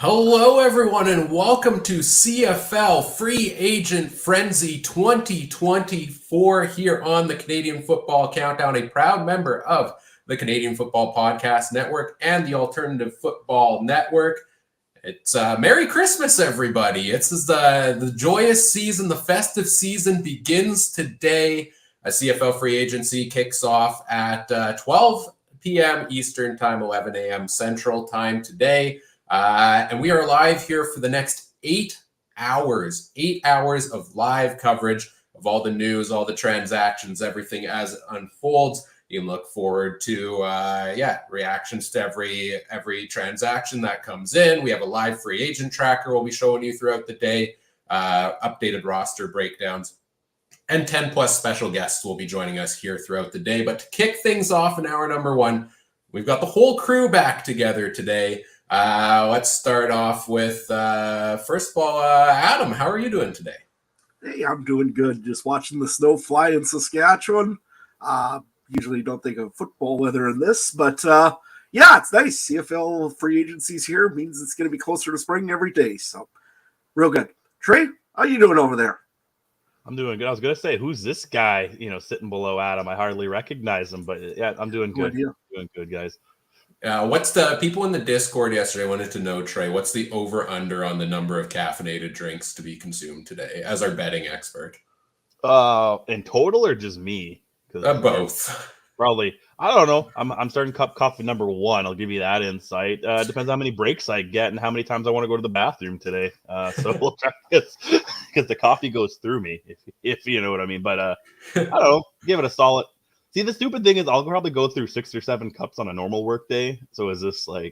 Hello, everyone, and welcome to CFL Free Agent Frenzy 2024 here on the Canadian Football Countdown, a proud member of the Canadian Football Podcast Network and the Alternative Football Network. It's Merry Christmas, everybody. It's the joyous season, the festive season begins today. A CFL Free Agency kicks off at 12 p.m. Eastern Time, 11 a.m. Central Time today. And we are live here for the next 8 hours of live coverage of all the news, all the transactions, everything as it unfolds. You can look forward to, reactions to every transaction that comes in. We have a live free agent tracker we'll be showing you throughout the day, updated roster breakdowns, and 10 plus special guests will be joining us here throughout the day. But to kick things off in hour number one, we've got the whole crew back together today. Let's start off with, first of all, Adam, how are you doing today? Hey, I'm doing good. Just watching the snow fly in Saskatchewan. Usually don't think of football weather in this, but it's nice. CFL free agencies here means it's going to be closer to spring every day. So real good. Trey, how you doing over there? I'm doing good. I was going to say, who's this guy, sitting below Adam? I hardly recognize him, but yeah, I'm doing good. Doing good, guys. What's the people in the Discord yesterday wanted to know, Trey, what's the over-under on the number of caffeinated drinks to be consumed today as our betting expert? In total or just me? Both. Probably. I don't know. I'm starting cup coffee number one. I'll give you that insight. Depends on how many breaks I get and how many times I want to go to the bathroom today. So we'll try because the coffee goes through me, if you know what I mean. But I don't know. Give it a solid. See, the stupid thing is I'll probably go through 6 or 7 cups on a normal work day. So is this so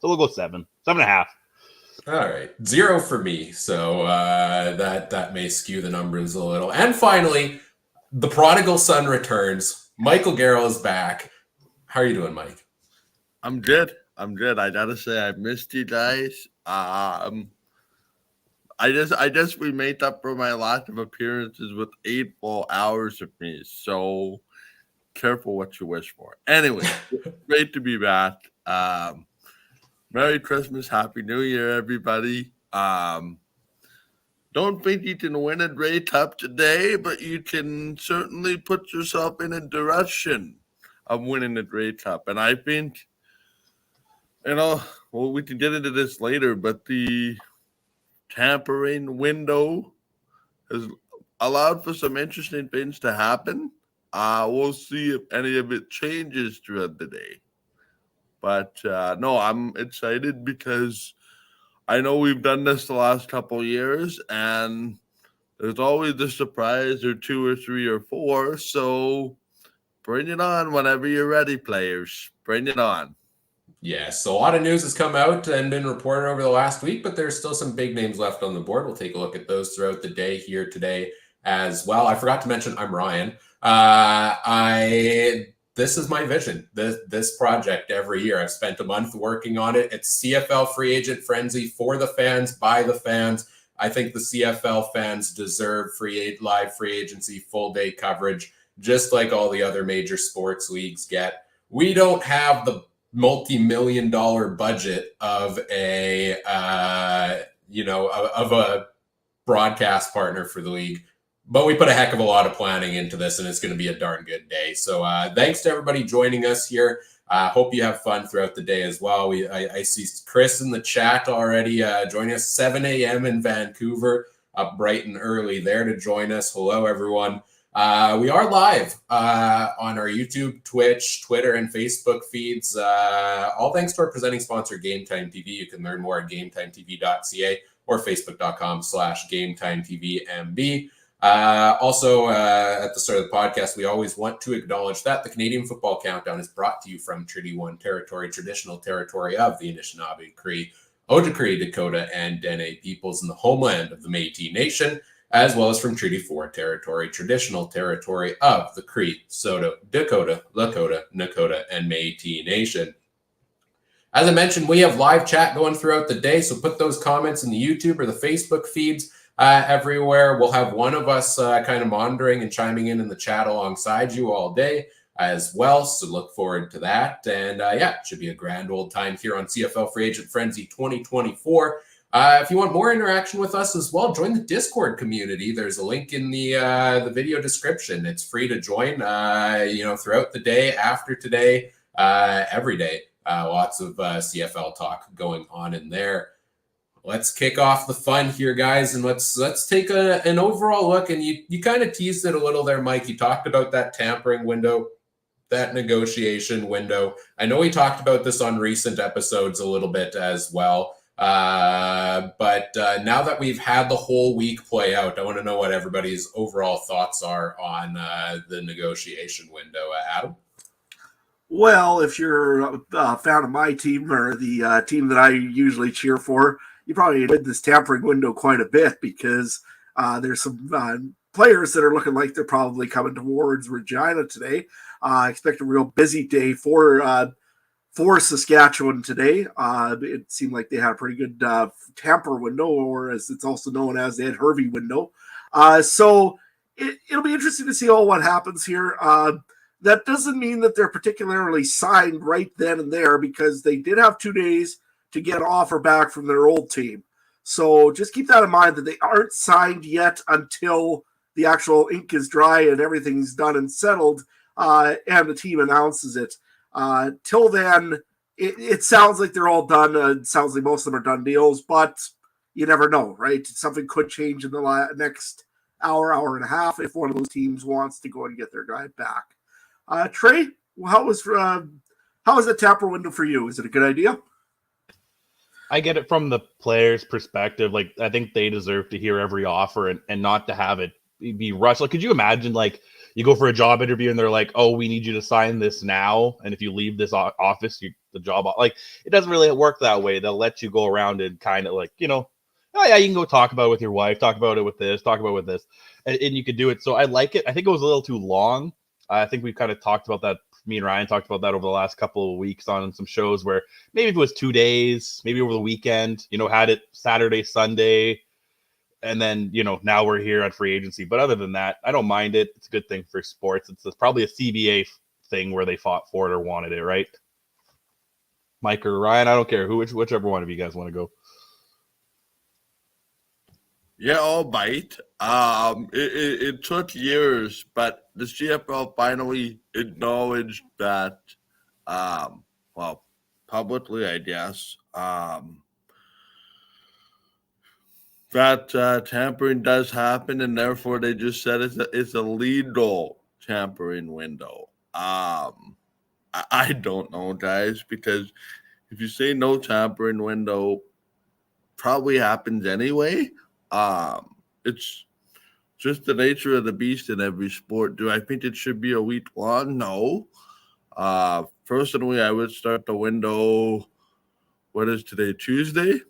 we'll go 7.5. All right. 0 for me. So that may skew the numbers a little. And finally, the prodigal son returns. Michael Garrell is back. How are you doing, Mike? I'm good. I gotta say I missed you guys. I just we made up for my lack of appearances with 8 full hours of me. So careful what you wish for. Anyway, great to be back. Merry Christmas, Happy New Year, everybody. Don't think you can win a Grey Cup today, but you can certainly put yourself in a direction of winning a Grey Cup. And I think, we can get into this later, but the tampering window has allowed for some interesting things to happen. We'll see if any of it changes throughout the day. But no, I'm excited because I know we've done this the last couple of years, and there's always a surprise or 2 or 3 or 4. So bring it on whenever you're ready, players. Bring it on. Yes, so a lot of news has come out and been reported over the last week, but there's still some big names left on the board. We'll take a look at those throughout the day here today as well. I forgot to mention I'm Ryan. This is my vision, this project every year. I've spent a month working on it. It's CFL Free Agent Frenzy for the fans, by the fans. I think the CFL fans deserve live free agency, full day coverage, just like all the other major sports leagues get. We don't have the multi-million-dollar budget of a broadcast partner for the league. But we put a heck of a lot of planning into this, and it's going to be a darn good day. So thanks to everybody joining us here. Hope you have fun throughout the day as well. I see Chris in the chat already joining us 7 a.m. in Vancouver, up bright and early there to join us. Hello, everyone. We are live on our YouTube, Twitch, Twitter, and Facebook feeds. All thanks to our presenting sponsor, Game Time TV. You can learn more at GameTimeTV.ca or Facebook.com/GameTimeTVMB. Also, at the start of the podcast, we always want to acknowledge that the Canadian Football Countdown is brought to you from Treaty 1 territory, traditional territory of the Anishinaabe, Cree, Oji-Cree, Dakota, and Dene peoples in the homeland of the Métis Nation, as well as from Treaty 4 territory, traditional territory of the Cree, Saulteaux, Dakota, Lakota, Nakota, and Métis Nation. As I mentioned, we have live chat going throughout the day, so put those comments in the YouTube or the Facebook feeds everywhere. We'll have one of us kind of monitoring and chiming in the chat alongside you all day. as well. So look forward to that. And it should be a grand old time here on CFL Free Agent Frenzy 2024. If you want more interaction with us as well, join the Discord community. There's a link in the video description. It's free to join, throughout the day, after today, every day. Lots of CFL talk going on in there. Let's kick off the fun here, guys, and let's take an overall look. And you kind of teased it a little there, Mike. You talked about that tampering window, that negotiation window. I know we talked about this on recent episodes a little bit as well. But now that we've had the whole week play out, I want to know what everybody's overall thoughts are on the negotiation window. Adam? Well, if you're a fan of my team or the team that I usually cheer for, you probably enjoyed this tampering window quite a bit because there's some players that are looking like they're probably coming towards Regina today. I expect a real busy day for Saskatchewan today. It seemed like they had a pretty good tamper window, or as it's also known as the Ed Hervey window. So it'll be interesting to see what happens here. That doesn't mean that they're particularly signed right then and there because they did have 2 days to get an offer back from their old team. So just keep that in mind that they aren't signed yet until the actual ink is dry and everything's done and settled and the team announces it. Till then, it sounds like they're all done. It sounds like most of them are done deals, but you never know, right? Something could change in the next hour and a half if one of those teams wants to go and get their guy back. Trey, how was the tapper window for you? Is it a good idea? I get it from the player's perspective. Like, I think they deserve to hear every offer and not to have it be rushed. Like, could you imagine, like, you go for a job interview and they're like, oh, we need you to sign this now. And if you leave this office, the job, like, it doesn't really work that way. They'll let you go around and kind of like, oh yeah, you can go talk about it with your wife, talk about it with this, talk about it with this. And you could do it. So I like it. I think it was a little too long. I think we've kind of talked about that. Me and Ryan talked about that over the last couple of weeks on some shows where maybe if it was 2 days, maybe over the weekend, had it Saturday, Sunday, and then, now we're here on free agency. But other than that, I don't mind it. It's a good thing for sports. It's probably a CBA thing where they fought for it or wanted it, right? Mike or Ryan, I don't care. Whichever one of you guys want to go. Yeah, I'll bite. It took years, but the CFL finally acknowledged that, publicly, I guess, that tampering does happen, and therefore they just said it's a legal tampering window. I don't know, guys, because if you say no tampering window, probably happens anyway. It's just the nature of the beast in every sport. Do I think it should be a week long? No. Personally, I would start the window. What is today? Tuesday?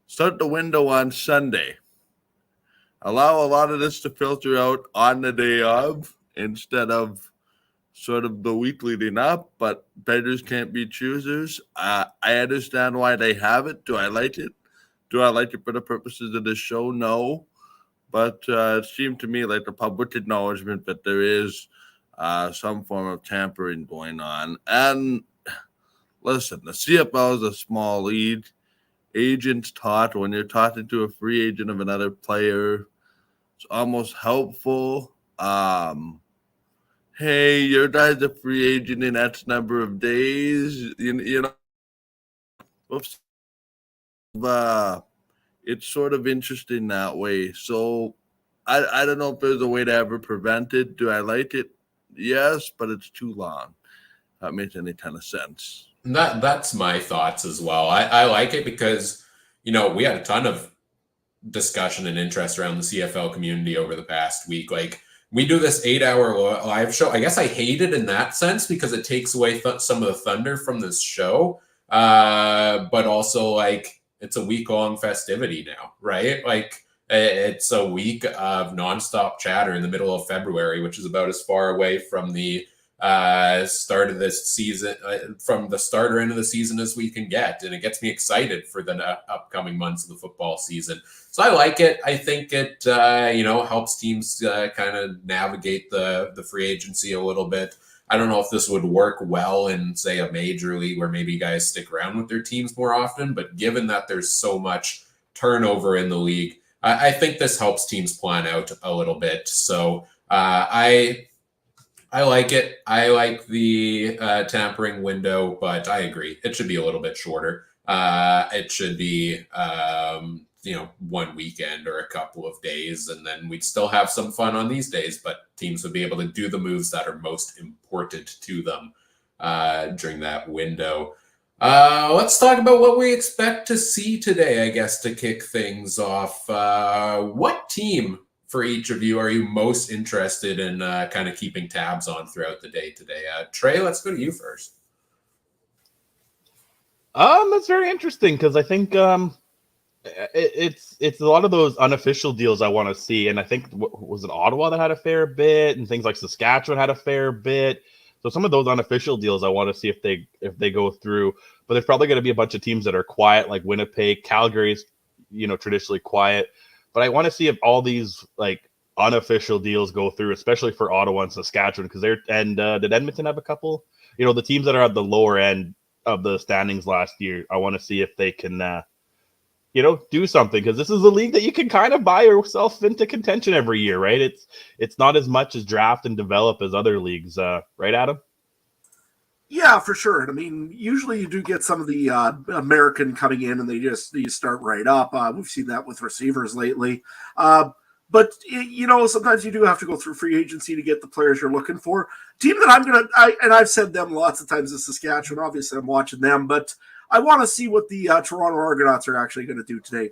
Start the window on Sunday. Allow a lot of this to filter out on the day of instead of sort of the week leading up, but beggars can't be choosers. I understand why they have it. Do I like it? Do I like it for the purposes of this show? No. But it seemed to me like the public acknowledgement that there is some form of tampering going on. And listen, the CFL is a small league. Agents taught when you're talking to a free agent of another player, it's almost helpful. Hey, your guy's a free agent in X number of days. Oops. It's sort of interesting that way. So I don't know if there's a way to ever prevent it. Do I like it? Yes, but it's too long. That makes any kind of sense. That's my thoughts as well. I like it because, we had a ton of discussion and interest around the CFL community over the past week. Like, we do this 8-hour live show. I guess I hate it in that sense because it takes away some of the thunder from this show. But also, like, it's a week-long festivity now, right? Like, it's a week of nonstop chatter in the middle of February, which is about as far away from the start of this season, from the start or end of the season as we can get. And it gets me excited for the upcoming months of the football season. So I like it. I think it, helps teams kind of navigate the free agency a little bit. I don't know if this would work well in, say, a major league where maybe guys stick around with their teams more often. But given that there's so much turnover in the league, I think this helps teams plan out a little bit. So I like it. I like the tampering window, but I agree. It should be a little bit shorter. It should be, 1 weekend or a couple of days, and then we'd still have some fun on these days, but teams would be able to do the moves that are most important to them during that window. Let's talk about what we expect to see today, I guess, to kick things off. What team for each of you are you most interested in kind of keeping tabs on throughout the day today? Trey, let's go to you first. That's very interesting because I think it's a lot of those unofficial deals I want to see, and I think was it Ottawa that had a fair bit, and things like Saskatchewan had a fair bit. So some of those unofficial deals I want to see if they go through. But there's probably going to be a bunch of teams that are quiet, like Winnipeg, Calgary's, traditionally quiet. But I want to see if all these like unofficial deals go through, especially for Ottawa and Saskatchewan, because did Edmonton have a couple? The teams that are at the lower end of the standings last year, I want to see if they can, do something, because this is a league that you can kind of buy yourself into contention every year, right? It's not as much as draft and develop as other leagues, right, Adam? Yeah, for sure. I mean, usually you do get some of the American coming in and they start right up. We've seen that with receivers lately. But sometimes you do have to go through free agency to get the players you're looking for. Team that I've said them lots of times is Saskatchewan. Obviously, I'm watching them, but I want to see what the Toronto Argonauts are actually going to do today.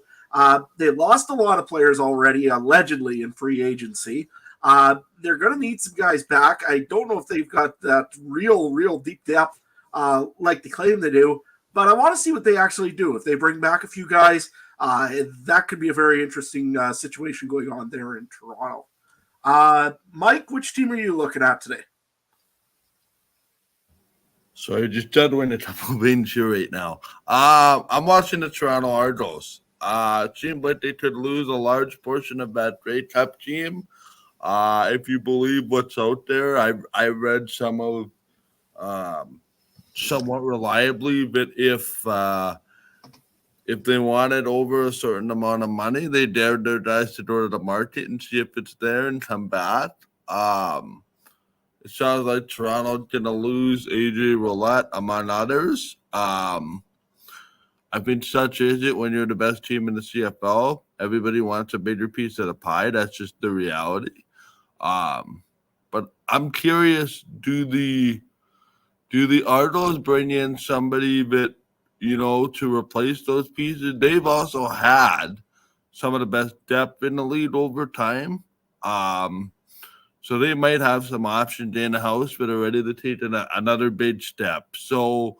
They lost a lot of players already, allegedly, in free agency. They're going to need some guys back. I don't know if they've got that real deep depth like they claim they do, but I want to see what they actually do. If they bring back a few guys, that could be a very interesting situation going on there in Toronto. Mike, which team are you looking at today? So I just juggling a couple of wins here right now. I'm watching the Toronto Argos. It seems like they could lose a large portion of that Grey Cup team. If you believe what's out there, I read some of somewhat reliably that if they wanted over a certain amount of money, they dared their guys to go to the market and see if it's there and come back. It sounds like Toronto's going to lose AJ Roulette, among others. I think such is it when you're the best team in the CFL. Everybody wants a bigger piece of the pie. That's just the reality. But I'm curious, do the Argos bring in somebody that, to replace those pieces? They've also had some of the best depth in the league over time. So they might have some options in the house that are ready to take another big step. So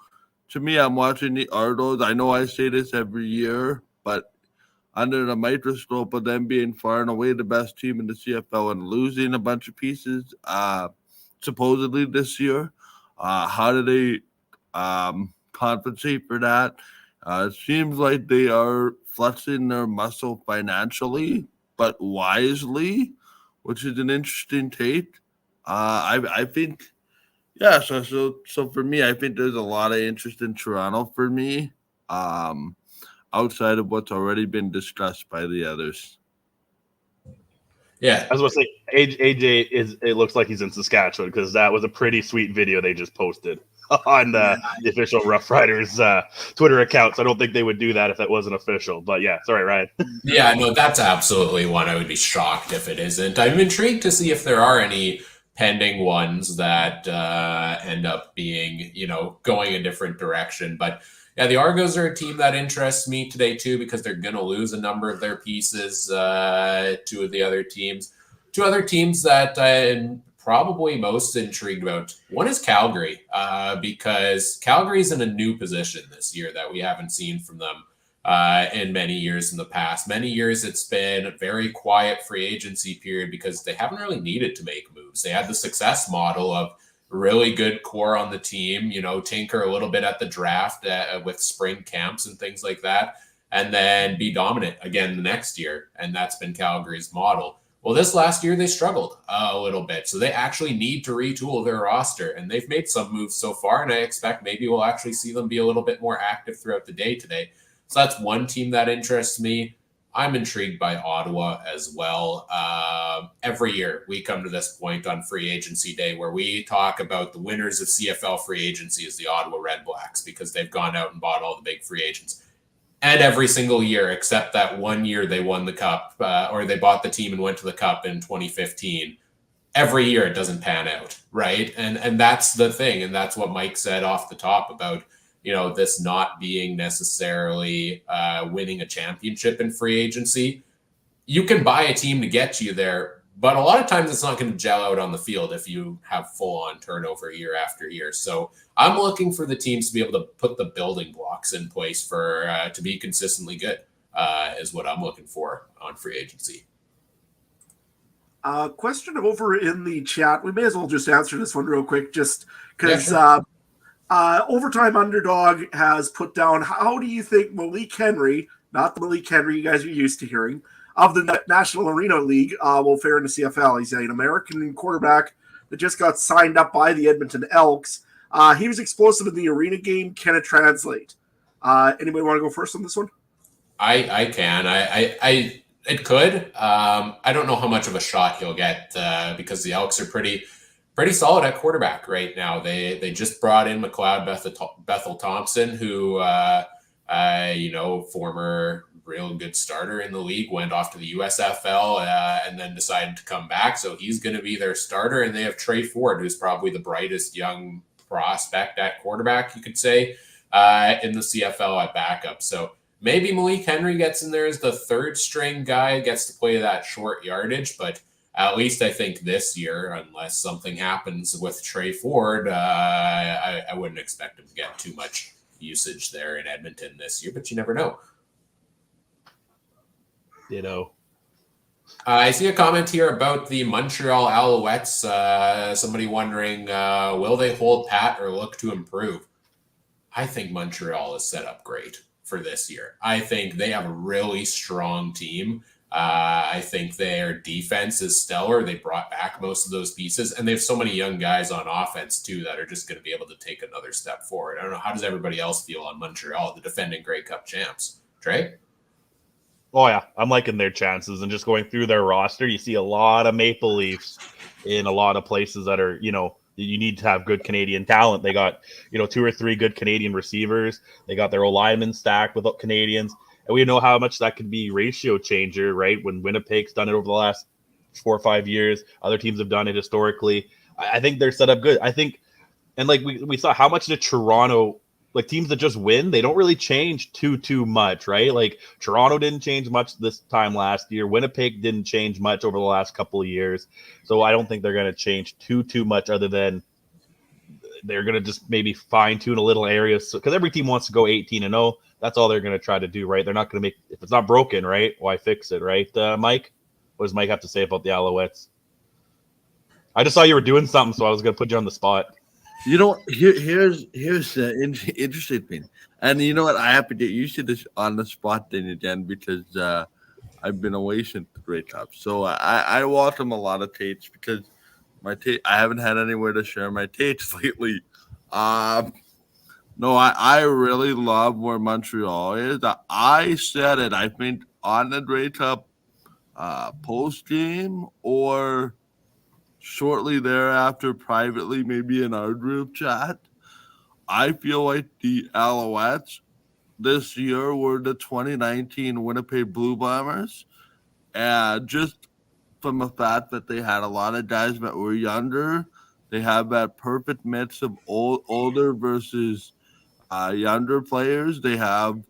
to me, I'm watching the Argos. I know I say this every year, but under the microscope of them being far and away the best team in the CFL and losing a bunch of pieces, supposedly this year, how do they compensate for that? It seems like they are flexing their muscle financially, but wisely, which is an interesting take. I think, yeah. So for me, I think there's a lot of interest in Toronto for me, outside of what's already been discussed by the others. Yeah, I was going to say AJ it looks like he's in Saskatchewan, because that was a pretty sweet video they just posted on the official Rough Riders Twitter accounts. I don't think they would do that if that wasn't official, but yeah, sorry, Ryan. Yeah, no, that's absolutely one. I would be shocked if it isn't. I'm intrigued to see if there are any pending ones that end up being, going a different direction. But yeah, the Argos are a team that interests me today too, because they're going to lose a number of their pieces to the other teams. Two other teams that I'm probably most intrigued about. One is Calgary, because Calgary's in a new position this year that we haven't seen from them in many years in the past. Many years it's been a very quiet free agency period because they haven't really needed to make moves. They had the success model of really good core on the team, tinker a little bit at the draft with spring camps and things like that, and then be dominant again the next year. And that's been Calgary's model. Well, this last year they struggled a little bit, so they actually need to retool their roster, and they've made some moves so far, and I expect maybe we'll actually see them be a little bit more active throughout the day today. So that's one team that interests me. I'm intrigued by Ottawa as well. Every year we come to this point on free agency day where we talk about the winners of CFL free agency as the Ottawa Red Blacks because they've gone out and bought all the big free agents. And every single year, except that one year they won the cup or they bought the team and went to the cup in 2015. Every year it doesn't pan out, right? And that's the thing, and that's what Mike said off the top about this not being necessarily winning a championship in free agency. You can buy a team to get you there, but a lot of times it's not going to gel out on the field if you have full-on turnover year after year. So I'm looking for the teams to be able to put the building blocks in place for to be consistently good, is what I'm looking for on free agency. Question over in the chat. We may as well just answer this one real quick, just because Overtime Underdog has put down, how do you think Malik Henry, not the Malik Henry you guys are used to hearing, of the National Arena League will fare in the CFL? He's an American quarterback that just got signed up by the Edmonton Elks. He was explosive in the arena game. Can it translate? Anybody want to go first on this one? I can. It could. I don't know how much of a shot he'll get because the Elks are pretty solid at quarterback right now. They just brought in McLeod Bethel Thompson, who former real good starter in the league, went off to the USFL and then decided to come back. So he's going to be their starter. And they have Trey Ford, who's probably the brightest young prospect at quarterback, you could say, in the CFL at backup. So maybe Malik Henry gets in there as the third string guy, gets to play that short yardage, but at least I think this year, unless something happens with Trey Ford, I wouldn't expect him to get too much usage there in Edmonton this year, but you never know. Ditto. I see a comment here about the Montreal Alouettes. Somebody wondering, will they hold pat or look to improve? I think Montreal is set up great for this year. I think they have a really strong team. I think their defense is stellar. They brought back most of those pieces, and they have so many young guys on offense too that are just going to be able to take another step forward. I don't know, how does everybody else feel on Montreal, the defending Grey Cup champs? Trey? Oh yeah, I'm liking their chances, and just going through their roster, you see a lot of Maple Leafs in a lot of places that are, you need to have good Canadian talent. They got, 2 or 3 good Canadian receivers. They got their linemen stacked with Canadians. And we know how much that could be ratio changer, right? When Winnipeg's done it over the last 4 or 5 years, other teams have done it historically. I think they're set up good. I think, and like we saw how much did Toronto, like teams that just win, they don't really change too much, right? Like Toronto didn't change much this time last year. Winnipeg didn't change much over the last couple of years. So I don't think they're going to change too much, other than they're going to just maybe fine tune a little areas. Because every team wants to go 18-0. That's all they're going to try to do, right? They're not going to if it's not broken, right? Why fix it, right? Mike, what does Mike have to say about the Alouettes? I just saw you were doing something, so I was going to put you on the spot. Here's the interesting thing, and you know what? I have to get used to this on the spot thing again because I've been away since the Grey Cup. So I watch them a lot of tapes because I haven't had anywhere to share my tapes lately. No, I really love where Montreal is. I said it, I think, on the Grey Cup post game or shortly thereafter, privately, maybe in our group chat. I feel like the Alouettes this year were the 2019 Winnipeg Blue Bombers. And just from the fact that they had a lot of guys that were younger, they have that perfect mix of older versus younger players. They have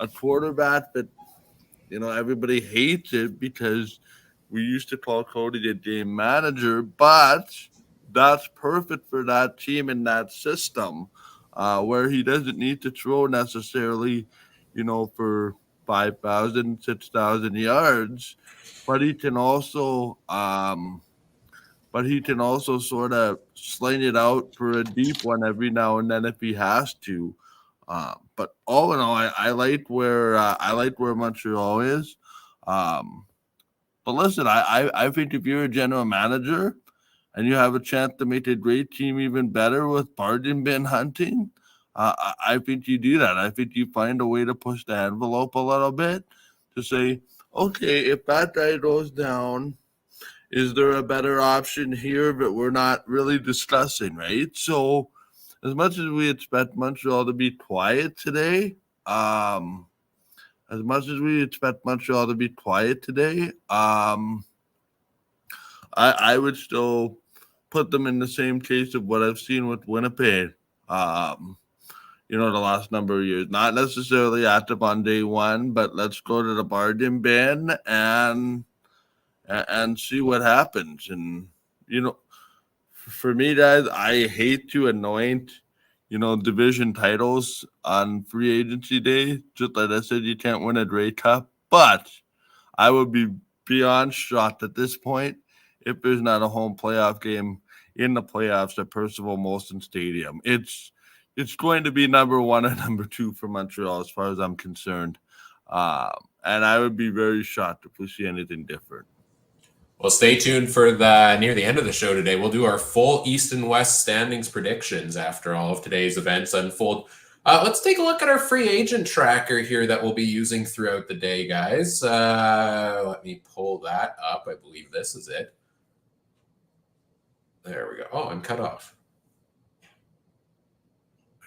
a quarterback that, everybody hates it because we used to call Cody the game manager, but that's perfect for that team and that system where he doesn't need to throw necessarily, for 5,000, 6,000 yards, but he can also sort of sling it out for a deep one every now and then if he has to. But all in all, I like where Montreal is. But listen, I think if you're a general manager and you have a chance to make a great team even better with bargain bin hunting, I think you do that. I think you find a way to push the envelope a little bit to say, okay, if that guy goes down, is there a better option here that we're not really discussing, right? So as much as we expect Montreal to be quiet today, I would still put them in the same case of what I've seen with Winnipeg. The last number of years, not necessarily active on day one, but let's go to the bargain bin and see what happens. And, for me, guys, I hate to anoint, division titles on free agency day. Just like I said, you can't win a Grey Cup, but I would be beyond shocked at this point if there's not a home playoff game in the playoffs at Percival Molson Stadium. It's going to be number one and number two for Montreal as far as I'm concerned. And I would be very shocked if we see anything different. Well, stay tuned for near the end of the show today. We'll do our full East and West standings predictions after all of today's events unfold. Let's take a look at our free agent tracker here that we'll be using throughout the day, guys. Let me pull that up. I believe this is it. There we go. Oh, I'm cut off.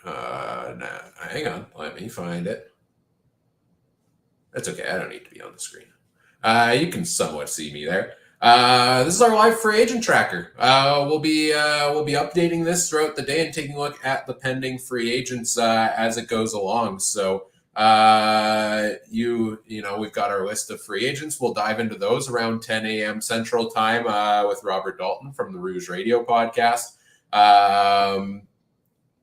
No, hang on. Let me find it. That's okay. I don't need to be on the screen. You can somewhat see me there. This is our live free agent tracker. We'll be updating this throughout the day and taking a look at the pending free agents as it goes along. So we've got our list of free agents. We'll dive into those around 10 a.m. Central Time with Robert Dalton from the Rouge Radio podcast.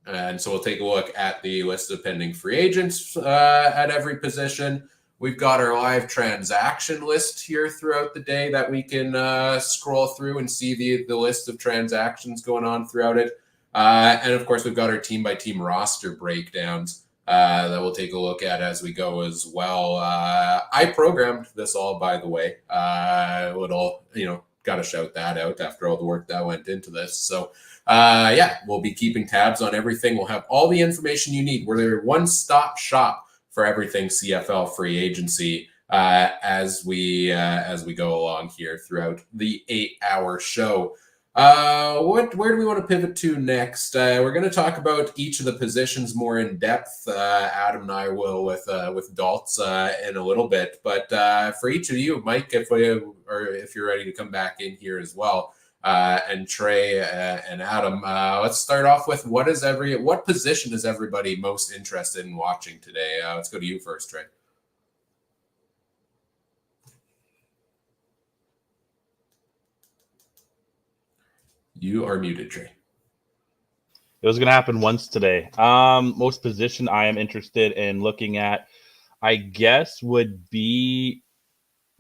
And so we'll take a look at the list of pending free agents at every position. We've got our live transaction list here throughout the day that we can scroll through and see the list of transactions going on throughout it. And of course, we've got our team-by-team roster breakdowns that we'll take a look at as we go as well. I programmed this all, by the way. Got to shout that out after all the work that went into this. So, we'll be keeping tabs on everything. We'll have all the information you need. We're a one-stop shop for everything CFL Free Agency as we go along here throughout the 8-hour show. Where do we want to pivot to next? We're going to talk about each of the positions more in depth. Adam and I will with Daltz in a little bit. But for each of you, Mike, if you're ready to come back in here as well, and Trey and Adam, let's start off with what position is everybody most interested in watching today? Let's go to you first, Trey. You are muted, Trey. It was going to happen once today. Most position I am interested in looking at, I guess, would be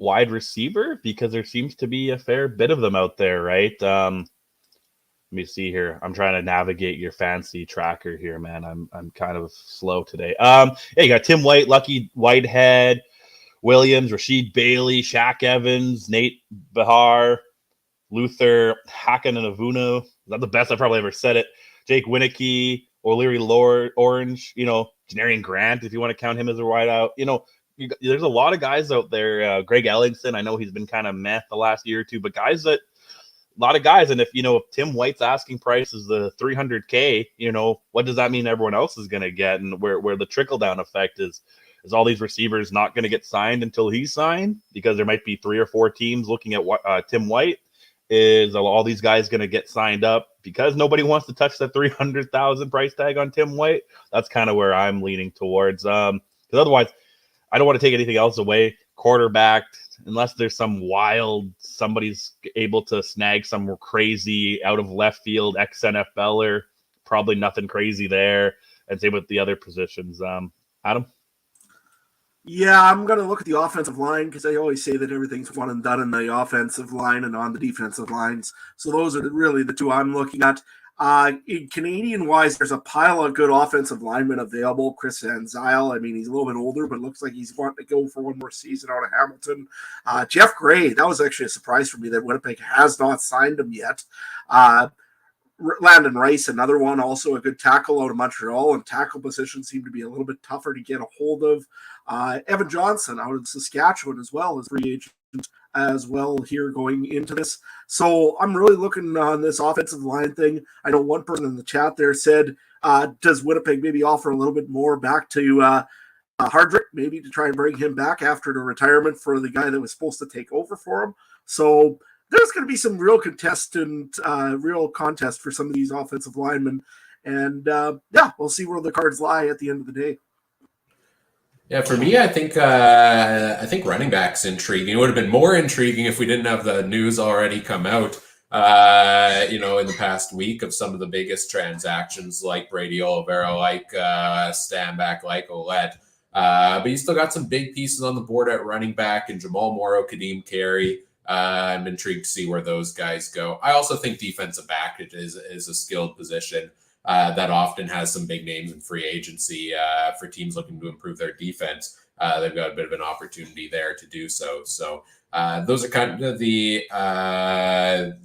wide receiver, because there seems to be a fair bit of them out there, right? Let me see here. I'm trying to navigate your fancy tracker here, man. I'm kind of slow today. You got Tim White, Lucky Whitehead, Williams, Rasheed Bailey, Shaq Evans, Nate Behar, Luther, Hacken and Avuna. Is that the best I've probably ever said it? Jake Winicky, O'Leary Orange, Janarian Grant, if you want to count him as a wideout. There's a lot of guys out there. Greg Ellingson, I know he's been kind of meh the last year or two, but a lot of guys. And if Tim White's asking price is the $300K, what does that mean everyone else is going to get? And where the trickle down effect is all these receivers not going to get signed until he's signed, because there might be 3 or 4 teams looking at Tim White. Is all these guys going to get signed up because nobody wants to touch the $300,000 price tag on Tim White? That's kind of where I'm leaning towards. Because otherwise, I don't want to take anything else away. Quarterback, unless there's some wild, somebody's able to snag some crazy out of left field ex-NFLer, probably nothing crazy there. And same with the other positions. Adam? Yeah, I'm going to look at the offensive line, because I always say that everything's one and done in the offensive line and on the defensive lines. So those are really the two I'm looking at. In Canadian-wise, there's a pile of good offensive linemen available. Chris Van Zyl, I mean, he's a little bit older, but looks like he's wanting to go for one more season out of Hamilton. Jeff Gray, that was actually a surprise for me that Winnipeg has not signed him yet. Landon Rice, another one, also a good tackle out of Montreal, and tackle positions seem to be a little bit tougher to get a hold of. Evan Johnson out of Saskatchewan as well as free agent as well here going into this. So I'm really looking on this offensive line thing. I know one person in the chat there said, does Winnipeg maybe offer a little bit more back to Hardrick, maybe to try and bring him back after the retirement for the guy that was supposed to take over for him? So there's going to be some real real contest for some of these offensive linemen. And we'll see where the cards lie at the end of the day. Yeah, for me, I think running back's intriguing. It would have been more intriguing if we didn't have the news already come out, in the past week of some of the biggest transactions like Brady Oliveira, like Stanback, like Ouellette. But you still got some big pieces on the board at running back, and Jamal Morrow, Kadeem Carey. I'm intrigued to see where those guys go. I also think defensive back is a skilled position that often has some big names in free agency for teams looking to improve their defense. They've got a bit of an opportunity there to do so. So those are kind of the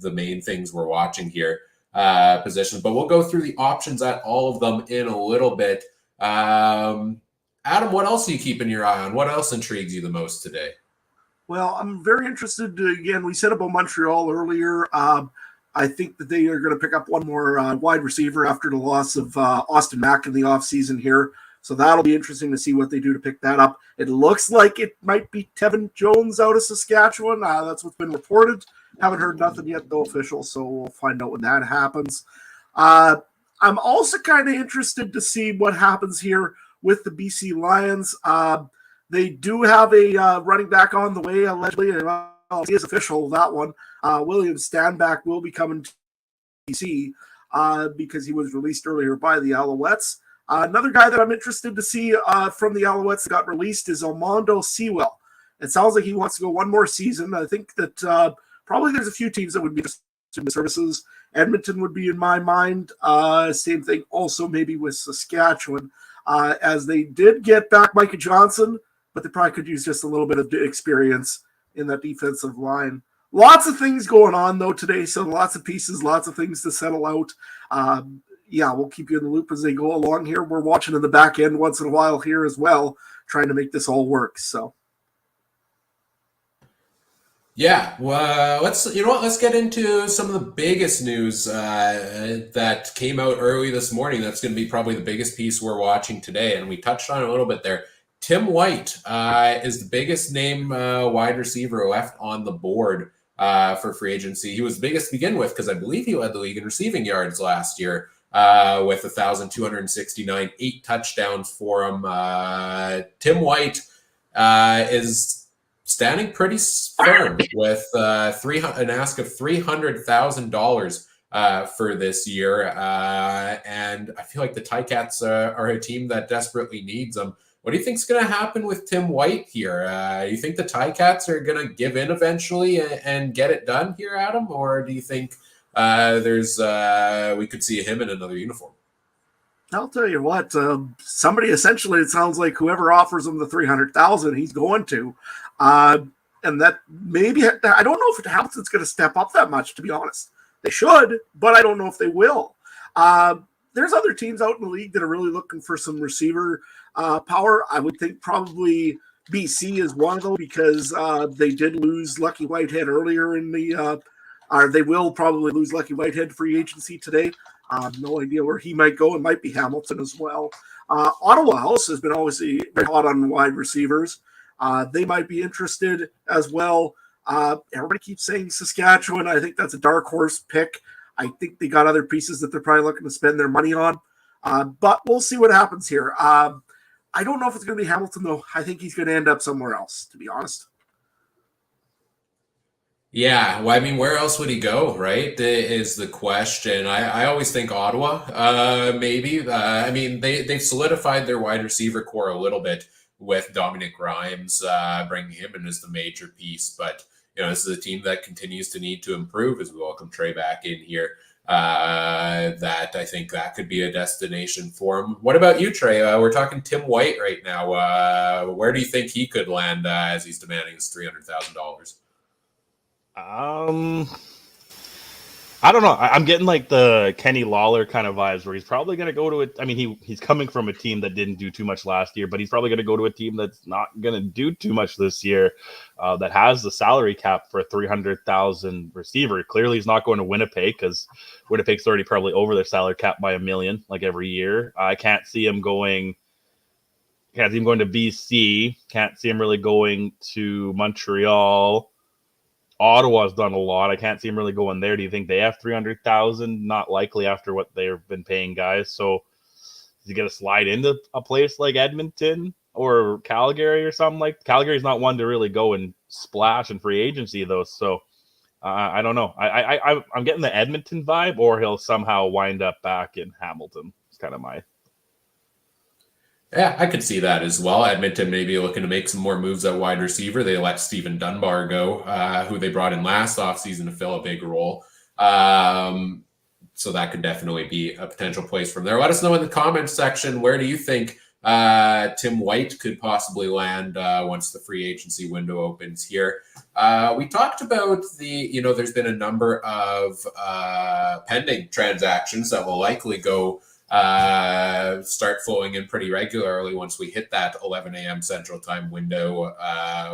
main things we're watching here, positions. But we'll go through the options at all of them in a little bit. Adam, what else are you keeping your eye on? What else intrigues you the most today? Well, I'm very interested. Again, we said about Montreal earlier. I think that they are going to pick up one more wide receiver after the loss of Austin Mack in the offseason here. So that'll be interesting to see what they do to pick that up. It looks like it might be Tevin Jones out of Saskatchewan. That's what's been reported. Haven't heard nothing yet, though, official, so we'll find out when that happens. I'm also kind of interested to see what happens here with the BC Lions. They do have a running back on the way, allegedly. He is official, that one. William Stanback will be coming to BC because he was released earlier by the Alouettes. Another guy that I'm interested to see from the Alouettes that got released is Armando Sewell. It sounds like he wants to go one more season. I think that probably there's a few teams that would be interested in the services. Edmonton would be in my mind. Same thing also maybe with Saskatchewan, as they did get back Micah Johnson, but they probably could use just a little bit of experience in that defensive line. Lots of things going on, though, today, so lots of pieces, lots of things to settle out. We'll keep you in the loop as they go along here. We're watching in the back end once in a while here as well, trying to make this all work. So, yeah, well, let's get into some of the biggest news that came out early this morning. That's going to be probably the biggest piece we're watching today, and we touched on it a little bit there. Tim White is the biggest name wide receiver left on the board for free agency. He was the biggest to begin with because I believe he led the league in receiving yards last year with 1,269, 8 touchdowns for him. Tim White is standing pretty firm with an ask of $300,000 for this year. And I feel like the Ticats are a team that desperately needs him. What do you think is going to happen with Tim White here? You think the Ticats are going to give in eventually and get it done here, Adam? Or do you think we could see him in another uniform? I'll tell you what, somebody essentially, it sounds like whoever offers him the $300,000, he's going to. And that maybe, I don't know if Hamilton's going to step up that much, to be honest. They should, but I don't know if they will. There's other teams out in the league that are really looking for some receiver power. I would think probably BC is one of them because they did lose Lucky Whitehead earlier in the or they will probably lose Lucky Whitehead free agency today. No idea where he might go. It might be Hamilton as well. Ottawa House has been obviously very hot on wide receivers. They might be interested as well. Everybody keeps saying Saskatchewan. I think that's a dark horse pick. I think they got other pieces that they're probably looking to spend their money on. But we'll see what happens here. I don't know if it's going to be Hamilton, though. I think he's going to end up somewhere else, to be honest. Yeah, well, I mean, where else would he go, right, is the question. I always think Ottawa, maybe. I mean, they've solidified their wide receiver core a little bit with Dominic Grimes, bringing him in as the major piece. But, this is a team that continues to need to improve as we welcome Trey back in here. that I think that could be a destination for him. What about you, Trey? We're talking Tim White right now. Where do you think he could land as he's demanding his $300,000? I don't know. I'm getting like the Kenny Lawler kind of vibes where he's probably going to go to it. I mean, he's coming from a team that didn't do too much last year, but he's probably going to go to a team that's not going to do too much this year, that has the salary cap for a $300,000 receiver. Clearly, he's not going to Winnipeg because Winnipeg's already probably over their salary cap by $1 million like every year. I can't see him going. Can't see him going to BC. Can't see him really going to Montreal. Ottawa's done a lot. I can't see him really going there. Do you think they have 300,000? Not likely after what they've been paying guys. So is he going to slide into a place like Edmonton or Calgary or something like? Calgary's not one to really go and splash in free agency though. So I don't know. I'm getting the Edmonton vibe, or he'll somehow wind up back in Hamilton. It's kind of my. Yeah, I could see that as well. Edmonton may be looking to make some more moves at wide receiver. They let Stephen Dunbar go, who they brought in last offseason to fill a big role. So that could definitely be a potential place from there. Let us know in the comments section, where do you think Tim White could possibly land once the free agency window opens here? We talked about there's been a number of pending transactions that will likely go start flowing in pretty regularly once we hit that 11 a.m. Central Time window,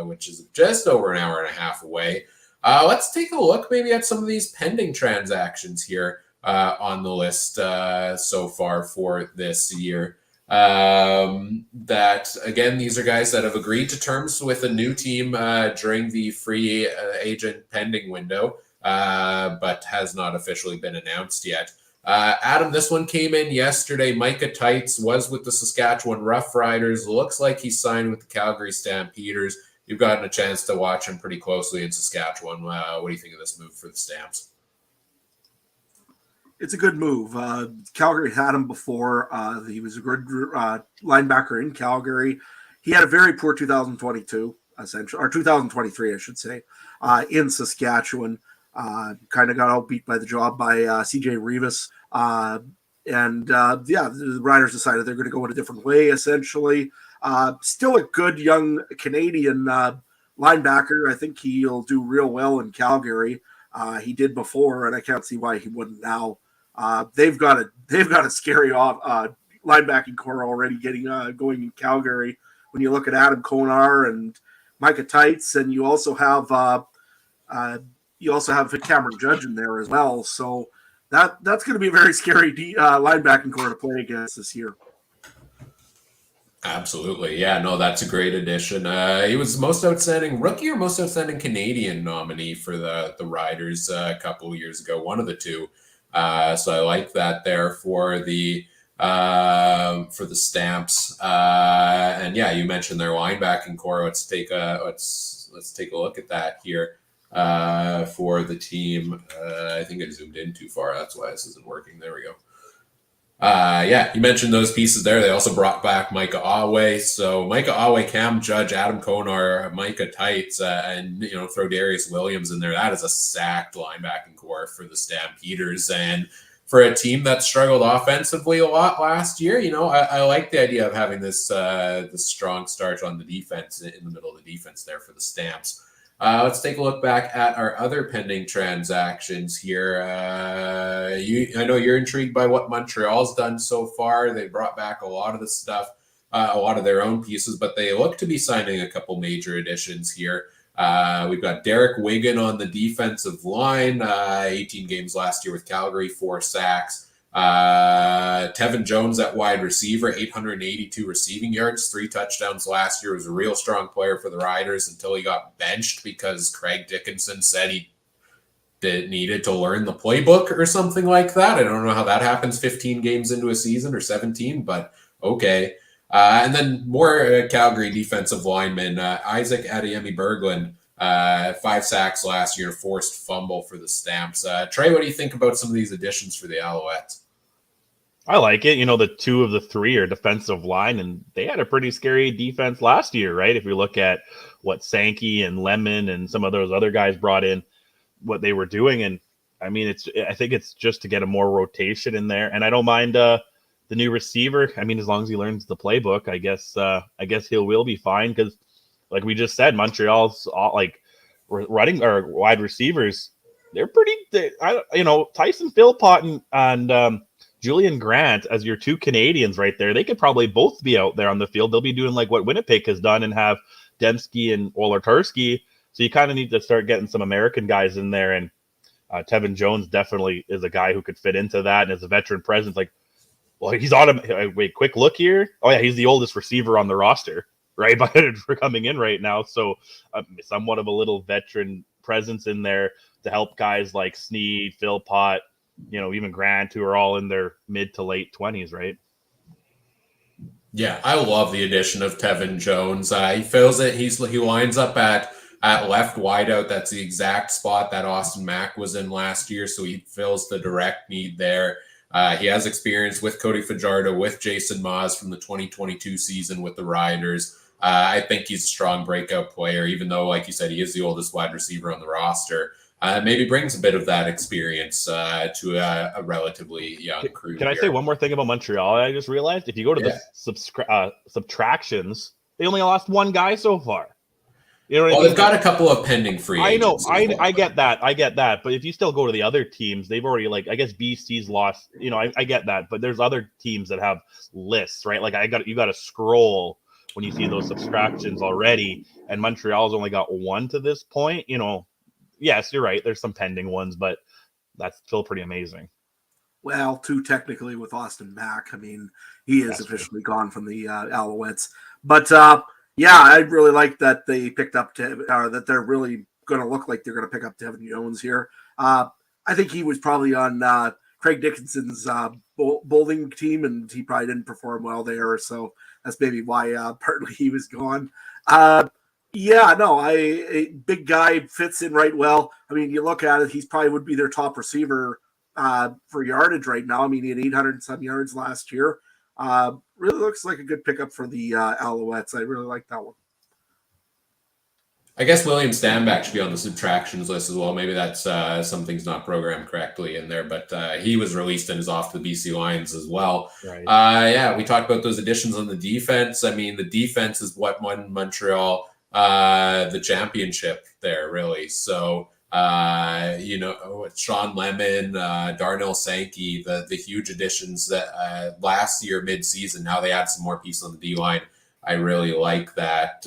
which is just over an hour and a half away. Let's take a look maybe at some of these pending transactions here on the list so far for this year. That, again, these are guys that have agreed to terms with a new team during the free agent pending window, but has not officially been announced yet. Adam, this one came in yesterday. Micah Tights was with the Saskatchewan Roughriders. Looks like he signed with the Calgary Stampeders. You've gotten a chance to watch him pretty closely in Saskatchewan. What do you think of this move for the Stamps? It's a good move. Calgary had him before. He was a good linebacker in Calgary. He had a very poor 2022, essentially, or 2023, I should say, in Saskatchewan. Kind of got outbeat by the job by CJ Rivas. The Riders decided they're going to go in a different way, essentially. Still a good young Canadian linebacker. I think he'll do real well in Calgary. He did before, and I can't see why he wouldn't now. They've got a scary linebacking core already getting going in Calgary. When you look at Adam Konar and Micah Tights, and you also have Cameron Judge in there as well. So that's going to be a very scary linebacking core to play against this year. Absolutely. Yeah, no, that's a great addition. He was most outstanding rookie or most outstanding Canadian nominee for the Riders a couple of years ago, one of the two. So I like that there for the Stamps. And yeah, you mentioned their linebacking core. Let's take a look at that here. For the team. I think I zoomed in too far. That's why this isn't working. There we go. You mentioned those pieces there. They also brought back Micah Awe. So Micah Awe, Cam Judge, Adam Konar, Micah Tights, and throw Darius Williams in there. That is a stacked linebacking core for the Stampeders. And for a team that struggled offensively a lot last year, I like the idea of having this strong start on the defense, in the middle of the defense there for the Stamps. Let's take a look back at our other pending transactions here. I know you're intrigued by what Montreal's done so far. They brought back a lot of the stuff, a lot of their own pieces, but they look to be signing a couple major additions here. We've got Derek Wigan on the defensive line, 18 games last year with Calgary, 4 sacks. Tevin Jones at wide receiver, 882 receiving yards, 3 touchdowns last year. Was a real strong player for the Riders until he got benched because Craig Dickinson said he needed to learn the playbook or something like that. I don't know how that happens 15 games into a season or 17, but okay. And then more Calgary defensive linemen, Isaac Adeyemi Berglund, 5 sacks last year, forced fumble for the Stamps. Trey, what do you think about some of these additions for the Alouettes? I like it. The 2 of the 3 are defensive line, and they had a pretty scary defense last year, right? If we look at what Sankey and Lemon and some of those other guys brought in, what they were doing. And I mean, I think it's just to get a more rotation in there, and I don't mind the new receiver. I mean, as long as he learns the playbook, I guess he will be fine because, like we just said, Montreal's running or wide receivers. They're pretty. Tyson Philpott and Julian Grant as your two Canadians right there. They could probably both be out there on the field. They'll be doing like what Winnipeg has done and have Dembski and Wolartarski. So you kind of need to start getting some American guys in there. And Tevin Jones definitely is a guy who could fit into that. And as a veteran presence, like, well, he's on him. Wait, quick look here. Oh, yeah, he's the oldest receiver on the roster, right? For coming in right now. So somewhat of a little veteran presence in there to help guys like Sneed, Philpott, even Grant, who are all in their mid to late 20s, right? Yeah, I love the addition of Tevin Jones. He fills it. He lines up at left wideout. That's the exact spot that Austin Mack was in last year, so he fills the direct need there. He has experience with Cody Fajardo, with Jason Maas from the 2022 season with the Riders. I think he's a strong breakout player, even though, like you said, he is the oldest wide receiver on the roster. Maybe brings a bit of that experience to a relatively young crew. Can I say one more thing about Montreal? I just realized if you go to the subtractions, they only lost one guy so far. You know what I mean? They've got a couple of pending free agents. I know. I get that. But if you still go to the other teams, they've already I guess BC's lost. I get that. But there's other teams that have lists, right? Like you got to scroll when you see those subtractions already, and Montreal's only got one to this point. Yes, you're right. There's some pending ones, but that's still pretty amazing. Well, two technically with Austin Mack. I mean, he is officially gone from the Alouettes. But I really like that they picked up that they're really going to look like they're going to pick up Tevin Jones here. I think he was probably on Craig Dickinson's bowling team, and he probably didn't perform well there. So that's maybe why partly he was gone. A big guy fits in right well. I mean, you look at it, he's probably would be their top receiver for yardage right now. I mean, he had 800 and some yards last year. Really looks like a good pickup for the Alouettes. I really like that one. I guess William Stanback should be on the subtractions list as well. Maybe that's something's not programmed correctly in there, but he was released and is off the BC Lions as well. Right. We talked about those additions on the defense. I mean, the defense is what won Montreal the championship there, really. So, Sean Lemon, Darnell Sankey, the huge additions that last year mid-season, now they add some more pieces on the D-line. I really like that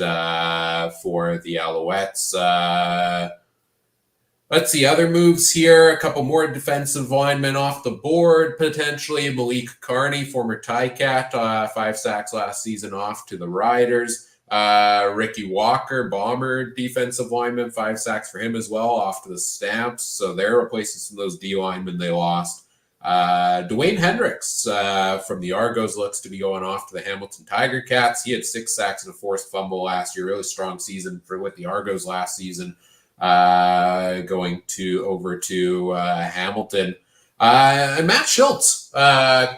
for the Alouettes. Let's see, other moves here. A couple more defensive linemen off the board, potentially. Malik Carney, former Ticat, 5 sacks last season, off to the Riders. Ricky Walker, Bomber defensive lineman, 5 sacks for him as well, off to the Stamps. So they're replacing some of those D linemen they lost. Dwayne Hendricks from the Argos looks to be going off to the Hamilton Tiger Cats. He had 6 sacks and a forced fumble last year. Really strong season with the Argos last season. Going over to Hamilton. And Matt Schultz,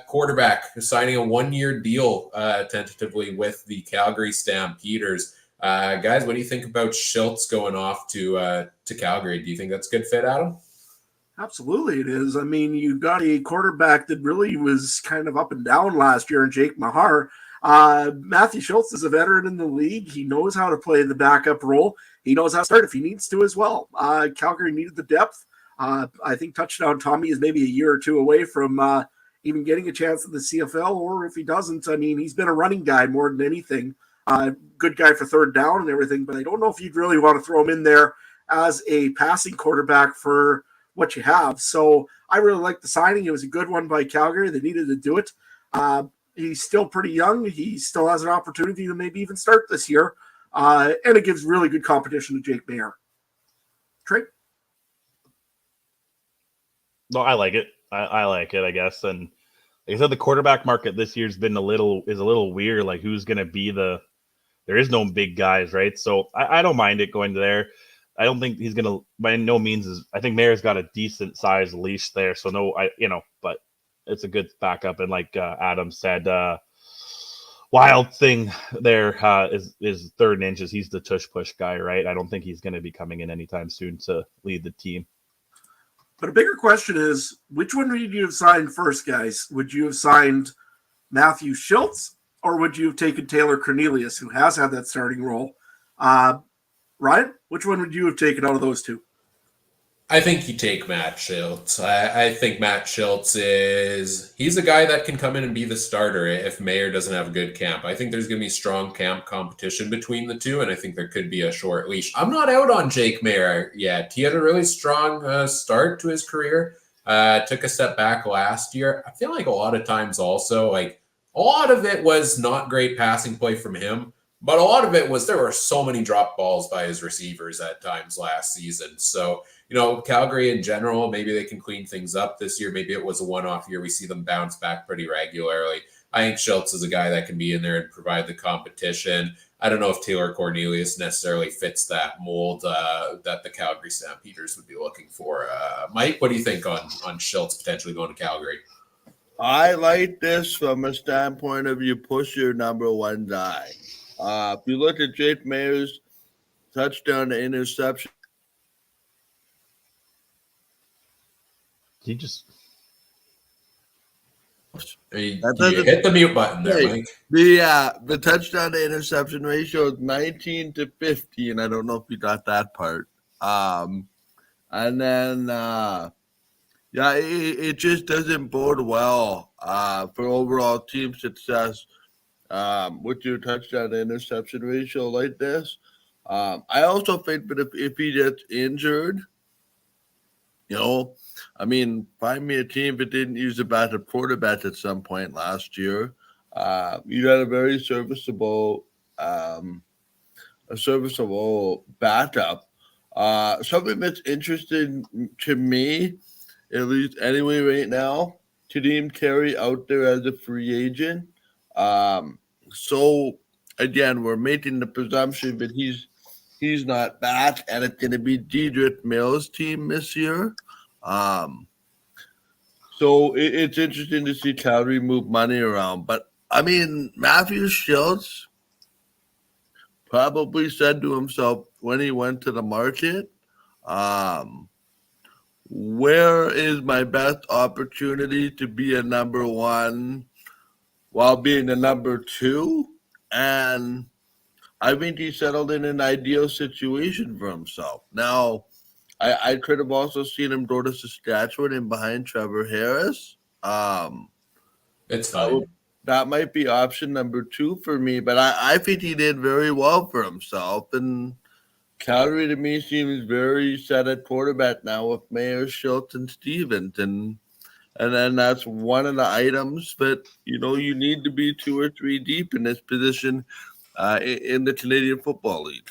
quarterback, signing a 1-year deal tentatively with the Calgary Stampeders. Guys, what do you think about Schultz going off to Calgary? Do you think that's a good fit, Adam? Absolutely, it is. I mean, you got a quarterback that really was kind of up and down last year in Jake Mahar. Matthew Schultz is a veteran in the league. He knows how to play the backup role. He knows how to start if he needs to as well. Calgary needed the depth. I think Touchdown Tommy is maybe a year or two away from even getting a chance at the CFL, or if he doesn't, I mean, he's been a running guy more than anything. Good guy for third down and everything, but I don't know if you'd really want to throw him in there as a passing quarterback for what you have. So I really like the signing. It was a good one by Calgary. They needed to do it. He's still pretty young. He still has an opportunity to maybe even start this year. And it gives really good competition to Jake Mayer. Trey? No, I like it. I like it, I guess. And like I said, the quarterback market this year's been a little weird. Like, who's going to be there is no big guys, right? So I don't mind it going to there. I don't think he's going to, by no means, I think Mayer's got a decent sized leash there. So but it's a good backup. And like Adam said, Wild thing there is 3rd inches. He's the tush push guy, right? I don't think he's going to be coming in anytime soon to lead the team. But a bigger question is, which one would you have signed first, guys? Would you have signed Matthew Schultz, or would you have taken Taylor Cornelius, who has had that starting role? Ryan, which one would you have taken out of those two? I think you take Matt Schultz. I think Matt Schultz he's a guy that can come in and be the starter if Mayer doesn't have a good camp. I think there's going to be strong camp competition between the two, and I think there could be a short leash. I'm not out on Jake Mayer yet. He had a really strong start to his career. Took a step back last year. I feel like a lot of times also, like a lot of it was not great passing play from him, but a lot of it was there were so many drop balls by his receivers at times last season. So, Calgary in general, maybe they can clean things up this year. Maybe it was a one-off year. We see them bounce back pretty regularly. I think Schultz is a guy that can be in there and provide the competition. I don't know if Taylor Cornelius necessarily fits that mold that the Calgary Stampeders would be looking for. Mike, what do you think on Schultz potentially going to Calgary? I like this from a standpoint of you push your number one guy. If you look at Jake Mayer's touchdown to interception, You hit the mute button there, Mike. The touchdown to interception ratio is 19-15. I don't know if you got that part. And then, it just doesn't bode well for overall team success with your touchdown to interception ratio like this. I also think that if he gets injured, find me a team that didn't use a backup quarterback at some point last year. You got a very serviceable backup. Something that's interesting to me, at least anyway right now, Kadeem Carey out there as a free agent. So again, we're making the presumption that he's not back, and it's going to be Dedrick Mills' team this year. So it's interesting to see Calgary move money around. But, Matthew Schultz probably said to himself when he went to the market, where is my best opportunity to be a number one while being a number two? And I think he settled in an ideal situation for himself. Now, I could have also seen him go to Saskatchewan and behind Trevor Harris. It's fine. That might be option number two for me, but I think he did very well for himself. And Calgary to me seems very set at quarterback now with Mayer, Schultz, and Stevens. And then that's one of the items that, you need to be 2 or 3 deep in this position in the Canadian Football League.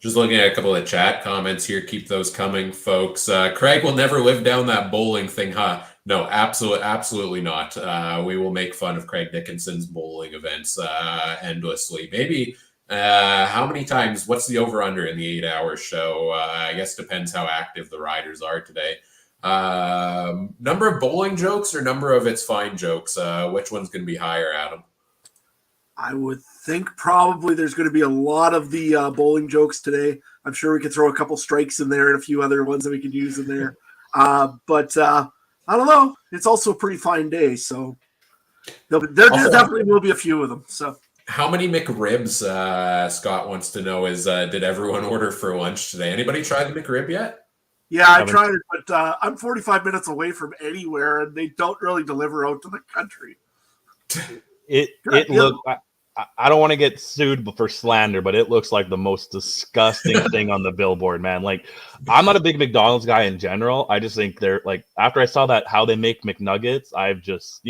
Just looking at a couple of chat comments here. Keep those coming, folks. Craig will never live down that bowling thing, huh? No, absolutely not. We will make fun of Craig Dickinson's bowling events endlessly. Maybe how many times? What's the over/under in the 8-hour show? I guess depends how active the riders are today. Number of bowling jokes or number of it's fine jokes? Which one's going to be higher, Adam? I would think probably there's going to be a lot of the bowling jokes today. I'm sure we could throw a couple strikes in there and a few other ones that we could use in there. But I don't know. It's also a pretty fine day, so there definitely will be a few of them. So, how many McRibs? Scott wants to know did everyone order for lunch today? Anybody tried the McRib yet? Yeah, I tried it, but I'm 45 minutes away from anywhere, and they don't really deliver out to the country. It looked. I don't want to get sued for slander, but it looks like the most disgusting thing on the billboard, man. Like, I'm not a big McDonald's guy in general. I just think they're like, after I saw that how they make McNuggets, I've just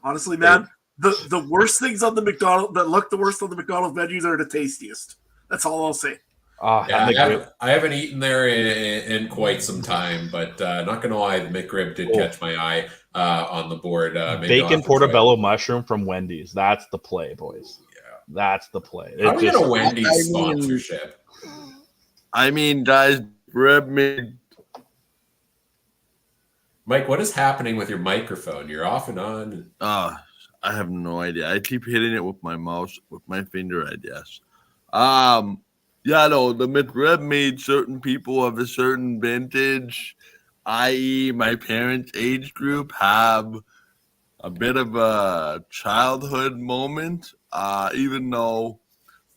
honestly, man, the worst things on the McDonald's that look the worst on the McDonald's menus are the tastiest. That's all I'll say. I haven't eaten there in quite some time, but not gonna lie, the McRib did catch my eye on the board. Bacon portobello mushroom from Wendy's. That's the play, boys. Yeah, that's the play. How do we get a Wendy's sponsorship? Guys, rib me. Mike, what is happening with your microphone? You're off and on. I have no idea. I keep hitting it with my mouse, with my finger, I guess. Yeah, no, the McRib made certain people of a certain vintage, i.e., my parents' age group, have a bit of a childhood moment. Even though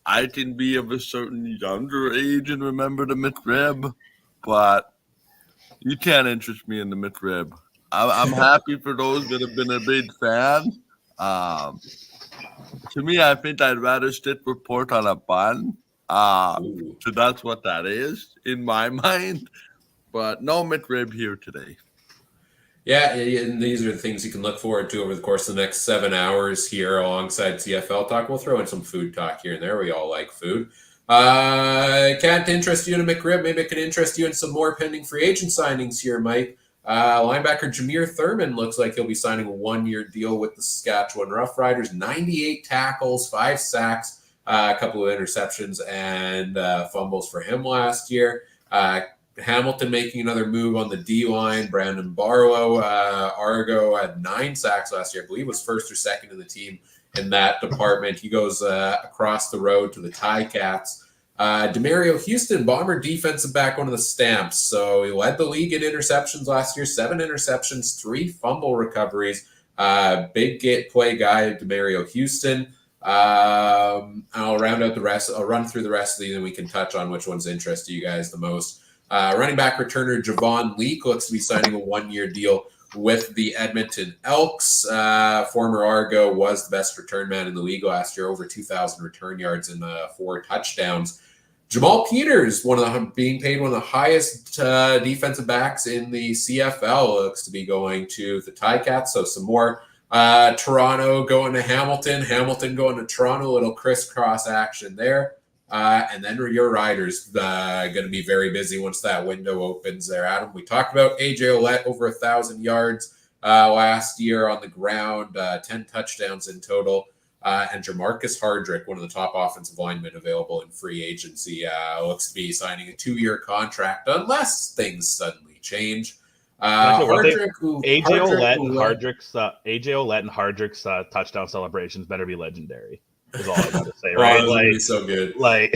I can be of a certain younger age and remember the McRib, but you can't interest me in the McRib. I'm happy for those that have been a big fan. Um, to me, I think I'd rather stick with pork on a bun. Ooh. So that's what that is in my mind. But no McRib here today. Yeah, and these are the things you can look forward to over the course of the next 7 hours here alongside CFL talk. We'll throw in some food talk here and there. We all like food. Can't interest you in a McRib. Maybe it could interest you in some more pending free agent signings here, Mike. Linebacker Jameer Thurman looks like he'll be signing a 1-year deal with the Saskatchewan Roughriders. 98 tackles, 5 sacks, a couple of interceptions, and fumbles for him last year. Hamilton making another move on the D line. Brandon Barlow, Argo had 9 sacks last year. I believe was first or second in the team in that department. He goes across the road to the Ticats. Demario Houston, Bomber defensive back, one of the stamps. So he led the league in interceptions last year. 7 interceptions, 3 fumble recoveries. Big play guy, Demario Houston. I'll round out the rest. I'll run through the rest of these, and we can touch on which ones interest you guys the most. Running back returner Javon Leake looks to be signing a 1-year deal with the Edmonton Elks. Former Argo was the best return man in the league last year, over 2,000 return yards and 4 touchdowns. Jamal Peters, being paid one of the highest defensive backs in the CFL, looks to be going to the Ticats. So some more Toronto going to Hamilton, Hamilton going to Toronto, a little crisscross action there. And then your Riders going to be very busy once that window opens there, Adam. We talked about AJ Ouellette, over 1,000 yards last year on the ground, 10 touchdowns in total. And Jamarcus Hardrick, one of the top offensive linemen available in free agency, looks to be signing a 2-year contract unless things suddenly change. AJ Ouellette and Hardrick's touchdown celebrations better be legendary. Is all I gotta say, right? Those are gonna be so good. Those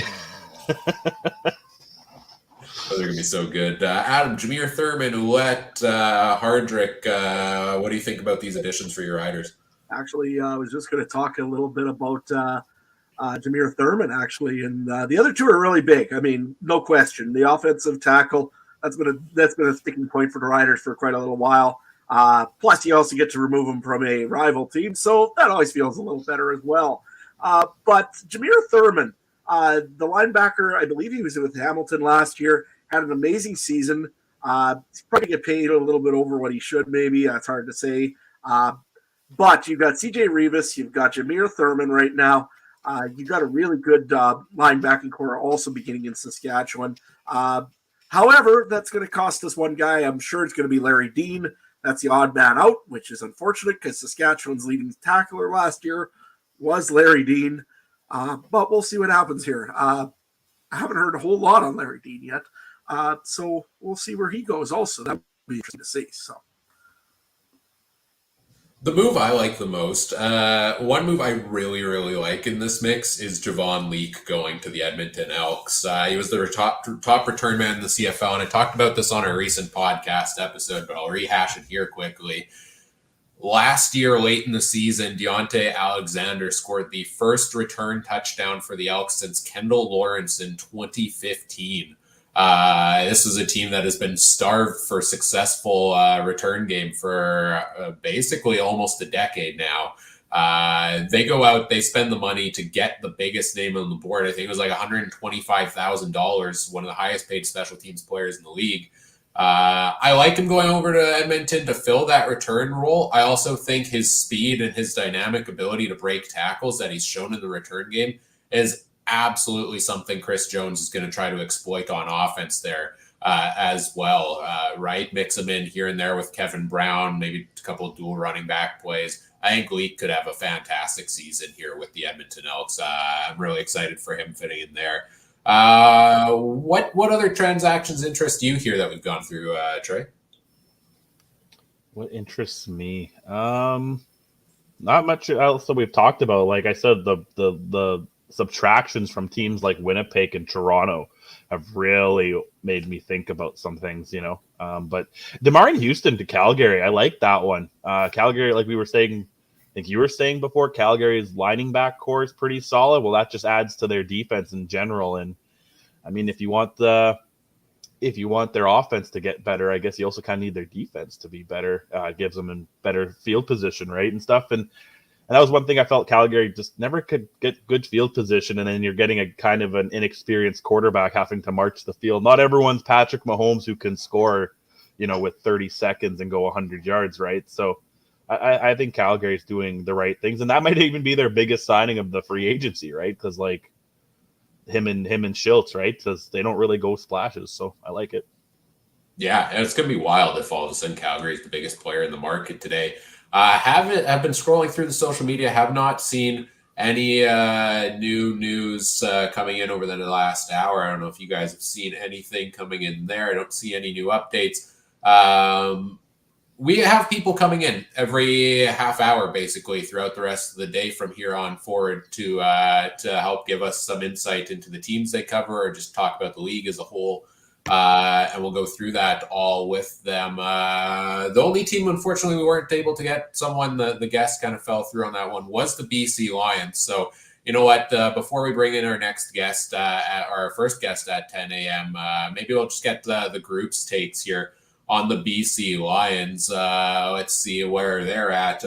are gonna be so good. Adam, Jameer Thurman, Ouellette, Hardrick. What do you think about these additions for your Riders? Actually, I was just going to talk a little bit about Jameer Thurman, actually, and the other two are really big. I mean, no question. The offensive tackle, that's been a sticking point for the Riders for quite a little while. Plus, you also get to remove them from a rival team, so that always feels a little better as well. But Jameer Thurman, the linebacker, I believe he was with Hamilton last year, had an amazing season. He's probably get paid a little bit over what he should, maybe. That's hard to say. But you've got CJ Revis, you've got Jameer Thurman right now. You've got a really good linebacking core also beginning in Saskatchewan. However, that's going to cost us one guy. I'm sure it's going to be Larry Dean. That's the odd man out, which is unfortunate because Saskatchewan's leading tackler last year was Larry Dean. But we'll see what happens here. I haven't heard a whole lot on Larry Dean yet. So we'll see where he goes also. That would be interesting to see. So. The move I like the most, one move I really, really like in this mix is Javon Leake going to the Edmonton Elks. He was the top return man in the CFL, and I talked about this on a recent podcast episode, but I'll rehash it here quickly. Last year, late in the season, Deontay Alexander scored the first return touchdown for the Elks since Kendall Lawrence in 2015. This is a team that has been starved for successful return game for basically almost a decade now. They go out, they spend the money to get the biggest name on the board. I think it was like $125,000, one of the highest paid special teams players in the league. I like him going over to Edmonton to fill that return role. I also think his speed and his dynamic ability to break tackles that he's shown in the return game is absolutely something Chris Jones is going to try to exploit on offense there as well, right? Mix him in here and there with Kevin Brown, maybe a couple of dual running back plays. I think Leake could have a fantastic season here with the Edmonton Elks. I'm really excited for him fitting in there. What other transactions interest you here that we've gone through, Trey? What interests me? Not much else that we've talked about. Like I said, the subtractions from teams like Winnipeg and Toronto have really made me think about some things, But DeMar in Houston to Calgary, I like that one. Calgary, like we were saying, I think you were saying before, Calgary's lining back core is pretty solid. Well, that just adds to their defense in general. And I mean, if you want their offense to get better, I guess you also kind of need their defense to be better. It gives them a better field position, right, and stuff. And that was one thing I felt Calgary just never could get good field position, and then you're getting a kind of an inexperienced quarterback having to march the field. Not everyone's Patrick Mahomes who can score, with 30 seconds and go 100 yards, right? So I think Calgary's doing the right things, and that might even be their biggest signing of the free agency, right? Because like him and Schultz, right? Because they don't really go splashes, so I like it. Yeah, and it's going to be wild if all of a sudden Calgary is the biggest player in the market today. Have been scrolling through the social media, have not seen any new news coming in over the last hour. I don't know if you guys have seen anything coming in there. I don't see any new updates. We have people coming in every half hour, basically, throughout the rest of the day from here on forward to help give us some insight into the teams they cover or just talk about the league as a whole. And we'll go through that all with them. The only team, unfortunately, we weren't able to get someone, the guest kind of fell through on that one, was the BC Lions. So, you know what, before we bring in our next guest, our first guest at 10 a.m., maybe we'll just get the group's takes here on the BC Lions. Let's see where they're at.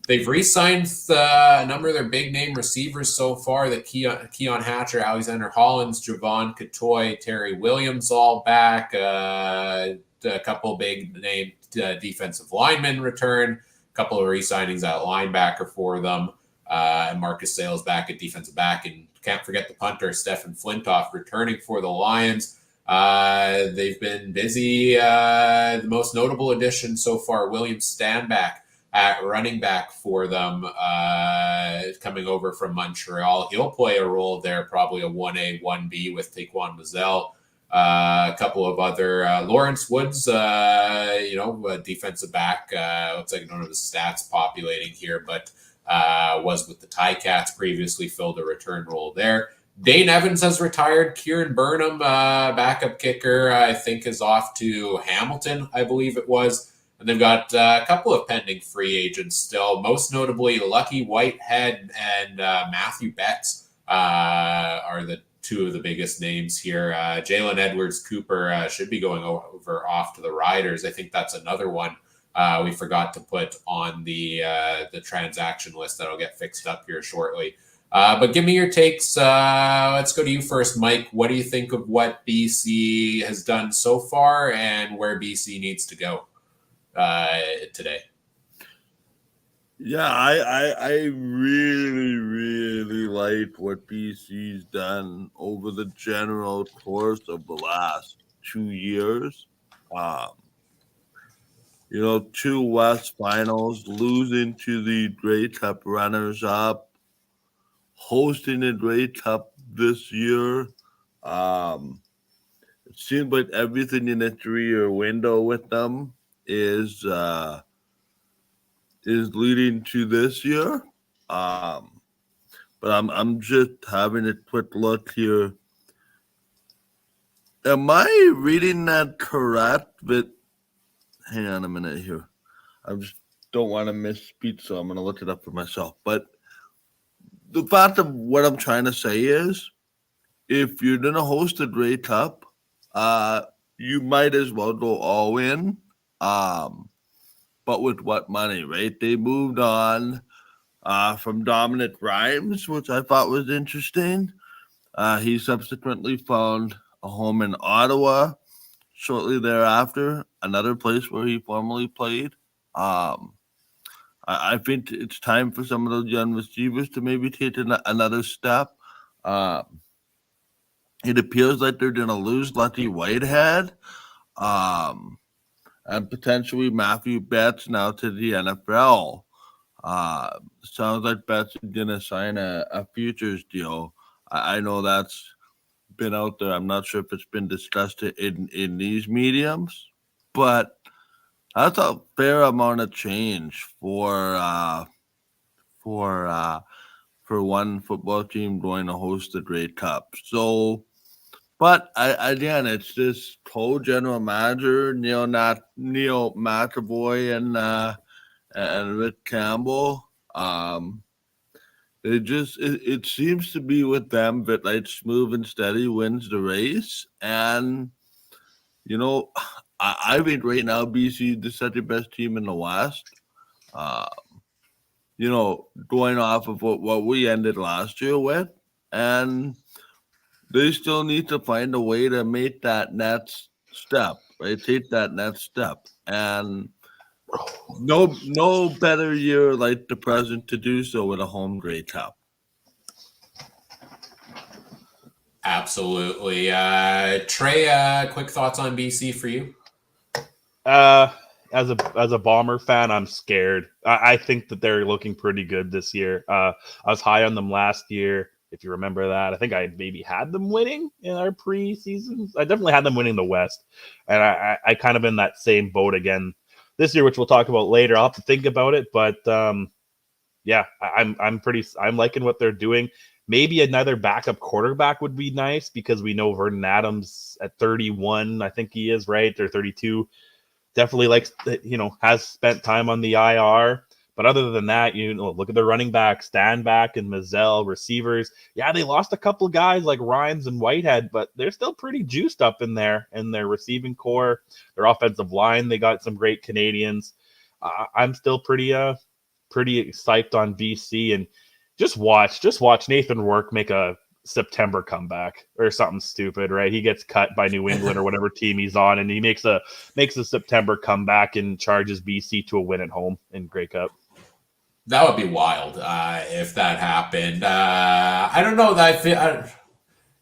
They've re-signed a number of their big-name receivers so far. The Keon Hatcher, Alexander Hollins, Javon Catoy, Terry Williams all back. A couple big-name defensive linemen return. A couple of re-signings at linebacker for them. And Marcus Sales back at defensive back. And can't forget the punter, Stephen Flintoff, returning for the Lions. They've been busy. The most notable addition so far, William Stanback at running back for them, coming over from Montreal. He'll play a role there, probably a 1A, 1B with Taquan Mazzell. A couple of other, Lawrence Woods, a defensive back. Looks like none of his stats populating here, but was with the Ticats previously, filled a return role there. Dane Evans has retired. Kieran Burnham, backup kicker, I think is off to Hamilton, I believe it was. And they've got a couple of pending free agents still, most notably Lucky Whitehead and Matthew Betts are the two of the biggest names here. Jalen Edwards-Cooper should be going over off to the Riders. I think that's another one we forgot to put on the transaction list that'll get fixed up here shortly. But give me your takes. Let's go to you first, Mike. What do you think of what BC has done so far and where BC needs to go today? Yeah, I really, really like what BC's done over the general course of the last 2 years. 2 West finals, losing to the Grey Cup runners-up, hosting the Grey Cup this year. It seems like everything in the 3-year window with them is leading to this year. But I'm just having a quick look here. Am I reading that correct? But hang on a minute here. I just don't want to misspeak, so I'm going to look it up for myself. But the fact of what I'm trying to say is, if you're going to host a Grey Cup, you might as well go all in. But with what money, right? They moved on from Dominic Rhymes, which I thought was interesting. He subsequently found a home in Ottawa shortly thereafter, another place where he formerly played. I think it's time for some of those young receivers to maybe take another step. It appears like they're going to lose Lucky Whitehead. And potentially Matthew Betts now to the NFL. Sounds like Betts is going to sign a futures deal. I know that's been out there. I'm not sure if it's been discussed in these mediums, but that's a fair amount of change for for one football team going to host the Grey Cup. So, but again, it's this co-general manager, Neil McAvoy and Rick Campbell. It seems to be with them that like smooth and steady wins the race. And, you know, I think right now BC is the second best team in the West. You know, going off of what we ended last year with. And they still need to find a way to make that next step, right? Take that next step. And no better year like the present to do so with a home Grey Cup. Absolutely. Trey, quick thoughts on BC for you? As a Bomber fan, I'm scared. I think that they're looking pretty good this year. I was high on them last year, if you remember that. I think I maybe had them winning in our preseason. I definitely had them winning the West, and I kind of in that same boat again this year, which we'll talk about later. I'll have to think about it, but yeah, I'm liking what they're doing. Maybe another backup quarterback would be nice because we know Vernon Adams at 31, I think he is, right, or 32. Definitely likes, has spent time on the IR. But other than that, look at the running back, Stanback and Mazzell, receivers. Yeah, they lost a couple of guys like Ryans and Whitehead, but they're still pretty juiced up in there in their receiving core, their offensive line. They got some great Canadians. I'm still pretty psyched on BC, and just watch Nathan Work make a September comeback or something stupid, right? He gets cut by New England or whatever team he's on, and he makes a September comeback and charges BC to a win at home in Grey Cup. That would be wild if that happened. I don't know that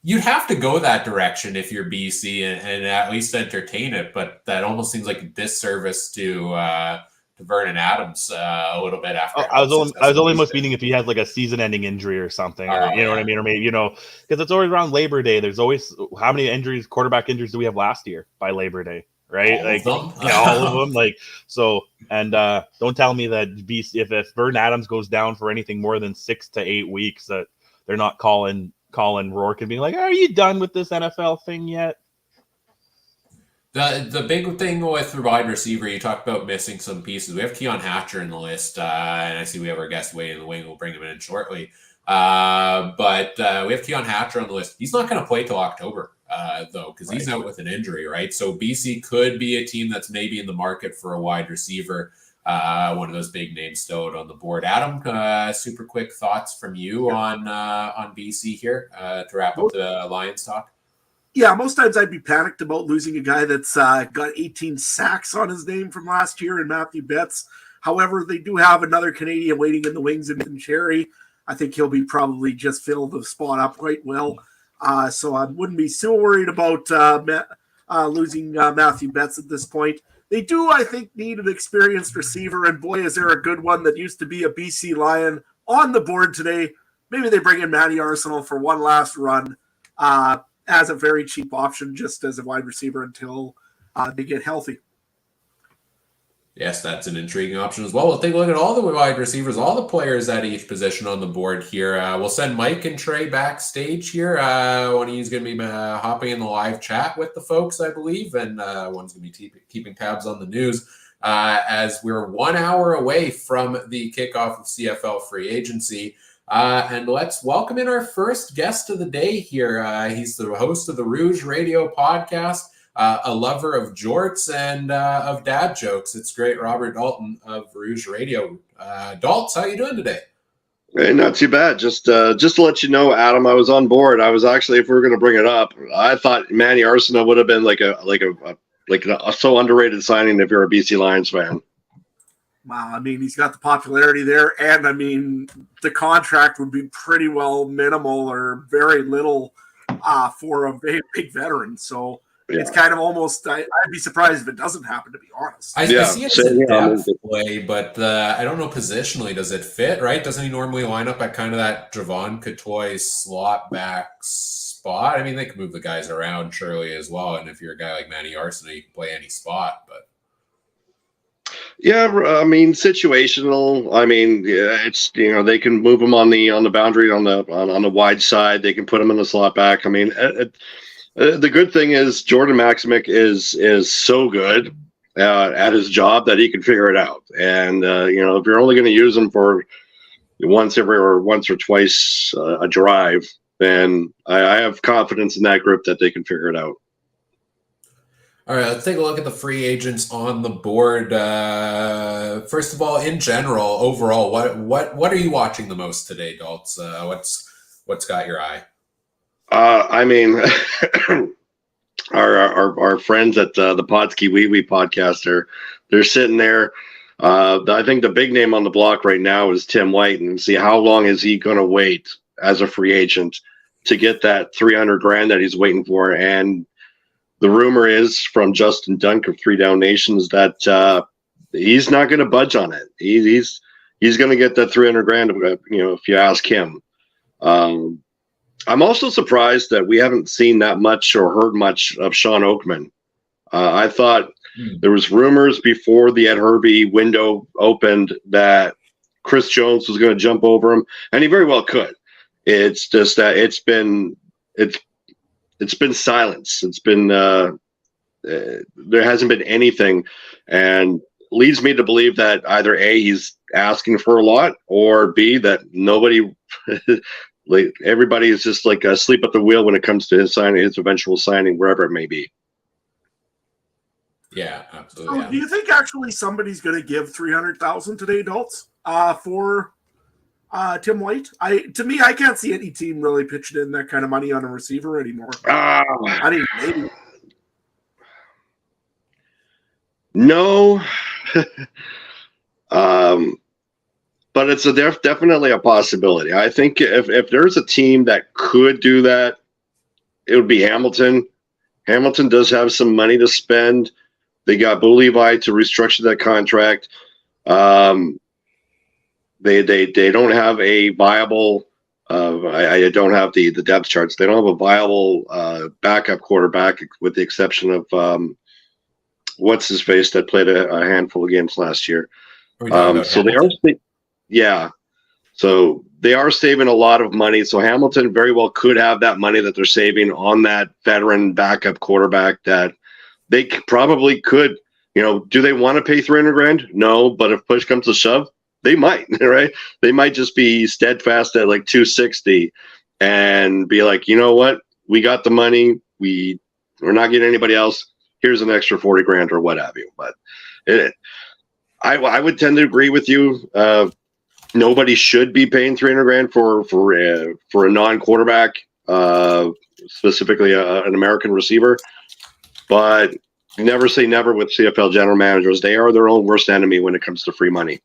you'd have to go that direction if you're BC and at least entertain it, but that almost seems like a disservice to Vernon Adams a little bit after. I was only almost meaning if he has like a season-ending injury or something, or you know what I mean, or maybe because it's always around Labor Day. There's always how many quarterback injuries do we have last year by Labor Day, right? All of them. All of them. Like so, and don't tell me that BC if Vernon Adams goes down for anything more than 6 to 8 weeks that they're not calling Rourke and being like, "Are you done with this NFL thing yet?" The big thing with the wide receiver, you talked about missing some pieces. We have Keon Hatcher in the list, and I see we have our guest waiting in the wing. We'll bring him in shortly. But we have Keon Hatcher on the list. He's not going to play till October, though, because he's out with an injury, right? So BC could be a team that's maybe in the market for a wide receiver, one of those big names still out on the board. Adam, super quick thoughts from you on BC here to wrap up the Lions talk. Yeah, most times I'd be panicked about losing a guy that's got 18 sacks on his name from last year in Matthew Betts. However, they do have another Canadian waiting in the wings in Cherry. I think he'll be probably just fill the spot up quite well. So I wouldn't be so worried about losing Matthew Betts at this point. They do, I think, need an experienced receiver, and boy, is there a good one that used to be a BC Lion on the board today. Maybe they bring in Matty Arsenal for one last run. As a very cheap option, just as a wide receiver until they get healthy. Yes, that's an intriguing option as well. We'll take a look at all the wide receivers, all the players at each position on the board here. We'll send Mike and Trey backstage here. One of you is going to be hopping in the live chat with the folks, I believe, and one's going to be keeping tabs on the news as we're 1 hour away from the kickoff of CFL Free Agency. And let's welcome in our first guest of the day here. He's the host of the Rouge Radio podcast, a lover of jorts and of dad jokes. It's great, Robert Dalton of Rouge Radio. Daltz, how you doing today? Hey, not too bad. Just to let you know, Adam, I was on board. I was actually, if we were going to bring it up, I thought Manny Arsenal would have been like a so underrated signing if you're a BC Lions fan. Wow, I mean, he's got the popularity there, and I mean, the contract would be pretty well minimal or very little for a very big veteran. So it's kind of almost, I'd be surprised if it doesn't happen, to be honest. I see it as a depth play, but I don't know positionally, does it fit, right? Doesn't he normally line up at kind of that Javon Cotoy slot back spot? I mean, they can move the guys around surely as well, and if you're a guy like Manny Arsenal, you can play any spot, but... Yeah, I mean situational. I mean, yeah, it's they can move him on the boundary on the wide side. They can put him in the slot back. I mean, the good thing is Jordan Maximic is so good at his job that he can figure it out. And if you're only going to use him for once or twice a drive, then I have confidence in that group that they can figure it out. All right, let's take a look at the free agents on the board. First of all, in general, overall, what are you watching the most today, Daltz? What's got your eye? I mean, our friends at the Podsky Wee Wee podcast they're sitting there. I think the big name on the block right now is Tim White, and see how long is he going to wait as a free agent to get that $300,000 that he's waiting for. And the rumor is from Justin Dunk of 3 Down Nations that he's not going to budge on it. He's going to get that $300,000. If you ask him. I'm also surprised that we haven't seen that much or heard much of Sean Oakman. I thought there was rumors before the Ed Hervey window opened that Chris Jones was going to jump over him, and he very well could. It's just that it's been silence. It's been there hasn't been anything, and leads me to believe that either A, he's asking for a lot, or B, that nobody. Like everybody is just like asleep at the wheel when it comes to his eventual signing, wherever it may be. Yeah, absolutely. So do you think actually somebody's going to give $300,000 today, Daltz, for Tim White? To me, I can't see any team really pitching in that kind of money on a receiver anymore. I mean, maybe. No. But it's definitely a possibility. I think if there's a team that could do that, it would be Hamilton. Hamilton does have some money to spend. They got Bo Levi to restructure that contract. They don't have a viable. I don't have the depth charts. They don't have a viable backup quarterback, with the exception of what's his face that played a handful of games last year. So they are. Yeah. So they are saving a lot of money. So Hamilton very well could have that money that they're saving on that veteran backup quarterback that they probably could, do they want to pay $300,000? No, but if push comes to shove, they might, right? They might just be steadfast at like 260 and be like, you know what? We got the money. We're not getting anybody else. Here's an extra $40,000 or what have you. But I would tend to agree with you. Nobody should be paying $300,000 for a non-quarterback, specifically an American receiver. But never say never with CFL general managers. They are their own worst enemy when it comes to free money.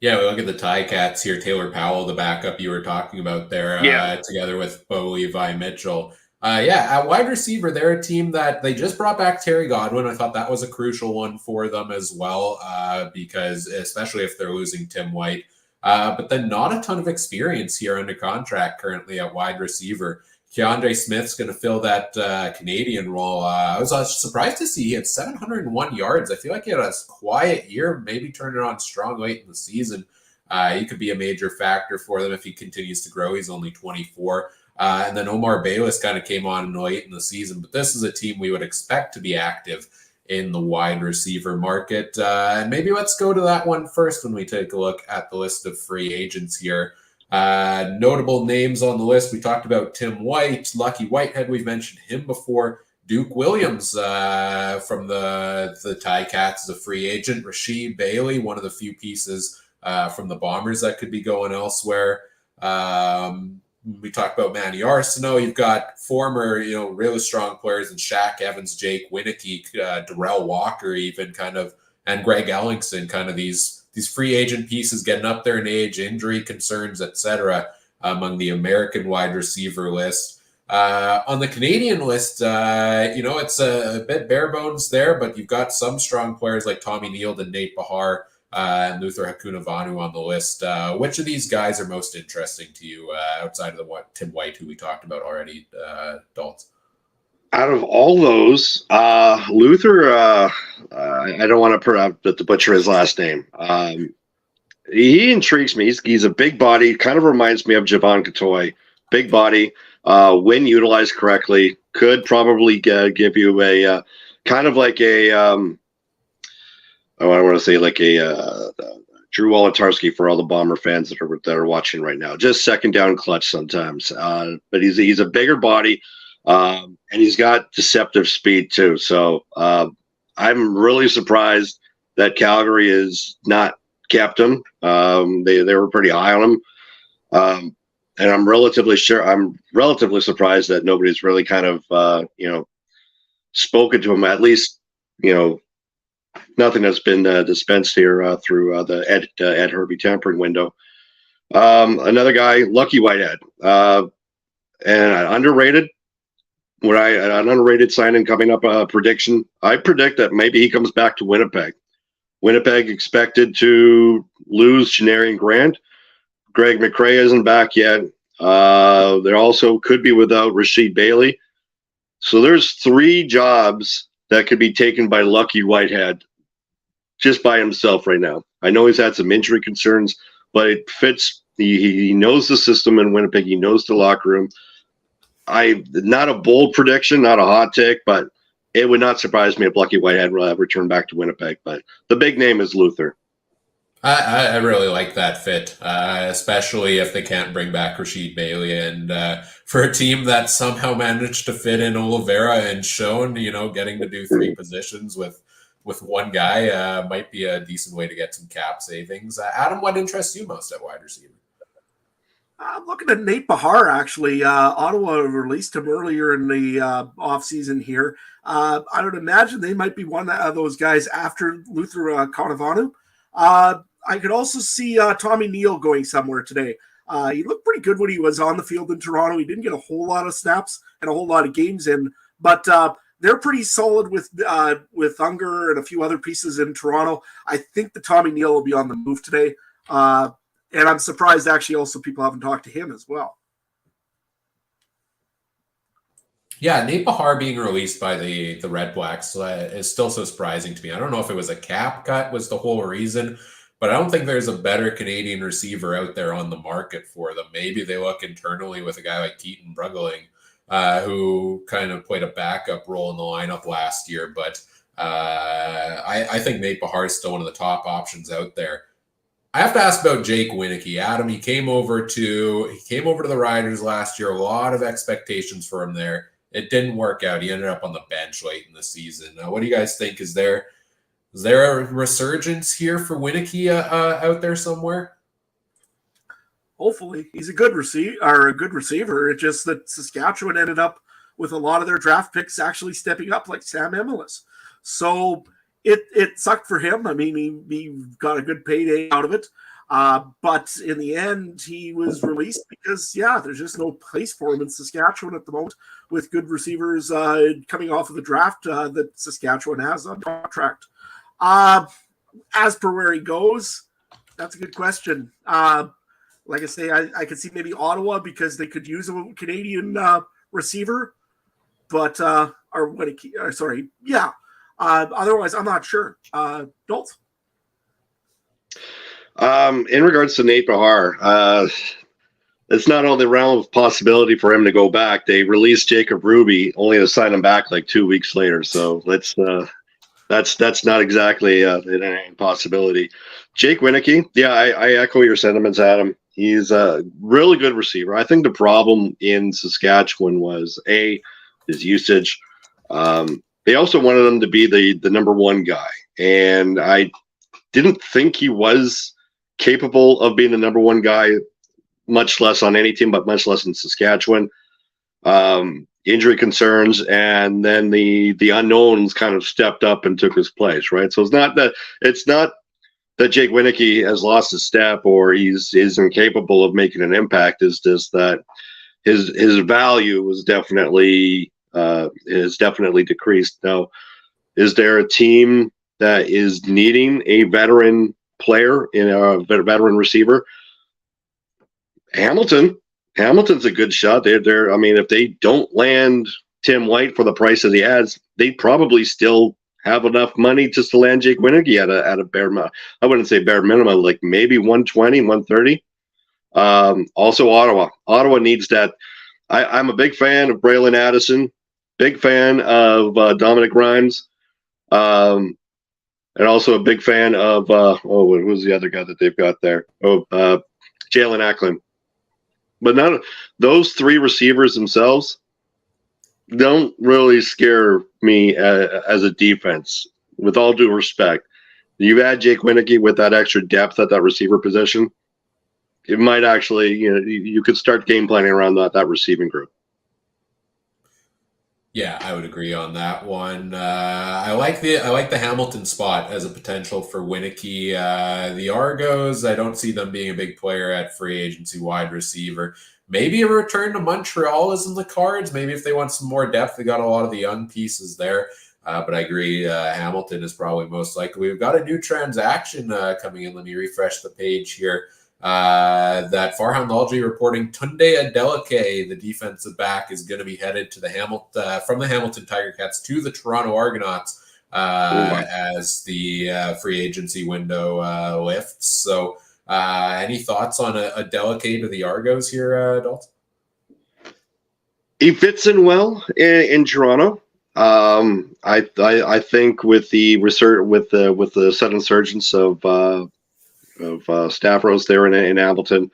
Yeah, we look at the Ticats here. Taylor Powell, the backup you were talking about there, together with Bo Levi Mitchell. At wide receiver, they're a team that they just brought back Terry Godwin. I thought that was a crucial one for them as well, because especially if they're losing Tim White. But then not a ton of experience here under contract currently at wide receiver. Keandre Smith's going to fill that Canadian role. I was surprised to see he had 701 yards. I feel like he had a quiet year, maybe turned it on strong late in the season. He could be a major factor for them if he continues to grow. He's only 24. And then Omar Bayless kind of came on late in the season. But this is a team we would expect to be active in the wide receiver market. And maybe let's go to that one first when we take a look at the list of free agents here. Notable names on the list. We talked about Tim White, Lucky Whitehead. We've mentioned him before. Duke Williams from the Ticats is a free agent. Rasheed Bailey, one of the few pieces from the Bombers that could be going elsewhere. We talked about Manny Arsenault. You've got former, really strong players in Shaq Evans, Jake Winneke, Darrell Walker, even and Greg Ellingson, kind of these free agent pieces getting up there in age, injury concerns, etc. Among the American wide receiver list. On the Canadian list, it's a bit bare bones there, but you've got some strong players like Tommy Neild and Nate Bahar and Luther Hakunavanu on the list. Which of these guys are most interesting to you outside of Tim White, who we talked about already, Daltz? Out of all those, Luther, I don't want to butcher his last name. He intrigues me. He's a big body, kind of reminds me of Javon Katoy. Big body, when utilized correctly, could probably give you a kind of like a, I want to say like a Drew Wolotarski for all the Bomber fans that are watching right now. Just second down clutch sometimes. But he's a bigger body, and he's got deceptive speed too. So I'm really surprised that Calgary is not kept him. They were pretty high on him, and I'm relatively surprised that nobody's really kind of spoken to him. At least nothing has been dispensed here through the Ed Herbie tampering window. Another guy, Lucky Whitehead, and an underrated. An underrated signing coming up. Prediction. I predict that maybe he comes back to Winnipeg. Winnipeg expected to lose Janarian Grant. Greg McRae isn't back yet. They also could be without Rasheed Bailey. So there's 3 jobs that could be taken by Lucky Whitehead just by himself right now. I know he's had some injury concerns, but it fits. He knows the system in Winnipeg. He knows the locker room. Not a bold prediction, not a hot take, but it would not surprise me if Lucky Whitehead returned back to Winnipeg. But the big name is Luther. I really like that fit, especially if they can't bring back Rasheed Bailey. And for a team that somehow managed to fit in Oliveira and Schoen, getting to do 3 positions with one guy might be a decent way to get some cap savings. Adam, what interests you most at wide receiver? I'm looking at Nate Bahar, actually. Ottawa released him earlier in the offseason here. I would imagine they might be one of those guys after Luther Conavanu. I could also see Tommy Neal going somewhere today. He looked pretty good when he was on the field in Toronto. He didn't get a whole lot of snaps and a whole lot of games in, but they're pretty solid with Unger and a few other pieces in Toronto. I think the Tommy Neal will be on the move today. And I'm surprised, actually, also people haven't talked to him as well. Yeah, Nate Bahar being released by the Red Blacks is still so surprising to me. I don't know if it was a cap cut was the whole reason, but I don't think there's a better Canadian receiver out there on the market for them. Maybe they look internally with a guy like Keaton Bruggeling, who kind of played a backup role in the lineup last year. But I think Nate Bahar is still one of the top options out there. I have to ask about Jake Wieneke. Adam, he came over to the Riders last year. A lot of expectations for him there. It didn't work out. He ended up on the bench late in the season. What do you guys think? Is there a resurgence here for Wieneke out there somewhere? Hopefully, he's a good receiver. It's just that Saskatchewan ended up with a lot of their draft picks actually stepping up, like Sam Emilus. So it sucked for him. I mean, he got a good payday out of it. But in the end, he was released because, there's just no place for him in Saskatchewan at the moment with good receivers coming off of the draft that Saskatchewan has on contract. As per where he goes, that's a good question. Like I say, I could see maybe Ottawa because they could use a Canadian receiver, but otherwise, I'm not sure. Dolt? In regards to Nate Bahar, it's not on the realm of possibility for him to go back. They released Jacob Ruby only to sign him back like 2 weeks later. So that's not exactly an impossibility. Jake Wieneke, I echo your sentiments, Adam. He's a really good receiver. I think the problem in Saskatchewan was his usage. They also wanted him to be the number 1 guy, and I didn't think he was capable of being the number 1 guy, much less on any team, but much less in Saskatchewan. Injury concerns, and then the unknowns kind of stepped up and took his place, right? So it's not that Jake Wieneke has lost his step or he's incapable of making an impact. It's just that his value was definitely decreased. Now, is there a team that is needing a veteran player in a veteran receiver? Hamilton's a good shot. They're I mean, if they don't land Tim White for the price that he has, they probably still have enough money just to land Jake Wieneke at a bare minimum. I wouldn't say bare minimum, like maybe 120, 130. Also, Ottawa. Ottawa needs that. I'm a big fan of Braylon Addison, big fan of Dominic Grimes, and also a big fan of who's the other guy that they've got there? Jalen Ackland. But none of those three receivers themselves don't really scare me as a defense. With all due respect, you add Jake Wieneke with that extra depth at that receiver position, it might actually, you could start game planning around that receiving group. Yeah, I would agree on that one. I like the Hamilton spot as a potential for Wieneke. The Argos, I don't see them being a big player at free agency wide receiver. Maybe a return to Montreal is in the cards. Maybe if they want some more depth, they got a lot of the young pieces there. But I agree, Hamilton is probably most likely. We've got a new transaction coming in. Let me refresh the page here. That Farhan Lalji reporting Tunde Adeleke, the defensive back, is going to be headed to from the Hamilton Tiger Cats to the Toronto Argonauts as the free agency window lifts. So, any thoughts on Adeleke to the Argos here, Dalton? He fits in well in Toronto. I think with the sudden surgence of Stavros there in Hamilton,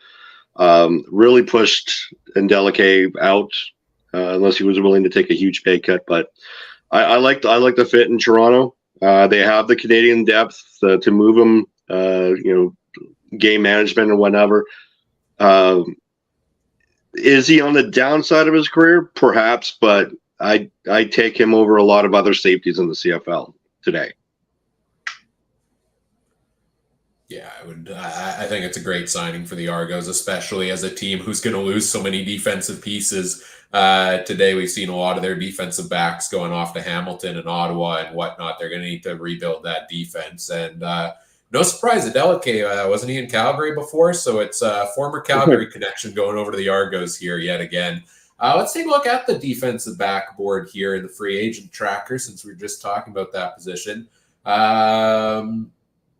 really pushed Adeleke out unless he was willing to take a huge pay cut. But I like the fit in Toronto. They have the Canadian depth to move him. Game management and whatever. Is he on the downside of his career? Perhaps, but I take him over a lot of other safeties in the CFL today. Yeah, I would. I think it's a great signing for the Argos, especially as a team who's going to lose so many defensive pieces. Today, we've seen a lot of their defensive backs going off to Hamilton and Ottawa and whatnot. They're going to need to rebuild that defense. And no surprise, Adeleke, wasn't he in Calgary before? So it's a former Calgary connection going over to the Argos here yet again. Let's take a look at the defensive backboard here in the free agent tracker, since we were just talking about that position.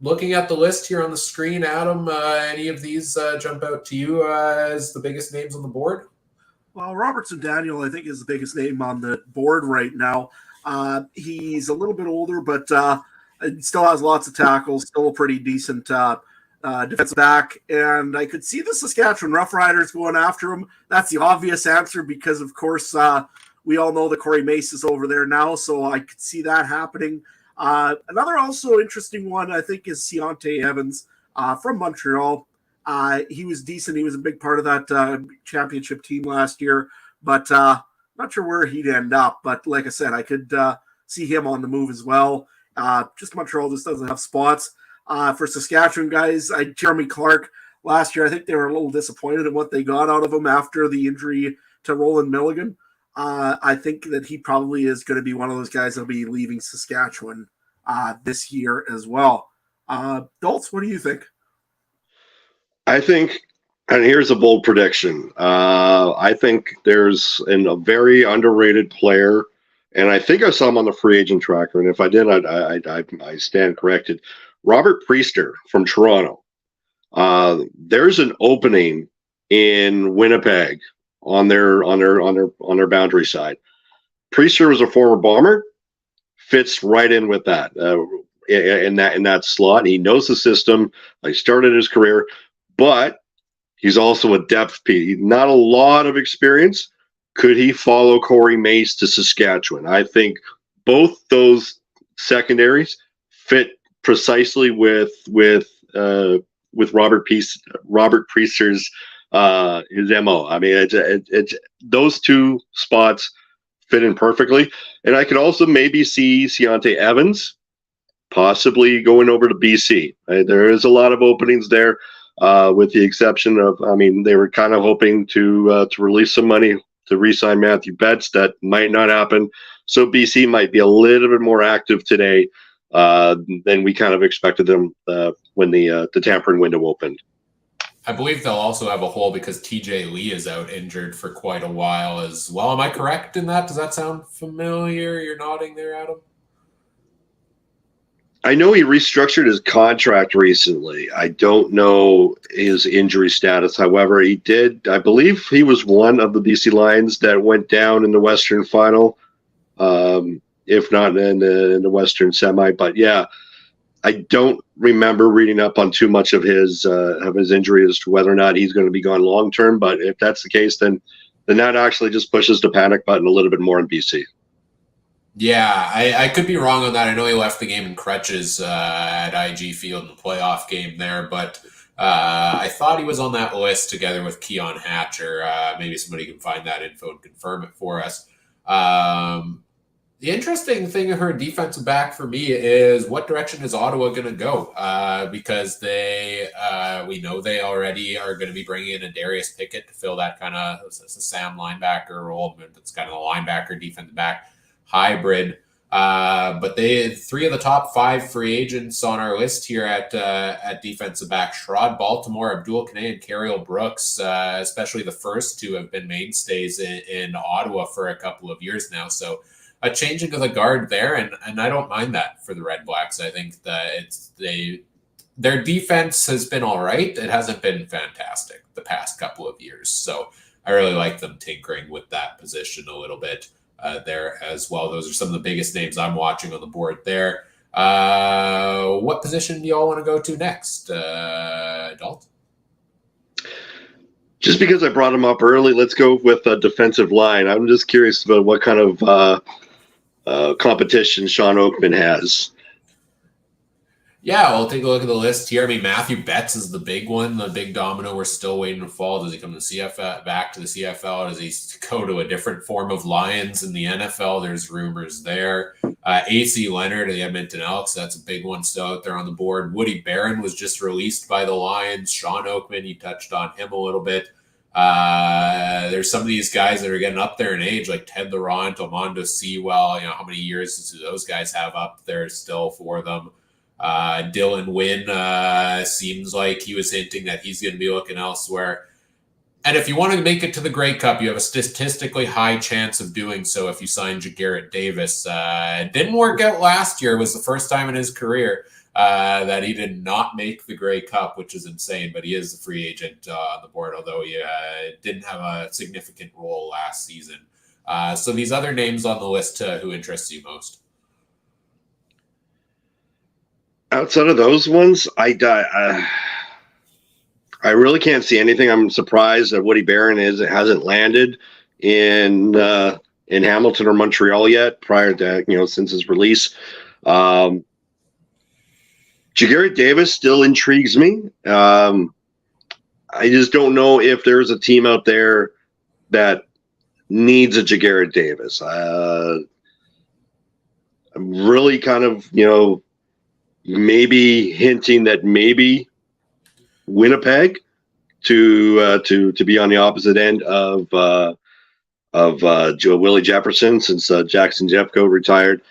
Looking at the list here on the screen, Adam, any of these jump out to you as the biggest names on the board? Well, Robertson Daniel, I think, is the biggest name on the board right now. He's a little bit older, but he still has lots of tackles, still a pretty decent defensive back. And I could see the Saskatchewan Roughriders going after him. That's the obvious answer because, of course, we all know that Corey Mace is over there now, so I could see that happening. Another also interesting one, I think, is Keontae Evans from Montreal. He was decent. He was a big part of that championship team last year, but not sure where he'd end up. But like I said, I could see him on the move as well. Just Montreal just doesn't have spots. For Saskatchewan guys, Jeremy Clark last year, I think they were a little disappointed in what they got out of him after the injury to Roland Milligan. I think that he probably is going to be one of those guys that'll be leaving Saskatchewan this year as well. Doltz, what do you think? I think, and here's a bold prediction. I think there's a very underrated player, and I think I saw him on the free agent tracker, and if I did, I stand corrected. Robert Priester from Toronto. There's an opening in Winnipeg on their boundary side. Priester was a former Bomber, fits right in with that in that slot. He knows the system. He started his career, but he's also a depth piece. Not a lot of experience. Could he follow Corey Mace to Saskatchewan? I think both those secondaries fit precisely with Robert Priester's his MO. I mean, it's those two spots fit in perfectly. And I could also maybe see Keontae Evans possibly going over to BC. There is a lot of openings there, with the exception of, they were kind of hoping to release some money to re-sign Matthew Betts. That might not happen. So BC might be a little bit more active today than we kind of expected them when the tampering window opened. I believe they'll also have a hole because TJ Lee is out injured for quite a while as well. Am I correct in that? Does that sound familiar? You're nodding there, Adam? I know he restructured his contract recently. I don't know his injury status. However, he did. I believe he was one of the BC Lions that went down in the Western Final, if not in the Western Semi. But yeah, I don't remember reading up on too much of his injury as to whether or not he's going to be gone long term. But if that's the case, then that actually just pushes the panic button a little bit more in BC. Yeah, I could be wrong on that. I know he left the game in crutches at IG Field in the playoff game there, but I thought he was on that list together with Keon Hatcher. Maybe somebody can find that info and confirm it for us. The interesting thing of her defensive back for me is what direction is Ottawa going to go? Because we know they already are going to be bringing in a Darius Pickett to fill that kind of Sam linebacker role. It's kind of a linebacker defensive back hybrid. But three of the top 5 free agents on our list here at defensive back: Sherrod Baltimore, Abdul Kanay, and Carriel Brooks. Especially the first two have been mainstays in Ottawa for a couple of years now. So a changing of the guard there, and I don't mind that for the Red Blacks. I think that their defense has been all right. It hasn't been fantastic the past couple of years. So I really like them tinkering with that position a little bit there as well. Those are some of the biggest names I'm watching on the board there. What position do y'all want to go to next, Dalt? Just because I brought him up early, let's go with a defensive line. I'm just curious about what kind of competition Sean Oakman has. Yeah, we'll take a look at the list here. I mean, Matthew Betts is the big one, the big domino. We're still waiting to fall. Does he come to CFL, back to the CFL? Does he go to a different form of Lions in the NFL? There's rumors there. AC Leonard of the Edmonton Elks, that's a big one still out there on the board. Woody Barron was just released by the Lions. Sean Oakman, you touched on him a little bit. There's some of these guys that are getting up there in age, like Ted Laurent, Armando Sewell. You know, how many years do those guys have up there still for them? Dylan Wynn seems like he was hinting that he's going to be looking elsewhere. And if you want to make it to the Grey Cup, you have a statistically high chance of doing so if you sign Jagarrett Davis. It didn't work out last year. It was the first time in his career that he did not make the Grey Cup, which is insane. But he is a free agent on the board, although he didn't have a significant role last season. So these other names on the list, who interests you most? Outside of those ones, I really can't see anything. I'm surprised that Woody Barron hasn't landed in Hamilton or Montreal yet. Prior to since his release, Jagarrett Davis still intrigues me. I just don't know if there's a team out there that needs a Jagarrett Davis. I'm really kind of maybe hinting that maybe Winnipeg to be on the opposite end of Willie Jefferson, since Jackson Jeffco retired.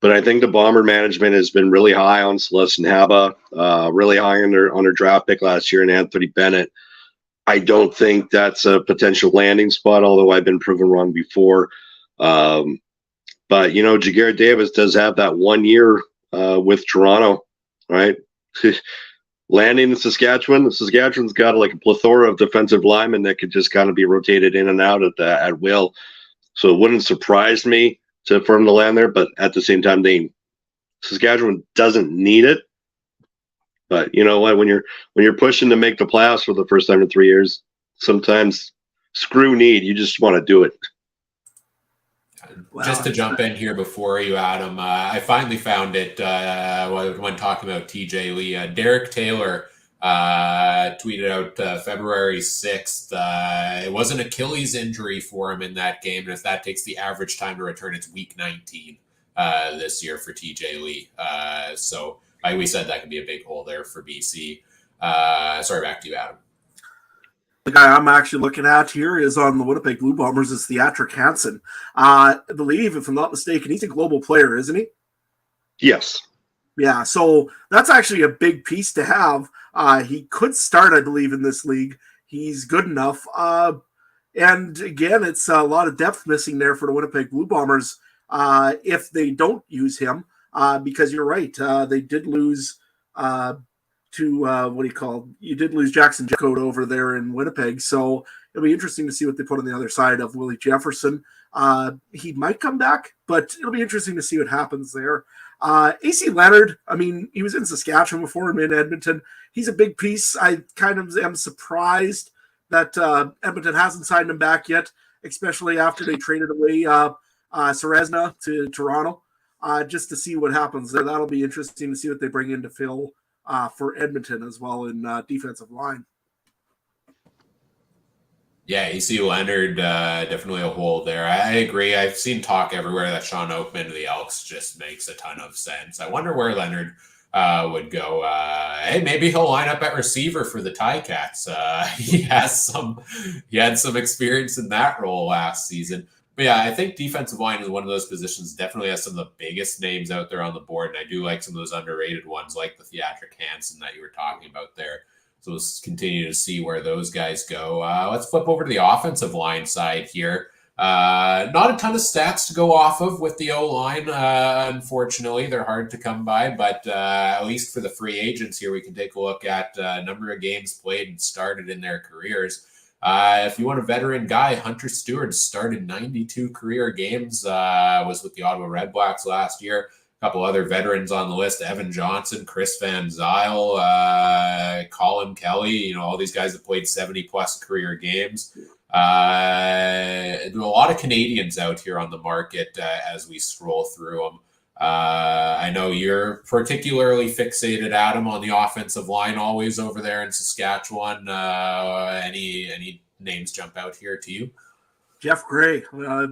But I think the Bomber management has been really high on Celestin Haba, really high on their draft pick last year in Anthony Bennett. I don't think that's a potential landing spot, although I've been proven wrong before. But Jagarrett Davis does have that 1 year with Toronto, right? Landing in Saskatchewan. Saskatchewan's got like a plethora of defensive linemen that could just kind of be rotated in and out at will. So it wouldn't surprise me for him to land there, but at the same time, Saskatchewan doesn't need it. But you know what? When you're pushing to make the playoffs for the first time in 3 years, sometimes screw need. You just want to do it. Just to jump in here before you, Adam, I finally found it when talking about TJ Lee. Derek Taylor tweeted out February 6th. It was an Achilles injury for him in that game, and if that takes the average time to return, it's week 19 this year for TJ Lee. So like we said, that could be a big hole there for BC. Sorry, back to you, Adam. The guy I'm actually looking at here is on the Winnipeg Blue Bombers. It's Theatric Hansen. I believe, if I'm not mistaken, he's a global player, isn't he? Yes. Yeah, so that's actually a big piece to have. He could start, I believe, in this league. He's good enough. And again, it's a lot of depth missing there for the Winnipeg Blue Bombers if they don't use him. Because you're right, they did lose you did lose Jackson Jeffcoat over there in Winnipeg. So it'll be interesting to see what they put on the other side of Willie Jefferson. He might come back, but it'll be interesting to see what happens there. AC Leonard, I mean, he was in Saskatchewan before him in Edmonton. He's a big piece. I kind of am surprised that Edmonton hasn't signed him back yet, especially after they traded away Serezna to Toronto, just to see what happens there. That'll be interesting to see what they bring in to fill for Edmonton as well in defensive line. Yeah, AC Leonard, definitely a hole there. I agree. I've seen talk everywhere that Sean Oakman to the Elks just makes a ton of sense. I wonder where Leonard would go. Hey, maybe he'll line up at receiver for the Ticats. He had some experience in that role last season. But yeah, I think defensive line is one of those positions, definitely has some of the biggest names out there on the board. And I do like some of those underrated ones like the Theatric Hansen that you were talking about there. So we'll continue to see where those guys go. Let's flip over to the offensive line side here. Not a ton of stats to go off of with the O-line. Unfortunately, they're hard to come by, but at least for the free agents here, we can take a look at number of games played and started in their careers. If you want a veteran guy, Hunter Stewart started 92 career games, was with the Ottawa Redblacks last year. A couple other veterans on the list, Evan Johnson, Chris Van Zyl, Colin Kelly, all these guys have played 70-plus career games. There are a lot of Canadians out here on the market as we scroll through them. I know you're particularly fixated, Adam, on the offensive line always over there in Saskatchewan. Any names jump out here to you? Jeff Gray,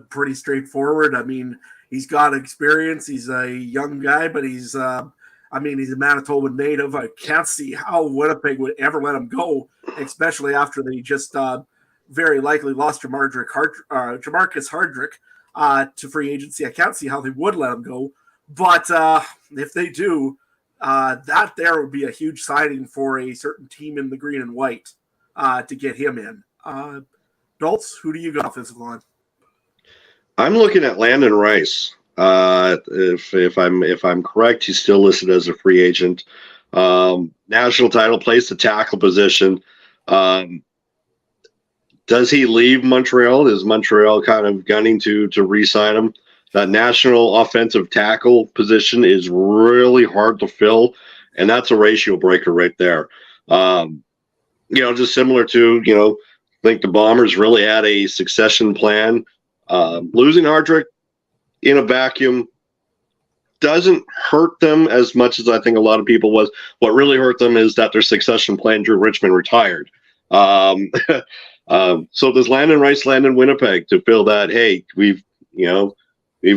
pretty straightforward. I mean, he's got experience. He's a young guy, but he's a Manitoba native. I can't see how Winnipeg would ever let him go, especially after they just very likely lost Jamarcus Hardrick to free agency. I can't see how they would let him go. But if they do, that there would be a huge signing for a certain team in the green and white to get him in. Doltz, who do you got offensive line? I'm looking at Landon Rice. If I'm correct, he's still listed as a free agent. National title, plays the tackle position. Does he leave Montreal? Is Montreal kind of gunning to re-sign him? That national offensive tackle position is really hard to fill, and that's a ratio breaker right there. Just similar to, I think the Bombers really had a succession plan. Losing Hardrick in a vacuum doesn't hurt them as much as I think a lot of people was. What really hurt them is that their succession plan, Drew Richmond, retired. So does Landon Rice land in Winnipeg to fill that? Hey, we've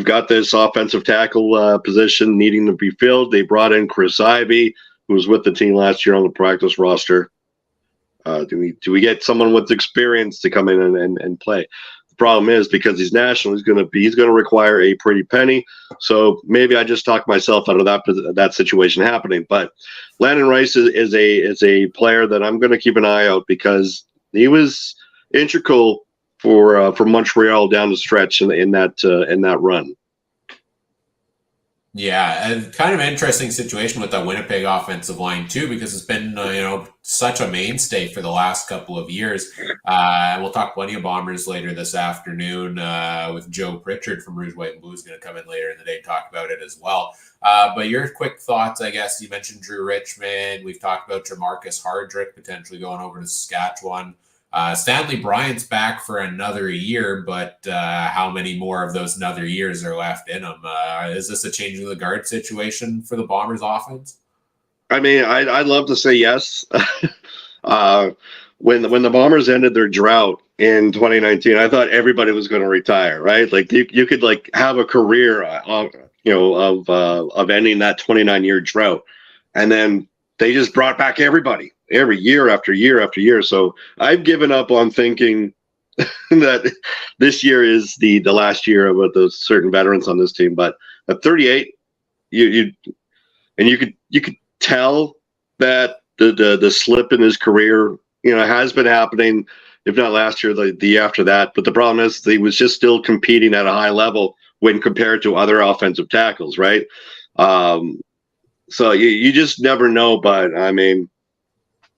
got this offensive tackle position needing to be filled. They brought in Chris Ivey, who was with the team last year on the practice roster. Do we get someone with experience to come in and play? The problem is, because he's national, he's going to require a pretty penny. So maybe I just talked myself out of that situation happening. But Landon Rice is a player that I'm going to keep an eye out, because he was integral for Montreal down the stretch in that run. Yeah, and kind of an interesting situation with the Winnipeg offensive line too, because it's been such a mainstay for the last couple of years. We'll talk plenty of Bombers later this afternoon with Joe Pritchard from Rouge, White, and Blue is going to come in later in the day and talk about it as well. But your quick thoughts, I guess. You mentioned Drew Richmond. We've talked about Jamarcus Hardrick potentially going over to Saskatchewan. Stanley Bryant's back for another year, but how many more of those another years are left in him? Is this a changing the guard situation for the Bombers offense? I mean, I'd love to say yes. When the Bombers ended their drought in 2019, I thought everybody was going to retire, right? Like you could have a career of ending that 29-year drought, and then they just brought back everybody every year after year after year. So I've given up on thinking that this year is the last year of those certain veterans on this team. But at 38, you could tell that the slip in his career, has been happening, if not last year, the year after that. But the problem is he was just still competing at a high level when compared to other offensive tackles, right? So you just never know. But I mean,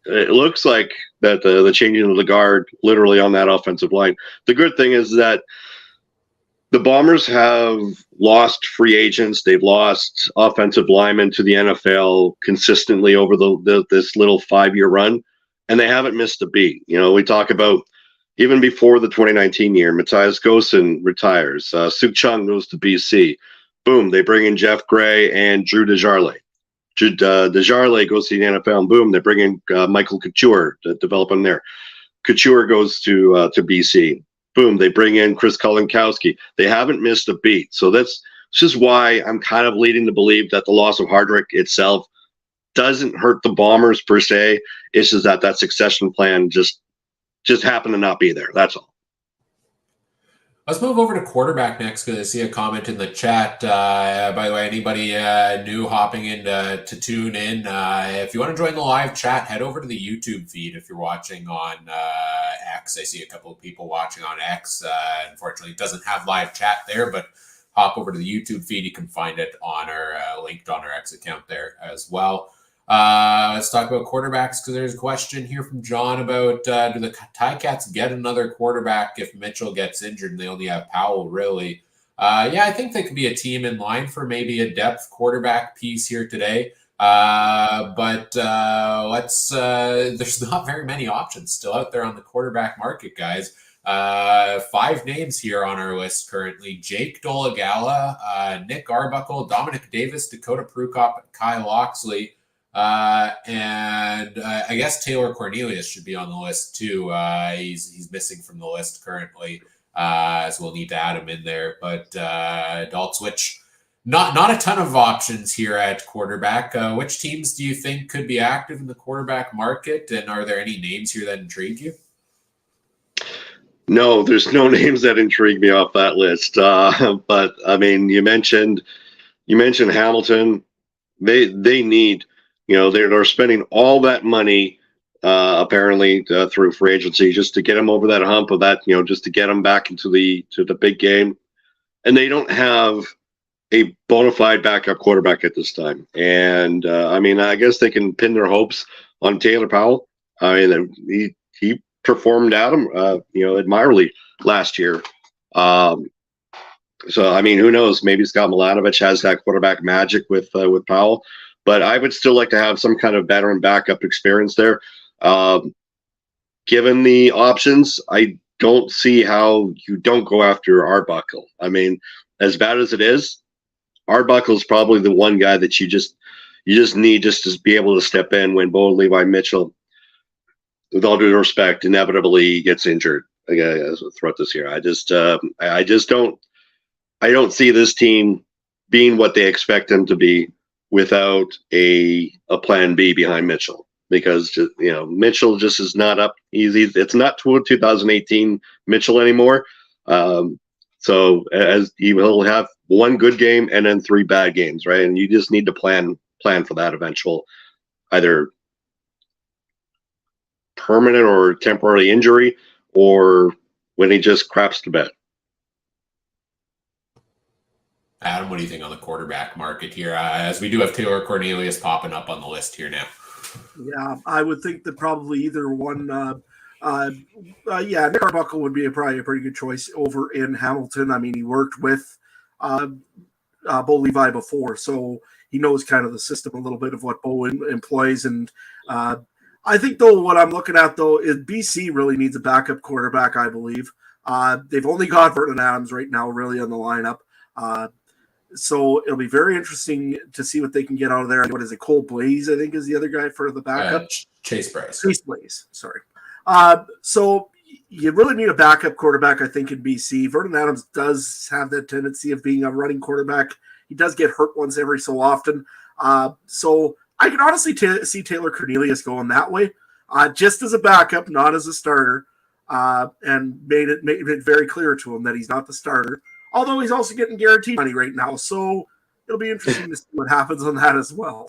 it looks like that the changing of the guard literally on that offensive line. The good thing is that the Bombers have lost free agents. They've lost offensive linemen to the NFL consistently over this little 5-year run, and they haven't missed a beat. We talk about even before the 2019 year, Matthias Gosen retires. Suk Chung goes to BC. Boom, they bring in Jeff Gray and Drew Desjardins. Desjardins goes to the NFL, and boom, they bring in Michael Couture to develop him there. Couture goes to BC. Boom, they bring in Chris Kolinkowski. They haven't missed a beat. So that's just why I'm kind of leading to believe that the loss of Hardrick itself doesn't hurt the Bombers per se. It's just that succession plan just happened to not be there. That's all. Let's move over to quarterback next because I see a comment in the chat. By the way, anybody new hopping in to tune in, if you want to join the live chat, head over to the YouTube feed if you're watching on X. I see a couple of people watching on X. Unfortunately, it doesn't have live chat there, but hop over to the YouTube feed. You can find it on our linked on our X account there as well. Let's talk about quarterbacks because there's a question here from John about do the Ticats get another quarterback if Mitchell gets injured and they only have Powell, really? Yeah, I think they could be a team in line for maybe a depth quarterback piece here today. But there's not very many options still out there on the quarterback market, guys. 5 names here on our list currently: Jake Dolegala, Nick Arbuckle, Dominic Davis, Dakota Prukop, Kyle Loxley. And I guess Taylor Cornelius should be on the list too. He's missing from the list currently, so we'll need to add him in there. But adult switch, not a ton of options here at quarterback. Which teams do you think could be active in the quarterback market, and are there any names here that intrigue you? No, there's no names that intrigue me off that list. But I mean, you mentioned Hamilton. They need. They're spending all that money, apparently through free agency, just to get them over that hump of that, just to get them back into the big game. And they don't have a bona fide backup quarterback at this time. And I mean, I guess they can pin their hopes on Taylor Powell. I mean, he performed at him, admirably last year. So I mean, who knows? Maybe Scott Milanovich has that quarterback magic with Powell. But I would still like to have some kind of veteran backup experience there. Given the options, I don't see how you don't go after Arbuckle. I mean, as bad as it is, Arbuckle is probably the one guy that you just need just to be able to step in when Bo Levi Mitchell, with all due respect, inevitably gets injured throughout this year. I don't see this team being what they expect them to be without a plan B behind Mitchell, because Mitchell just is not up easy. It's not 2018 Mitchell anymore. So as he will have one good game and then 3 bad games, right? And you just need to plan for that eventual either permanent or temporary injury, or when he just craps to bed. Adam, what do you think on the quarterback market here? As we do have Taylor Cornelius popping up on the list here now. Yeah, I would think that probably either one. Nick Arbuckle would be probably a pretty good choice over in Hamilton. I mean, he worked with Bo Levi before, so he knows kind of the system a little bit of what Bo employs. And I think, though, what I'm looking at, though, is BC really needs a backup quarterback, I believe. They've only got Vernon Adams right now really on the lineup. So it'll be very interesting to see what they can get out of there. What is it? Cole Blaze, I think, is the other guy for the backup. Chase Blaze. Chase Blaze, sorry. So you really need a backup quarterback, I think, in BC. Vernon Adams does have that tendency of being a running quarterback. He does get hurt once every so often. So I can honestly see Taylor Cornelius going that way, just as a backup, not as a starter, and made it very clear to him that he's not the starter. Although he's also getting guaranteed money right now, so it'll be interesting to see what happens on that as well.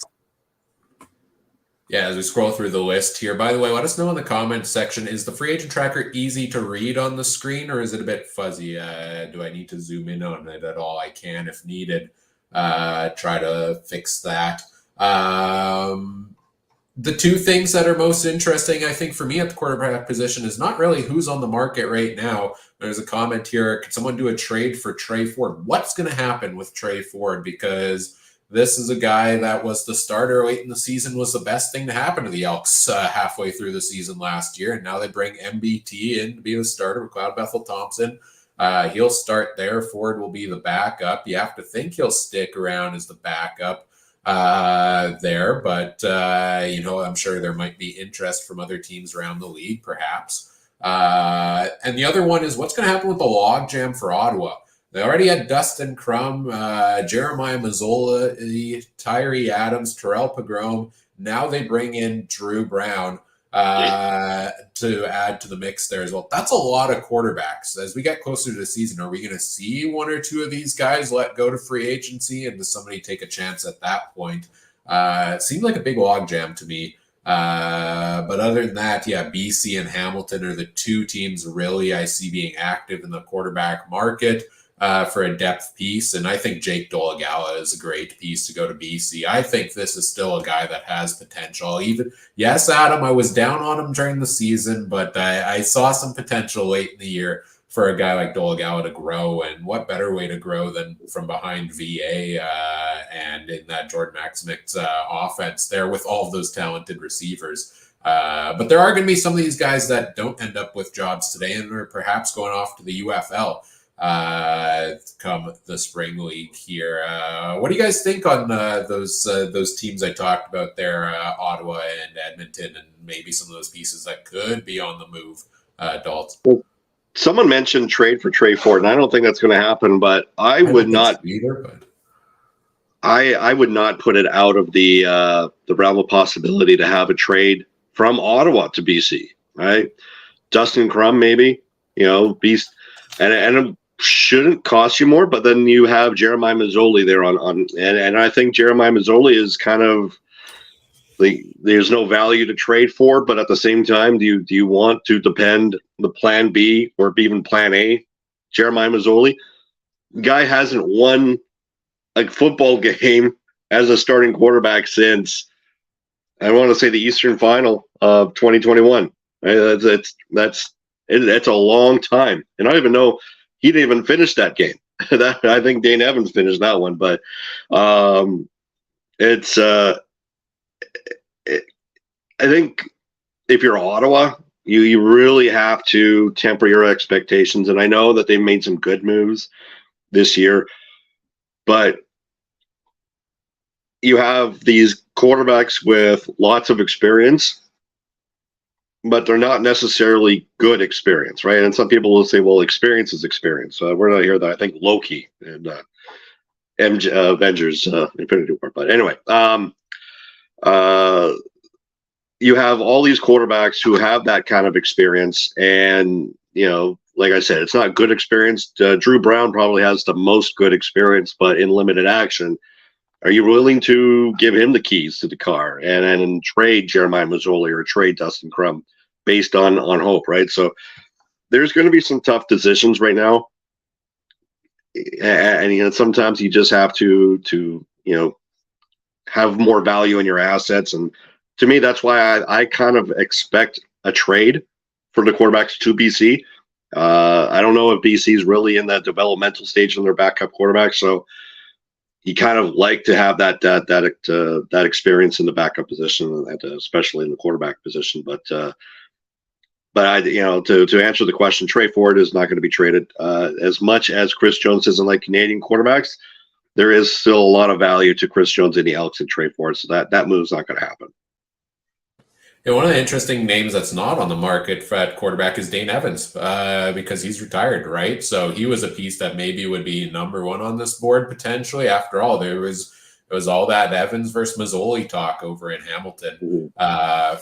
Yeah, as we scroll through the list here, by the way, let us know in the comments section, is the free agent tracker easy to read on the screen or is it a bit fuzzy? Do I need to zoom in on it at all? I can if needed. Try to fix that. The two things that are most interesting, I think, for me at the quarterback position is not really who's on the market right now. There's a comment here. Could someone do a trade for Trey Ford? What's going to happen with Trey Ford? Because this is a guy that was the starter late in the season, was the best thing to happen to the Elks halfway through the season last year. And now they bring MBT in to be the starter with Cloud Bethel Thompson. He'll start there. Ford will be the backup. You have to think he'll stick around as the backup there, but I'm sure there might be interest from other teams around the league, perhaps. And the other one is what's going to happen with the logjam for Ottawa. They already had Dustin Crum, Jeremiah Mazzola, Tyree Adams, Terrell Pagrom. Now they bring in Drew Brown to add to the mix there as well. That's a lot of quarterbacks. As we get closer to the season, are we going to see one or two of these guys let go to free agency, and does somebody take a chance at that point? It seemed like a big logjam to me. But other than that, yeah, BC and Hamilton are the two teams really I see being active in the quarterback market for a depth piece. And I think Jake Dolagala is a great piece to go to BC. I think this is still a guy that has potential. Yes, Adam, I was down on him during the season, but I saw some potential late in the year for a guy like Dolagala to grow. And what better way to grow than from behind VA and in that Jordan Maximick's offense there with all of those talented receivers. But there are going to be some of these guys that don't end up with jobs today and are perhaps going off to the UFL come the spring league here. What do you guys think on those teams I talked about there, Ottawa and Edmonton, and maybe some of those pieces that could be on the move, Dalton? Well, someone mentioned trade for Trey Ford, and I don't think that's going to happen, but I would not either. But I would not put it out of the realm of possibility to have a trade from Ottawa to BC, right? Dustin Crum, maybe, BC, and it shouldn't cost you more, but then you have Jeremiah Mazzoli there and I think Jeremiah Mazzoli is kind of like, there's no value to trade for, but at the same time, do you want to depend the plan B or even plan A? Jeremiah Mazzoli, the guy hasn't won a football game as a starting quarterback since, I want to say, the Eastern Final of 2021. That's a long time, and I don't even know he didn't even finish that game. I think Dane Evans finished that one, but I think if you're Ottawa, you really have to temper your expectations. And I know that they've made some good moves this year, but you have these quarterbacks with lots of experience, but they're not necessarily good experience, right? And some people will say, well, experience is experience. We're not here that I think Loki and Avengers Infinity War. But anyway, you have all these quarterbacks who have that kind of experience, and like I said, it's not good experience. Drew Brown probably has the most good experience, but in limited action. Are you willing to give him the keys to the car and trade Jeremiah Mazzoli or trade Dustin Crum based on hope, right? So there's going to be some tough decisions right now, and sometimes you just have to have more value in your assets. And to me, that's why I kind of expect a trade for the quarterbacks to BC. I don't know if BC is really in that developmental stage in their backup quarterback, so you kind of like to have that experience in the backup position, especially in the quarterback position. But I, to answer the question, Trey Ford is not going to be traded. As much as Chris Jones doesn't like Canadian quarterbacks, there is still a lot of value to Chris Jones in the Elks and Trey Ford, so that move's not going to happen. Yeah, one of the interesting names that's not on the market for at quarterback is Dane Evans because he's retired, right? So he was a piece that maybe would be number one on this board potentially. After all, it was all that Evans versus Mazzoli talk over in Hamilton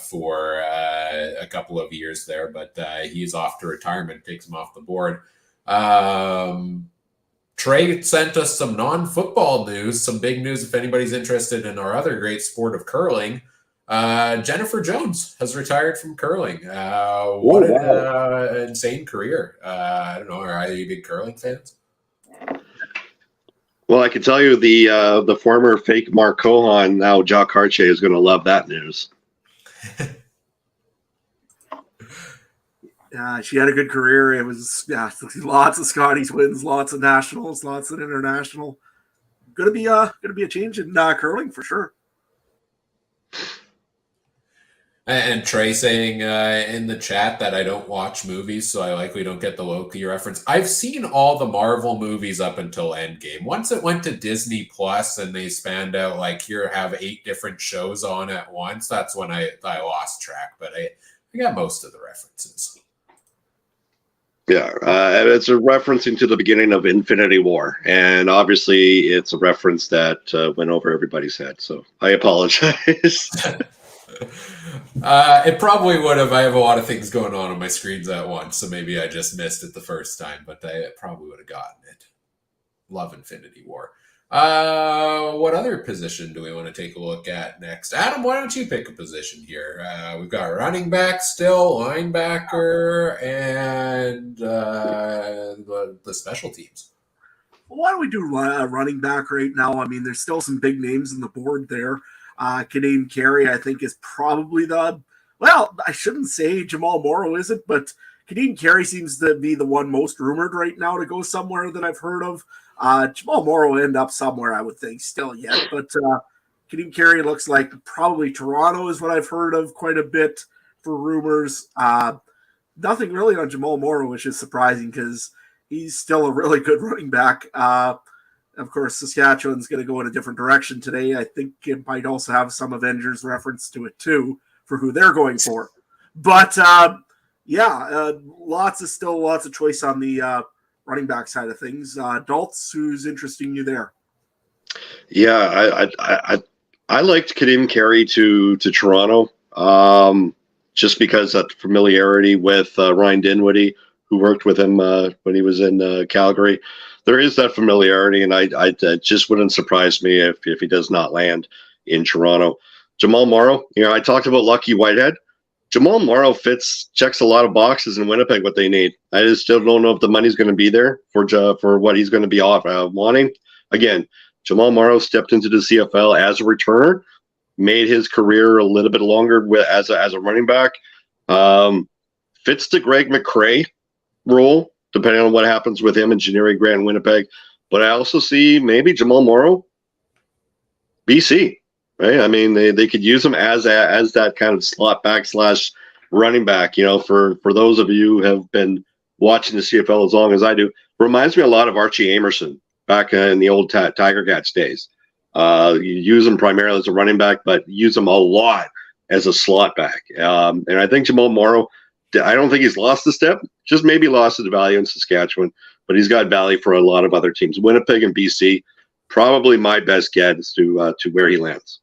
for a couple of years there, but he's off to retirement, takes him off the board. Trey sent us some non-football news, some big news if anybody's interested in our other great sport of curling. Jennifer Jones has retired from curling. What an insane career. I don't know. Are you big curling fans? Well, I can tell you the former fake Mark Cohan, now Jock Harche, is going to love that news. She had a good career. It was lots of Scotties wins, lots of nationals, lots of international. Gonna be a change in curling for sure. And Trey saying in the chat that I don't watch movies, so I likely don't get the Loki reference. I've seen all the Marvel movies up until Endgame. Once it went to Disney Plus and they spanned out like here have 8 different shows on at once, that's when I lost track. But I got most of the references. Yeah, it's a referencing to the beginning of Infinity War, and obviously it's a reference that went over everybody's head. So I apologize. It probably would have. I have a lot of things going on my screens at once, so maybe I just missed it the first time, but I probably would have gotten it. Love Infinity War. What other position do we want to take a look at next? Adam, why don't you pick a position here? We've got running back still, linebacker, and the special teams. Well, why don't we do running back right now? I mean, there's still some big names on the board there. Canadian Carey, I think, is probably I shouldn't say Jamal Morrow isn't, but Canadian Carey seems to be the one most rumored right now to go somewhere that I've heard of. Jamal Morrow will end up somewhere, I would think, still yet. But Canadian Carey looks like probably Toronto is what I've heard of quite a bit for rumors. Nothing really on Jamal Morrow, which is surprising because he's still a really good running back. Of course, Saskatchewan's going to go in a different direction today. I think it might also have some Avengers reference to it, too, for who they're going for. But, lots of choice on the running back side of things. Daltz, who's interesting you there? Yeah, I liked Canadian Carey to Toronto just because of familiarity with Ryan Dinwiddie, who worked with him when he was in Calgary. There is that familiarity, and I just wouldn't surprise me if he does not land in Toronto. Jamal Morrow, I talked about Lucky Whitehead. Jamal Morrow checks a lot of boxes in Winnipeg, what they need. I just still don't know if the money's going to be there for what he's going to be wanting. Again, Jamal Morrow stepped into the CFL as a returner, made his career a little bit longer as a running back. Fits the Greg McCrae role, depending on what happens with him and Janeri Grant in Winnipeg. But I also see maybe Jamal Morrow, BC. Right? I mean, they could use him as that kind of slot back / running back. For those of you who have been watching the CFL as long as I do, reminds me a lot of Archie Amerson back in the old Tiger Cats days. You use him primarily as a running back, but use him a lot as a slot back. And I think Jamal Morrow, I don't think he's lost a step, just maybe lost his value in Saskatchewan, but he's got value for a lot of other teams. Winnipeg and BC, probably my best get as to where he lands.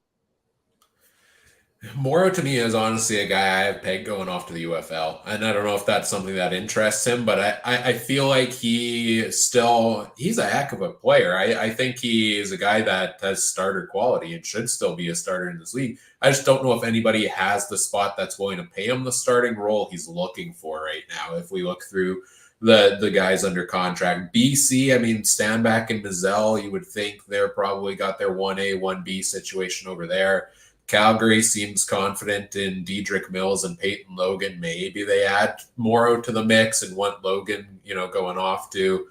Morrow to me is honestly a guy I have pegged going off to the UFL, and I don't know if that's something that interests him, but I feel like he's a heck of a player. I think he is a guy that has starter quality and should still be a starter in this league. I just don't know if anybody has the spot that's willing to pay him the starting role he's looking for right now. If we look through the guys under contract, BC, I mean, Stanback and Mazzell, you would think they're probably got their 1A, 1B situation over there. Calgary seems confident in Dedrick Mills and Peyton Logan. Maybe they add Morrow to the mix and want Logan, going off to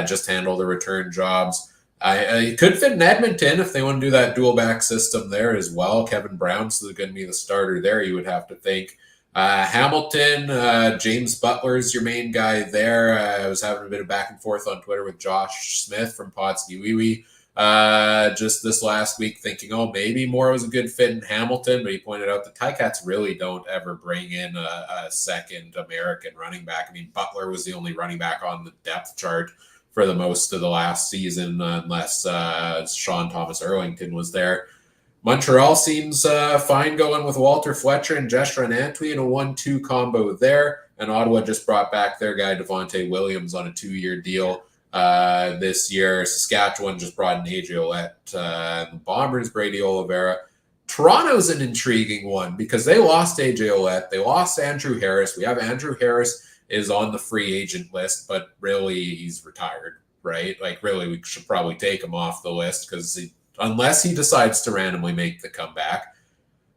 just handle the return jobs. It could fit in Edmonton if they want to do that dual back system there as well. Kevin Brown's going to be the starter there, you would have to think. Hamilton, James Butler's your main guy there. I was having a bit of back and forth on Twitter with Josh Smith from Potsy Wee Wee. Just this last week thinking, maybe Morrow was a good fit in Hamilton, but he pointed out the Ticats really don't ever bring in a second American running back. I mean, Butler was the only running back on the depth chart for the most of the last season, unless Sean Thomas Erlington was there. Montreal seems fine going with Walter Fletcher and Jeshua Antwi in a 1-2 combo there, and Ottawa just brought back their guy Devontae Williams on a 2-year deal. This year, Saskatchewan just brought in AJ Ouellette, the Bombers, Brady Oliveira. Toronto's an intriguing one because they lost AJ Ouellette. They lost Andrew Harris. We have Andrew Harris is on the free agent list, but really he's retired, right? Like really we should probably take him off the list because unless he decides to randomly make the comeback.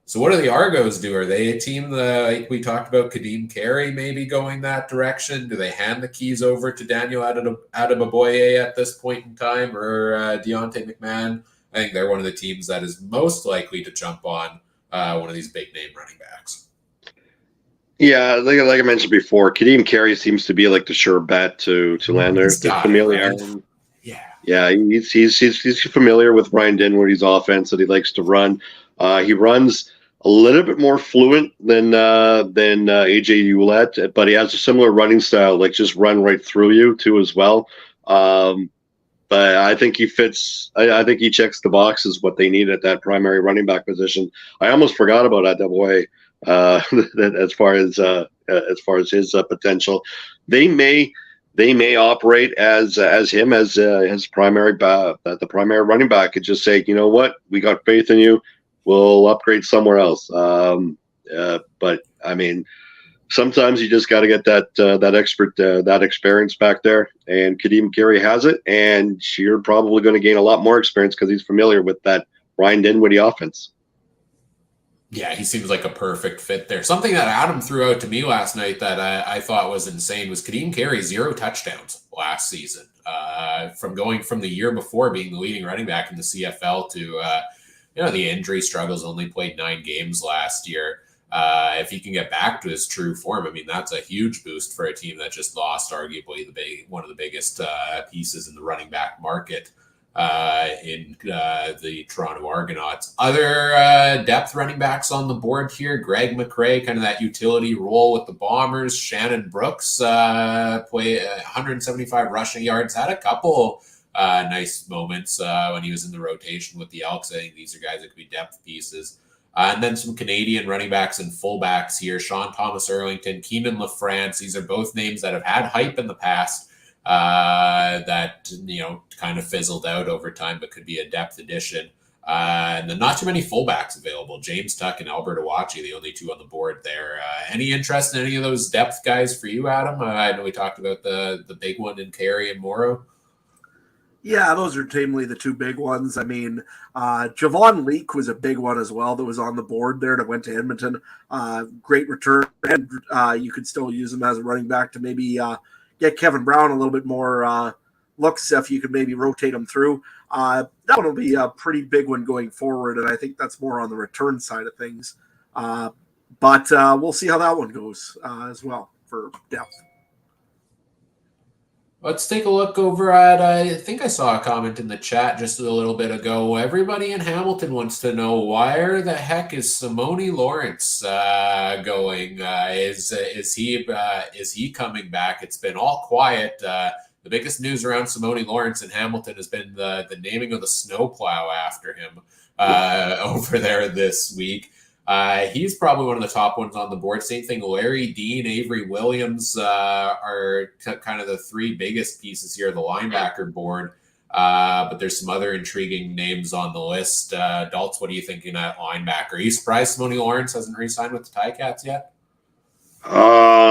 So what do the Argos do? Are they a team like we talked about Kadeem Carey maybe going that direction? Do they hand the keys over to Daniel Adeboboye at this point in time or Deontay McMahon? I think they're one of the teams that is most likely to jump on one of these big name running backs. Yeah, like I mentioned before, Kadeem Carey seems to be like the sure bet to land there. Familiar. Right? Yeah, he's familiar with Ryan Dinwiddie's offense that he likes to run. He runs a little bit more fluent than AJ Ouellette, but he has a similar running style, like just run right through you too as well. But I think he fits. I think he checks the boxes what they need at that primary running back position. I almost forgot about Adeboboye as far as his potential. They may operate as him as his primary the primary running back and just say, you know what, we got faith in you. We'll upgrade somewhere else. But I mean, sometimes you just got to get that experience back there, and Kadeem Carey has it, and you're probably going to gain a lot more experience because he's familiar with that Ryan Dinwiddie offense. Yeah, he seems like a perfect fit there. Something that Adam threw out to me last night that I thought was insane was Kadeem Carey 0 touchdowns last season. From going from the year before being the leading running back in the CFL to the injury struggles, only played 9 games last year. If he can get back to his true form, I mean, that's a huge boost for a team that just lost arguably one of the biggest pieces in the running back market in the Toronto Argonauts. Other depth running backs on the board here, Greg McRae, kind of that utility role with the Bombers. Shannon Brooks played 175 rushing yards, had a couple nice moments when he was in the rotation with the Elks. I think these are guys that could be depth pieces. And then some Canadian running backs and fullbacks here. Sean Thomas Erlington, Keenan LaFrance. These are both names that have had hype in the past that, kind of fizzled out over time, but could be a depth addition. And then not too many fullbacks available. James Tuck and Albert Awachi, the only two on the board there. Any interest in any of those depth guys for you, Adam? I know we talked about the big one in Carey and Morrow. Yeah, those are tamely the two big ones. I mean, Javon Leake was a big one as well that was on the board there that went to Edmonton. Great return, and you could still use him as a running back to maybe get Kevin Brown a little bit more looks if you could maybe rotate him through. That one will be a pretty big one going forward, and I think that's more on the return side of things. But we'll see how that one goes as well for depth. Let's take a look over at, I think I saw a comment in the chat just a little bit ago. Everybody in Hamilton wants to know, where the heck is Simone Lawrence going? Is he coming back? It's been all quiet. The biggest news around Simone Lawrence in Hamilton has been the naming of the snowplow after him over there this week. He's probably one of the top ones on the board. Same thing, Larry Dean, Avery Williams are kind of the three biggest pieces here, the linebacker board. But there's some other intriguing names on the list. Daltz, what are you thinking at linebacker? Are you surprised Simone Lawrence hasn't re-signed with the Ticats yet?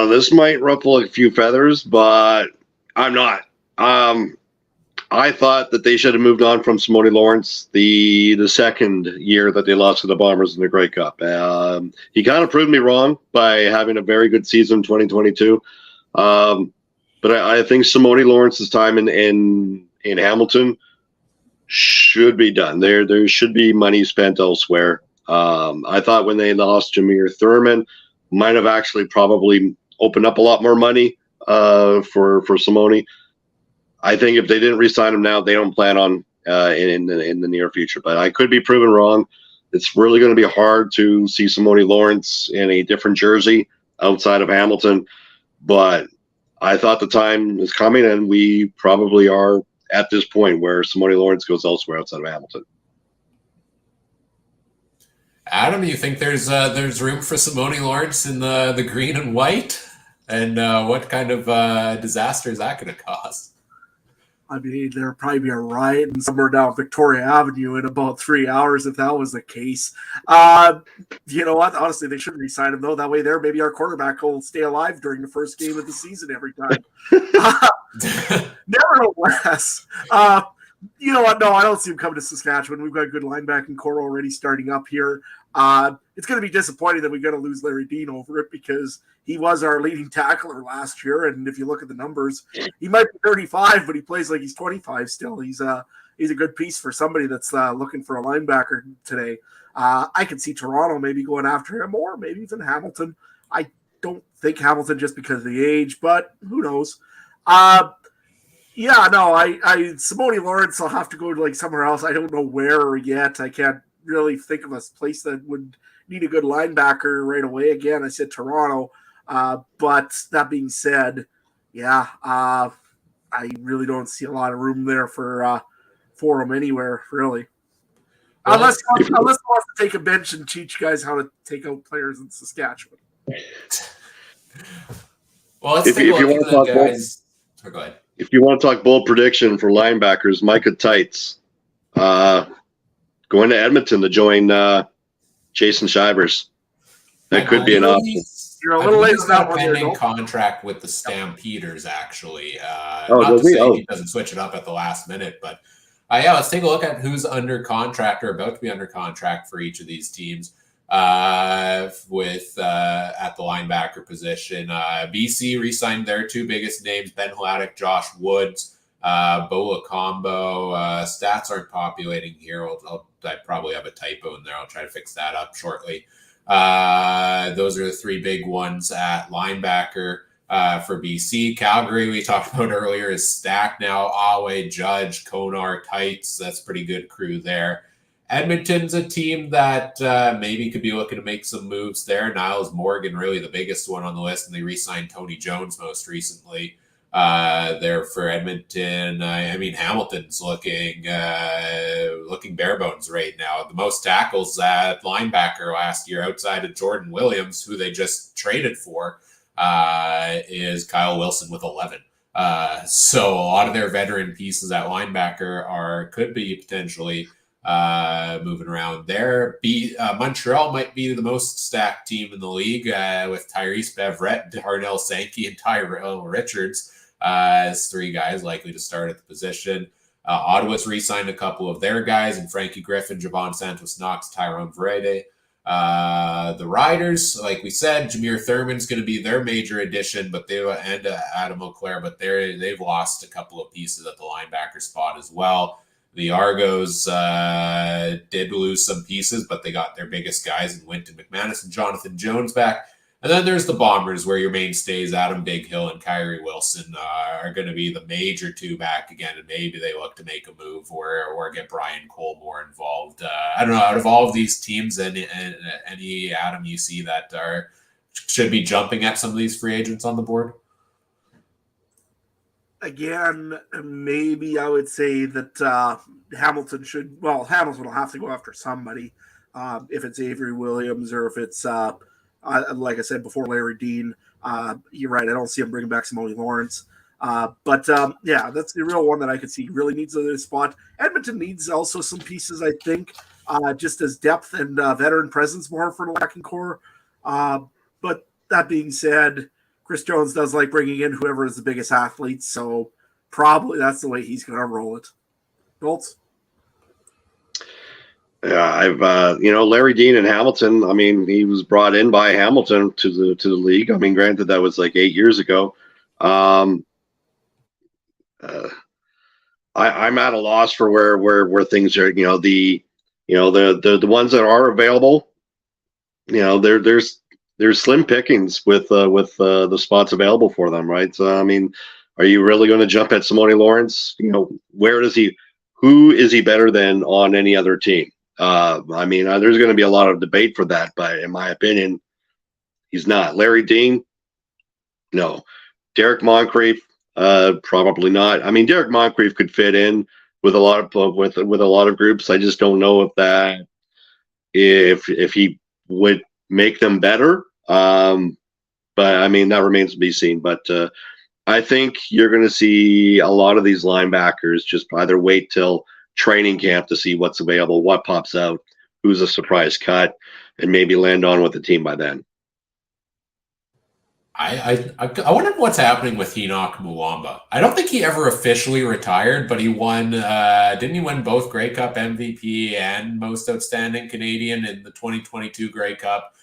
This might ruffle a few feathers, but I'm not. I thought that they should have moved on from Simone Lawrence the second year that they lost to the Bombers in the Grey Cup. He kind of proved me wrong by having a very good season in 2022. But I think Simone Lawrence's time in Hamilton should be done. There should be money spent elsewhere. I thought when they lost Jameer Thurman, might have actually probably opened up a lot more money for Simone. I think if they didn't re-sign him now, they don't plan on in the near future. But I could be proven wrong. It's really going to be hard to see Simone Lawrence in a different jersey outside of Hamilton. But I thought the time is coming, and we probably are at this point where Simone Lawrence goes elsewhere outside of Hamilton. Adam, you think there's room for Simone Lawrence in the green and white? And what kind of disaster is that going to cause? I mean, there'd probably be a riot and somewhere down Victoria Avenue in about 3 hours if that was the case. You know what? Honestly, they shouldn't re-sign him, though. That way there, maybe our quarterback will stay alive during the first game of the season every time. Nevertheless, you know what? No, I don't see him coming to Saskatchewan. We've got a good linebacking core already starting up here. It's going to be disappointing that we're going to lose Larry Dean over it because he was our leading tackler last year. And if you look at the numbers, he might be 35, but he plays like he's 25 still. He's a good piece for somebody that's looking for a linebacker today. I could see Toronto maybe going after him, or maybe even Hamilton. I don't think Hamilton just because of the age, but who knows? Yeah, no, Simone Lawrence, I'll have to go to like somewhere else. I don't know where yet. I can't really think of a place that would need a good linebacker right away. Again, I said Toronto. But that being said, yeah, I really don't see a lot of room there for him anywhere, really. Well, unless he wants to take a bench and teach guys how to take out players in Saskatchewan. Well, let's take a look at the guys. Go ahead. If you want to talk bold prediction for linebackers, Micah Tights going to Edmonton to join Jason Shivers. That could be an option. You're a little late on that one. Pending contract with the Stampeders, actually. Not to say he doesn't switch it up at the last minute, but yeah, let's take a look at who's under contract or about to be under contract for each of these teams. With at the linebacker position, BC re-signed their two biggest names: Ben Hladek, Josh Woods, Bola Combo. Stats aren't populating here. I probably have a typo in there. I'll try to fix that up shortly. Those are the three big ones at linebacker for BC. Calgary, we talked about earlier, is stacked now. Awe, Judge, Konar, Tights. That's pretty good crew there. Edmonton's a team that maybe could be looking to make some moves there. Niles Morgan, really the biggest one on the list, and they re-signed Tony Jones most recently there for Edmonton. I mean, Hamilton's looking bare bones right now. The most tackles at linebacker last year outside of Jordan Williams, who they just traded for, is Kyle Wilson with 11. So a lot of their veteran pieces at linebacker could be potentially moving around there. Montreal might be the most stacked team in the league with Tyrese Beverett, Darnell Sankey, and Tyrell Richards as three guys likely to start at the position. Ottawa's re-signed a couple of their guys, and Frankie Griffin, Javon Santos Knox, Tyrone Verede. The Riders, like we said, Jameer Thurman's going to be their major addition, but and Adam Auclair, but they've lost a couple of pieces at the linebacker spot as well. The Argos did lose some pieces, but they got their biggest guys in Winton McManus and Jonathan Jones back. And then there's the Bombers, where your mainstays, Adam Bighill and Kyrie Wilson, are going to be the major two back again, and maybe they look to make a move or get Brian Cole more involved. I don't know, out of all of these teams, any Adam you see that should be jumping at some of these free agents on the board? Again, maybe I would say that Hamilton will have to go after somebody. If it's Avery Williams or if it's, like I said before, Larry Dean. You're right. I don't see him bringing back Simone Lawrence. But yeah, that's the real one that I could see really needs a spot. Edmonton needs also some pieces, I think, just as depth and veteran presence more for the lacking core. But that being said, Chris Jones does like bringing in whoever is the biggest athlete, so probably that's the way he's going to roll it. Bolts? Yeah, I've Larry Dean and Hamilton. I mean, he was brought in by Hamilton to the league. I mean, granted, that was like 8 years ago. I'm at a loss for where things are. The ones that are available. There's slim pickings with the spots available for them, right? So I mean, are you really going to jump at Simone Lawrence? Who is he better than on any other team? I mean, there's going to be a lot of debate for that, but in my opinion, he's not. Larry Dean, no. Derek Moncrief, probably not. I mean, Derek Moncrief could fit in with a lot of groups. I just don't know if he would make them better. But I mean, that remains to be seen. But I think you're going to see a lot of these linebackers just either wait till training camp to see what's available, what pops out, who's a surprise cut, and maybe land on with the team by then. I wonder what's happening with Enoch Muamba. I don't think he ever officially retired, but he won. Didn't he win both Grey Cup MVP and Most Outstanding Canadian in the 2022 Grey Cup?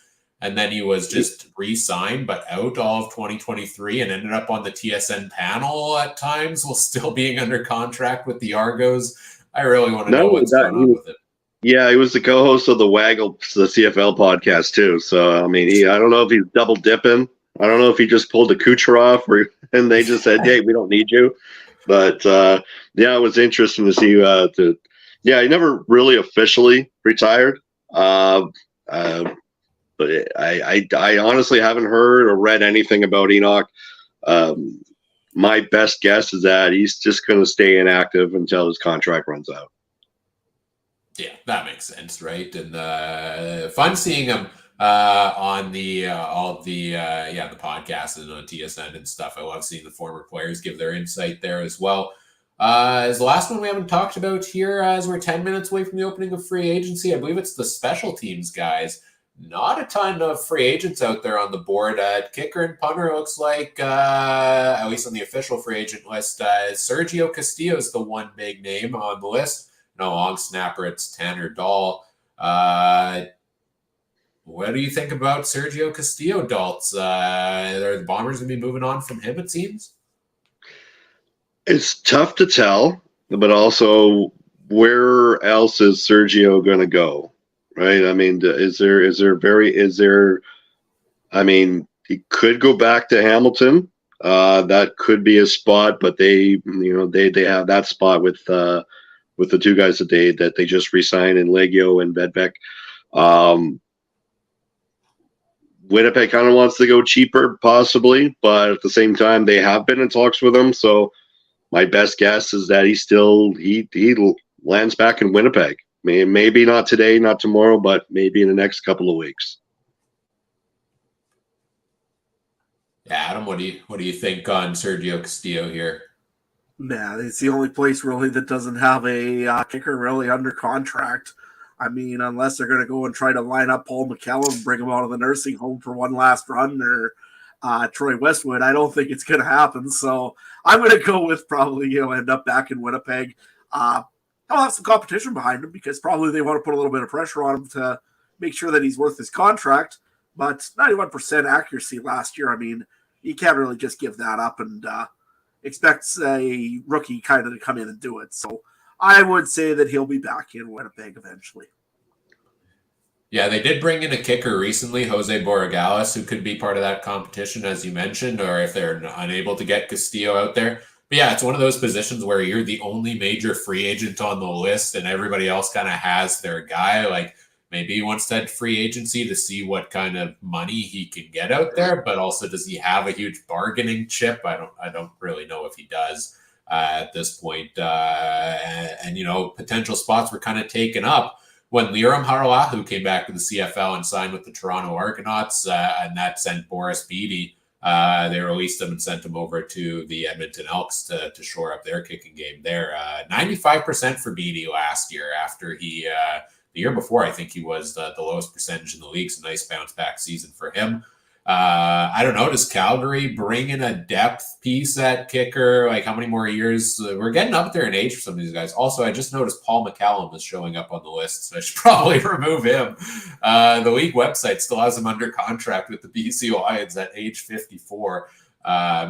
And then he was just re-signed, but out all of 2023 and ended up on the TSN panel at times while still being under contract with the Argos. I really want to know what's going on with it. Yeah, he was the co-host of the Waggle, the CFL podcast too. So, I mean, I don't know if he's double dipping. I don't know if he just pulled the Kucherov and they just said, hey, we don't need you. But, yeah, it was interesting to see. He never really officially retired. But I honestly haven't heard or read anything about Enoch. My best guess is that he's just going to stay inactive until his contract runs out. Yeah, that makes sense, right? And fun seeing him on the the podcast and on TSN and stuff. I love seeing the former players give their insight there as well. Is the last one we haven't talked about here as we're 10 minutes away from the opening of free agency. I believe it's the special teams guys. Not a ton of free agents out there on the board. Kicker and punter looks like, at least on the official free agent list, Sergio Castillo is the one big name on the list. No, long snapper, it's Tanner Dahl. What do you think about Sergio Castillo, Daltz? Are the Bombers going to be moving on from him, it seems? It's tough to tell, but also where else is Sergio going to go? Right? I mean, I mean, he could go back to Hamilton. That could be a spot, but they have that spot with the two guys that they just re-signed in Legio and Bedbeck. Winnipeg kind of wants to go cheaper, possibly, but at the same time, they have been in talks with him. So my best guess is that he lands back in Winnipeg. Maybe not today, not tomorrow, but maybe in the next couple of weeks. Yeah, Adam, what do you think on Sergio Castillo here? Nah, it's the only place really that doesn't have a kicker really under contract. I mean, unless they're going to go and try to line up Paul McCallum and bring him out of the nursing home for one last run, or Troy Westwood, I don't think it's going to happen. So I'm going to go with probably he'll end up back in Winnipeg. He'll have some competition behind him because probably they want to put a little bit of pressure on him to make sure that he's worth his contract. But 91% accuracy last year, I mean, you can't really just give that up and expect a rookie kind of to come in and do it. So I would say that he'll be back in Winnipeg eventually. Yeah, they did bring in a kicker recently, Jose Borregales, who could be part of that competition, as you mentioned, or if they're unable to get Castillo out there. But yeah, it's one of those positions where you're the only major free agent on the list and everybody else kind of has their guy. Like maybe he wants to head free agency to see what kind of money he can get out there, but also does he have a huge bargaining chip? I don't really know if he does at this point. And potential spots were kind of taken up when Liram Haralahu came back to the CFL and signed with the Toronto Argonauts, and that sent Boris Beattie. They released him and sent him over to the Edmonton Elks to shore up their kicking game there. 95% for Beattie last year after he the year before, I think he was the lowest percentage in the league. So nice bounce back season for him. I don't know. Does Calgary bring in a depth piece at kicker? Like how many more years? We're getting up there in age for some of these guys. Also, I just noticed Paul McCallum is showing up on the list, so I should probably remove him. The league website still has him under contract with the BC Lions at age 54.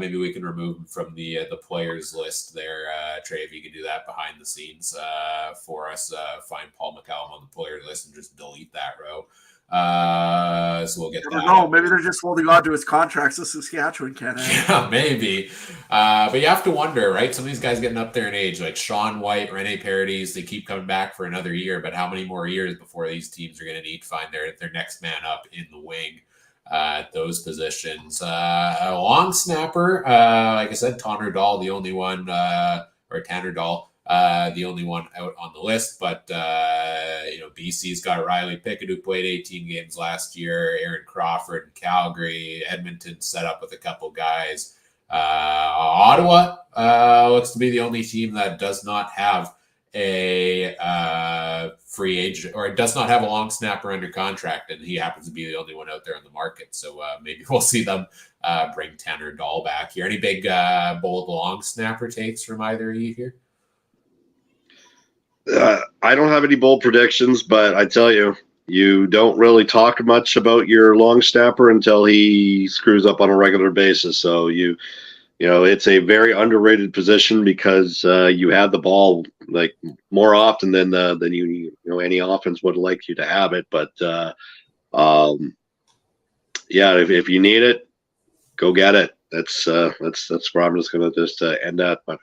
Maybe we can remove him from the players list there. Trey, if you can do that behind the scenes for us, find Paul McCallum on the player list and just delete that row. So we'll get that. No, maybe they're just holding on to his contracts so Saskatchewan can. Yeah, maybe. But you have to wonder, right? Some of these guys getting up there in age, like Sean White, Rene Paredes, they keep coming back for another year. But how many more years before these teams are going to need to find their next man up in the wing at those positions? A long snapper, like I said, Tanner Dahl, the only one, Tanner Dahl. The only one out on the list, but BC's got Riley Pickett, who played 18 games last year, Aaron Crawford in Calgary, Edmonton set up with a couple guys. Ottawa looks to be the only team that does not have a free agent, or does not have a long snapper under contract, and he happens to be the only one out there in the market. So maybe we'll see them bring Tanner Dahl back here. Any big bold long snapper takes from either of you here? I don't have any bold predictions, but I tell you, you don't really talk much about your long snapper until he screws up on a regular basis. So you know, it's a very underrated position because you have the ball like more often than you know any offense would like you to have it. But yeah, if you need it, go get it. That's where I'm just going to just end that. But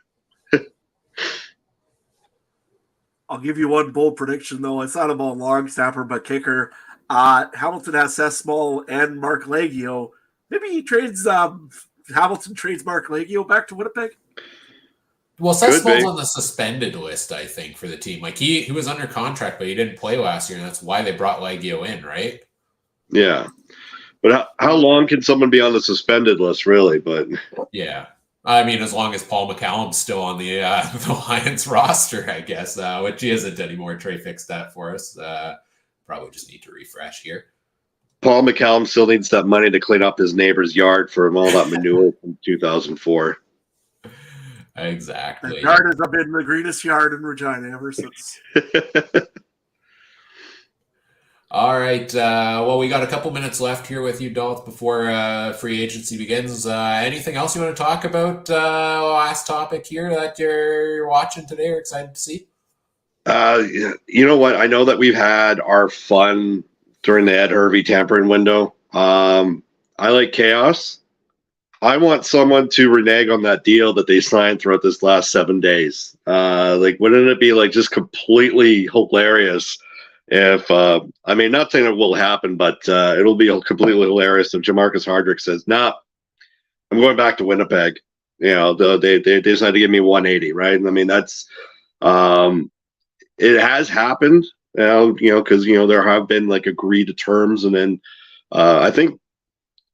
I'll give you one bold prediction, though. It's not about long snapper, but kicker. Hamilton has Seth Small and Mark Leggio. Maybe he trades Hamilton trades Mark Leggio back to Winnipeg. Well, Seth Small's on the suspended list, I think, for the team. Like he was under contract, but he didn't play last year, and that's why they brought Leggio in, right? Yeah, but how long can someone be on the suspended list, really? But yeah. I mean, as long as Paul McCallum's still on the Lions roster, I guess, which he isn't anymore. Trey fixed that for us. Probably just need to refresh here. Paul McCallum still needs that money to clean up his neighbor's yard for all that manure from 2004. Exactly. The yard has been the greenest yard in Regina ever since. All right. Well, we got a couple minutes left here with you, Dolph, before free agency begins. Anything else you want to talk about? Last topic here that you're watching today or excited to see? You know what? I know that we've had our fun during the Ed Hervey tampering window. I like chaos. I want someone to renege on that deal that they signed throughout this last 7 days. Like, wouldn't it be like just completely hilarious if, I mean, not saying it will happen, but it'll be completely hilarious if Jamarcus Hardrick says, nah, I'm going back to Winnipeg. You know, they decided to give me 180, right? I mean, that's, it has happened, you know, because, you know, there have been like agreed to terms. And then I think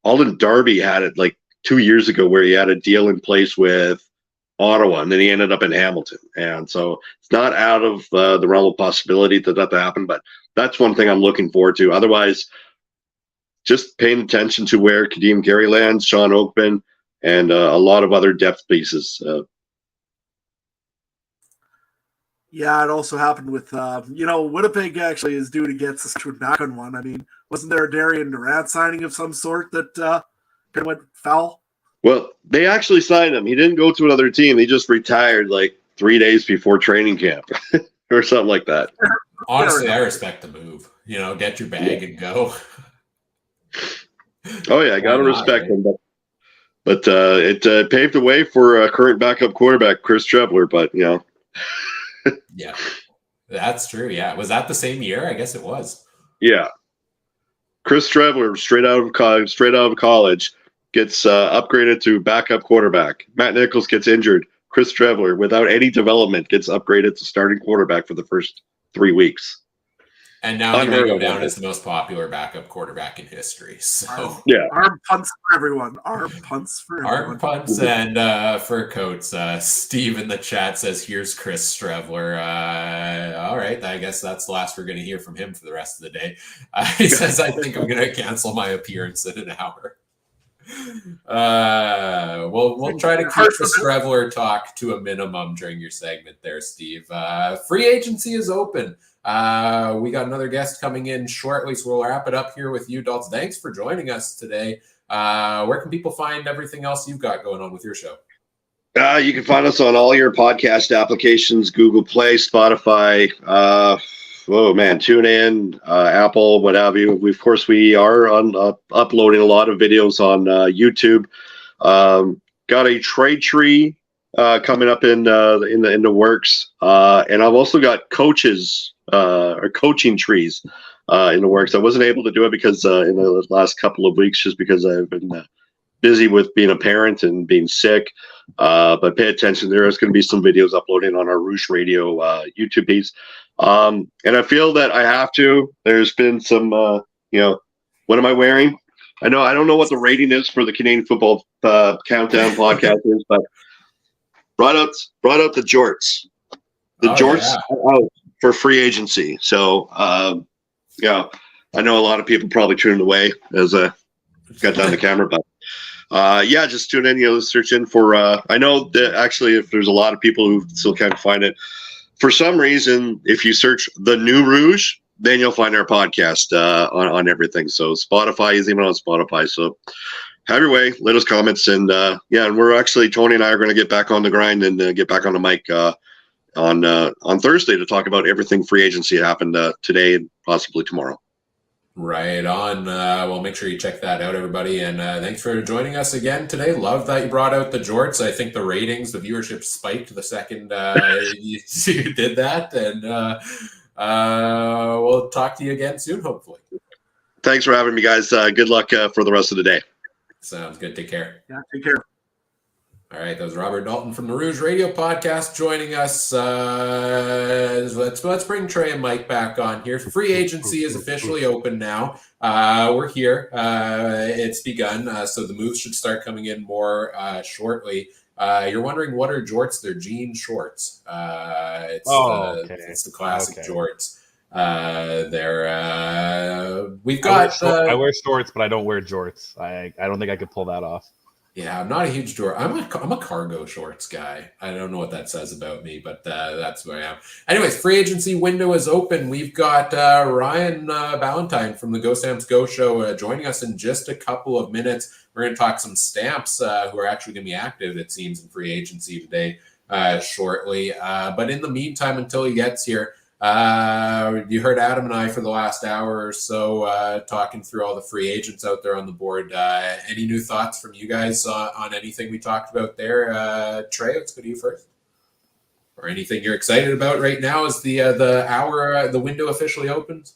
Alden Darby had it like 2 years ago where he had a deal in place with Ottawa, and then he ended up in Hamilton. And so it's not out of the realm of possibility that happen, but that's one thing I'm looking forward to. Otherwise, just paying attention to where Kadeem Gary lands, Sean Oakman, and a lot of other depth pieces. Yeah, it also happened with, you know, Winnipeg actually is due to get Saskatchewan back on one. I mean, wasn't there a Darian Durant signing of some sort that kind of went foul? Well, they actually signed him. He didn't go to another team. He just retired like 3 days before training camp or something like that. Honestly, I respect the move. You know, get your bag and go. Oh, yeah, I got to respect him. But it paved the way for current backup quarterback Chris Trevler. But, you know. Yeah, that's true. Yeah. Was that the same year? I guess it was. Yeah. Chris Trevler, straight out of college, gets upgraded to backup quarterback. Matt Nichols gets injured. Chris Trevler, without any development, gets upgraded to starting quarterback for the first 3 weeks. And now he may go down as the most popular backup quarterback in history. So yeah, arm punts for everyone. Arm punts for everyone. Arm punts and for coats. Steve in the chat says, "Here's Chris Strevler." All right, I guess that's the last we're going to hear from him for the rest of the day. He says, "I think I'm going to cancel my appearance in an hour." We'll try to keep the Strevler talk to a minimum during your segment there, Steve. Free agency is open. We got another guest coming in shortly, so we'll wrap it up here with you, Daltz. Thanks for joining us today. Where can people find everything else you've got going on with your show? You can find us on all your podcast applications, Google Play, Spotify, TuneIn, Apple, what have you. Of course, we are on uploading a lot of videos on YouTube. Got a trade tree coming up in the works, and I've also got coaches or coaching trees in the works. I wasn't able to do it because in the last couple of weeks, just because I've been busy with being a parent and being sick. But pay attention. There is going to be some videos uploading on our Rouge Radio YouTube piece. And I feel that I have to. There's been some, what am I wearing? I don't know what the rating is for the Canadian Football Countdown podcast is, but brought out the jorts. The jorts are out for free agency. So yeah, I know a lot of people probably tuned away as I got down the camera, but yeah, just tune in. Search in for. I know that actually, if there's a lot of people who still can't find it, for some reason, if you search the New Rouge, then you'll find our podcast on everything. So Spotify is even on Spotify. So have your way. Let us comments, and yeah, and we're actually Tony and I are going to get back on the grind and get back on the mic on Thursday to talk about everything free agency that happened today and possibly tomorrow. Right on. Well, make sure you check that out, everybody. And thanks for joining us again today. Love that you brought out the jorts. I think the ratings, the viewership spiked the second you did that. And we'll talk to you again soon, hopefully. Thanks for having me, guys. Good luck for the rest of the day. Sounds good. Take care. Yeah, take care. All right, that was Robert Dalton from the Rouge Radio Podcast joining us. Let's bring Trey and Mike back on here. Free agency is officially open now. We're here. It's begun, so the moves should start coming in more shortly. You're wondering what are jorts? They're jean shorts. It's the classic jorts. We've got. I wear shorts, but I don't wear jorts. I don't think I could pull that off. Yeah, I'm not a huge jort. I'm a cargo shorts guy. I don't know what that says about me, but that's where I am. Anyways, free agency window is open. We've got Ryan Ballantyne from the Go Stamps Go show joining us in just a couple of minutes. We're going to talk some Stamps who are actually going to be active, it seems, in free agency today shortly. But in the meantime, until he gets here, you heard Adam and I for the last hour or so talking through all the free agents out there on the board. Any new thoughts from you guys on anything we talked about there? Trey, let's go to you first. Or anything you're excited about right now as the window officially opens?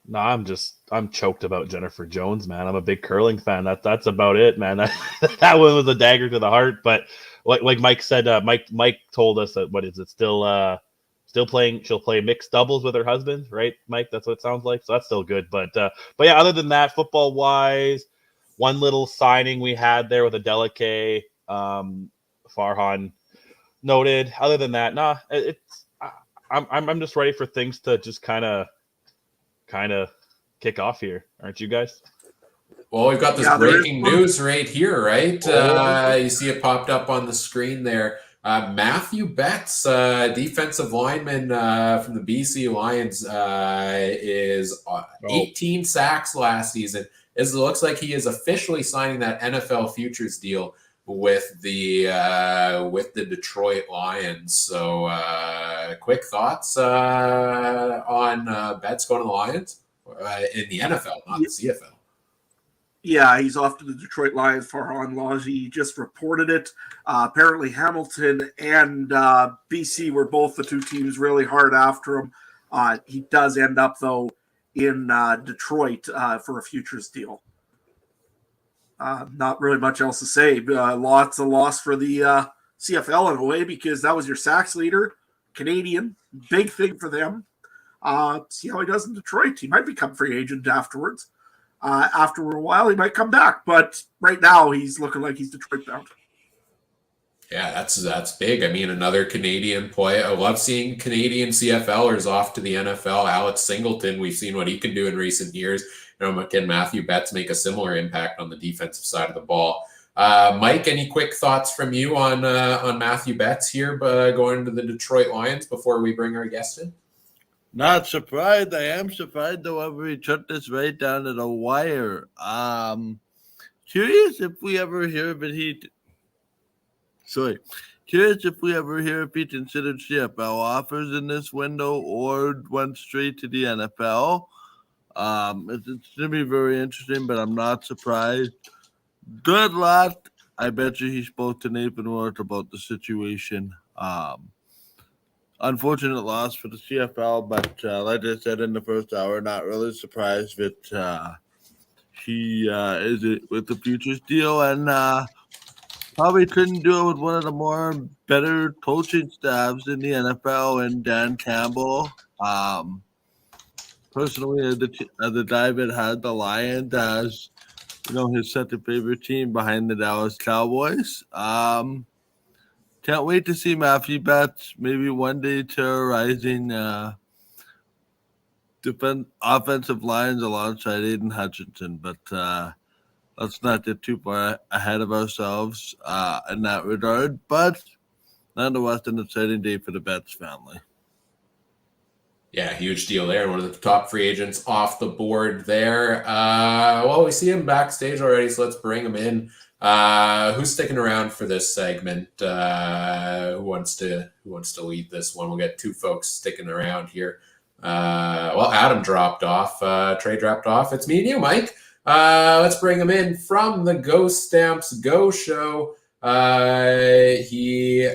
No, I'm choked about Jennifer Jones, man. I'm a big curling fan. That's about it, man. That one was a dagger to the heart. But like Mike said, Mike told us that still playing. She'll play mixed doubles with her husband, right, Mike? That's what it sounds like. So that's still good. But yeah, other than that, football wise, one little signing we had there with a Delicate, Farhan noted. Other than that, I'm just ready for things to just kind of kick off here, aren't you guys? Well, we've got this breaking news right here, right? You see it popped up on the screen there. Matthew Betts, defensive lineman from the BC Lions, is 18 sacks last season. It looks like he is officially signing that NFL futures deal with the Detroit Lions. So, quick thoughts on Betts going to the Lions in the NFL, not the CFL. Yeah, he's off to the Detroit Lions. Farhan Laji just reported it. Apparently Hamilton and BC were both the two teams really hard after him. He does end up, though, in Detroit for a futures deal. Not really much else to say. Lots of loss for the CFL in a way because that was your sacks leader, Canadian. Big thing for them. See how he does in Detroit. He might become free agent afterwards. After a while, he might come back, but right now he's looking like he's Detroit bound. Yeah, that's big. I mean, another Canadian player. I love seeing Canadian CFLers off to the NFL. Alex Singleton, we've seen what he can do in recent years. Can Matthew Betts make a similar impact on the defensive side of the ball? Mike, any quick thoughts from you on Matthew Betts here going to the Detroit Lions before we bring our guest in? Not surprised. I am surprised, however, he took this right down to the wire. Curious if we ever hear if he considered CFL offers in this window or went straight to the NFL. It's going to be very interesting, but I'm not surprised. Good luck. I bet you he spoke to Nathan Rourke about the situation. Unfortunate loss for the CFL, but like I said in the first hour, not really surprised that he is with the futures deal and probably couldn't do it with one of the more better coaching staffs in the NFL and Dan Campbell. Personally, as the guy that had the Lions as his second favorite team behind the Dallas Cowboys. Can't wait to see Matthew Betts maybe one day terrorizing offensive lines alongside Aiden Hutchinson, but let's not get too far ahead of ourselves in that regard. But nonetheless, an exciting day for the Betts family. Yeah, huge deal there. One of the top free agents off the board there. Well, we see him backstage already, so let's bring him in. Who's sticking around for this segment? Who wants to lead this one? We'll get two folks sticking around here. Well, Adam dropped off. Trey dropped off. It's me and you, Mike. Let's bring him in from the Go Stamps Go show. He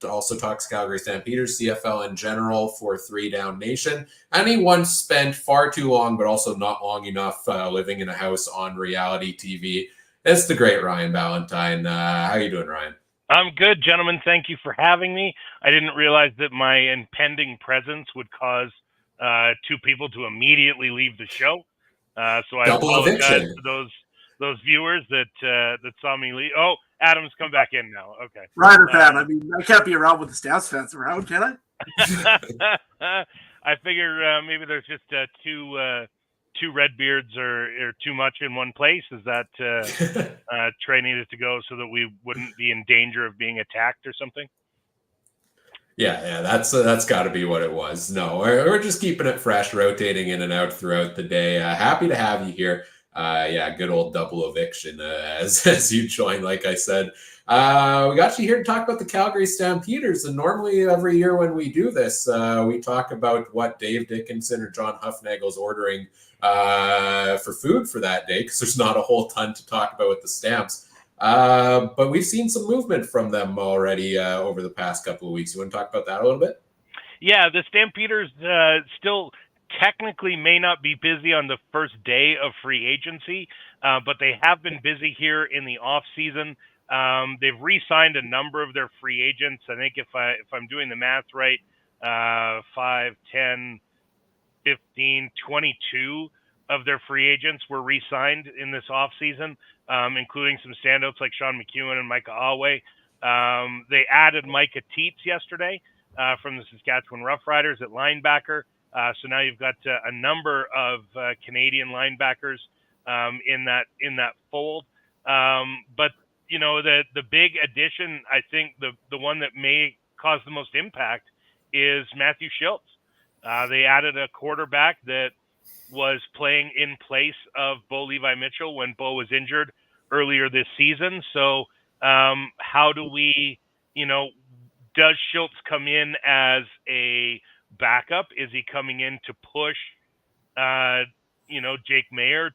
also talks Calgary Stampeders, CFL in general for 3 Down Nation. And he once spent far too long, but also not long enough, living in a house on reality TV. It's the great Ryan Ballantyne. How you doing, Ryan? I'm good, gentlemen. Thank you for having me. I didn't realize that my impending presence would cause 2 people to immediately leave the show. So I Double apologize eviction. to those viewers that saw me leave. Oh, Adam's come back in now. Okay. Rider fan. I mean, I can't be around with the Stamps fans around, can I? I figure maybe there's just two Redbeards or too much in one place. Is that Trey needed to go so that we wouldn't be in danger of being attacked or something? Yeah, that's got to be what it was. No, we're just keeping it fresh, rotating in and out throughout the day. Happy to have you here. Yeah, good old double eviction as you join. Like I said, we got you here to talk about the Calgary Stampeders. And normally every year when we do this, we talk about what Dave Dickinson or John Huffnagel's ordering for food for that day, because there's not a whole ton to talk about with the Stamps. But we've seen some movement from them already over the past couple of weeks. You want to talk about that a little bit? Yeah, the Stampeders still technically may not be busy on the first day of free agency, but they have been busy here in the off season. They've re-signed a number of their free agents. I think if I'm doing the math right, 5, 10, 15, 22 of their free agents were re-signed in this offseason, including some standouts like Sean McEwen and Micah Alway. They added Micah Teets yesterday from the Saskatchewan Roughriders at linebacker. So now you've got a number of Canadian linebackers in that fold. But the big addition, I think the one that may cause the most impact is Matthew Schultz. They added a quarterback that was playing in place of Bo Levi Mitchell when Bo was injured earlier this season. So how do we, does Schultz come in as a backup? Is he coming in to push, Jake Mayer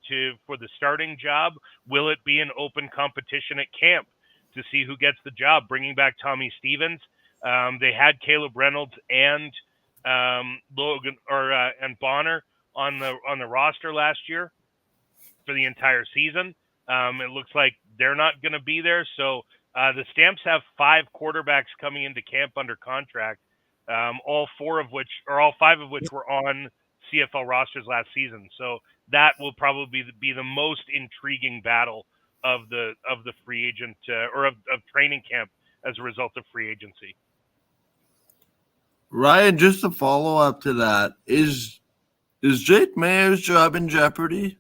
for the starting job? Will it be an open competition at camp to see who gets the job? Bringing back Tommy Stevens. They had Caleb Reynolds and Logan and Bonner on the roster last year for the entire season. It looks like they're not going to be there. So the Stamps have 5 quarterbacks coming into camp under contract, all 5 of which were on CFL rosters last season. So that will probably be the most intriguing battle of the free agent or of training camp as a result of free agency. Ryan, just to follow up to that, is Jake Mayer's job in jeopardy?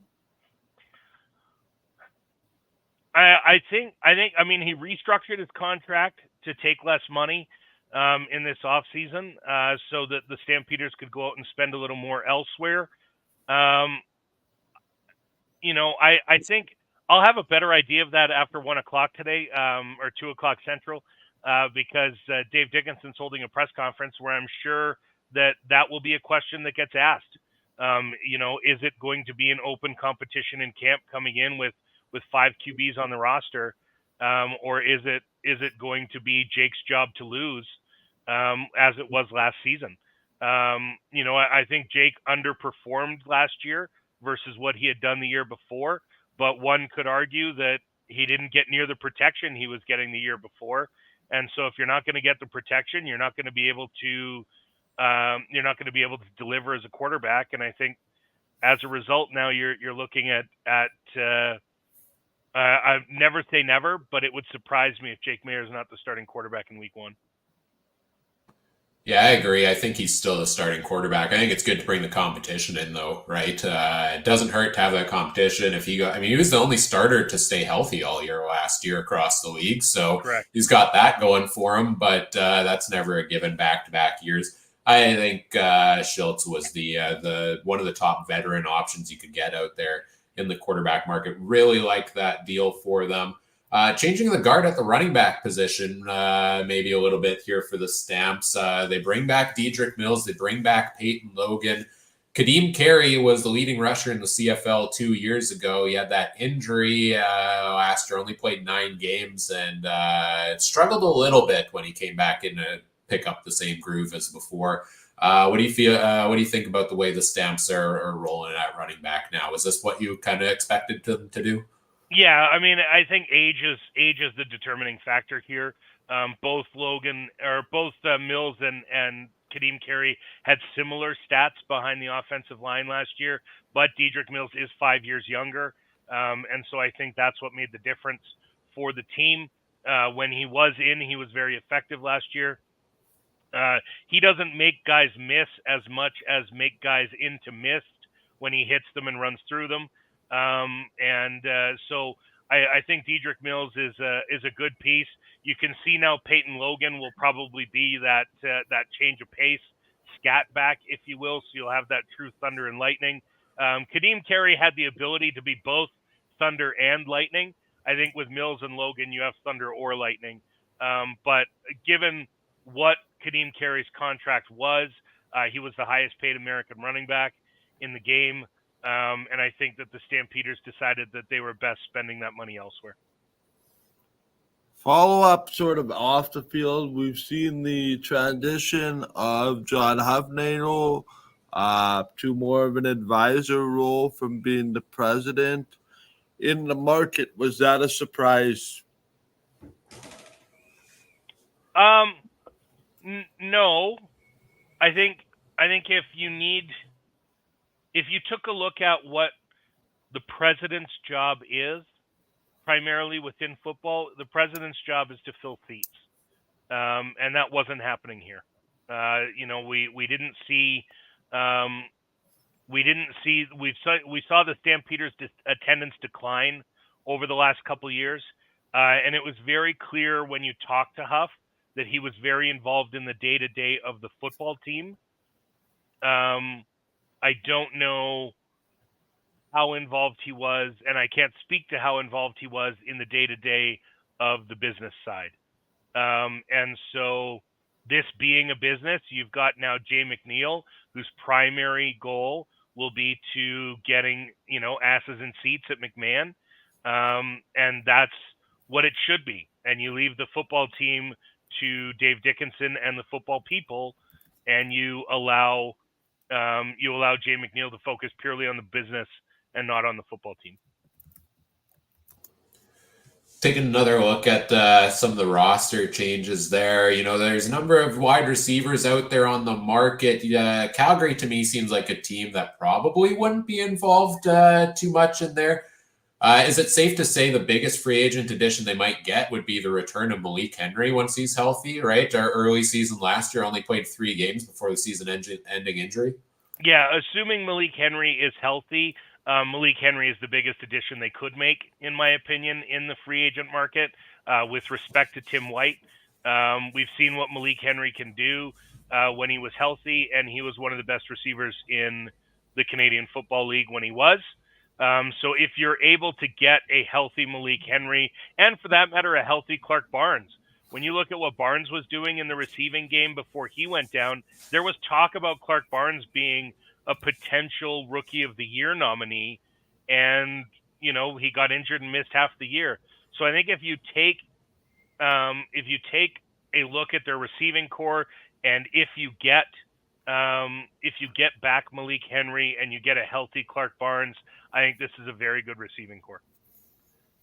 I think he restructured his contract to take less money in this offseason so that the Stampeders could go out and spend a little more elsewhere. I think I'll have a better idea of that after 1 o'clock today or 2 o'clock Central because Dave Dickinson's holding a press conference where I'm sure that will be a question that gets asked. Is it going to be an open competition in camp coming in with 5 QBs on the roster, or is it going to be Jake's job to lose, as it was last season? I think Jake underperformed last year versus what he had done the year before, but one could argue that he didn't get near the protection he was getting the year before. And so if you're not going to get the protection, you're not going to be able to deliver as a quarterback. And I think as a result, now you're looking at I never say never, but it would surprise me if Jake Maier is not the starting quarterback in week 1. Yeah, I agree. I think he's still the starting quarterback. I think it's good to bring the competition in, though, right? It doesn't hurt to have that competition. If he he was the only starter to stay healthy all year last year across the league, so Correct. he's got that going for him. But that's never a given back-to-back years. I think Schultz was the one of the top veteran options you could get out there in the quarterback market. Really like that deal for them. Changing the guard at the running back position, maybe a little bit here for the Stamps. They bring back Dedrick Mills. They bring back Peyton Logan. Kadeem Carey was the leading rusher in the CFL 2 years ago. He had that injury last year, only played 9 games, and struggled a little bit when he came back in to pick up the same groove as before. What do you feel? What do you think about the way the Stamps are rolling at running back now? Is this what you kind of expected them to do? Yeah, I mean, I think age is the determining factor here. Both Mills and Kadeem Carey had similar stats behind the offensive line last year, but Dedrick Mills is 5 years younger, and so I think that's what made the difference for the team. When he was in, he was very effective last year. He doesn't make guys miss as much as make guys into missed when he hits them and runs through them. So I think Dedrick Mills is a good piece. You can see now Peyton Logan will probably be that change of pace, scat back, if you will. So you'll have that true thunder and lightning. Kadeem Carey had the ability to be both thunder and lightning. I think with Mills and Logan, you have thunder or lightning. But given what Kadeem Carey's contract was, he was the highest paid American running back in the game. And I think that the Stampeders decided that they were best spending that money elsewhere. Follow up sort of off the field, we've seen the transition of John Hufnagel to more of an advisor role from being the president in the market. Was that a surprise? No. I think if you took a look at what the president's job is, primarily within football, the president's job is to fill seats, and that wasn't happening here. We saw the Stampeders' attendance decline over the last couple of years, and it was very clear when you talked to Huff that he was very involved in the day-to-day of the football team. I don't know how involved he was, and I can't speak to how involved he was in the day-to-day of the business side. And so this being a business, you've got now Jay McNeil, whose primary goal will be to getting, asses in seats at McMahon. And that's what it should be. And you leave the football team to Dave Dickinson and the football people, and you allow Jay McNeil to focus purely on the business and not on the football team. Taking another look at some of the roster changes there. There's a number of wide receivers out there on the market. Calgary, to me, seems like a team that probably wouldn't be involved too much in there. Is it safe to say the biggest free agent addition they might get would be the return of Malik Henry once he's healthy, right? Our early season last year only played 3 games before the season-ending injury. Yeah, assuming Malik Henry is healthy, Malik Henry is the biggest addition they could make, in my opinion, in the free agent market. With respect to Tim White, we've seen what Malik Henry can do when he was healthy, and he was one of the best receivers in the Canadian Football League when he was. So if you're able to get a healthy Malik Henry, and for that matter, a healthy Clark Barnes, when you look at what Barnes was doing in the receiving game before he went down, there was talk about Clark Barnes being a potential Rookie of the Year nominee, and he got injured and missed half the year. So I think if you take a look at their receiving core, and if you get back Malik Henry and you get a healthy Clark Barnes, I think this is a very good receiving core.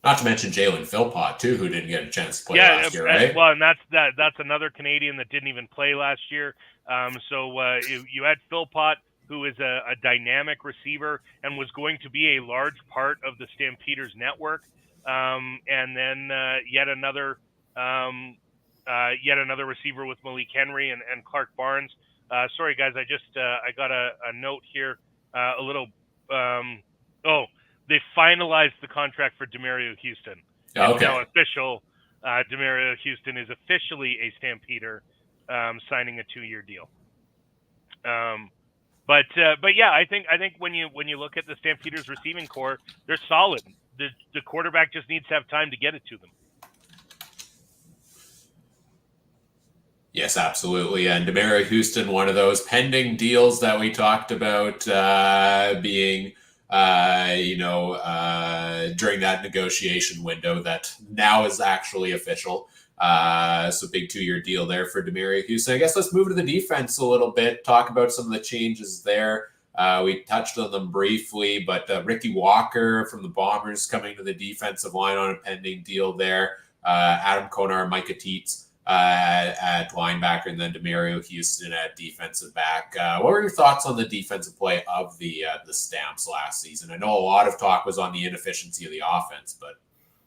Not to mention Jalen Philpott too, who didn't get a chance to play last year, right? Well, and that's another Canadian that didn't even play last year. So you had Philpott, who is a dynamic receiver and was going to be a large part of the Stampeders network. And then yet another receiver with Malik Henry and Clark Barnes. Sorry, guys, I got a note here. They finalized the contract for Demario Houston. It's Okay. now official. Demario Houston is officially a Stampeder, signing a 2-year deal. But yeah, I think when you look at the Stampeders receiving core, they're solid. The quarterback just needs to have time to get it to them. Yes, absolutely. And Demario Houston, one of those pending deals that we talked about being, during that negotiation window that now is actually official. So big 2-year deal there for Demario Houston. I guess let's move to the defense a little bit, talk about some of the changes there. We touched on them briefly, but Ricky Walker from the Bombers coming to the defensive line on a pending deal there. Adam Konar, Micah Teets at linebacker, and then Demario Houston at defensive back. What were your thoughts on the defensive play of the Stamps last season? I know a lot of talk was on the inefficiency of the offense, but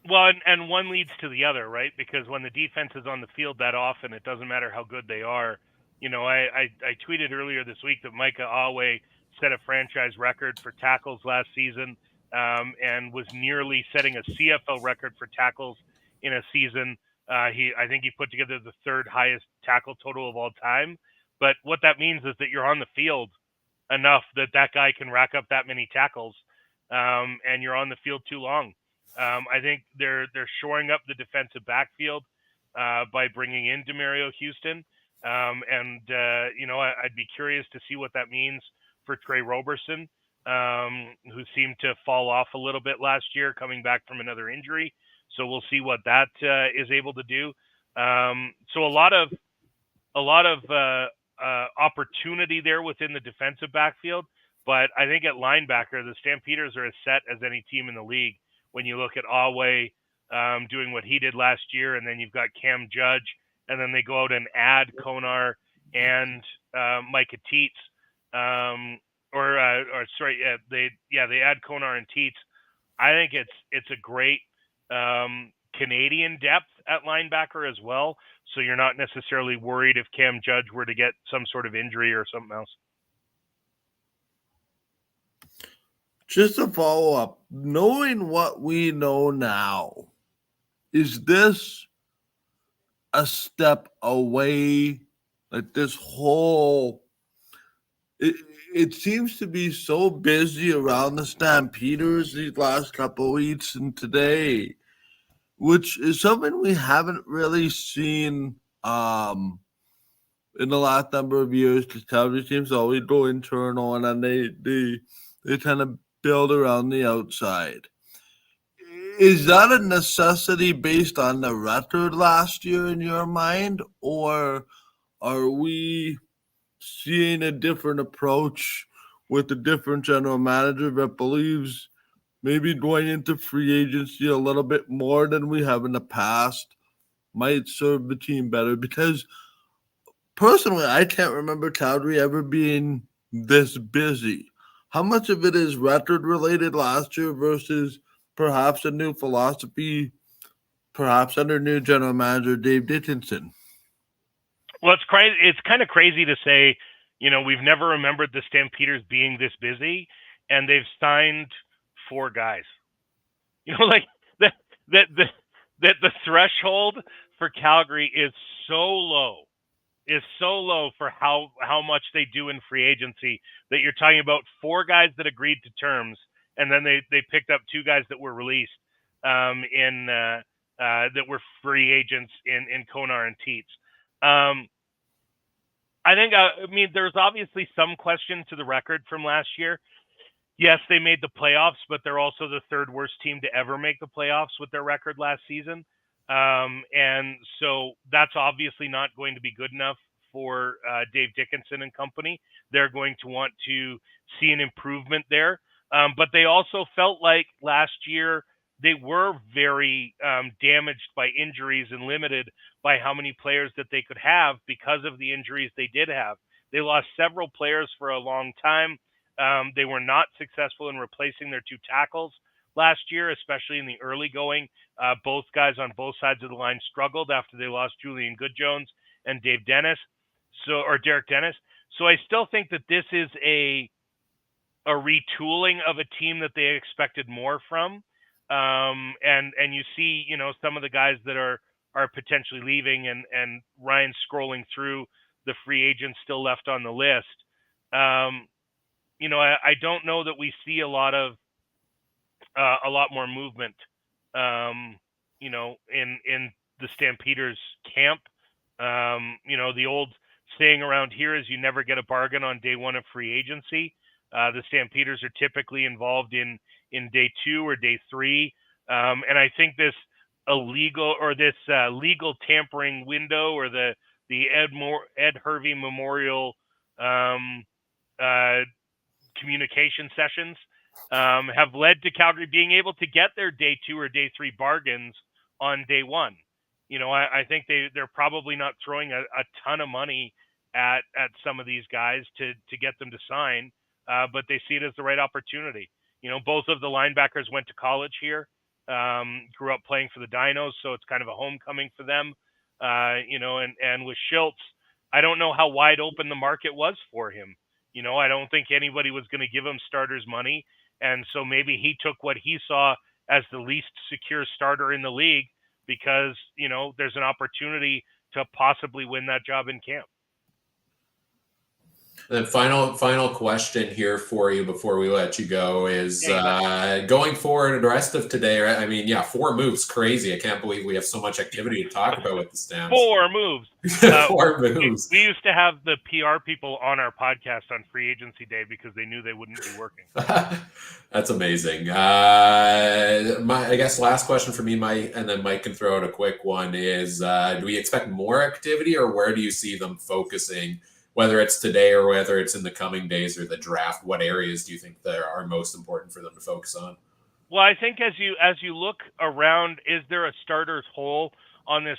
well, and one leads to the other, right? Because when the defense is on the field that often, it doesn't matter how good they are. I tweeted earlier this week that Micah Awe set a franchise record for tackles last season, and was nearly setting a CFL record for tackles in a season. I think he put together the 3rd highest tackle total of all time. But what that means is that you're on the field enough that guy can rack up that many tackles, and you're on the field too long. I think they're shoring up the defensive backfield by bringing in Demario Houston, and I'd be curious to see what that means for Trey Roberson, who seemed to fall off a little bit last year, coming back from another injury. So we'll see what that is able to do. So a lot of opportunity there within the defensive backfield. But I think at linebacker, the Stampeders are as set as any team in the league. When you look at Awe doing what he did last year, and then you've got Cam Judge, and then they go out and add Konar and Micah Teets. They add Konar and Teets. I think it's a great Canadian depth at linebacker as well. So you're not necessarily worried if Cam Judge were to get some sort of injury or something else. Just to follow up, knowing what we know now, is this a step away? Like this whole, it seems to be so busy around the Stampeders these last couple of weeks and today, which is something we haven't really seen in the last number of years, because television teams always go internal and then they kind of build around the outside. Is that a necessity based on the record last year in your mind, or are we seeing a different approach with a different general manager that believes maybe going into free agency a little bit more than we have in the past might serve the team better? Because personally, I can't remember Calgary ever being this busy. How much of it is record related last year versus perhaps a new philosophy, perhaps under new general manager Dave Dickinson? Well, it's crazy. It's kind of crazy to say, we've never remembered the Stampeders being this busy, and they've signed 4 guys. Like the threshold for Calgary is so low for how much they do in free agency, that you're talking about 4 guys that agreed to terms, and then they picked up 2 guys that were released that were free agents in Konar and Teets. I think there's obviously some question to the record from last year. Yes, they made the playoffs, but they're also the 3rd worst team to ever make the playoffs with their record last season. And so that's obviously not going to be good enough for Dave Dickinson and company. They're going to want to see an improvement there. But they also felt like last year they were very damaged by injuries and limited by how many players that they could have because of the injuries they did have. They lost several players for a long time. They were not successful in replacing their 2 tackles last year, especially in the early going. Both guys on both sides of the line struggled after they lost Julian Goodjones and Derek Dennis. So I still think that this is a retooling of a team that they expected more from. And you see, some of the guys that are potentially leaving, and Ryan scrolling through the free agents still left on the list. I don't know that we see a lot more movement, in the Stampeders camp. The old saying around here is you never get a bargain on day 1 of free agency. The Stampeders are typically involved in day 2 or day 3. And I think this legal tampering window, or the Ed Hervey Memorial communication sessions, have led to Calgary being able to get their day 2 or day 3 bargains on day 1. I think they're probably not throwing a ton of money at some of these guys to get them to sign, but they see it as the right opportunity. Both of the linebackers went to college here, grew up playing for the Dinos, so it's kind of a homecoming for them. And with Schultz, I don't know how wide open the market was for him. I don't think anybody was going to give him starters money, and so maybe he took what he saw as the least secure starter in the league, because there's an opportunity to possibly win that job in camp. The final question here for you before we let you go is, going forward the rest of today, right? I mean, 4 moves, crazy. I can't believe we have so much activity to talk about with the Stamps. 4 moves. 4 moves. We used to have the PR people on our podcast on free agency day because they knew they wouldn't be working. That's amazing. I guess last question for me, Mike, and then Mike can throw out a quick one, is do we expect more activity, or where do you see them focusing, whether it's today or whether it's in the coming days or the draft? What areas do you think that are most important for them to focus on? Well, I think as you look around, is there a starter's hole on this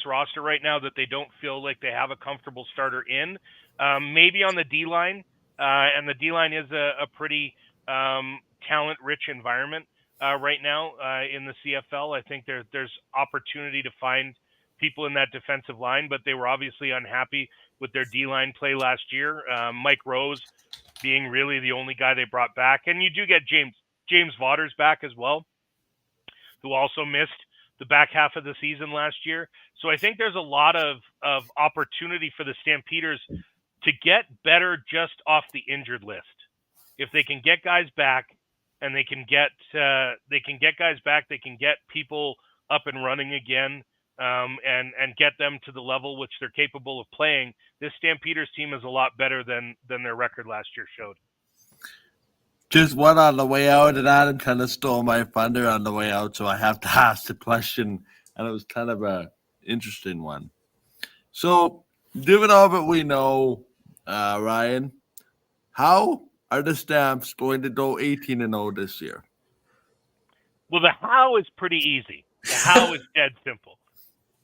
roster right now that they don't feel like they have a comfortable starter in? Maybe on the D-line, and the D-line is a pretty talent-rich environment right now in the CFL. I think there's opportunity to find people in that defensive line, but they were obviously unhappy with their D-line play last year. Mike Rose being really the only guy they brought back. And you do get James Vaughters back as well, who also missed the back half of the season last year. So I think there's a lot of opportunity for the Stampeders to get better just off the injured list. If they can get guys back, and they can get guys back, they can get people up and running again, and get them to the level which they're capable of playing. This Stampeders team is a lot better than their record last year showed. Just one on the way out, and Adam kind of stole my thunder on the way out, so I have to ask the question, and it was kind of a interesting one. So, given all that we know, Ryan, how are the Stamps going to go 18-0 this year? Well, the how is pretty easy. The how is dead simple.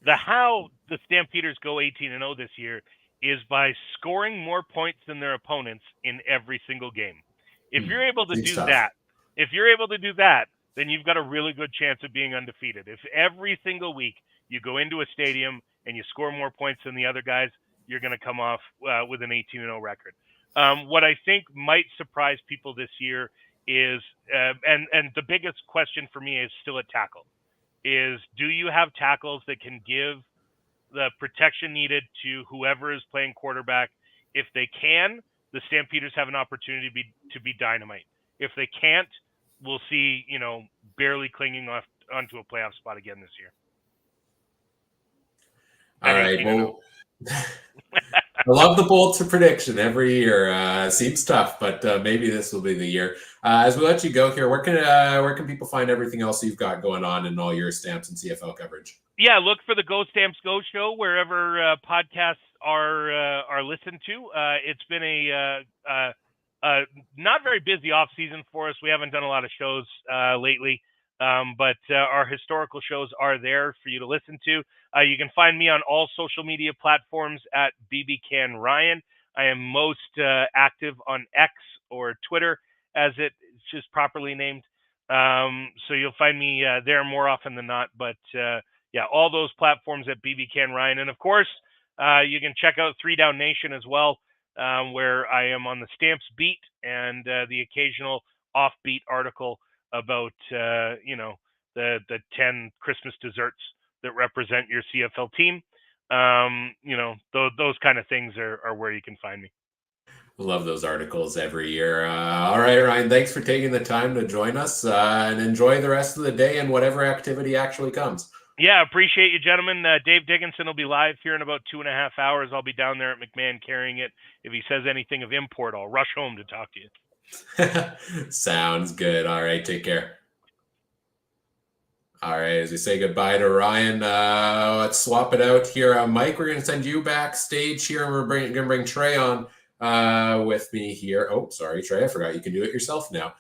The how the Stampeders go 18-0 this year is by scoring more points than their opponents in every single game. If you're able to do that, then you've got a really good chance of being undefeated. If every single week you go into a stadium and you score more points than the other guys, you're going to come off with an 18-0 record. What I think might surprise people this year is, and the biggest question for me is still at tackle, is do you have tackles that can give the protection needed to whoever is playing quarterback? If they can, the Stampeders have an opportunity to be dynamite. If they can't, we'll see, barely clinging onto a playoff spot again this year. All right. Well, I love the bold prediction every year. Seems tough, but maybe this will be the year. As we let you go here, where can people find everything else you've got going on in all your Stamps and CFL coverage? Yeah, look for the Go Stamps Go show wherever podcasts are listened to. It's been a not very busy off season for us. We haven't done a lot of shows lately, but our historical shows are there for you to listen to. You can find me on all social media platforms at BBCanRyan. I am most active on X, or Twitter, as it's just properly named. So you'll find me there more often than not. But yeah, all those platforms at BB Ken Ryan. And of course, you can check out 3 Down Nation as well, where I am on the Stamps beat and the occasional offbeat article about the 10 Christmas desserts that represent your CFL team. Those kind of things are where you can find me. Love those articles every year. All right, Ryan, thanks for taking the time to join us, and enjoy the rest of the day and whatever activity actually comes. Yeah, appreciate you, gentlemen. Dave Dickinson will be live here in about 2.5 hours. I'll be down there at McMahon carrying it. If he says anything of import, I'll rush home to talk to you. Sounds good. All right, take care. All right, as we say goodbye to Ryan, let's swap it out here. Mike, we're going to send you backstage here, and we're going to bring Trey on with me here. Oh, sorry, Trey, I forgot you can do it yourself now.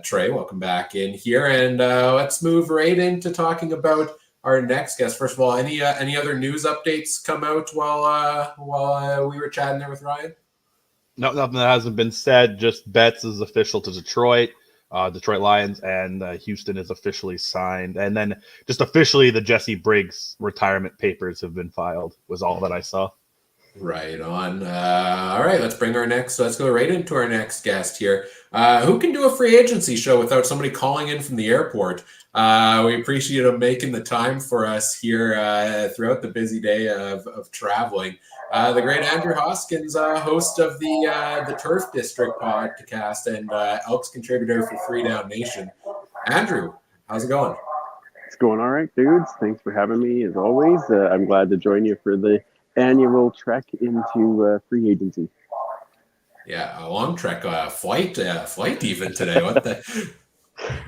Trey, welcome back in here, and let's move right into talking about our next guest. First of all, any other news updates come out while we were chatting there with Ryan? No, nothing that hasn't been said. Just Betts is official to Detroit. Detroit Lions, and Houston is officially signed. And then just officially the Jesse Briggs retirement papers have been filed, was all that I saw. Right on. All right, let's go right into our next guest here. Who can do a free agency show without somebody calling in from the airport? We appreciate him making the time for us here throughout the busy day of traveling. The great Andrew Hoskins, host of the Turf District podcast and Elks contributor for Free Down Nation. Andrew, how's it going? It's going all right, dudes. Thanks for having me, as always. I'm glad to join you for the annual trek into free agency. Yeah, a long trek, flight even today. What the?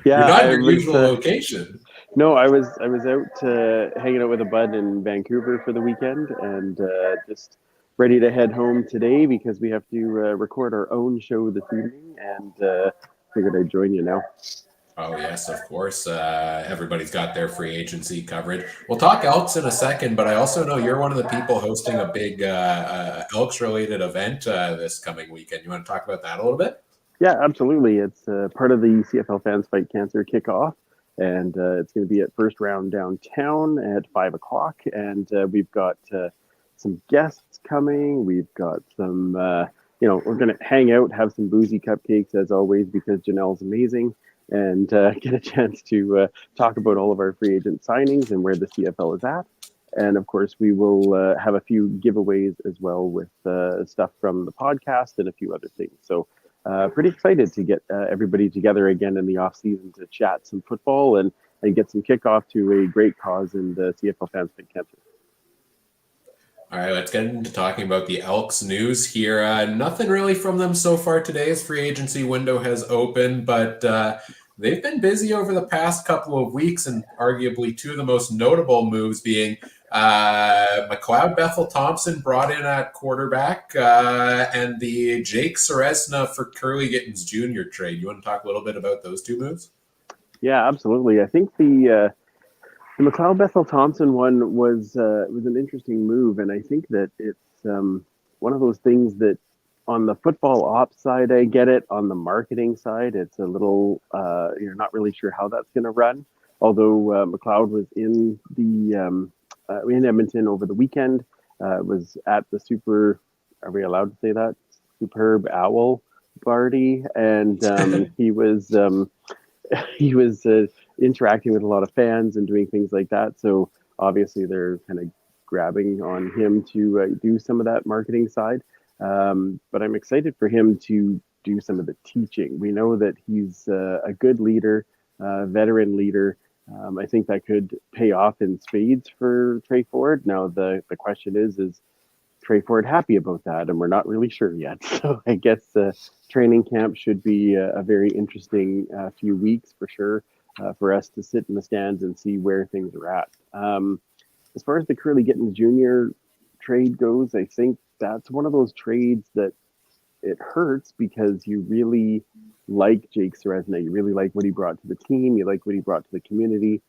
Yeah, you're not in your usual location. No, I was out hanging out with a bud in Vancouver for the weekend, and just ready to head home today because we have to record our own show this evening, and figured I'd join you now. Oh, yes, of course. Everybody's got their free agency coverage. We'll talk Elks in a second, but I also know you're one of the people hosting a big Elks-related event this coming weekend. You want to talk about that a little bit? Yeah, absolutely. It's part of the CFL Fans Fight Cancer kickoff, and it's going to be at First Round downtown at 5 o'clock. And we've got some guests coming. We've got some, we're going to hang out, have some boozy cupcakes as always because Janelle's amazing. And get a chance to talk about all of our free agent signings and where the CFL is at. And of course, we will have a few giveaways as well with stuff from the podcast and a few other things. So pretty excited to get everybody together again in the off season to chat some football and get some kickoff to a great cause in the CFL Fans Fight Cancer. All right, let's get into talking about the Elks news here. Nothing really from them so far today as free agency window has opened, but they've been busy over the past couple of weeks, and arguably two of the most notable moves being McLeod Bethel Thompson brought in at quarterback and the Jake Seresna for Curly Gittins Jr. trade. You want to talk a little bit about those two moves? Yeah, absolutely. I think the McLeod Bethel Thompson one was an interesting move, and I think that it's one of those things that on the football ops side, I get it. On the marketing side, it's a little you're not really sure how that's going to run. Although McLeod was in in Edmonton over the weekend, was at the are we allowed to say that? Superb Owl party, and he was interacting with a lot of fans and doing things like that. So obviously they're kind of grabbing on him to do some of that marketing side. But I'm excited for him to do some of the teaching. We know that he's a good leader, veteran leader. I think that could pay off in spades for Trey Ford. Now the question is Trey Ford happy about that? And we're not really sure yet. So I guess training camp should be a very interesting few weeks for sure for us to sit in the stands and see where things are at. As far as the Curly Gittins Jr. trade goes, I think that's one of those trades that it hurts because you really like Jake Seresna. You really like what he brought to the team. You like what he brought to the community.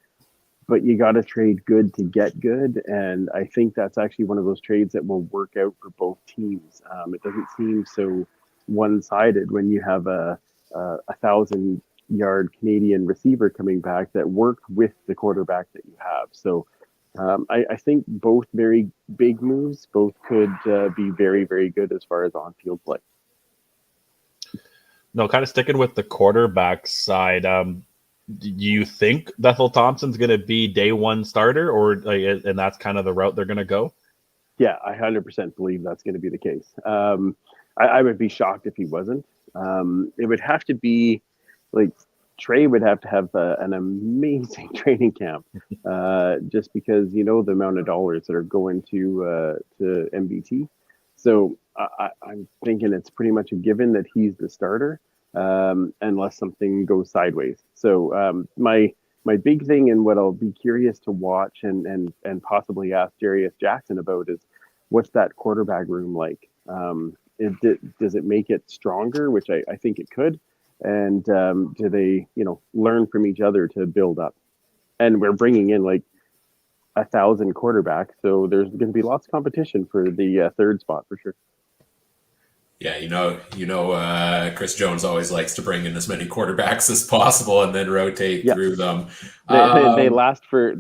but you got to trade good to get good. And I think that's actually one of those trades that will work out for both teams. It doesn't seem so one-sided when you have a 1,000-yard Canadian receiver coming back that worked with the quarterback that you have. So I think both very big moves, both could be very, very good as far as on-field play. No, kind of sticking with the quarterback side. Do you think Bethel Thompson's going to be day one starter, and that's kind of the route they're going to go? Yeah, I 100% believe that's going to be the case. I would be shocked if he wasn't. It would have to be like Trey would have to have an amazing training camp, just because the amount of dollars that are going to MBT. So I'm thinking it's pretty much a given that he's the starter, unless something goes sideways. So my big thing, and what I'll be curious to watch and possibly ask Jarius Jackson about, is what's that quarterback room like? Does it make it stronger, which I think it could? And do they, learn from each other to build up? And we're bringing in like 1,000 quarterbacks, so there's going to be lots of competition for the third spot for sure. Yeah, Chris Jones always likes to bring in as many quarterbacks as possible and then rotate through them. They last for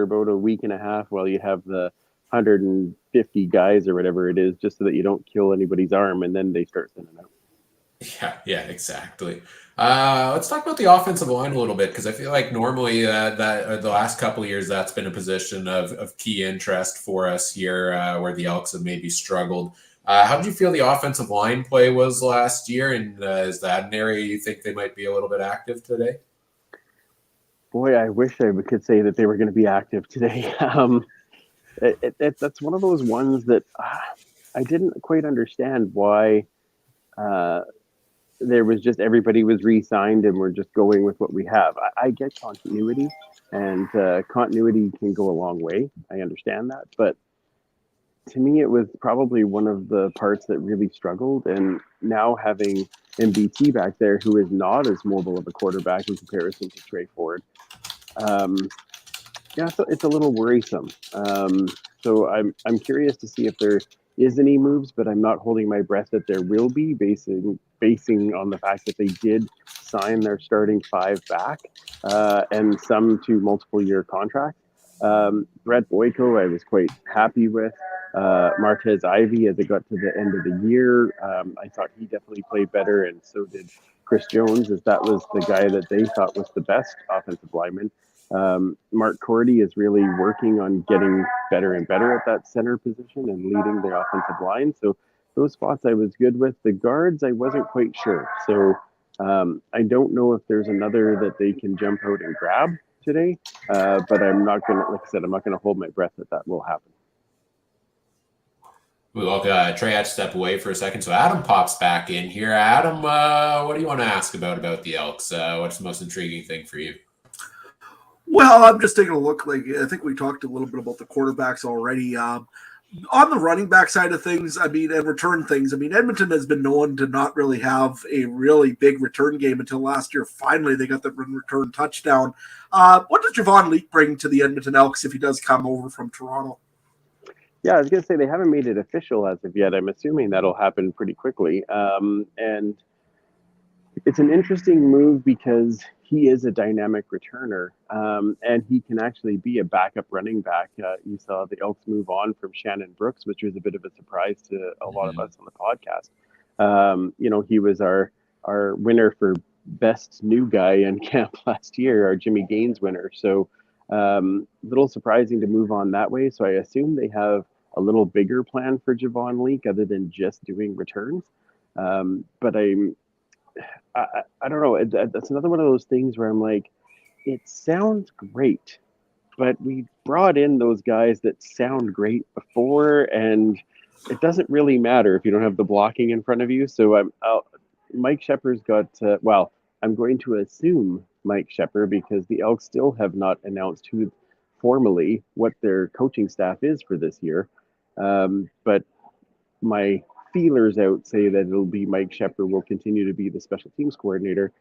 about a week and a half while you have the 150 guys or whatever it is, just so that you don't kill anybody's arm, and then they start thinning out. Yeah, exactly. Let's talk about the offensive line a little bit, because I feel like normally that the last couple of years that's been a position of key interest for us here, where the Elks have maybe struggled. How did you feel the offensive line play was last year, and is that an area you think they might be a little bit active today? Boy, I wish I could say that they were going to be active today. That's one of those ones that I didn't quite understand why there was just everybody was re-signed and we're just going with what we have. I get continuity, and continuity can go a long way. I understand that, but to me, it was probably one of the parts that really struggled. And now having MBT back there, who is not as mobile of a quarterback in comparison to Trey Ford, so it's a little worrisome. So I'm curious to see if there is any moves, but I'm not holding my breath that there will be, basing on the fact that they did sign their starting 5 back, and some to multiple-year contracts. Brett Boyko, I was quite happy with. Martez Ivy, as it got to the end of the year, I thought he definitely played better, and so did Chris Jones, as that was the guy that they thought was the best offensive lineman. Mark Cordy is really working on getting better and better at that center position and leading the offensive line. So those spots I was good with. The guards, I wasn't quite sure. So I don't know if there's another that they can jump out and grab today, but I'm not going to, like I said, I'm not going to hold my breath that will happen. Well, Trey had to step away for a second, so Adam pops back in here. Adam, what do you want to ask about the Elks? What's the most intriguing thing for you? Well, I'm just taking a look. Like, I think we talked a little bit about the quarterbacks already. On the running back side of things, and return things, Edmonton has been known to not really have a really big return game until last year. Finally, they got the return touchdown. What does Javon Leake bring to the Edmonton Elks if he does come over from Toronto? Yeah, I was going to say they haven't made it official as of yet. I'm assuming that'll happen pretty quickly. And it's an interesting move because he is a dynamic returner, and he can actually be a backup running back. You saw the Elks move on from Shannon Brooks, which was a bit of a surprise to a lot of us on the podcast. He was our winner for best new guy in camp last year, our Jimmy Gaines winner. So little surprising to move on that way. So I assume they have a little bigger plan for Javon Leake other than just doing returns. But I don't know. That's another one of those things where I'm like, it sounds great, but we brought in those guys that sound great before, and it doesn't really matter if you don't have the blocking in front of you. So Mike Shepard's got, I'm going to assume Mike Shepard, because the Elks still have not announced formally what their coaching staff is for this year. But my feelers out say that it'll be Mike Shepard will continue to be the special teams coordinator,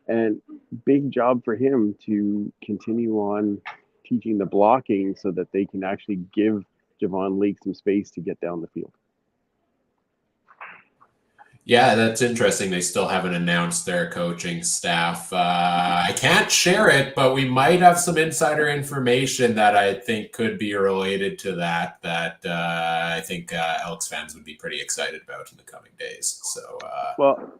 and big job for him to continue on teaching the blocking so that they can actually give Javon Leake some space to get down the field. Yeah, that's interesting. They still haven't announced their coaching staff. I can't share it, but we might have some insider information that I think could be related to that I think Elks fans would be pretty excited about in the coming days. So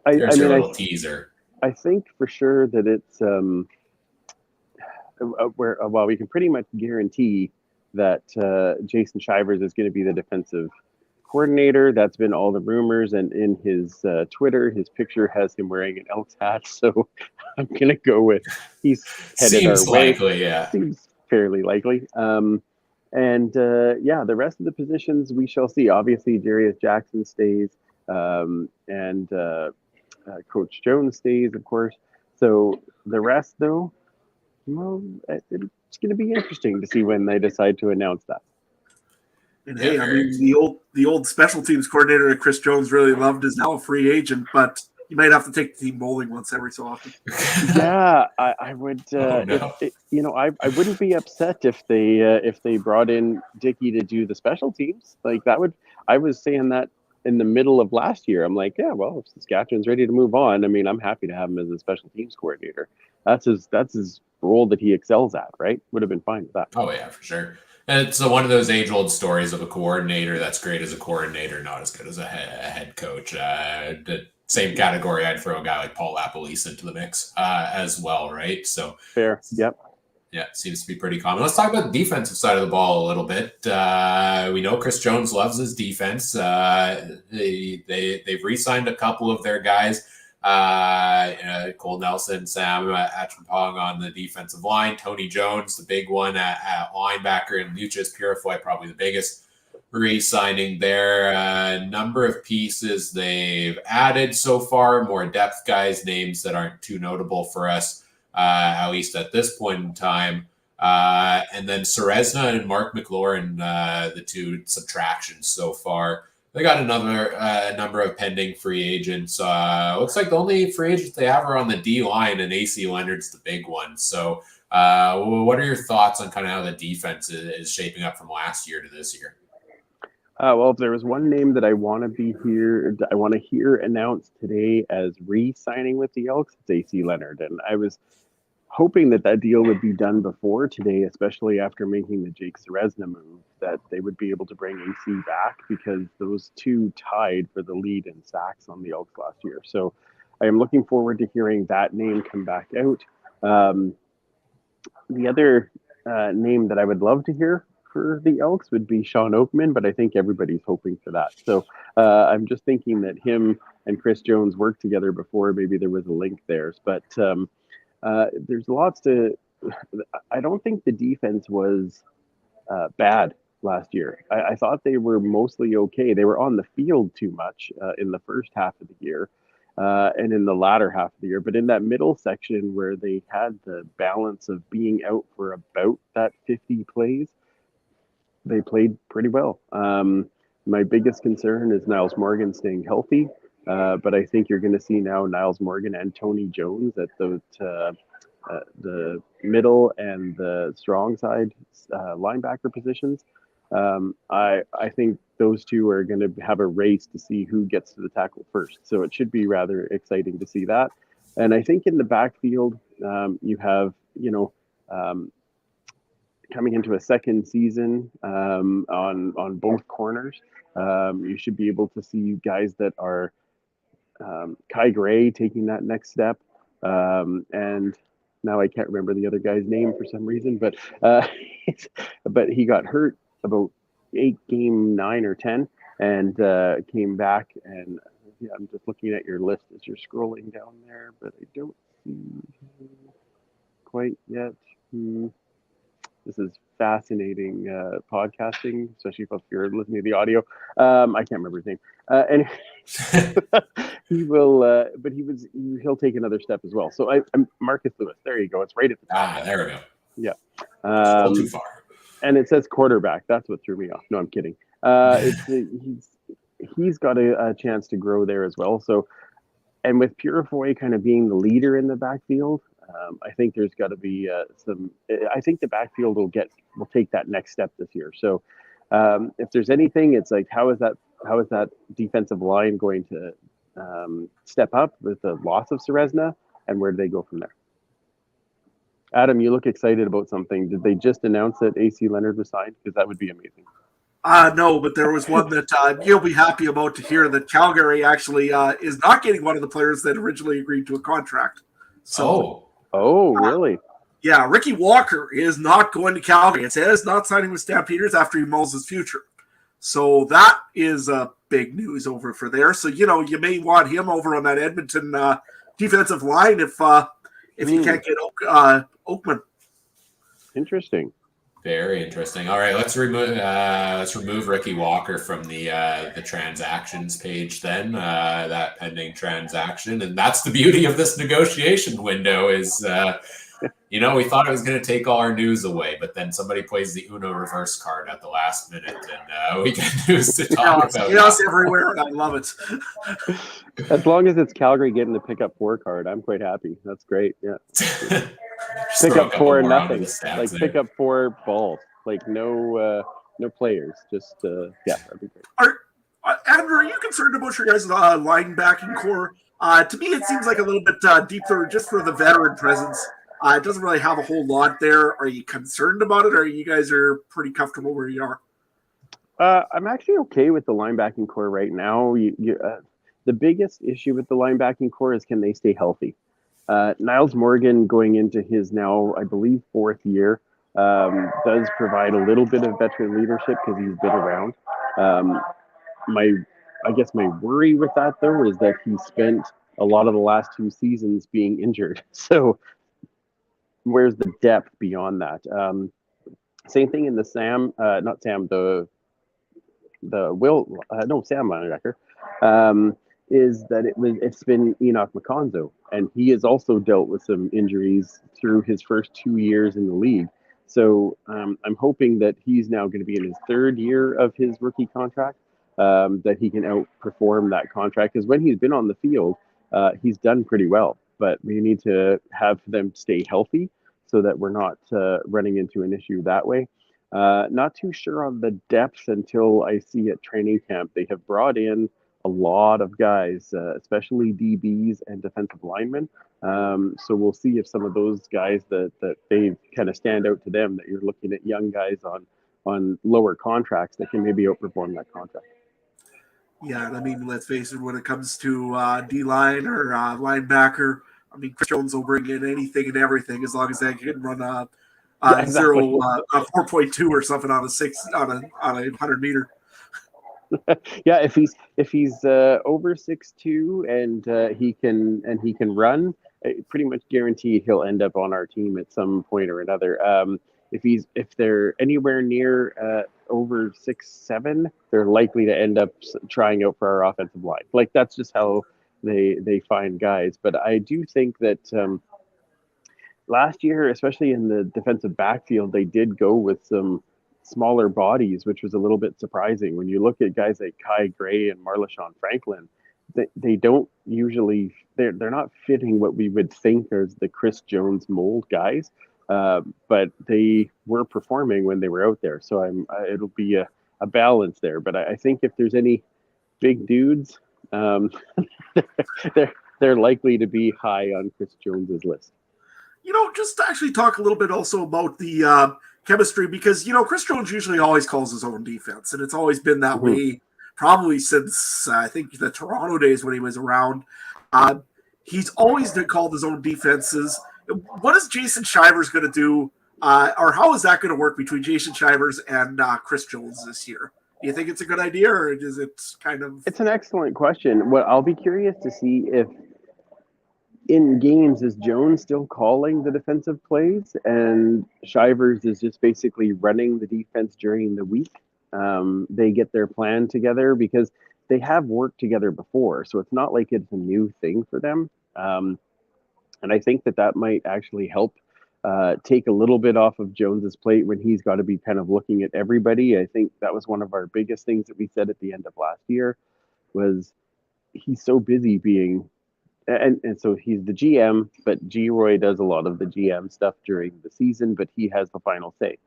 there's your little teaser. I think for sure that it's well, we can pretty much guarantee that Jason Shivers is going to be the defensive coordinator. That's been all the rumors, and in his Twitter, his picture has him wearing an Elks hat. So I'm going to go with he's headed Seems our way. likely, yeah. Seems fairly likely. The rest of the positions we shall see. Obviously, Jarius Jackson stays, and Coach Jones stays, of course. So the rest, though, well, it's going to be interesting to see when they decide to announce that. And hey, I mean, the old special teams coordinator that Chris Jones really loved is now a free agent, but you might have to take the team bowling once every so often. Yeah, I would. I wouldn't be upset if they brought in Dickey to do the special teams. Like that would. I was saying that in the middle of last year. I'm like, yeah, well, if Saskatchewan's ready to move on, I mean, I'm happy to have him as a special teams coordinator. That's his role that he excels at, right? Would have been fine with that. Oh yeah, for sure. And it's one of those age-old stories of a coordinator that's great as a coordinator, not as good as a head coach. The same category, I'd throw a guy like Paul LaPolice into the mix as well, right? So fair, yep. Yeah, it seems to be pretty common. Let's talk about the defensive side of the ball a little bit. We know Chris Jones loves his defense. They've re-signed a couple of their guys. Cole Nelson, Sam Atrampong on the defensive line, Tony Jones, the big one at linebacker, and Lucius Purifoy, probably the biggest re-signing there. Number of pieces they've added so far, more depth guys, names that aren't too notable for us, at least at this point in time. And then Serezna and Mark McLaurin, the two subtractions so far. They got another number of pending free agents. Looks like the only free agents they have are on the D line, and AC Leonard's the big one. So, what are your thoughts on kind of how the defense is shaping up from last year to this year? Well, if there was one name that I want to hear announced today as re-signing with the Elks, it's AC Leonard, and I was hoping that deal would be done before today, especially after making the Jake Serezna move, that they would be able to bring AC back, because those two tied for the lead in sacks on the Elks last year. So I am looking forward to hearing that name come back out. The other name that I would love to hear for the Elks would be Sean Oakman, but I think everybody's hoping for that. So I'm just thinking that him and Chris Jones worked together before. Maybe there was a link there, but there's lots to. I don't think the defense was bad last year. I thought they were mostly okay. They were on the field too much in the first half of the year and in the latter half of the year. But in that middle section where they had the balance of being out for about that 50 plays, they played pretty well. My biggest concern is Niles Morgan staying healthy. But I think you're going to see now Niles Morgan and Tony Jones at the middle and the strong side linebacker positions. I think those two are going to have a race to see who gets to the tackle first. So it should be rather exciting to see that. And I think in the backfield, you have, coming into a second season on both corners, you should be able to see guys that are Kai Gray taking that next step, and now I can't remember the other guy's name for some reason, but he got hurt about game 9 or 10 and came back, and yeah, I'm just looking at your list as you're scrolling down there, but I don't see quite yet. This is fascinating podcasting, especially if you're listening to the audio. I can't remember his name. And he will, but he'll take another step as well. So I'm Marcus Lewis. There you go. It's right at the top. There we go. Yeah. Still too far. And it says quarterback. That's what threw me off. No, I'm kidding. He's got a chance to grow there as well. So, and with Purifoy kind of being the leader in the backfield, I think there's got to be some. I think the backfield will take that next step this year. So if there's anything, it's like how is that defensive line going to step up with the loss of Serezna, and where do they go from there? Adam, you look excited about something. Did they just announce that AC Leonard was signed? Because that would be amazing. No, but there was one that you'll be happy about to hear that Calgary actually is not getting one of the players that originally agreed to a contract. So, really? Yeah, Ricky Walker is not going to Calgary. It says not signing with Stampeders after he mulls his future. So that is big news over for there. So, you may want him over on that Edmonton defensive line if you can't get Oakman. Interesting. Very interesting. All right, let's remove Ricky Walker from the transactions page then. That pending transaction, and that's the beauty of this negotiation window is, we thought it was going to take all our news away, but then somebody plays the Uno reverse card at the last minute, and we get news to talk about. Chaos everywhere. I love it. As long as it's Calgary getting the pick up 4 card, I'm quite happy. That's great. Yeah. Pick up 4 nothing. Like there. Pick up 4 balls. Like no players. Just that'd be great. Andrew, are you concerned about your guys' linebacking core? To me, it seems like a little bit deeper just for the veteran presence. It doesn't really have a whole lot there. Are you concerned about it, or you guys are pretty comfortable where you are? I'm actually okay with the linebacking core right now. The biggest issue with the linebacking core is can they stay healthy? Niles Morgan, going into his now, I believe, 4th year, does provide a little bit of veteran leadership because he's been around. I guess my worry with that, though, is that he spent a lot of the last 2 seasons being injured. So where's the depth beyond that? Same thing in the Sam Linebacker. Is that it's been Enoch McConzo, and he has also dealt with some injuries through his first 2 years in the league. So I'm hoping that he's now going to be in his 3rd year of his rookie contract, that he can outperform that contract, because when he's been on the field, he's done pretty well. But we need to have them stay healthy so that we're not running into an issue that way. Not too sure on the depth until I see at training camp. They have brought in a lot of guys, especially DBs and defensive linemen. So we'll see if some of those guys that they kind of stand out to them, that you're looking at young guys on lower contracts that can maybe outperform that contract. Yeah, I mean, let's face it, when it comes to D-line or linebacker, I mean, Chris Jones will bring in anything and everything as long as they can run a 4.2 or something on a 100 meter. Yeah, if he's over 6'2" and he can run, pretty much guaranteed he'll end up on our team at some point or another. If they're anywhere near over 6'7", they're likely to end up trying out for our offensive line. Like, that's just how they find guys. But I do think that last year, especially in the defensive backfield, they did go with some smaller bodies, which was a little bit surprising. When you look at guys like Kai Gray and Marleshon Franklin, they don't usually, they're not fitting what we would think as the Chris Jones mold guys, but they were performing when they were out there. So it'll be a balance there. But I think if there's any big dudes, they're likely to be high on Chris Jones's list. Just to actually talk a little bit also about the chemistry, because, Chris Jones usually always calls his own defense, and it's always been that way probably since, I think, the Toronto days when he was around. He's always called his own defenses. What is Jason Shivers going to do, or how is that going to work between Jason Shivers and Chris Jones this year? Do you think it's a good idea, or is it kind of... It's an excellent question. Well, I'll be curious to see if in games, is Jones still calling the defensive plays and Shivers is just basically running the defense during the week? They get their plan together because they have worked together before. So it's not like it's a new thing for them. And I think that might actually help take a little bit off of Jones's plate when he's got to be kind of looking at everybody. I think that was one of our biggest things that we said at the end of last year was he's so busy being and so he's the GM, but G-Roy does a lot of the GM stuff during the season, but he has the final say.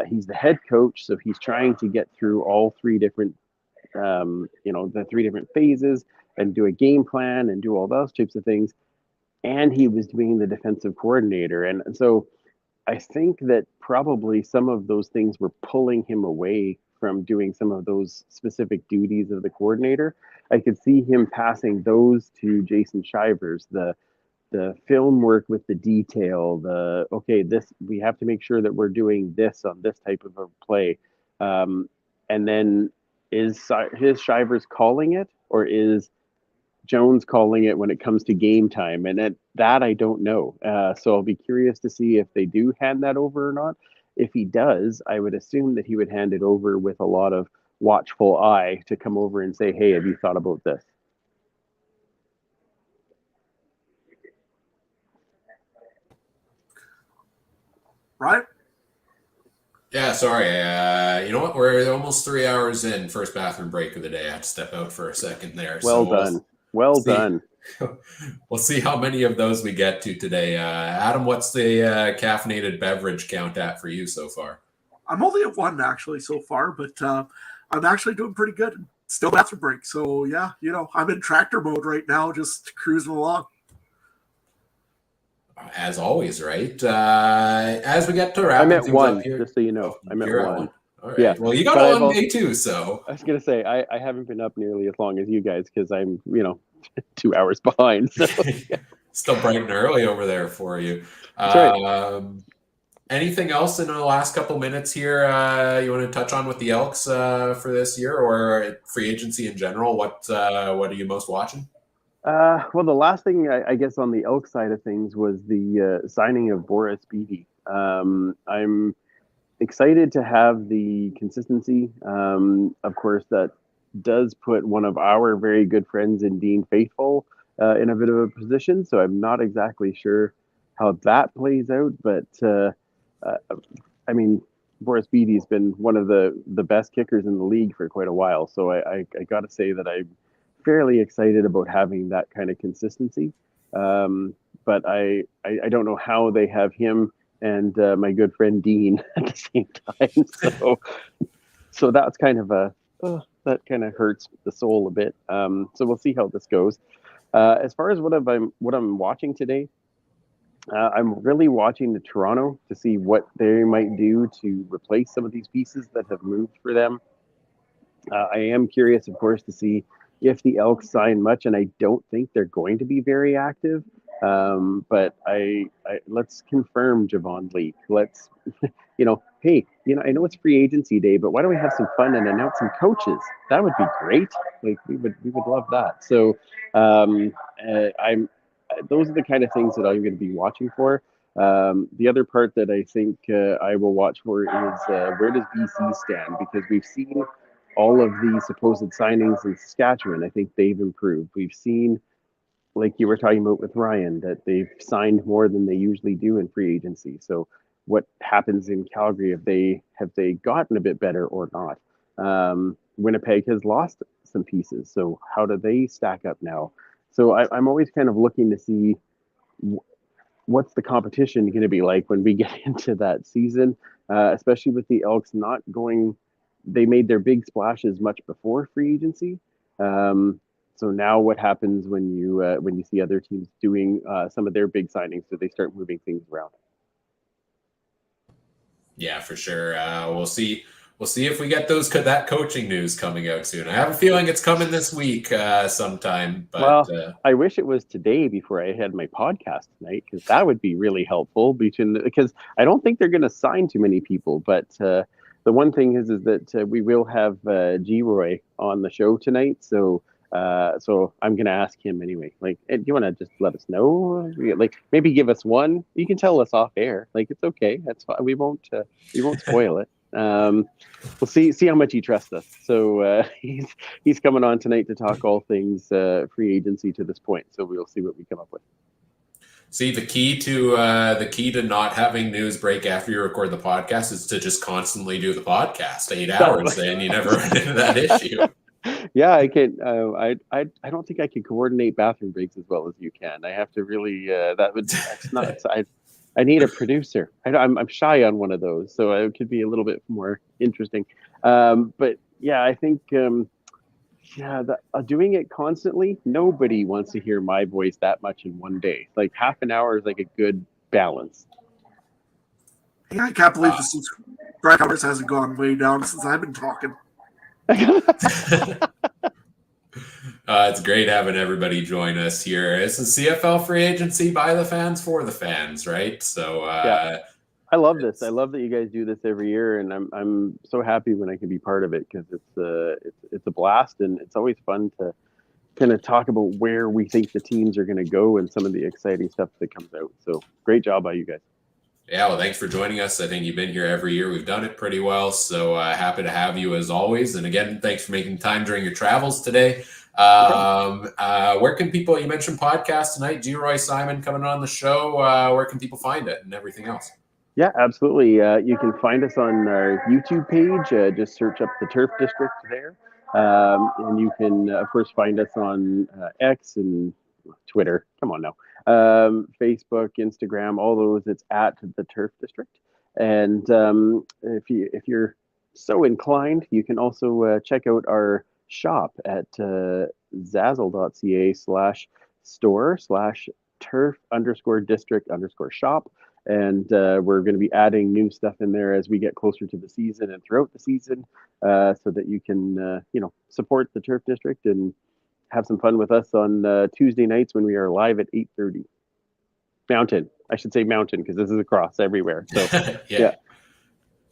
He's the head coach, so he's trying to get through all three different, the three different phases and do a game plan and do all those types of things. And he was being the defensive coordinator. And so I think that probably some of those things were pulling him away from doing some of those specific duties of the coordinator. I could see him passing those to Jason Shivers, the film work with the detail, this, we have to make sure that we're doing this on this type of a play. And then is Shivers calling it, or is Jones calling it when it comes to game time? And that I don't know. So I'll be curious to see if they do hand that over or not. If he does, I would assume that he would hand it over with a lot of watchful eye to come over and say, hey, have you thought about this? Right? Yeah, sorry. You know what? We're almost 3 hours in. First bathroom break of the day. I had to step out for a second there. Well done. Well done. We'll see how many of those we get to today. Adam, what's the caffeinated beverage count at for you so far? I'm only at one actually so far, but I'm actually doing pretty good. Still bathroom break. So yeah, I'm in tractor mode right now, just cruising along. As always, right? As we get to wrapping things up here. Just so you know. I'm at one. All right. Yeah. Well, you got a long day too, so. I was going to say, I haven't been up nearly as long as you guys because I'm, 2 hours behind. So. Still bright and early over there for you. That's right. Anything else in the last couple minutes here you want to touch on with the Elks for this year, or free agency in general? What are you most watching? Well, the last thing I guess on the Elk side of things was the signing of Boris Beatty. I'm excited to have the consistency. Of course, that does put one of our very good friends in Dean Faithful in a bit of a position. So I'm not exactly sure how that plays out. But Boris Beatty's been one of the best kickers in the league for quite a while. So I got to say that I'm fairly excited about having that kind of consistency. But I don't know how they have him and my good friend Dean at the same time. So that's kind of that kind of hurts the soul a bit. So we'll see how this goes. As far as what I'm watching today, I'm really watching the Toronto to see what they might do to replace some of these pieces that have moved for them. I am curious, of course, to see if the Elks sign much, and I don't think they're going to be very active. But I let's confirm Javon Lee. Let's, hey, I know it's free agency day, but why don't we have some fun and announce some coaches? That would be great. Like we would love that. So those are the kind of things that I'm going to be watching for. The other part that I think I will watch for is where does BC stand, because we've seen all of the supposed signings in Saskatchewan. I think they've improved. We've seen, like you were talking about with Ryan, that they've signed more than they usually do in free agency. So what happens in Calgary? Have they gotten a bit better or not? Winnipeg has lost some pieces. So how do they stack up now? So I'm always kind of looking to see what's the competition going to be like when we get into that season, especially with the Elks not going. They made their big splashes much before free agency. So now what happens when you see other teams doing some of their big signings? Do they start moving things around? Yeah, for sure. We'll see. We'll see if we get that coaching news coming out soon. I have a feeling it's coming this week sometime. But, I wish it was today before I had my podcast tonight, because that would be really helpful. Because I don't think they're going to sign too many people. But the one thing is that we will have G-Roy on the show tonight. So I'm going to ask him anyway. Like, hey, do you want to just let us know? Like, maybe give us one. You can tell us off air. Like, it's okay. That's fine. We won't spoil it. We'll see how much he trusts us. So he's coming on tonight to talk all things free agency to this point. So we'll see what we come up with. See, the key to not having news break after you record the podcast is to just constantly do the podcast 8 hours. Then you never run into that issue. Yeah, I can. I don't think I can coordinate bathroom breaks as well as you can. I have to really. That's nuts. I need a producer. I'm shy on one of those, so it could be a little bit more interesting. But yeah, I think doing it constantly. Nobody wants to hear my voice that much in one day. Like half an hour is like a good balance. Yeah, I can't believe the subscribe numbers hasn't gone way down since I've been talking. It's great having everybody join us here. It's the CFL Free Agency by the fans for the fans, right? So Yeah. I love this. I love that you guys do this every year, and I'm so happy when I can be part of it because it's a blast, and it's always fun to kind of talk about where we think the teams are going to go and some of the exciting stuff that comes out. So great job by you guys. Yeah, well, thanks for joining us. I think you've been here every year. We've done it pretty well, so happy to have you as always. And again, thanks for making time during your travels today. Where can people? You mentioned podcast tonight. G. Simon coming on the show. Where can people find it and everything else? Yeah, absolutely. You can find us on our YouTube page. Just search up the Turf District there. And you can, of course, find us on X and Twitter. Come on now. Facebook, Instagram, all those. It's at the Turf District. And if you're so inclined, you can also check out our shop at zazzle.ca/store/turf_district_shop. And we're going to be adding new stuff in there as we get closer to the season and throughout the season, so that you can support the Turf District and have some fun with us on Tuesday nights when we are live at 8:30. Mountain, I should say Mountain, because this is across everywhere. So yeah,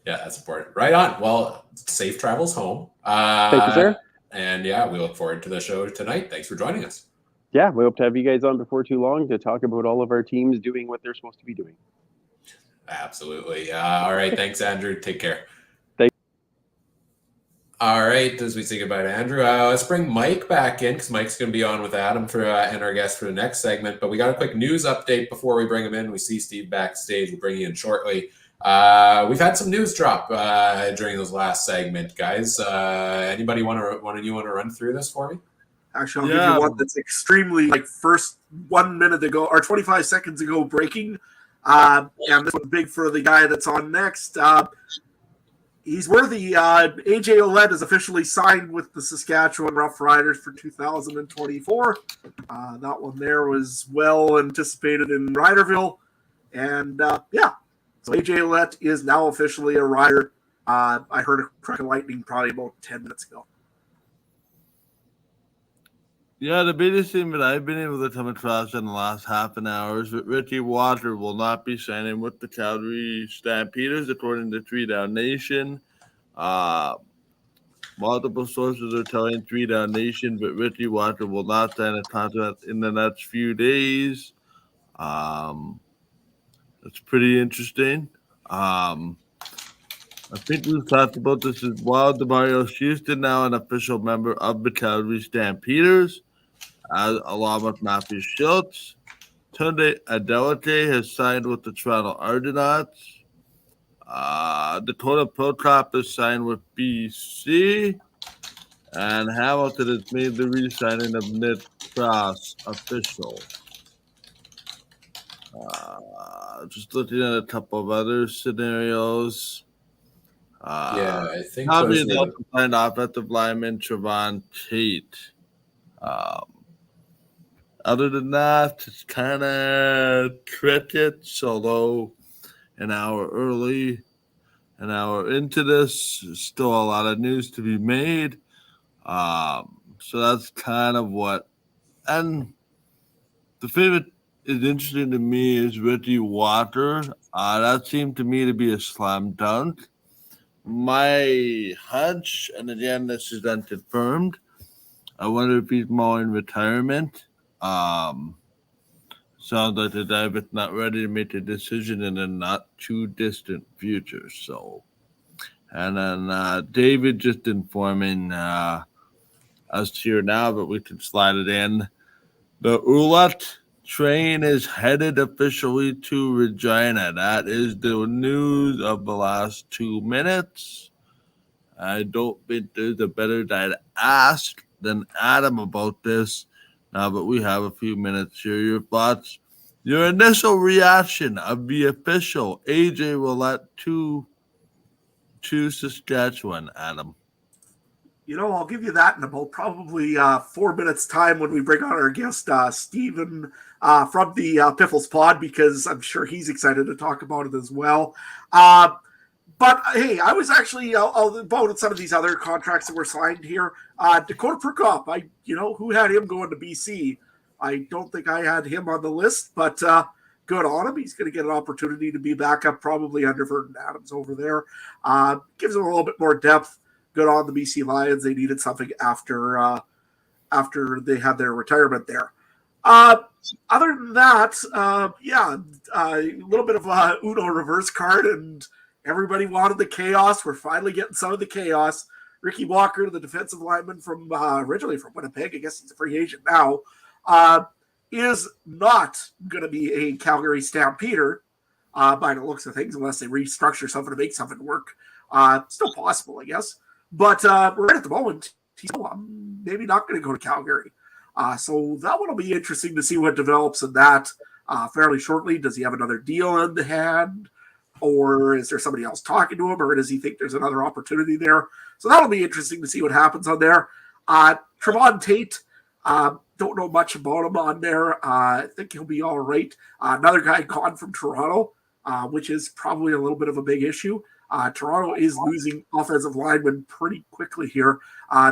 that's important. Right on. Well, safe travels home. Thank you, sir. And yeah, we look forward to the show tonight. Thanks for joining us. Yeah, we hope to have you guys on before too long to talk about all of our teams doing what they're supposed to be doing. Absolutely. All right. Thanks, Andrew. Take care. Thanks. All right. As we say goodbye to Andrew, let's bring Mike back in because Mike's going to be on with Adam and our guest for the next segment. But we got a quick news update before we bring him in. We see Steve backstage. We'll bring you in shortly. We've had some news drop during this last segment, guys. Anybody want to run through this for me? Actually, I'll give you one that's extremely first 1 minute ago or 25 seconds ago breaking. And this one's big for the guy that's on next. He's worthy. AJ Ouellette is officially signed with the Saskatchewan Roughriders for 2024. That one there was well anticipated in Riderville. And so AJ Ouellette is now officially a Rider. I heard a crack of lightning probably about 10 minutes ago. Yeah, the biggest thing that I've been able to come across in the last half an hour is that Ricky Water will not be signing with the Calgary Stampeders, according to 3 Down Nation. Multiple sources are telling 3 Down Nation that Ricky Water will not sign a contract in the next few days. That's pretty interesting. I think we've talked about this as well. Demario Houston now an official member of the Calgary Stampeders, along with Matthew Schultz. Tunde Adeleke has signed with the Toronto Argonauts. Dakota Prokop has signed with BC. And Hamilton has made the re-signing of Nick Cross official. Just looking at a couple of other scenarios. I think Calgary also signed offensive lineman Trevon Tate. Other than that, it's kind of crickets, although an hour into this, there's still a lot of news to be made. So that's kind of what. And the thing that is interesting to me is Ricky Water. That seemed to me to be a slam dunk. My hunch, and again, this is unconfirmed, I wonder if he's more in retirement. Sounds like the David's not ready to make a decision in a not too distant future. So, and then David just informing us here now, but we can slide it in. The Ouellette train is headed officially to Regina. That is the news of the last 2 minutes. I don't think there's a better guy to ask than Adam about this. But we have a few minutes here. Your thoughts, your initial reaction of the official AJ Willett to Saskatchewan, Adam. I'll give you that in about probably 4 minutes' time when we bring on our guest, Stephen, from the Piffles Pod, because I'm sure he's excited to talk about it as well. But hey, I was actually about some of these other contracts that were signed here. Dakota Prukop, who had him going to BC? I don't think I had him on the list, but good on him. He's going to get an opportunity to be back up probably under Vernon Adams over there. Gives him a little bit more depth. Good on the BC Lions. They needed something after they had their retirement there. Other than that, a little bit of a Uno reverse card, and everybody wanted the chaos. We're finally getting some of the chaos. Ricky Walker, the defensive lineman from originally from Winnipeg, I guess he's a free agent now, is not going to be a Calgary Stampeder by the looks of things, unless they restructure something to make something work. Still possible, I guess. But right at the moment, he's maybe not going to go to Calgary. So that one will be interesting to see what develops in that fairly shortly. Does he have another deal in the hand? Or is there somebody else talking to him? Or does he think there's another opportunity there? So that'll be interesting to see what happens on there. Trevon Tate, don't know much about him on there. I think he'll be all right. Another guy gone from Toronto, which is probably a little bit of a big issue. Toronto is losing offensive linemen pretty quickly here.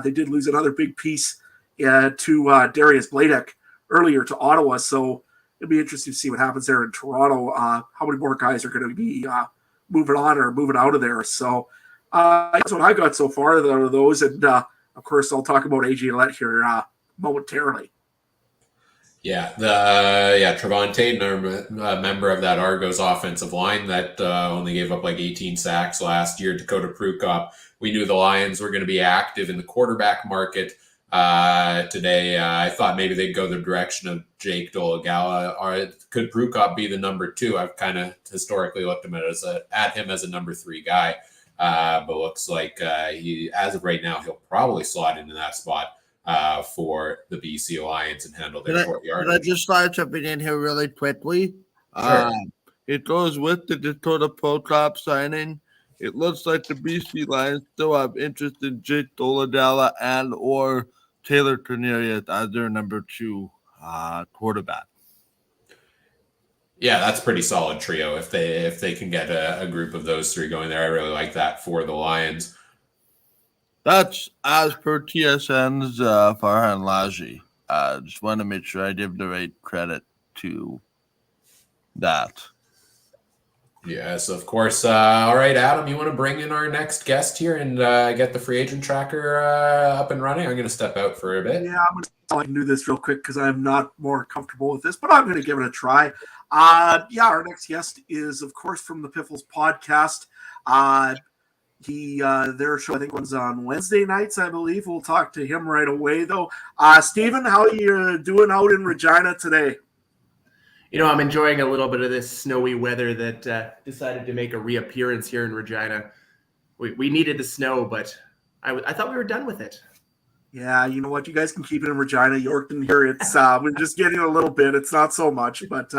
They did lose another big piece to Darius Bladek earlier to Ottawa, so it'll be interesting to see what happens there in Toronto. How many more guys are going to be moving on or moving out of there? So that's what I got so far out of those, and of course I'll talk about AJ Willett here momentarily. Yeah, Trevon Tate, a member of that Argos offensive line that only gave up like 18 sacks last year. Dakota Prukop, we knew the Lions were going to be active in the quarterback market today. I thought maybe they'd go the direction of Jake Dolegala. Or could Prukop be the number 2? I've kind of historically looked at him as a number 3 guy, but looks like he, as of right now, he'll probably slot into that spot for the BC Lions and handle their short yardage. Can I just slide something in here really quickly? Sure. It goes with the Dakota Prokop signing. It looks like the BC Lions still have interest in Jake Doledala and or Taylor Cornelius as their number 2 quarterback. Yeah, that's a pretty solid trio if they can get a group of those 3 going there. I really like that for the Lions. That's as per TSN's Farhan Laji. Just want to make sure I give the right credit to that. Yes, of course. All right, Adam, you want to bring in our next guest here and get the free agent tracker up and running? I'm going to step out for a bit. Yeah, I'm going to see if I can do this real quick because I'm not more comfortable with this, but I'm going to give it a try. Our next guest is, of course, from the Piffles podcast. Their show, I think, runs on Wednesday nights, I believe. We'll talk to him right away, though. Stephen, how are you doing out in Regina today? I'm enjoying a little bit of this snowy weather that decided to make a reappearance here in Regina. We needed the snow, but I thought we were done with it. Yeah, you know what? You guys can keep it in Regina. Yorkton here, it's we're just getting a little bit. It's not so much, but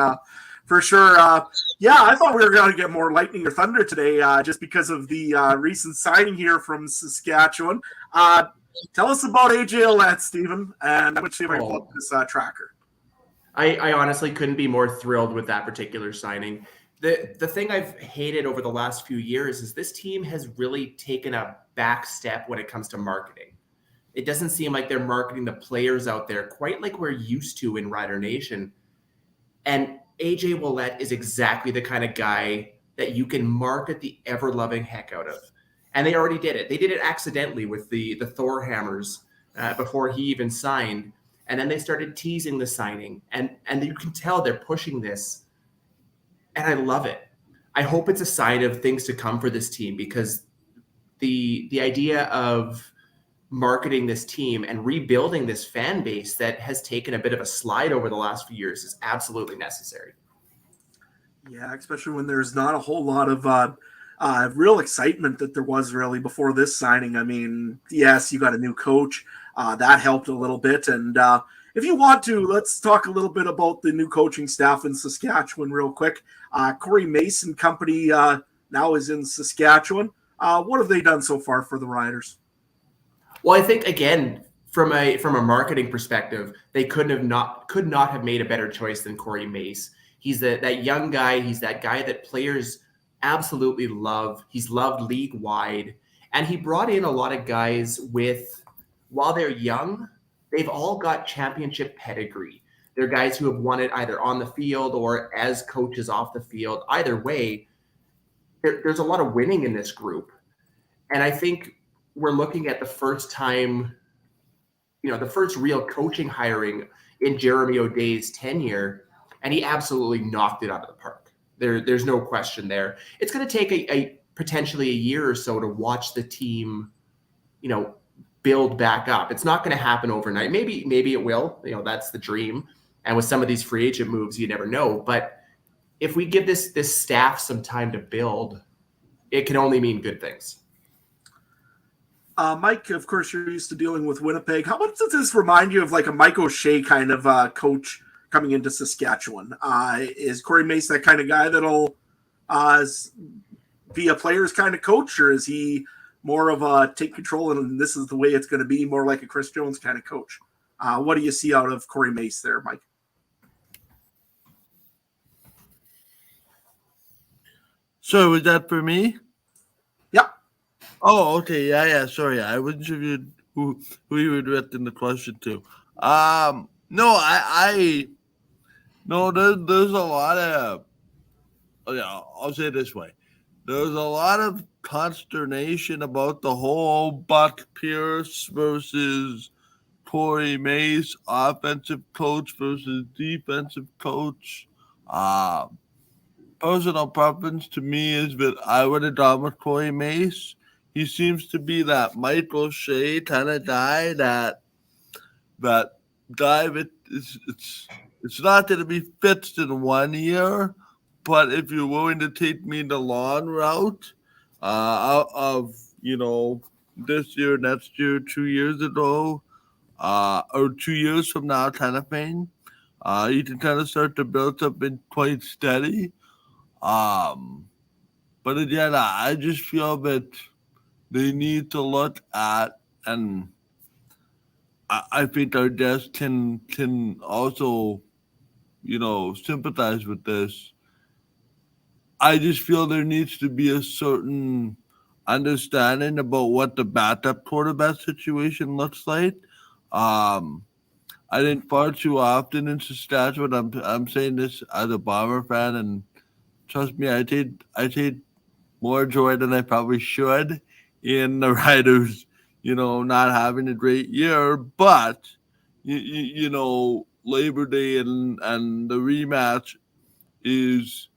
for sure. I thought we were going to get more lightning or thunder today just because of the recent signing here from Saskatchewan. Tell us about AJ Willett, Stephen, and I'm going to see if I can pull up this tracker. I honestly couldn't be more thrilled with that particular signing. The thing I've hated over the last few years is this team has really taken a back step when it comes to marketing. It doesn't seem like they're marketing the players out there quite like we're used to in Rider Nation. And AJ Willett is exactly the kind of guy that you can market the ever-loving heck out of. And they already did it. They did it accidentally with the Thor hammers before he even signed. And then they started teasing the signing. And you can tell they're pushing this. And I love it. I hope it's a sign of things to come for this team, because the idea of marketing this team and rebuilding this fan base that has taken a bit of a slide over the last few years is absolutely necessary. Yeah, especially when there's not a whole lot of real excitement that there was really before this signing. I mean, yes, you got a new coach. that helped a little bit. And if you want to, let's talk a little bit about the new coaching staff in Saskatchewan real quick. Corey Mason company now is in Saskatchewan. What have they done so far for the Riders? Well, I think again, from a marketing perspective, they could not have made a better choice than Corey Mace. He's that young guy. He's that guy that players absolutely love. He's loved league wide, and he brought in a lot of guys while they're young, they've all got championship pedigree. They're guys who have won it either on the field or as coaches off the field. Either way, there's a lot of winning in this group, and I think we're looking at the first time, the first real coaching hiring in Jeremy O'Day's tenure, and he absolutely knocked it out of the park. There's no question there. It's going to take a potentially a year or so to watch the team, build back up. It's not going to happen overnight. Maybe it will. That's the dream. And with some of these free agent moves, you never know. But if we give this staff some time to build, it can only mean good things. Mike, of course, you're used to dealing with Winnipeg. How much does this remind you of like a Mike O'Shea kind of coach coming into Saskatchewan? Is Corey Mace that kind of guy that'll be a player's kind of coach, or is he more of a take control and this is the way it's going to be, more like a Chris Jones kind of coach? What do you see out of Corey Mace there, Mike? So was that for me? Yeah. Oh, okay. Yeah. Sorry, I wasn't sure who you were directing the question to. No, there's a lot of. I'll say it this way. There's a lot of consternation about the whole Buck Pierce versus Corey Mace offensive coach versus defensive coach. Personal preference to me is that I would have gone with Corey Mace. He seems to be that Michael Shea kind of guy that it's not going to be fixed in 1 year, but if you're willing to take me the long route of this year, next year, 2 years ago, or 2 years from now kind of thing, you can kind of start to build something quite steady. But again, I just feel that they need to look at, and I think our guests can also, sympathize with this. I just feel there needs to be a certain understanding about what the backup quarterback situation looks like. I think far too often in Saskatchewan, I'm saying this as a Bomber fan, and trust me, I take more joy than I probably should in the Riders, not having a great year. But, Labor Day and the rematch is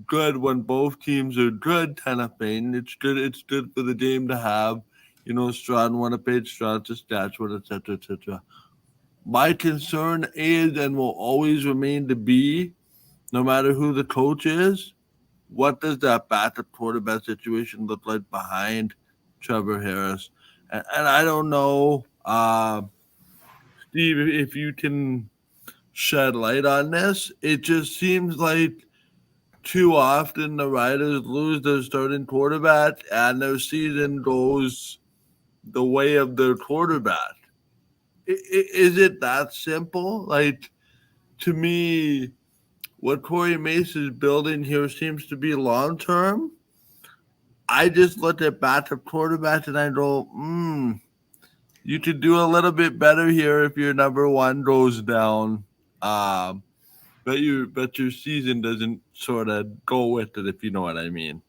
good when both teams are good kind of thing. It's good for the game to have, strong Winnipeg, strong Saskatchewan, et cetera, et cetera. My concern is and will always remain to be, no matter who the coach is, what does that backup quarterback situation look like behind Trevor Harris? And I don't know, Steve, if you can shed light on this. It just seems like too often the Riders lose their starting quarterback and their season goes the way of their quarterback. Is it that simple? Like, to me, what Corey Mace is building here seems to be long-term. I just look at backup quarterbacks and I go, you could do a little bit better here if your number one goes down. But your season doesn't sort of go with it, if you know what I mean.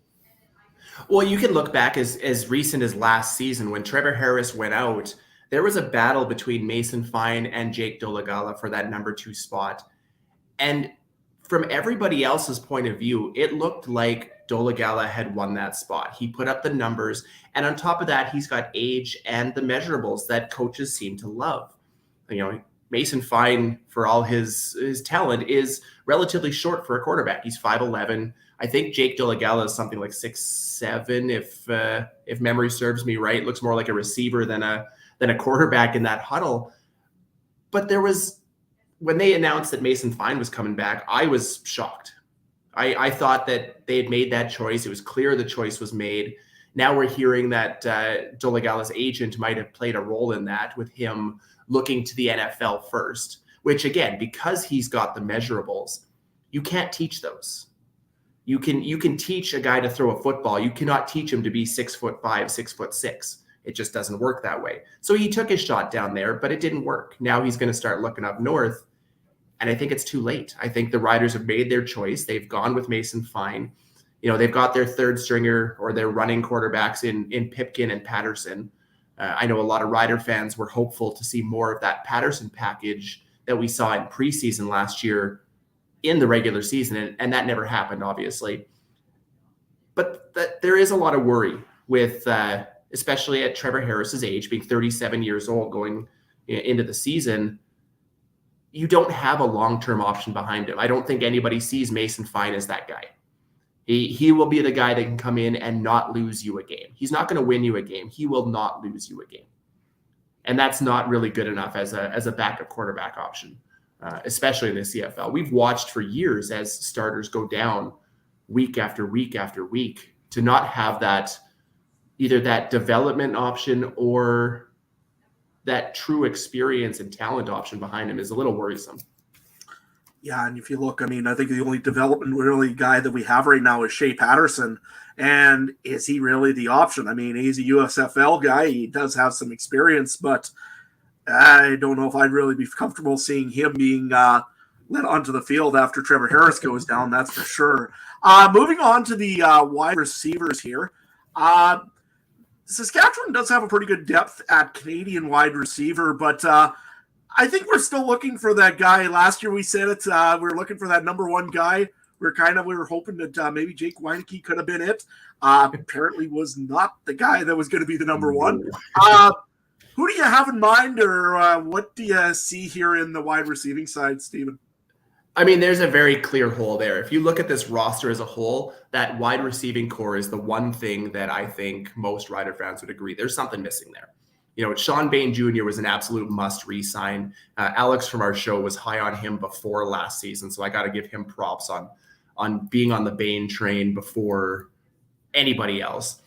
Well, you can look back as recent as last season when Trevor Harris went out. There was a battle between Mason Fine and Jake Dolegala for that number 2 spot. And from everybody else's point of view, it looked like Dolegala had won that spot. He put up the numbers. And on top of that, he's got age and the measurables that coaches seem to love. Mason Fine, for all his talent, is relatively short for a quarterback. He's 5'11". I think Jake Dolegala is something like 6'7", if memory serves me right. Looks more like a receiver than than a quarterback in that huddle. But when they announced that Mason Fine was coming back, I was shocked. I thought that they had made that choice. It was clear the choice was made. Now we're hearing that Dolegala's agent might have played a role in that, with him looking to the NFL first, which, again, because he's got the measurables, you can't teach those. You can teach a guy to throw a football. You cannot teach him to be 6'5", 6'6". It just doesn't work that way. So he took his shot down there, but it didn't work. Now he's going to start looking up north, and I think it's too late. I think the Riders have made their choice. They've gone with Mason Fine. They've got their third stringer or their running quarterbacks in Pipkin and Patterson. I know a lot of Rider fans were hopeful to see more of that Patterson package that we saw in preseason last year in the regular season, and that never happened, obviously. But there is a lot of worry with, especially at Trevor Harris's age, being 37 years old going into the season. You don't have a long-term option behind him. I don't think anybody sees Mason Fine as that guy. He will be the guy that can come in and not lose you a game. He's not going to win you a game. He will not lose you a game. And that's not really good enough as a backup quarterback option, especially in the CFL. We've watched for years as starters go down week after week after week. To not have that, either that development option or that true experience and talent option behind him, is a little worrisome. Yeah, and if you look, I think the only development really guy that we have right now is Shea Patterson. And is he really the option? He's a USFL guy. He does have some experience, but I don't know if I'd really be comfortable seeing him being let onto the field after Trevor Harris goes down, that's for sure. Moving on to the wide receivers here. Saskatchewan does have a pretty good depth at Canadian wide receiver, but I think we're still looking for that guy. Last year we said it. We were looking for that number one guy. We were hoping that maybe Jake Weineke could have been it. Apparently was not the guy that was going to be the number one. Who do you have in mind, or what do you see here in the wide receiving side, Stephen? There's a very clear hole there. If you look at this roster as a whole, that wide receiving core is the one thing that I think most Rider fans would agree. There's something missing there. Sean Bain Jr. was an absolute must re-sign. Alex from our show was high on him before last season, so I got to give him props on being on the Bain train before anybody else.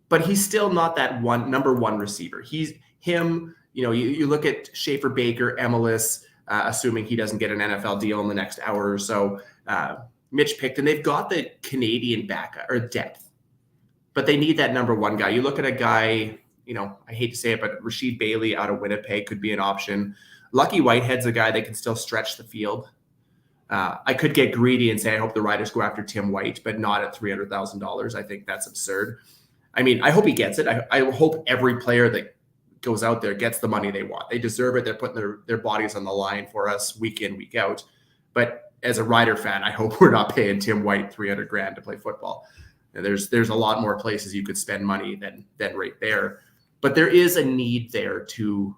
But he's still not that number one receiver. He's him. You look at Schaefer Baker, Emelis, assuming he doesn't get an NFL deal in the next hour or so. Mitch Picton, they've got the Canadian back or depth, but they need that number one guy. You look at a guy. I hate to say it, but Rasheed Bailey out of Winnipeg could be an option. Lucky Whitehead's a guy that can still stretch the field. I could get greedy and say I hope the Riders go after Tim White, but not at $300,000. I think that's absurd. I hope he gets it. I hope every player that goes out there gets the money they want. They deserve it. They're putting their bodies on the line for us week in, week out. But as a Rider fan, I hope we're not paying Tim White $300,000 to play football. There's a lot more places you could spend money than right there. But there is a need there to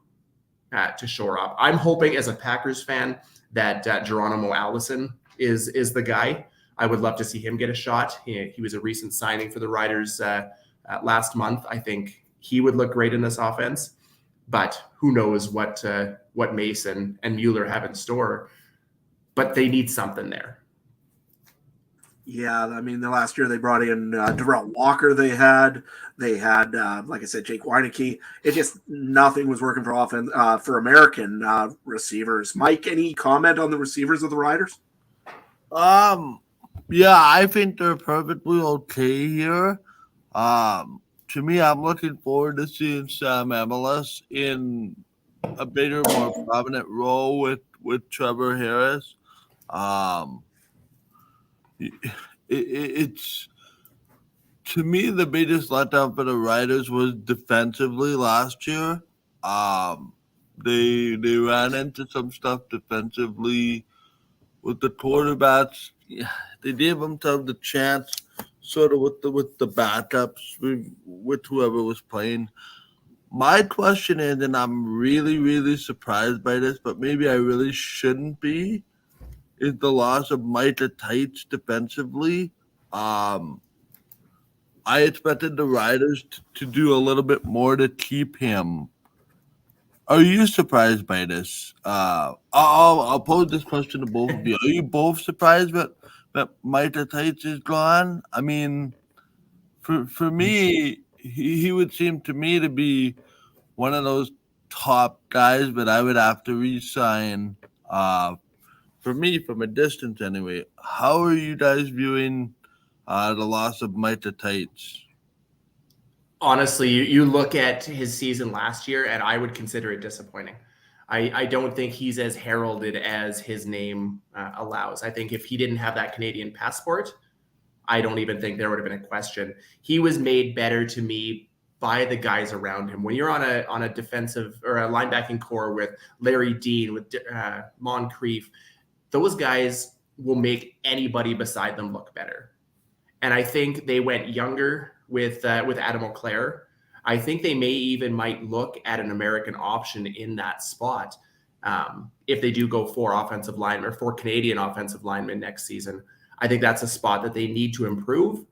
shore up. I'm hoping as a Packers fan that Geronimo Allison is the guy. I would love to see him get a shot. He was a recent signing for the Riders last month. I think he would look great in this offense. But who knows what Mason and Mueller have in store. But they need something there. Yeah, the last year they brought in Darrell Walker. They had, like I said, Jake Weineke. It just nothing was working for American receivers. Mike, any comment on the receivers of the Riders? Yeah, I think they're perfectly okay here. To me, I'm looking forward to seeing Sam Emelis in a bigger, more prominent role with Trevor Harris. It's to me the biggest letdown for the Riders was defensively last year. They ran into some stuff defensively with the quarterbacks. They gave themselves the chance, sort of with the backups, with whoever was playing. My question is, and I'm really, really surprised by this, but maybe I really shouldn't be, is the loss of Micah Tights defensively. I expected the Riders to do a little bit more to keep him Are you surprised by this? I'll pose this question to both of you. Are you both surprised that Micah Tights is gone? I mean, for me, he would seem to me to be one of those top guys, but I would have to re-sign. For me, from a distance anyway. How are you guys viewing the loss of Micah Tights? Honestly, you look at his season last year, and I would consider it disappointing. I don't think he's as heralded as his name allows. I think if he didn't have that Canadian passport, I don't even think there would have been a question. He was made better to me by the guys around him. When you're on a defensive or a linebacking core with Larry Dean, with Moncrief, those guys will make anybody beside them look better. And I think they went younger with Adam Auclair. I think they might look at an American option in that spot if they do go for offensive linemen or for Canadian offensive linemen next season. I think that's a spot that they need to improve.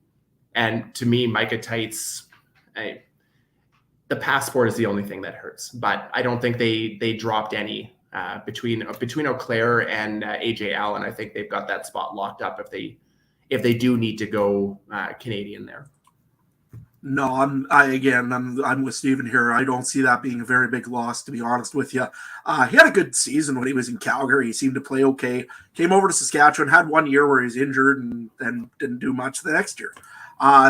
And to me, Micah Tights, the passport is the only thing that hurts. But I don't think they dropped any between Auclair and AJ Allen. I think they've got that spot locked up if they do need to go Canadian there. No, I'm with Steven here. I don't see that being a very big loss, to be honest with you. He had a good season when he was in Calgary. He seemed to play okay. Came over to Saskatchewan, had 1 year where he was injured and then didn't do much the next year.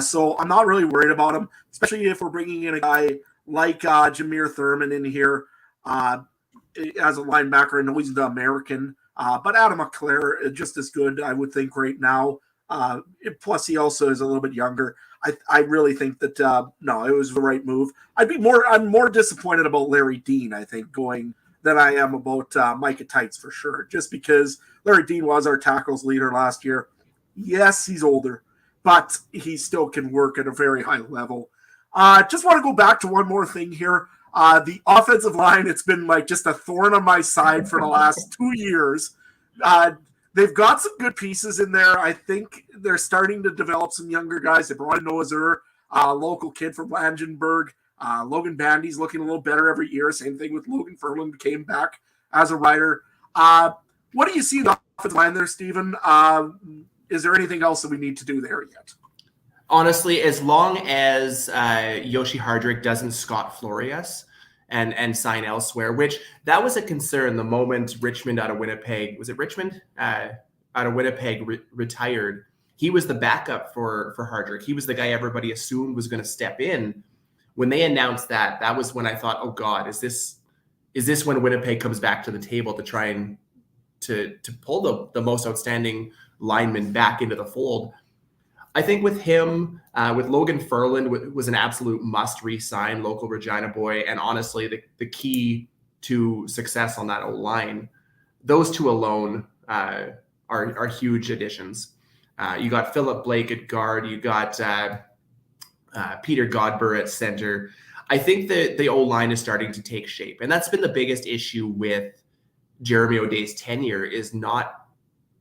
So I'm not really worried about him, especially if we're bringing in a guy like Jameer Thurman in here as a linebacker. I know he's the American, but Adam Auclair is just as good, I would think, right now. Plus, he also is a little bit younger. I really think that no, it was the right move. I'm more disappointed about Larry Dean, I think, going than I am about Micah Tights for sure. Just because Larry Dean was our tackles leader last year. Yes, he's older, but he still can work at a very high level. Just want to go back to one more thing here. The offensive line, it's been like just a thorn on my side for the last 2 years. They've got some good pieces in there. I think they're starting to develop some younger guys. They brought in Noah Zur, a local kid from Langenberg. Logan Bandy's looking a little better every year. Same thing with Logan Ferland, came back as a writer. What do you see in the offensive line there, Stephen? Is there anything else that we need to do there yet? Honestly, as long as Yoshi Hardrick doesn't Scott Florius and sign elsewhere, which that was a concern the moment Richmond out of Winnipeg, was it Richmond? Out of Winnipeg retired. He was the backup for Hardrick. He was the guy everybody assumed was going to step in. When they announced that, that was when I thought, oh God, is this when Winnipeg comes back to the table to try and to pull the most outstanding lineman back into the fold? I think with him, with Logan Ferland, was an absolute must re-sign, local Regina boy, and honestly, the key to success on that O-line. Those two alone are huge additions. You got Philip Blake at guard. You got Peter Godber at center. I think that the O-line is starting to take shape, and that's been the biggest issue with Jeremy O'Day's tenure, is not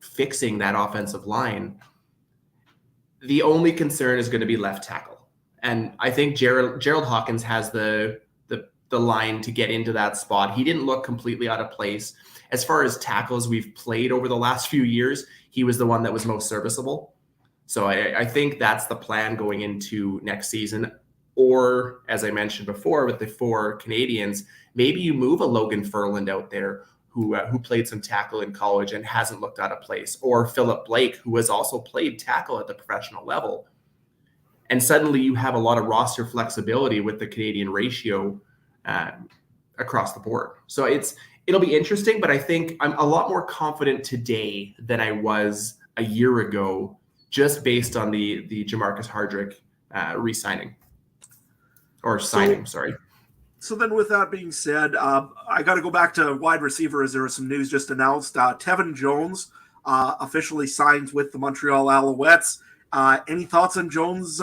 fixing that offensive line. The only concern is going to be left tackle. And I think Gerald Hawkins has the line to get into that spot. He didn't look completely out of place. As far as tackles we've played over the last few years, he was the one that was most serviceable. So I think that's the plan going into next season. Or, as I mentioned before, with the 4 Canadians, maybe you move a Logan Ferland out there who played some tackle in college and hasn't looked out of place, or Philip Blake, who has also played tackle at the professional level. And suddenly you have a lot of roster flexibility with the Canadian ratio across the board. So it'll be interesting, but I think I'm a lot more confident today than I was a year ago, just based on the Jamarcus Hardrick re-signing. Or signing, sorry. So then with that being said, I got to go back to wide receiver, as there was some news just announced. Tevin Jones officially signs with the Montreal Alouettes. Any thoughts on Jones,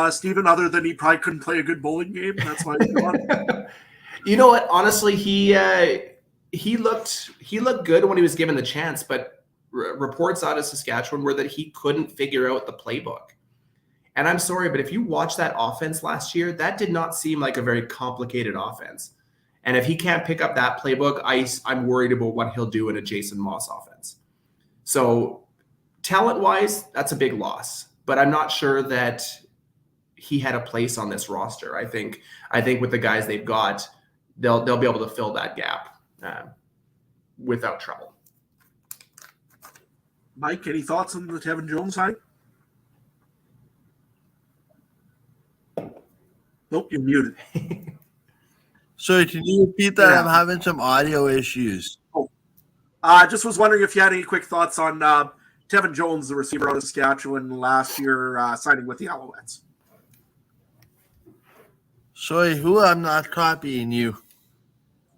Stephen, other than he probably couldn't play a good bowling game? That's why he's gone. You know what? Honestly, he looked good when he was given the chance, but reports out of Saskatchewan were that he couldn't figure out the playbook. And I'm sorry, but if you watch that offense last year, that did not seem like a very complicated offense. And if he can't pick up that playbook, I'm worried about what he'll do in a Jason Moss offense. So talent-wise, that's a big loss. But I'm not sure that he had a place on this roster. I think with the guys they've got, they'll be able to fill that gap without trouble. Mike, any thoughts on the Tevin Jones side? Nope, you're muted. Sorry, can you repeat that? Yeah. I'm having some audio issues. Just was wondering if you had any quick thoughts on Tevin Jones, the receiver out of Saskatchewan last year, signing with the Alouettes. Sorry, who? I'm not copying you.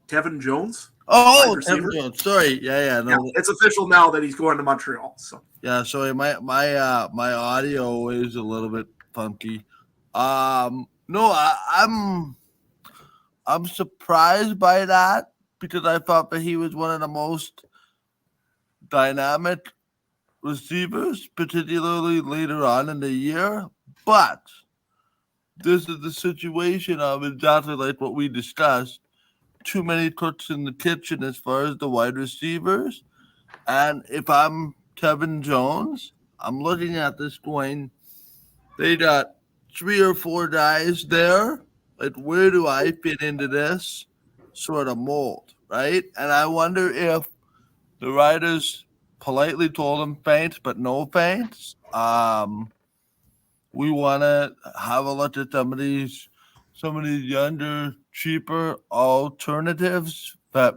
Tevin Jones? Oh, wide receiver. Tevin Jones. Sorry. Yeah. No. Yeah, it's official now that he's going to Montreal. So Yeah, sorry, my audio is a little bit funky. No, I'm surprised by that because I thought that he was one of the most dynamic receivers, particularly later on in the year. But this is the situation of exactly like what we discussed. Too many cooks in the kitchen as far as the wide receivers. And if I'm Tevin Jones, I'm looking at this going, they got 3 or 4 guys there. Like, where do I fit into this sort of mold, right? And I wonder if the writers politely told him thanks, but no thanks. We want to have a look at some of these younger, cheaper alternatives that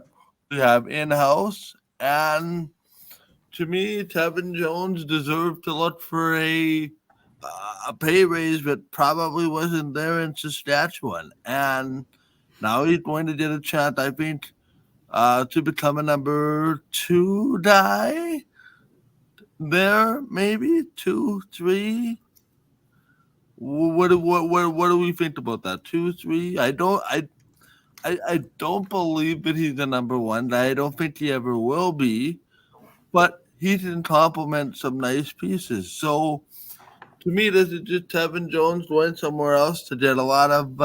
we have in-house. And to me, Tevin Jones deserved to look for a pay raise that probably wasn't there in Saskatchewan. And now he's going to get a chance, I think, to become a number 2 guy there, maybe 2, 3. What do we think about that? 2, 3? I don't believe that he's the number 1 guy. I don't think he ever will be, but he can complement some nice pieces. So to me, this is just Tevin Jones going somewhere else to get a lot of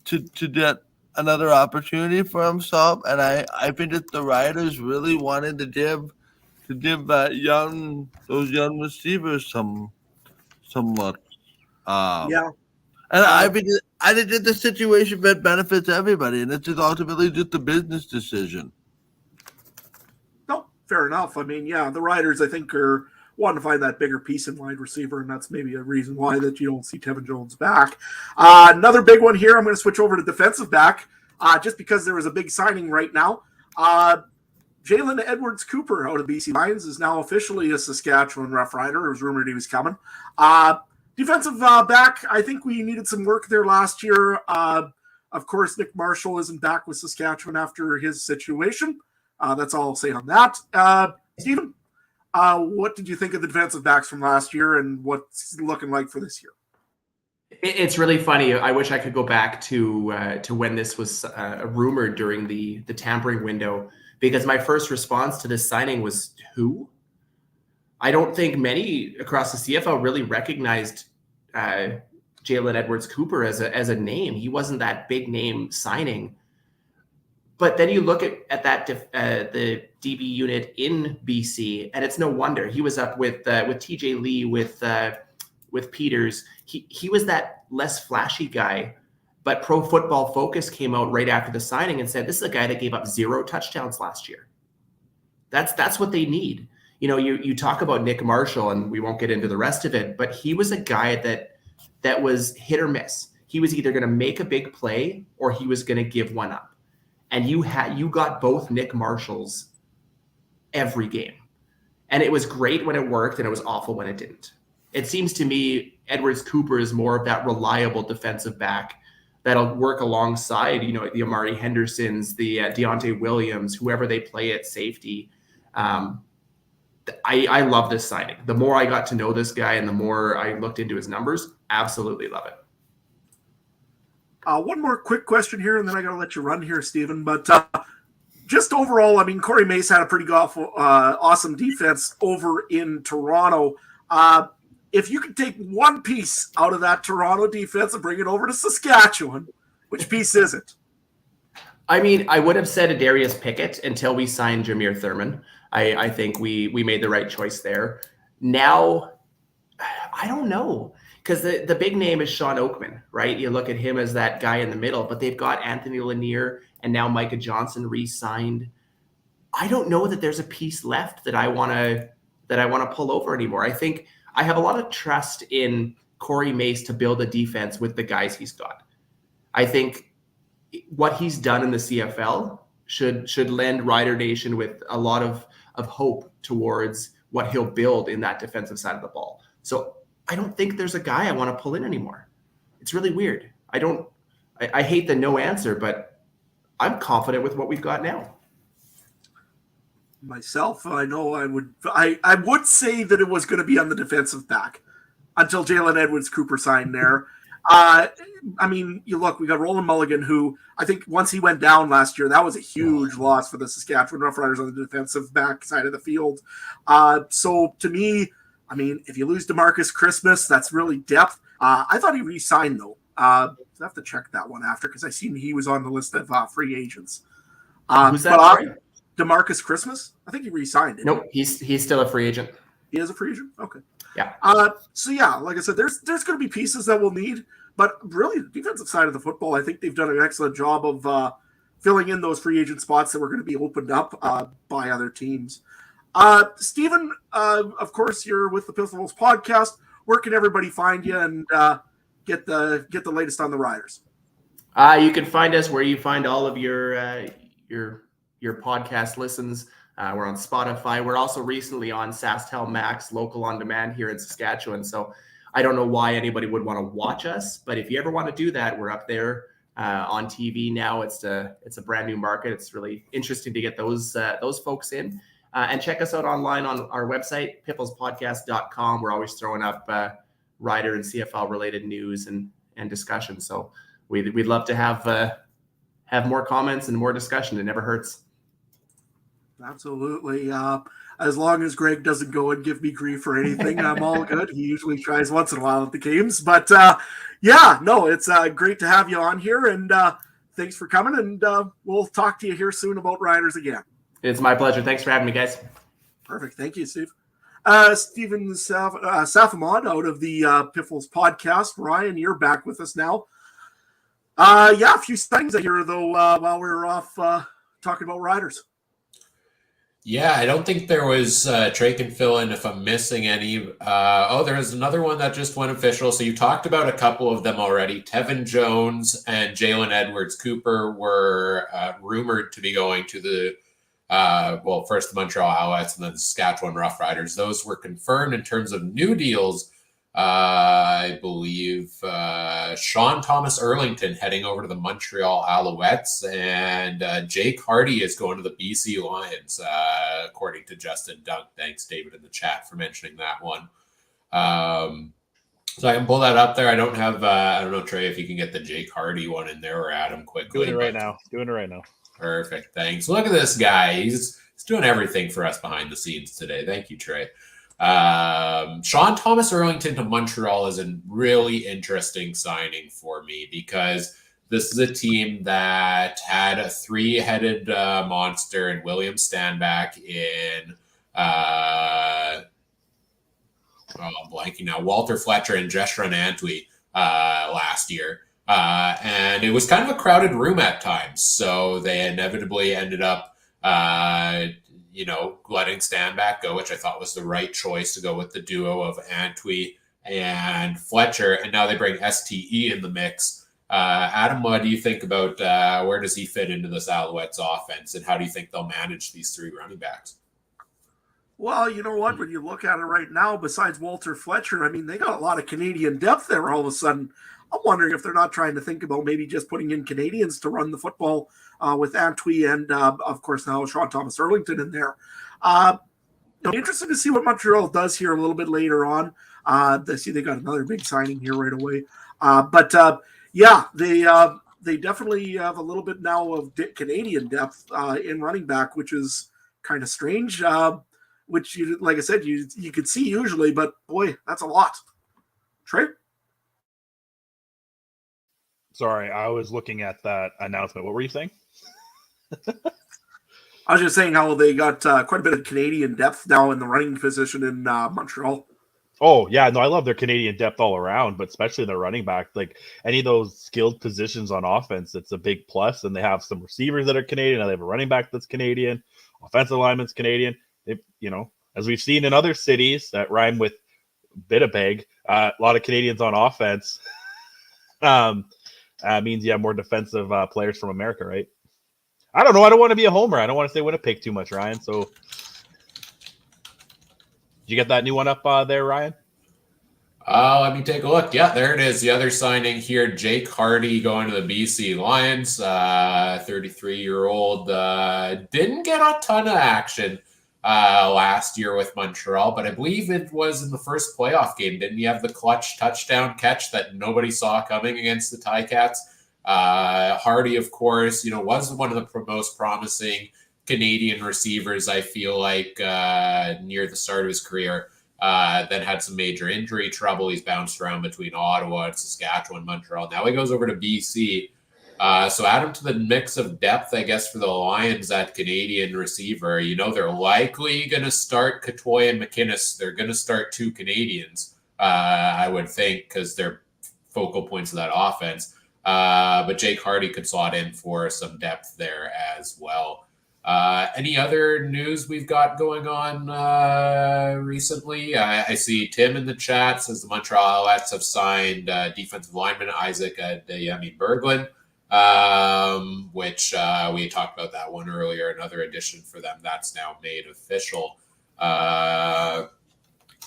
to get another opportunity for himself. And I think that the Riders really wanted to give those young receivers some luck. yeah. And I think that the situation that benefits everybody, and it's just ultimately just a business decision. No, fair enough. I mean, yeah, the Riders, I think, are wanting to find that bigger piece in wide receiver, and that's maybe a reason why that you don't see Tevin Jones back. Another big one here, I'm going to switch over to defensive back, just because there was a big signing right now. Jalen Edwards-Cooper out of BC Lions is now officially a Saskatchewan Rough Rider. It was rumored he was coming. Defensive back, I think we needed some work there last year. Of course, Nick Marshall isn't back with Saskatchewan after his situation. That's all I'll say on that. Stephen, what did you think of the defensive backs from last year and what's looking like for this year? It's really funny. I wish I could go back to when this was rumored during the tampering window, because my first response to this signing was, who? I don't think many across the CFL really recognized Jalen Edwards-Cooper as a name. He wasn't that big name signing. But then you look at that the DB unit in BC, and it's no wonder. He was up with TJ Lee, with Peters. He was that less flashy guy, but Pro Football Focus came out right after the signing and said, this is a guy that gave up 0 touchdowns last year. That's what they need. You know, you talk about Nick Marshall, and we won't get into the rest of it, but he was a guy that was hit or miss. He was either going to make a big play or he was going to give one up. And you got both Nick Marshalls every game. And it was great when it worked, and it was awful when it didn't. It seems to me Edwards-Cooper is more of that reliable defensive back that'll work alongside, you know, the Amari Hendersons, the Deontay Williams, whoever they play at safety. I love this signing. The more I got to know this guy and the more I looked into his numbers, absolutely love it. One more quick question here, and then I got to let you run here, Stephen. But just overall, I mean, Corey Mace had a pretty awesome defense over in Toronto. If you could take one piece out of that Toronto defense and bring it over to Saskatchewan, which piece is it? I mean, I would have said Adarius Pickett until we signed Jameer Thurman. I think we made the right choice there. Now, I don't know, because the big name is Sean Oakman, right? You look at him as that guy in the middle, but they've got Anthony Lanier and now Micah Johnson re-signed. I don't know that there's a piece left that I want to pull over anymore. I think I have a lot of trust in Corey Mace to build a defense with the guys he's got. I think what he's done in the CFL should lend Rider Nation with a lot of hope towards what he'll build in that defensive side of the ball. So I don't think there's a guy I want to pull in anymore. It's really weird. I hate the no answer, but I'm confident with what we've got now. Myself, I know I would say that it was going to be on the defensive back until Jalen Edwards-Cooper signed there. I mean, you look, we got Roland Mulligan, who I think once he went down last year, that was a huge loss for the Saskatchewan Roughriders on the defensive back side of the field. So to me, I mean, if you lose DeMarcus Christmas, that's really depth. I thought he re-signed, though. I have to check that one after because I seen he was on the list of free agents. Who's that? DeMarcus Christmas? I think he re-signed it. Nope, he's still a free agent. He is a free agent? Okay. Yeah. So, yeah, like I said, there's going to be pieces that we'll need. But really, the defensive side of the football, I think they've done an excellent job of filling in those free agent spots that were going to be opened up by other teams. Stephen, of course, you're with the Piffles podcast. Where can everybody find you and get the latest on the Riders? You can find us where you find all of your podcast listens. We're on Spotify. We're also recently on SaskTel Max, local on demand here in Saskatchewan. So I don't know why anybody would want to watch us, but if you ever want to do that, we're up there on TV now. It's a brand new market. It's really interesting to get those folks in. And check us out online on our website, pifflespodcast.com. We're always throwing up Rider and CFL related news and discussion. So we'd love to have more comments and more discussion. It never hurts. Absolutely. As long as Greg doesn't go and give me grief or anything, I'm all good. He usually tries once in a while at the games. But it's great to have you on here. And thanks for coming. And we'll talk to you here soon about Riders again. It's my pleasure. Thanks for having me, guys. Perfect. Thank you, Steve. Stephen Safamon out of the Piffles podcast. Ryan, you're back with us now. A few things here, though, while we were off talking about Riders. Yeah, I don't think there was, Trey can fill in if I'm missing any. There's another one that just went official. So you talked about a couple of them already. Tevin Jones and Jalen Edwards-Cooper were rumored to be going to the, first the Montreal Alouettes and then the Saskatchewan Roughriders. Those were confirmed in terms of new deals. I believe Sean Thomas Erlington heading over to the Montreal Alouettes, and Jake Hardy is going to the BC Lions, according to Justin Dunk. Thanks, David, in the chat for mentioning that one. So I can pull that up there. I don't know, Trey, if you can get the Jake Hardy one in there or Adam quickly. Doing it right now. Perfect. Thanks. Look at this guy. He's doing everything for us behind the scenes today. Thank you, Trey. Sean Thomas Erlington to Montreal is a really interesting signing for me because this is a team that had a three-headed monster in William Stanback in I'm blanking now, Walter Fletcher and Jeshurun Antwi last year. And it was kind of a crowded room at times. So they inevitably ended up letting Stanback go, which I thought was the right choice to go with the duo of Antwi and Fletcher. And now they bring STE in the mix. Adam, what do you think about where does he fit into this Alouettes offense, and how do you think they'll manage these three running backs? Well, you know what? When you look at it right now, besides Walter Fletcher, I mean, they got a lot of Canadian depth there all of a sudden. I'm wondering if they're not trying to think about maybe just putting in Canadians to run the football with Antwi and, of course, now Sean Thomas Erlington in there. Interesting to see what Montreal does here a little bit later on. They got another big signing here right away. They definitely have a little bit now of Canadian depth in running back, which is kind of strange. Which, like I said, you could see usually, but boy, that's a lot. Trey? Sorry, I was looking at that announcement. What were you saying? I was just saying how they got quite a bit of Canadian depth now in the running position in Montreal. Oh, yeah. No, I love their Canadian depth all around, but especially their running back. Like any of those skilled positions on offense, it's a big plus. And they have some receivers that are Canadian. They have a running back that's Canadian. Offensive lineman's Canadian. As we've seen in other cities that rhyme with Winnipeg, a lot of Canadians on offense means you have more defensive players from America, right? I don't know. I don't want to be a homer. I don't want to say Winnipeg too much, Ryan. So, did you get that new one up there, Ryan? Let me take a look. Yeah, there it is. The other signing here, Jake Hardy going to the BC Lions, 33-year-old. Didn't get a ton of action last year with Montreal, but I believe it was in the first playoff game. Didn't he have the clutch touchdown catch that nobody saw coming against the Ticats? Hardy, of course, was one of the most promising Canadian receivers, I feel like, near the start of his career. Then had some major injury trouble. He's bounced around between Ottawa and Saskatchewan, Montreal. Now he goes over to BC. So add him to the mix of depth, I guess, for the Lions at Canadian receiver. They're likely going to start Catoy and McInnes. They're going to start two Canadians, I would think, because they're focal points of that offense. But Jake Hardy could slot in for some depth there as well. Any other news we've got going on recently? I see Tim in the chat says the Montreal Alouettes have signed defensive lineman Isaac Berglund, which we talked about that one earlier. Another addition for them that's now made official.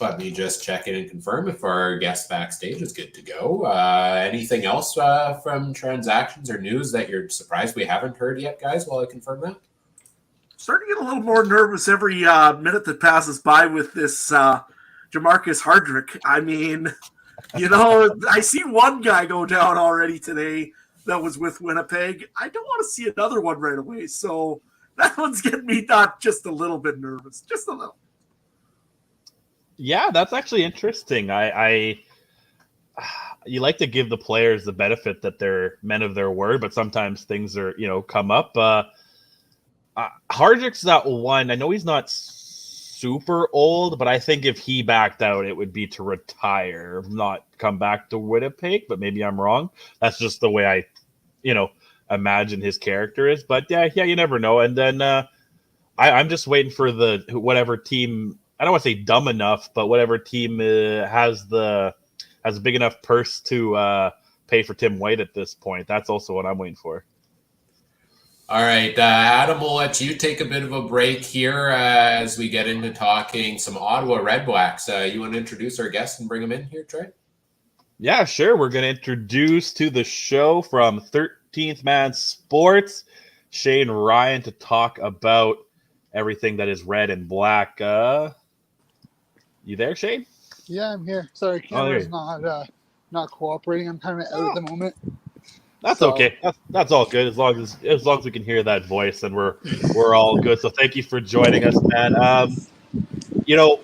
Let me just check in and confirm if our guest backstage is good to go. Anything else from transactions or news that you're surprised we haven't heard yet, guys, while I confirm that? Starting to get a little more nervous every minute that passes by with this Jamarcus Hardrick. I mean, I see one guy go down already today that was with Winnipeg. I don't want to see another one right away. So that one's getting me not just a little bit nervous, just a little. Yeah, that's actually interesting. You like to give the players the benefit that they're men of their word, but sometimes things are, come up. Hardrick's that one. I know he's not super old, but I think if he backed out, it would be to retire, not come back to Winnipeg. But maybe I'm wrong. That's just the way I, imagine his character is. But yeah, you never know. And then I'm just waiting for whatever team. I don't want to say dumb enough, but whatever team has a big enough purse to pay for Tim White at this point. That's also what I'm waiting for. All right, Adam, we'll let you take a bit of a break here as we get into talking some Ottawa Redblacks. You want to introduce our guest and bring him in here, Trey? Yeah, sure. We're going to introduce to the show from 13th Man Sports, Shane Ryan, to talk about everything that is red and black. You there, Shane? Yeah, I'm here. Sorry, camera's not cooperating. I'm kind of out at the moment. That's okay. That's all good as long as we can hear that voice, and we're all good. So thank you for joining us, man.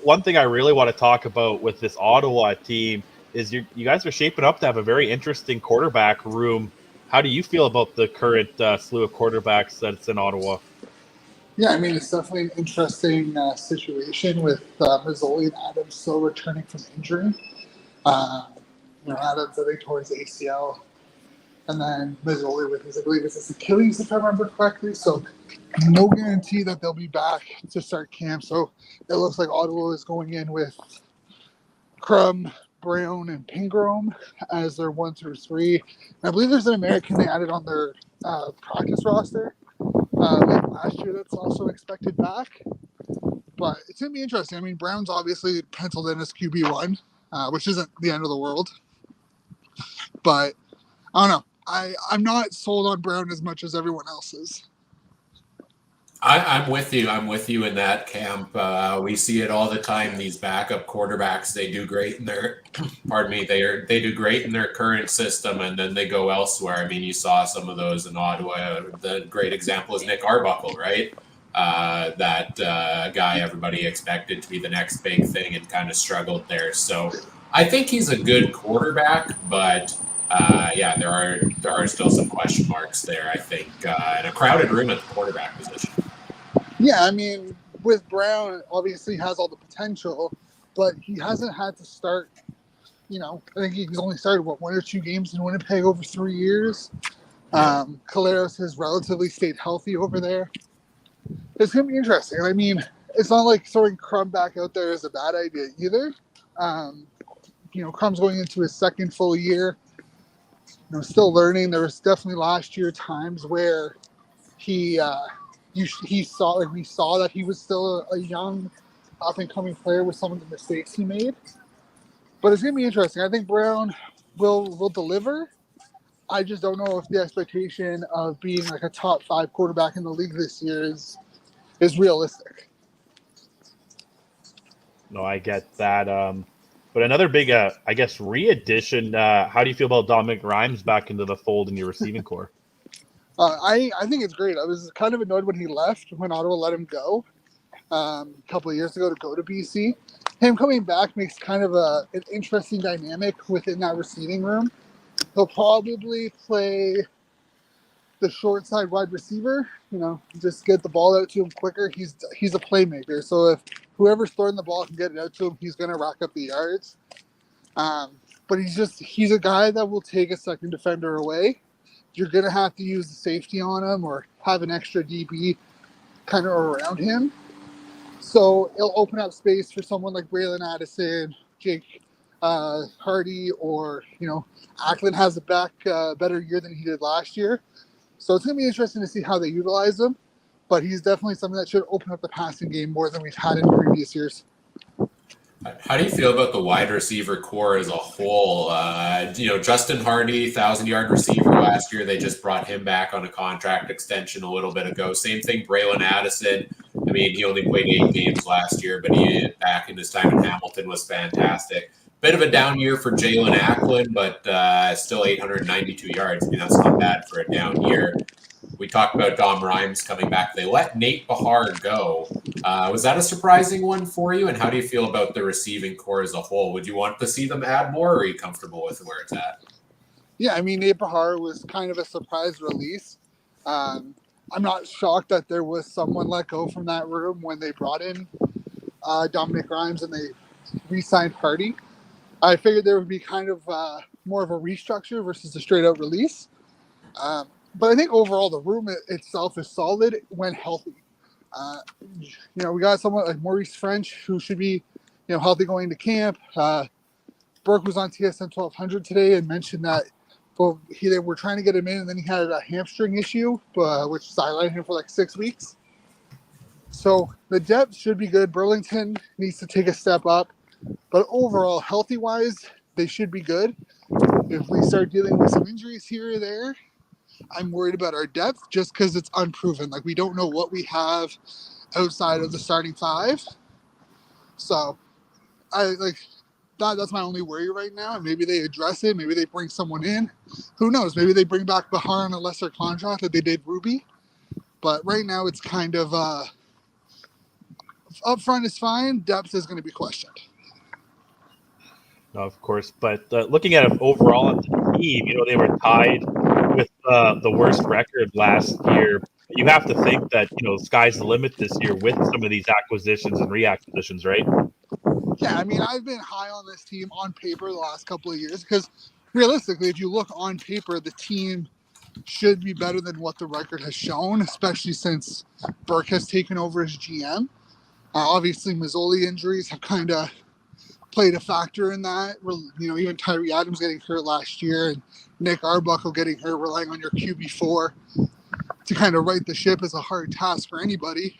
One thing I really want to talk about with this Ottawa team is you guys are shaping up to have a very interesting quarterback room. How do you feel about the current slew of quarterbacks that's in Ottawa? Yeah, I mean, it's definitely an interesting situation with Mazzoli and Adams still returning from injury. Adams, I think, towards ACL. And then Mazzoli with his, I believe it's his Achilles, if I remember correctly. So no guarantee that they'll be back to start camp. So it looks like Ottawa is going in with Crum, Brown, and Pingrome as their 1 through 3. And I believe there's an American they added on their practice roster like last year that's also expected back. But it's going to be interesting. I mean, Brown's obviously penciled in as QB1, which isn't the end of the world. But I don't know. I'm not sold on Brown as much as everyone else is. I'm with you. I'm with you in that camp. We see it all the time. These backup quarterbacks, they do great in their, they do great in their current system, and then they go elsewhere. I mean, you saw some of those in Ottawa. The great example is Nick Arbuckle, right? That guy everybody expected to be the next big thing and kind of struggled there. So I think he's a good quarterback, but yeah, there are still some question marks there, I think, and a crowded room at the quarterback position. Yeah, I mean, with Brown, obviously has all the potential, but he hasn't had to start. I think he's only started, 1 or 2 games in Winnipeg over 3 years. Caleros has relatively stayed healthy over there. It's going to be interesting. I mean, it's not like throwing Crum back out there is a bad idea either. Crum's going into his second full year. Still learning. There was definitely last year times where we saw that he was still a young, up and coming player with some of the mistakes he made. But it's going to be interesting. I think Brown will deliver. I just don't know if the expectation of being like a top 5 quarterback in the league this year is realistic. No, I get that. But another big, I guess, re-addition. How do you feel about Dominic Rhymes back into the fold in your receiving core? I think it's great. I was kind of annoyed when he left, when Ottawa let him go a couple of years ago to go to BC. Him coming back makes kind of an interesting dynamic within that receiving room. He'll probably play the short side wide receiver, just get the ball out to him quicker. He's a playmaker. So if whoever's throwing the ball can get it out to him, he's going to rack up the yards. But he's a guy that will take a second defender away. You're going to have to use the safety on him or have an extra DB kind of around him. So it'll open up space for someone like Braylon Addison, Jake Hardy, or, Ackland has a better year than he did last year. So it's going to be interesting to see how they utilize him. But he's definitely something that should open up the passing game more than we've had in previous years. How do you feel about the wide receiver core as a whole? Justin Hardy, 1,000-yard receiver last year. They just brought him back on a contract extension a little bit ago. Same thing, Braylon Addison. I mean, he only played 8 games last year, but he back in his time in Hamilton was fantastic. Bit of a down year for Jalen Ackland, but still 892 yards. I mean, that's not bad for a down year. We talked about Dom Rhymes coming back. They let Nate Bahar go. Was that a surprising one for you? And how do you feel about the receiving core as a whole? Would you want to see them add more, or are you comfortable with where it's at? Yeah, I mean, Nate Bahar was kind of a surprise release. I'm not shocked that there was someone let go from that room when they brought in Dominic Rhymes and they re-signed Hardy. I figured there would be kind of more of a restructure versus a straight-out release. But I think overall the room itself is solid when healthy. We got someone like Maurice French who should be, healthy going to camp. Burke was on TSN 1200 today and mentioned that they were trying to get him in, and then he had a hamstring issue, which sidelined him for like 6 weeks. So the depth should be good. Burlington needs to take a step up. But overall, healthy-wise, they should be good. If we start dealing with some injuries here or there, I'm worried about our depth just because it's unproven. Like, we don't know what we have outside of the starting 5. So, that's my only worry right now. And maybe they address it. Maybe they bring someone in. Who knows? Maybe they bring back Bahar on a lesser contract that they did Ruby. But right now, it's kind of up front is fine. Depth is going to be questioned. No, of course. But looking at it overall on the team, they were tied with the worst record last year. You have to think that, sky's the limit this year with some of these acquisitions and reacquisitions, right? Yeah, I mean, I've been high on this team on paper the last couple of years because realistically, if you look on paper, the team should be better than what the record has shown, especially since Burke has taken over as GM. Obviously, Mazzoli injuries have kind of played a factor in that. Even Tyree Adams getting hurt last year and Nick Arbuckle getting hurt, relying on your QB4 to kind of right the ship is a hard task for anybody.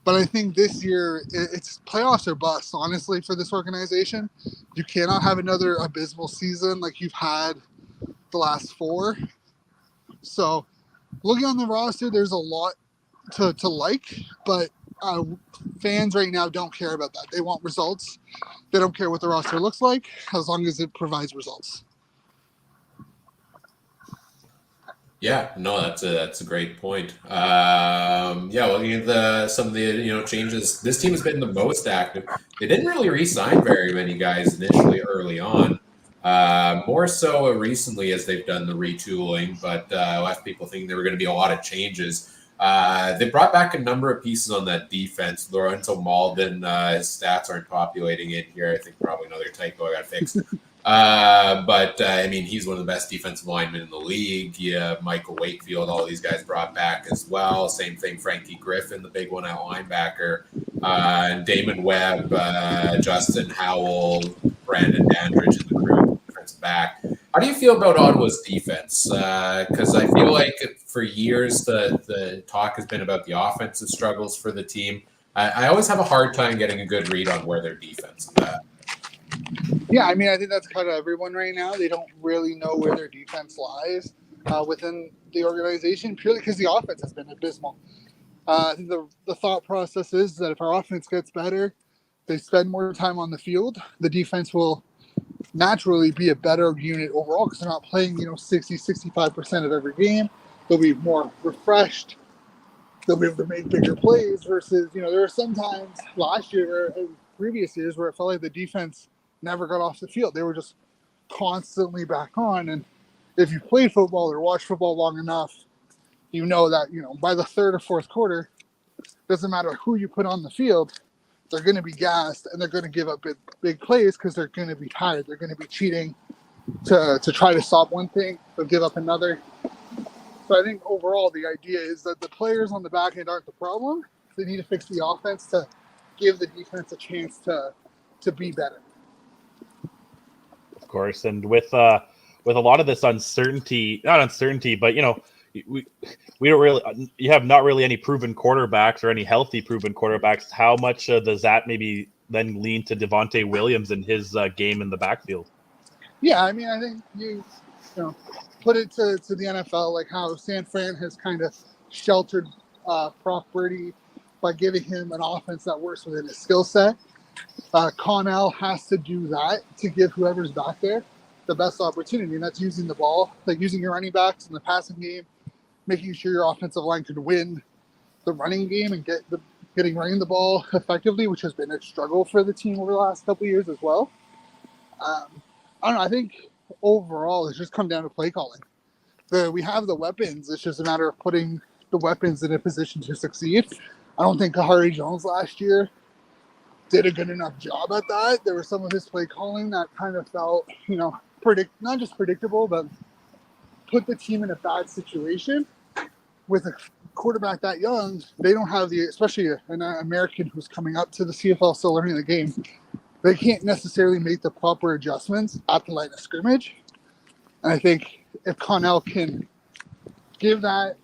But I think this year, it's playoffs or bust, honestly, for this organization. You cannot have another abysmal season like you've had the last 4. So looking on the roster, there's a lot to like, but fans right now don't care about that. They want results. They don't care what the roster looks like as long as it provides results. Yeah, no, that's a great point. Looking at some of the changes, this team has been the most active. They didn't really re-sign very many guys initially early on. More so recently as they've done the retooling, but left people thinking there were going to be a lot of changes. They brought back a number of pieces on that defense. Lorenzo Malden, his stats aren't populating in here. I think probably another typo I got fixed. But I mean, he's one of the best defensive linemen in the league. Yeah, Michael Wakefield, all these guys brought back as well. Same thing, Frankie Griffin, the big one at linebacker, and Damon Webb, Justin Howell, Brandon Dandridge in the crew defensive back. How do you feel about Ottawa's defense? Because I feel like for years the talk has been about the offensive struggles for the team. I always have a hard time getting a good read on where their defense is at. Yeah, I mean, I think that's kind of everyone right now. They don't really know where their defense lies within the organization, purely because the offense has been abysmal. I think the thought process is that if our offense gets better, they spend more time on the field, the defense will naturally be a better unit overall because they're not playing, 60, 65% of every game. They'll be more refreshed. They'll be able to make bigger plays versus, there were some times last year or previous years where it felt like the defense never got off the field. They were just constantly back on. And if you played football or watched football long enough, you know that, by the third or fourth quarter, doesn't matter who you put on the field, they're going to be gassed and they're going to give up big plays because they're going to be tired. They're going to be cheating to try to stop one thing, but give up another. So I think overall the idea is that the players on the back end aren't the problem. They need to fix the offense to give the defense a chance to be better. Of course, and with a lot of this uncertainty, not uncertainty, but we don't really, you have not really any proven quarterbacks or any healthy proven quarterbacks. How much does that maybe then lean to Devontae Williams and his game in the backfield? Yeah, I mean, I think you put it to the NFL, like how San Fran has kind of sheltered Brock Purdy by giving him an offense that works within his skill set. Connell has to do that to give whoever's back there the best opportunity, and that's using the ball, like using your running backs in the passing game, making sure your offensive line can win the running game and getting running the ball effectively, which has been a struggle for the team over the last couple of years as well. I don't know. I think overall it's just come down to play calling. We have the weapons. It's just a matter of putting the weapons in a position to succeed. I don't think Kahari Jones last year did a good enough job at that. There was some of his play calling that kind of felt, not just predictable, but put the team in a bad situation. With a quarterback that young, they don't have especially an American who's coming up to the CFL still learning the game, they can't necessarily make the proper adjustments at the line of scrimmage. And I think if Connell can give that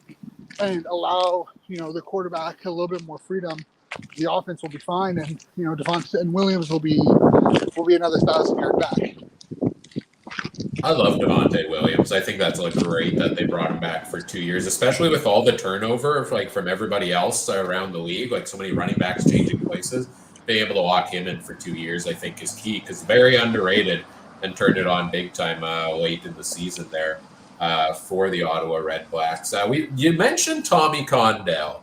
and allow, the quarterback a little bit more freedom, the offense will be fine, and Devontae and Williams will be another 1,000-yard back. I love Devontae Williams. I think that's great that they brought him back for 2 years, especially with all the turnover from everybody else around the league, like so many running backs changing places. Being able to lock him in for 2 years, I think, is key because very underrated and turned it on big time late in the season there for the Ottawa Red Blacks. You mentioned Tommy Condell.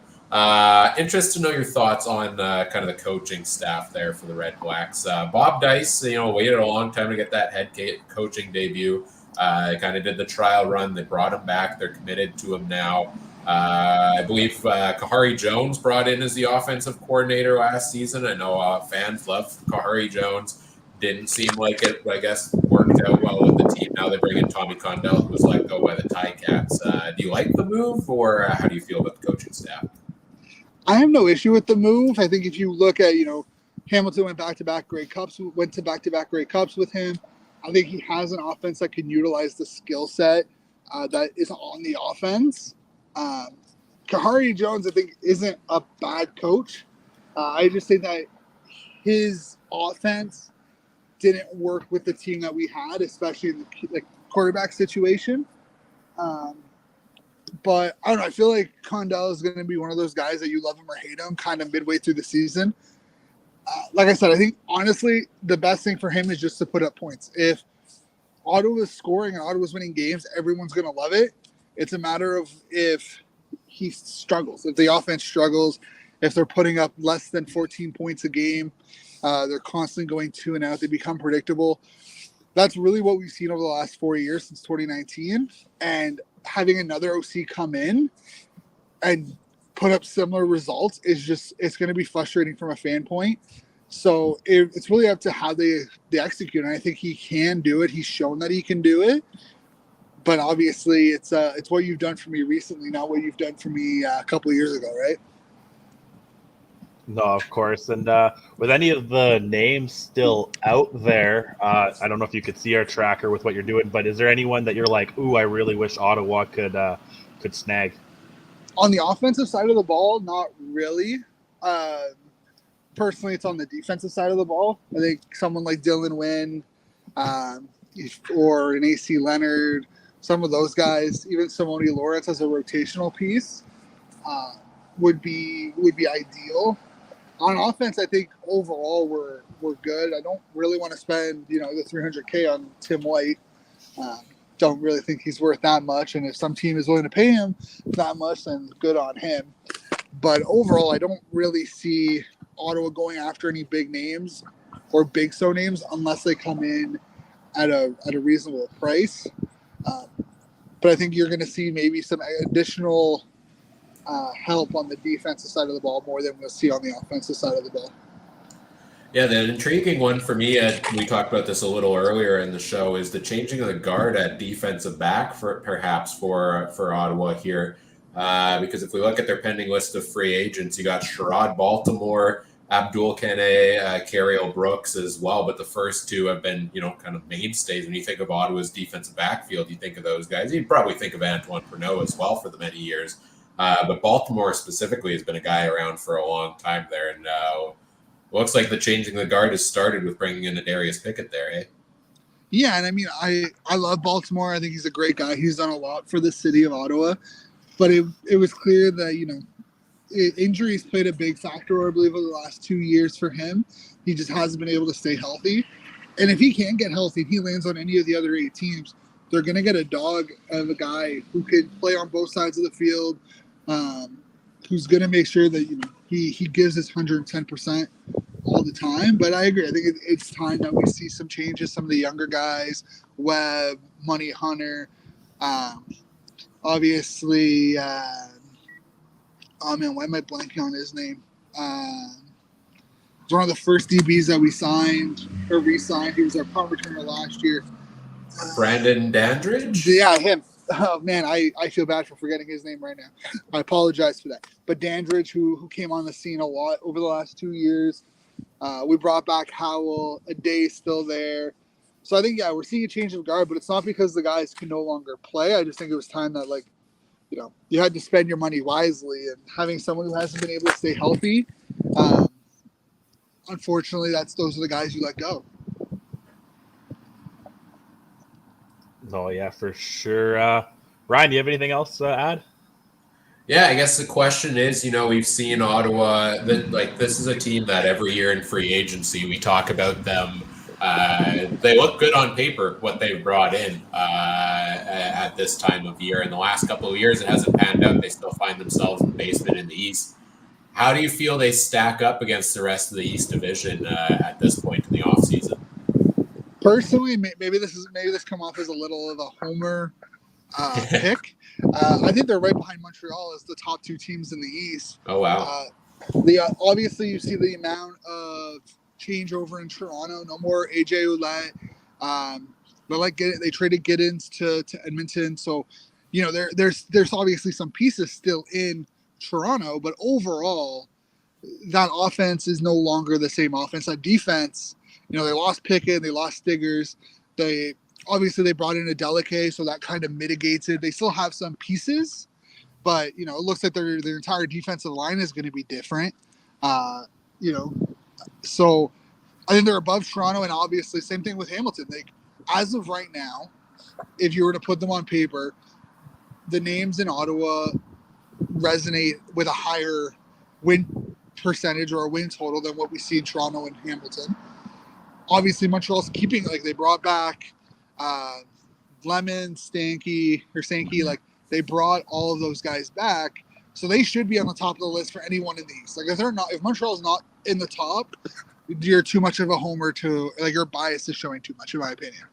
Interested to know your thoughts on kind of the coaching staff there for the Red Blacks. Bob Dice, waited a long time to get that head coaching debut. Kind of did the trial run. They brought him back. They're committed to him now. I believe Kahari Jones brought in as the offensive coordinator last season. I know fans love Kahari Jones. Didn't seem like it, I guess, worked out well with the team. Now they bring in Tommy Condell, who was let go by the Ticats. Do you like the move, or how do you feel about the coaching staff? I have no issue with the move. I think if you look at, Hamilton went to back-to-back Grey Cups with him. I think he has an offense that can utilize the skill set that is on the offense. Kahari Jones, I think, isn't a bad coach. I just think that his offense didn't work with the team that we had, especially in the quarterback situation. But I don't know. I feel like Condell is going to be one of those guys that you love him or hate him kind of midway through the season. Like I said, I think, honestly, the best thing for him is just to put up points. If Ottawa's scoring and Ottawa's winning games, everyone's going to love it. It's a matter of if he struggles, if the offense struggles, if they're putting up less than 14 points a game, they're constantly going 2 and out, they become predictable. that's really what we've seen over the last 4 years since 2019. And having another OC come in and put up similar results is just, it's going to be frustrating from a fan point. So it's really up to how they execute. And I think he can do it. He's shown that he can do it. But obviously, it's what you've done for me recently, not what you've done for me a couple of years ago, right? No, of course. And with any of the names still out there, I don't know if you could see our tracker with what you're doing, but is there anyone that you're like, ooh, I really wish Ottawa could snag? On the offensive side of the ball, not really. Personally, it's on the defensive side of the ball. I think someone like Dylan Wynn or an AC Leonard, some of those guys, even Simone Lawrence as a rotational piece, would be ideal. On offense, I think overall we're good. I don't really want to spend the $300K on Tim White. Don't really think he's worth that much. And if some team is willing to pay him that much, then good on him. But overall, I don't really see Ottawa going after any big names or big so names unless they come in at a reasonable price. But I think you're going to see maybe some additional help on the defensive side of the ball more than we'll see on the offensive side of the ball. Yeah, the intriguing one for me, we talked about this a little earlier in the show, is the changing of the guard at defensive back for Ottawa here. Because if we look at their pending list of free agents, you got Sherrod Baltimore, Abdul Kane, Cariel Brooks as well. But the first two have been, kind of mainstays. When you think of Ottawa's defensive backfield, you think of those guys. You'd probably think of Antoine Pernot as well for the many years. But Baltimore specifically has been a guy around for a long time there. And looks like the changing the guard has started with bringing in a Darius Pickett there, eh? Yeah, and I mean, I love Baltimore. I think he's a great guy. He's done a lot for the city of Ottawa. But it was clear that, injuries played a big factor, I believe, over the last 2 years for him. He just hasn't been able to stay healthy. And if he can't get healthy and he lands on any of the other 8 teams, they're going to get a dog of a guy who could play on both sides of the field, who's going to make sure that, he gives his 110% all the time. But I agree. I think it's time that we see some changes. Some of the younger guys, Webb, Money Hunter, obviously, oh man, why am I blanking on his name? He's one of the first DBs that we signed or re-signed. He was our punt returner last year. Brandon Dandridge? Yeah, him. Oh man, I feel bad for forgetting his name right now. I apologize for that. But Dandridge, who came on the scene a lot over the last 2 years. We brought back Howell. A day still there. So I think, we're seeing a change of guard, but it's not because the guys can no longer play. I just think it was time that, you had to spend your money wisely, and having someone who hasn't been able to stay healthy, unfortunately, those are the guys you let go. Oh, yeah, for sure. Ryan, do you have anything else to add? Yeah, I guess the question is, we've seen Ottawa, this is a team that every year in free agency, we talk about them. They look good on paper, what they've brought in at this time of year. In the last couple of years, it hasn't panned out. They still find themselves in the basement in the East. How do you feel they stack up against the rest of the East Division at this point in the offseason? Personally, maybe this come off as a little of a homer pick. I think they're right behind Montreal as the top 2 teams in the East. Oh, wow. Obviously, you see the amount of changeover in Toronto. No more AJ Ouellette. They traded Giddens to Edmonton. So, there's obviously some pieces still in Toronto, but overall, that offense is no longer the same offense. That defense, they lost Pickett, they lost Stiggers. They brought in a Delicae, so that kind of mitigates it. They still have some pieces, but it looks like their entire defensive line is going to be different. So I think they're above Toronto, and obviously same thing with Hamilton. As of right now, if you were to put them on paper, the names in Ottawa resonate with a higher win percentage or a win total than what we see in Toronto and Hamilton. Obviously, Montreal's keeping, they brought back Lemon, Sankey, they brought all of those guys back, so they should be on the top of the list for anyone in the East. If Montreal's not in the top, you're too much of a homer to like your bias is showing too much, in my opinion.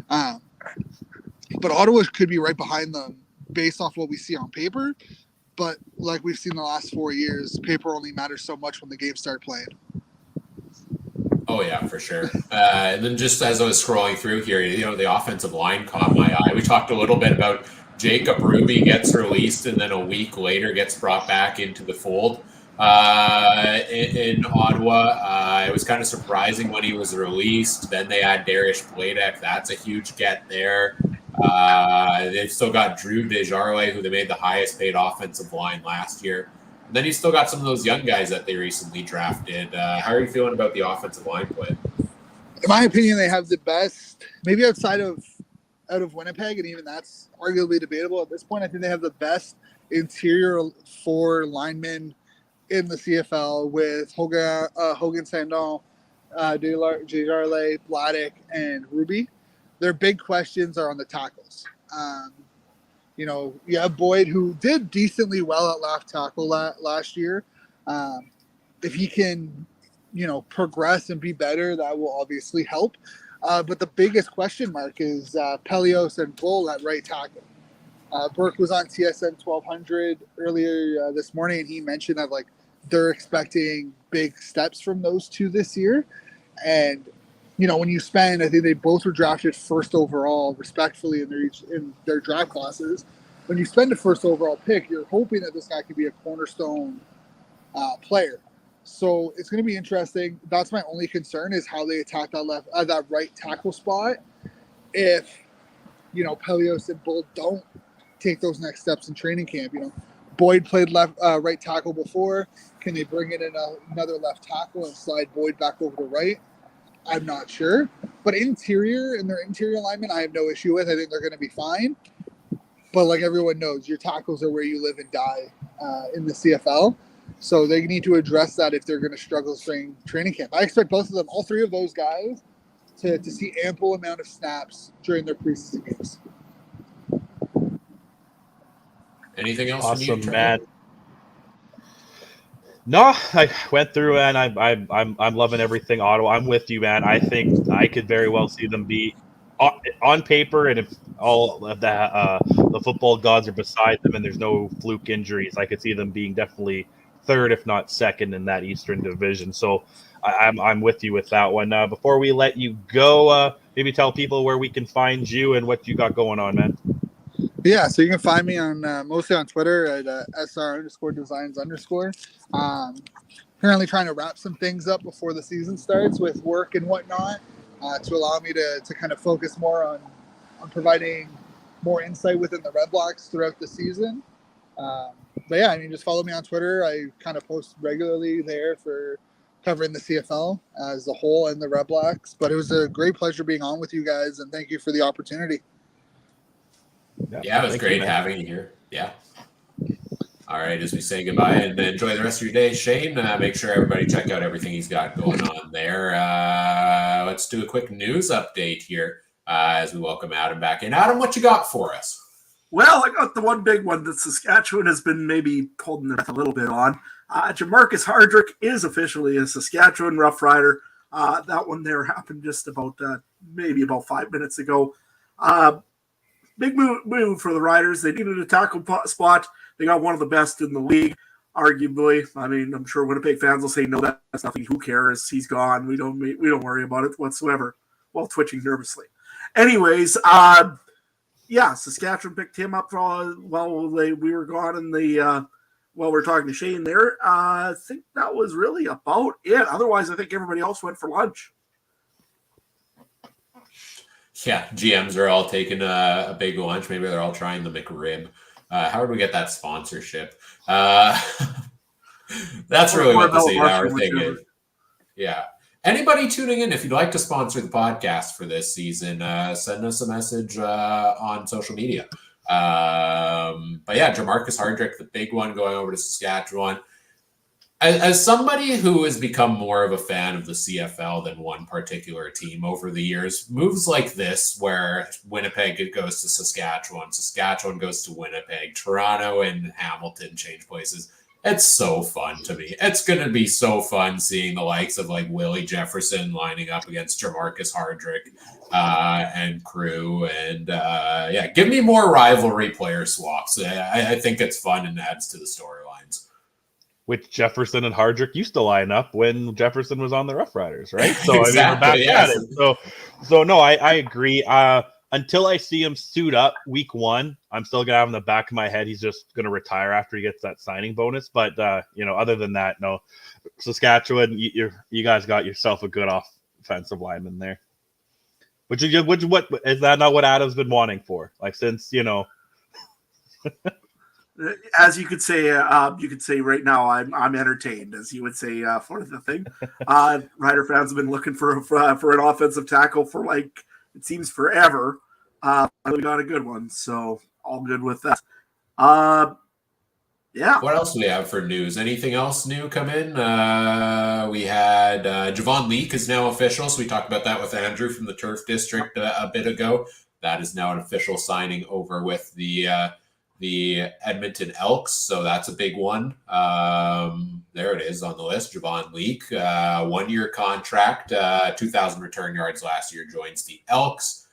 But Ottawa could be right behind them based off what we see on paper. But like we've seen the last 4 years, paper only matters so much when the games start playing. Oh yeah, for sure. And then just as I was scrolling through here, the offensive line caught my eye. We talked a little bit about Jacob Ruby gets released and then a week later gets brought back into the fold in Ottawa. It was kind of surprising when he was released. Then they had Darius Bladek. That's a huge get there. They've still got Drew Desjardins, who they made the highest paid offensive line last year. And then you still got some of those young guys that they recently drafted. How are you feeling about the offensive line play? In my opinion, they have the best, maybe out of Winnipeg, and even that's arguably debatable at this point. I think they have the best interior 4 linemen in the CFL with Hogan Sandon, Desjardins, Bladek, and Ruby. Their big questions are on the tackles. You have Boyd, who did decently well at left tackle last year. If he can, progress and be better, that will obviously help. But the biggest question mark is Pelios and Bull at right tackle. Burke was on TSN 1200 earlier this morning, and he mentioned that they're expecting big steps from those two this year. And when you spend, I think they both were drafted first overall, respectfully, in their draft classes. When you spend a first overall pick, you're hoping that this guy could be a cornerstone player. So it's going to be interesting. That's my only concern is how they attack that right tackle spot. If Pelios and Bull don't take those next steps in training camp, Boyd played right tackle before. Can they bring in another left tackle and slide Boyd back over to right? I'm not sure. But their interior alignment, I have no issue with. I think they're going to be fine. But like everyone knows, your tackles are where you live and die in the CFL. So they need to address that if they're going to struggle during training camp. I expect both of them, all 3 of those guys, to see ample amount of snaps during their preseason games. Anything else? Awesome, man. No, I went through and I'm loving everything Ottawa. I'm with you, man. I think I could very well see them be on paper, and if all of the football gods are beside them and there's no fluke injuries, I could see them being definitely third, if not second, in that Eastern Division. So I'm with you with that one. Before we let you go, maybe tell people where we can find you and what you got going on, man. Yeah, so you can find me on mostly on Twitter at SR_designs_. Currently trying to wrap some things up before the season starts with work and whatnot to allow me to kind of focus more on providing more insight within the Red Blacks throughout the season. But yeah, just follow me on Twitter. I kind of post regularly there for covering the CFL as a whole and the Red Blacks. But it was a great pleasure being on with you guys, and thank you for the opportunity. Yeah, it was great having you here. Yeah. All right, as we say goodbye and enjoy the rest of your day, Shane, make sure everybody check out everything he's got going on there. Let's do a quick news update here as we welcome Adam back in. Adam, what you got for us? Well, I got the one big one that Saskatchewan has been maybe holding their breath a little bit on. Jamarcus Hardrick is officially a Saskatchewan Rough Rider. That one there happened just about maybe about 5 minutes ago. Big move for the Riders. They needed a tackle spot. They got one of the best in the league, arguably. I'm sure Winnipeg fans will say, no, that's nothing. Who cares? He's gone. We don't worry about it whatsoever, while twitching nervously. Anyways, Saskatchewan picked him up while we were gone in the while we're talking to Shane there. I think that was really about it. Otherwise, I think everybody else went for lunch. Yeah, GMs are all taking a big lunch. Maybe they're all trying the McRib. How do we get that sponsorship? That's really what the 8-hour thing is. Yeah. Anybody tuning in, if you'd like to sponsor the podcast for this season, send us a message on social media. But yeah, Jamarcus Hardrick, the big one going over to Saskatchewan. As somebody who has become more of a fan of the CFL than one particular team over the years, moves like this, where Winnipeg goes to Saskatchewan, Saskatchewan goes to Winnipeg, Toronto and Hamilton change places, It's so fun to me. It's going to be so fun seeing the likes of like Willie Jefferson lining up against Jamarcus Hardrick and Crew. And yeah, give me more rivalry player swaps. I think it's fun and adds to the storylines. Which Jefferson and Hardrick used to line up when Jefferson was on the Rough Riders, right? So Exactly, I mean, we're back yes. at it. So no, I agree. Until I see him suit up week 1, I'm still gonna have in the back of my head he's just gonna retire after he gets that signing bonus. But other than that, no. Saskatchewan, you guys got yourself a good offensive lineman there. Which what is that not what Adam's been wanting for? Like since As you could say right now, I'm entertained, as you would say for the thing. Rider fans have been looking for an offensive tackle for like it seems forever. We got a good one, so all good with that. Yeah. What else do we have for news? Anything else new come in? We had Javon Leake is now official, so we talked about that with Andrew from the Turf District a bit ago. That is now an official signing over with the Edmonton Elks, so that's a big one. There it is on the list. Javon Leake, 1-year contract, 2,000 return yards last year, joins the Elks.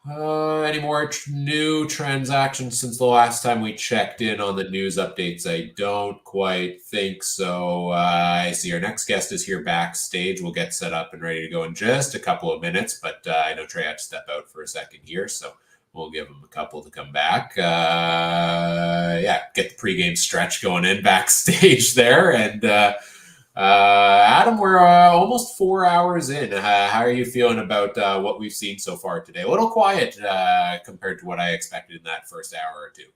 Any more new transactions since the last time we checked in on the news updates? I don't quite think so. I see our next guest is here backstage. We'll get set up and ready to go in just a couple of minutes, but I know Trey had to step out for a second here, so we'll give him a couple to come back. Yeah, get the pregame stretch going in backstage there. And Adam, we're almost 4 hours in. How are you feeling about what we've seen so far today? A little quiet compared to what I expected in that first hour or two.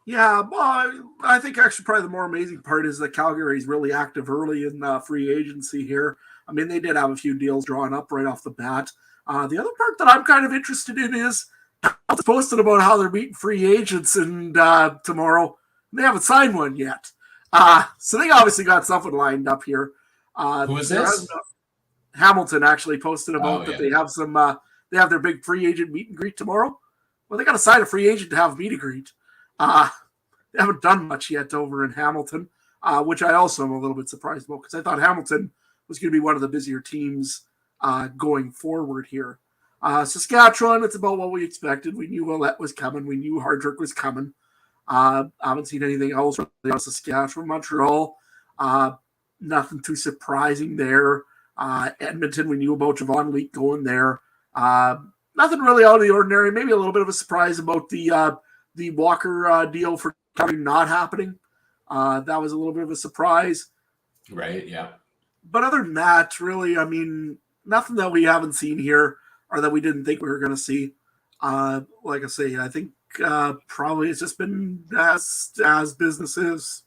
Yeah, well, I think actually probably the more amazing part is that Calgary is really active early in free agency here. I mean, they did have a few deals drawn up right off the bat. The other part that I'm kind of interested in is it's posted about how they're meeting free agents and tomorrow. They haven't signed one yet. So they obviously got something lined up here. Who is this? Hamilton actually posted about that yeah. they have some they have their big free agent meet and greet tomorrow. Well, they got to sign a free agent to have a meet and greet. They haven't done much yet over in Hamilton, which I also am a little bit surprised about because I thought Hamilton was going to be one of the busier teams going forward here. Saskatchewan, it's about what we expected. We knew Willette was coming. We knew Hardrick was coming. I haven't seen anything else from Saskatchewan. Montreal, nothing too surprising there. Edmonton, we knew about Javon Leake going there. Nothing really out of the ordinary. Maybe a little bit of a surprise about the Walker deal for not happening. That was a little bit of a surprise. Right, yeah. But other than that, really, I mean, nothing that we haven't seen here or that we didn't think we were going to see. Like I say, I think probably it's just been as business is.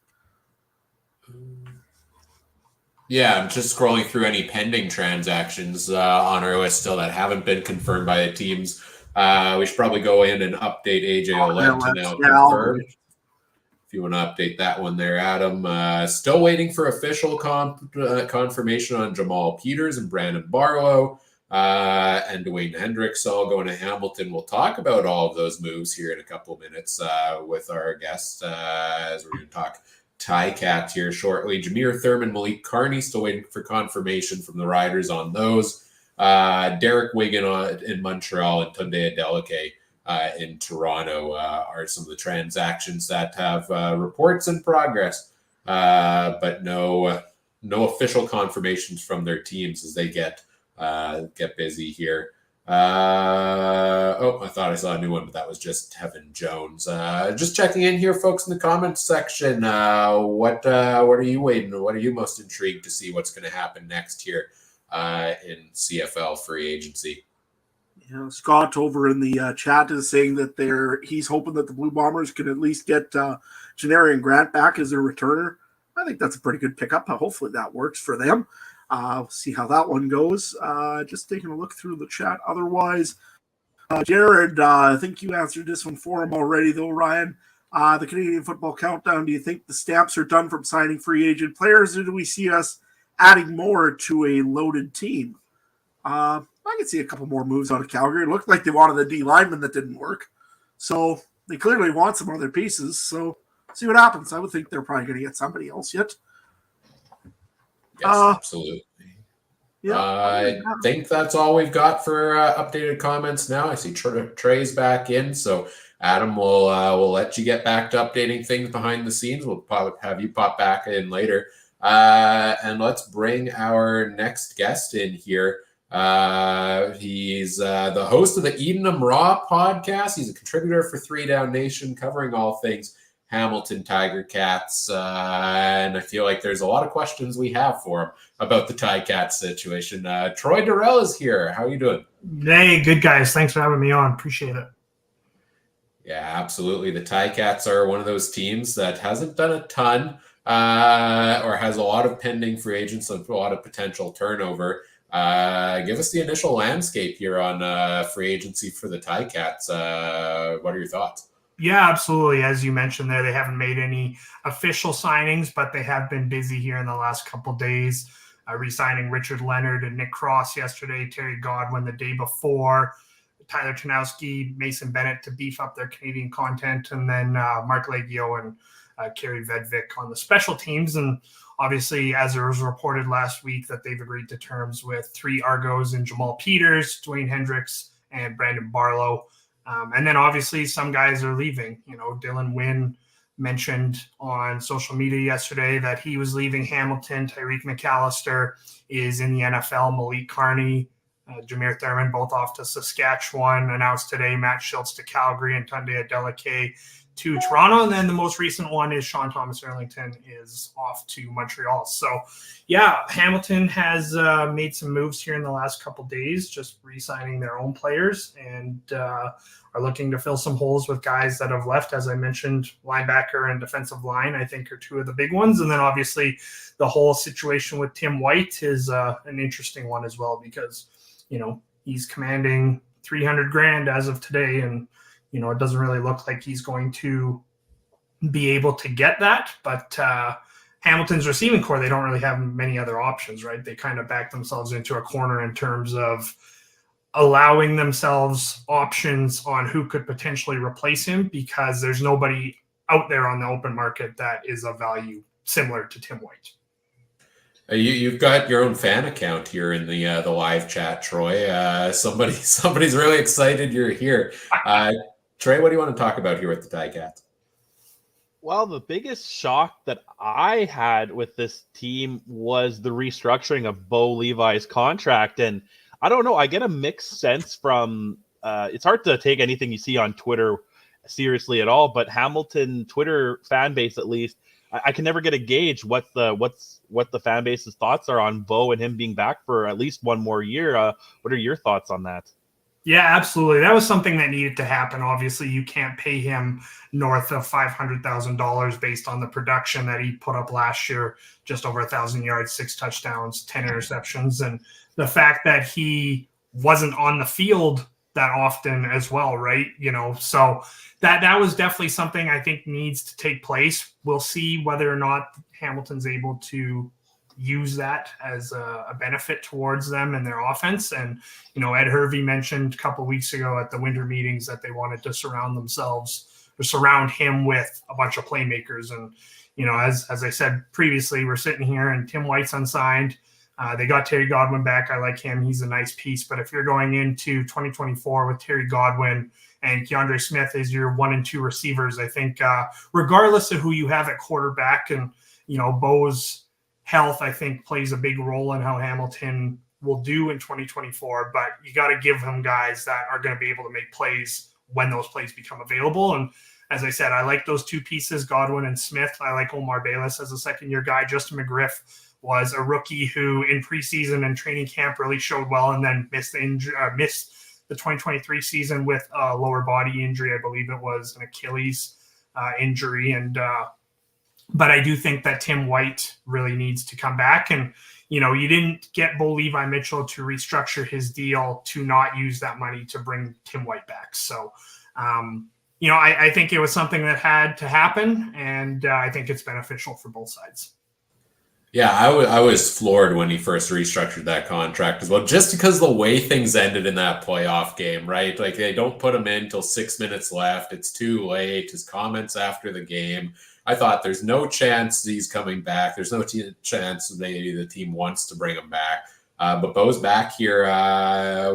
Yeah, I'm just scrolling through any pending transactions on our list still that haven't been confirmed by the teams. We should probably go in and update AJ Ouellette to now confirm. If you want to update that one there, Adam. Still waiting for official confirmation on Jamal Peters and Brandon Barlow and Dwayne Hendricks all going to Hamilton. We'll talk about all of those moves here in a couple of minutes with our guests as we're going to talk Ticats here shortly. Jameer Thurman, Malik Carney still waiting for confirmation from the Riders on those. Derek Wigan in Montreal and Tunde Adeleke in Toronto are some of the transactions that have reports in progress, but no official confirmations from their teams as they get busy here. I thought I saw a new one, but that was just Tevin Jones. Just checking in here, folks, in the comments section. What are you waiting? What are you most intrigued to see what's going to happen next here in CFL Free Agency? Yeah, Scott over in the chat is saying that he's hoping that the Blue Bombers can at least get Janarian Grant back as their returner. I think that's a pretty good pickup. Hopefully that works for them. We'll see how that one goes. Just taking a look through the chat. Otherwise, Jared, I think you answered this one for him already, though, Ryan. The Canadian Football Countdown, do you think the stamps are done from signing free agent players, or do we see us adding more to a loaded team? I can see a couple more moves out of Calgary. It looked like they wanted the D lineman that didn't work. So they clearly want some other pieces. So see what happens. I would think they're probably going to get somebody else yet. Yes, absolutely. Yeah, I think that's all we've got for updated comments now. I see Trey's back in, so Adam will let you get back to updating things behind the scenes. We'll probably have you pop back in later. And let's bring our next guest in here. He's the host of the Eating 'em Raw podcast. He's a contributor for 3 Down Nation, covering all things Hamilton Tiger Cats. And I feel like there's a lot of questions we have for him about the Ticats situation. Troy Durrell is here. How are you doing? Hey, good guys. Thanks for having me on. Appreciate it. Yeah, absolutely. The Ticats are one of those teams that hasn't done a ton or has a lot of pending free agents, a lot of potential turnover. Give us the initial landscape here on free agency for the Ticats. What are your thoughts? Yeah, absolutely. As you mentioned there, they haven't made any official signings, but they have been busy here in the last couple of days, re-signing Richard Leonard and Nick Cross yesterday, Terry Godwin the day before, Tyler Tanowski, Mason Bennett to beef up their Canadian content, and then Mark Leggio and Kerry Vedvik on the special teams. And obviously, as it was reported last week, that they've agreed to terms with 3 Argos and Jamal Peters, Dwayne Hendricks, and Brandon Barlow. And then obviously some guys are leaving. You know, Dylan Wynn mentioned on social media yesterday that he was leaving Hamilton. Tyreek McAllister is in the NFL. Malik Carney, Jameer Thurman, both off to Saskatchewan. Announced today Matt Schultz to Calgary and Tunde Adeleke to Toronto. And then the most recent one is Sean Thomas Erlington is off to Montreal. So, yeah, Hamilton has made some moves here in the last couple days, just re-signing their own players and are looking to fill some holes with guys that have left. As I mentioned, linebacker and defensive line, I think, are 2 of the big ones. And then obviously the whole situation with Tim White is an interesting one as well because, you know, he's commanding $300,000 as of today. And, you know, it doesn't really look like he's going to be able to get that. But Hamilton's receiving core, they don't really have many other options, right? They kind of back themselves into a corner in terms of allowing themselves options on who could potentially replace him because there's nobody out there on the open market that is of value similar to Tim White. You've got your own fan account here in the live chat, Troy. Somebody's really excited you're here. Trey, what do you want to talk about here with the Ticats? Well, the biggest shock that I had with this team was the restructuring of Bo Levi's contract. And I don't know, I get a mixed sense from it's hard to take anything you see on Twitter seriously at all, but Hamilton Twitter fan base, at least, I can never get a gauge what the fan base's thoughts are on Bo and him being back for at least one more year. What are your thoughts on that? Yeah, absolutely. That was something that needed to happen. Obviously, you can't pay him north of $500,000 based on the production that he put up last year, just over 1,000 yards, 6 touchdowns, 10 interceptions. And the fact that he wasn't on the field that often as well, right? You know, so that was definitely something I think needs to take place. We'll see whether or not Hamilton's able to use that as a benefit towards them and their offense. And, you know, Ed Hervey mentioned a couple of weeks ago at the winter meetings that they wanted to surround him with a bunch of playmakers. And, you know, as I said previously, we're sitting here and Tim White's unsigned. They got Terry Godwin back. I like him. He's a nice piece. But if you're going into 2024 with Terry Godwin and Keandre Smith as your 1 and 2 receivers, I think regardless of who you have at quarterback and, you know, Bo's health, I think, plays a big role in how Hamilton will do in 2024. But you got to give him guys that are going to be able to make plays when those plays become available. And as I said, I like those 2 pieces, Godwin and Smith. I like Omar Bayless as a second-year guy. Justin McGriff was a rookie who in preseason and training camp really showed well and then missed the 2023 season with a lower body injury. I believe it was an Achilles injury. And but I do think that Tim White really needs to come back. And, you know, you didn't get Bo Levi Mitchell to restructure his deal to not use that money to bring Tim White back. So, you know, I think it was something that had to happen, and I think it's beneficial for both sides. Yeah, I was floored when he first restructured that contract as well, just because the way things ended in that playoff game, right? Like they don't put him in till 6 minutes left. It's too late. His comments after the game I thought there's no chance he's coming back. There's no chance maybe the team wants to bring him back. But Bo's back here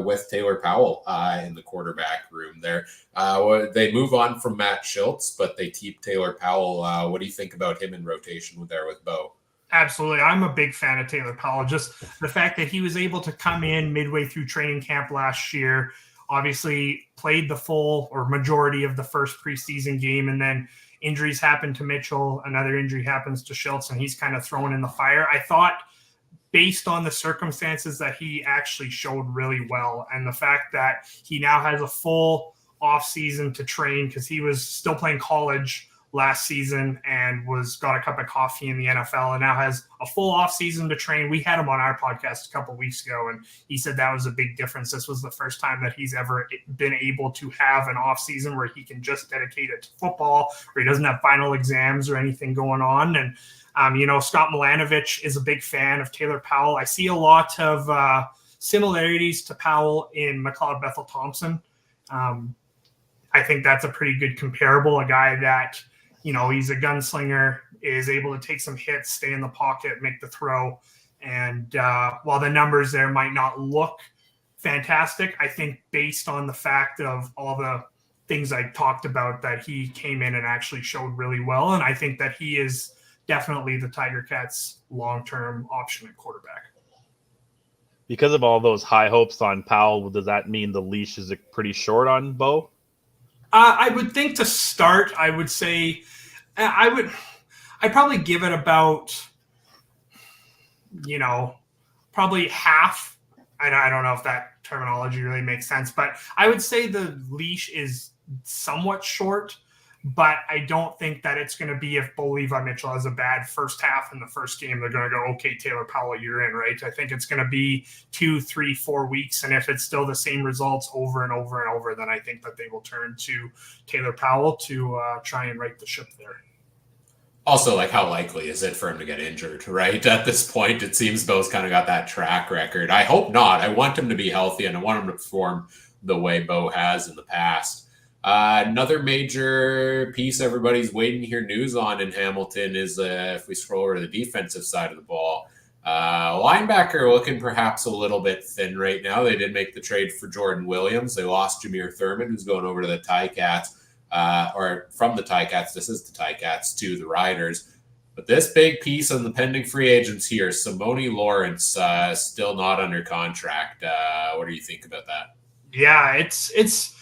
with Taylor Powell in the quarterback room there. They move on from Matt Schultz, but they keep Taylor Powell. What do you think about him in rotation there with Bo? Absolutely. I'm a big fan of Taylor Powell. Just the fact that he was able to come in midway through training camp last year, obviously played the full or majority of the first preseason game, and then injuries happened to Mitchell. Another injury happens to Schultz, and he's kind of thrown in the fire. I thought, based on the circumstances, that he actually showed really well. And the fact that he now has a full off season to train, because he was still playing college last season and got a cup of coffee in the NFL, and now has a full off season to train. We had him on our podcast a couple of weeks ago, and he said that was a big difference. This was the first time that he's ever been able to have an off season where he can just dedicate it to football, where he doesn't have final exams or anything going on. And Scott Milanovich is a big fan of Taylor Powell. I see a lot of similarities to Powell in McLeod Bethel Thompson. I think that's a pretty good comparable, a guy that, he's a gunslinger, is able to take some hits, stay in the pocket, make the throw. And while the numbers there might not look fantastic, I think based on the fact of all the things I talked about, that he came in and actually showed really well. And I think that he is definitely the Tiger Cats' long-term option at quarterback. Because of all those high hopes on Powell, does that mean the leash is pretty short on Bo? I would think to start, I would say I'd probably give it about, probably half. I don't know if that terminology really makes sense, but I would say the leash is somewhat short. But I don't think that it's going to be, if Bo Levi Mitchell has a bad first half in the first game, they're going to go, okay, Taylor Powell, you're in, right? I think it's going to be 2, 3, 4 weeks. And if it's still the same results over and over and over, then I think that they will turn to Taylor Powell to try and right the ship there. Also, how likely is it for him to get injured, right? At this point, it seems Bo's kind of got that track record. I hope not. I want him to be healthy, and I want him to perform the way Bo has in the past. Another major piece everybody's waiting to hear news on in Hamilton is, if we scroll over to the defensive side of the ball, linebacker looking perhaps a little bit thin right now. They did make the trade for Jordan Williams. They lost Jameer Thurman, who's going over to the Ticats, or from the Ticats. This is the Ticats to the Riders. But this big piece on the pending free agents here, Simone Lawrence, still not under contract. What do you think about that? Yeah, it's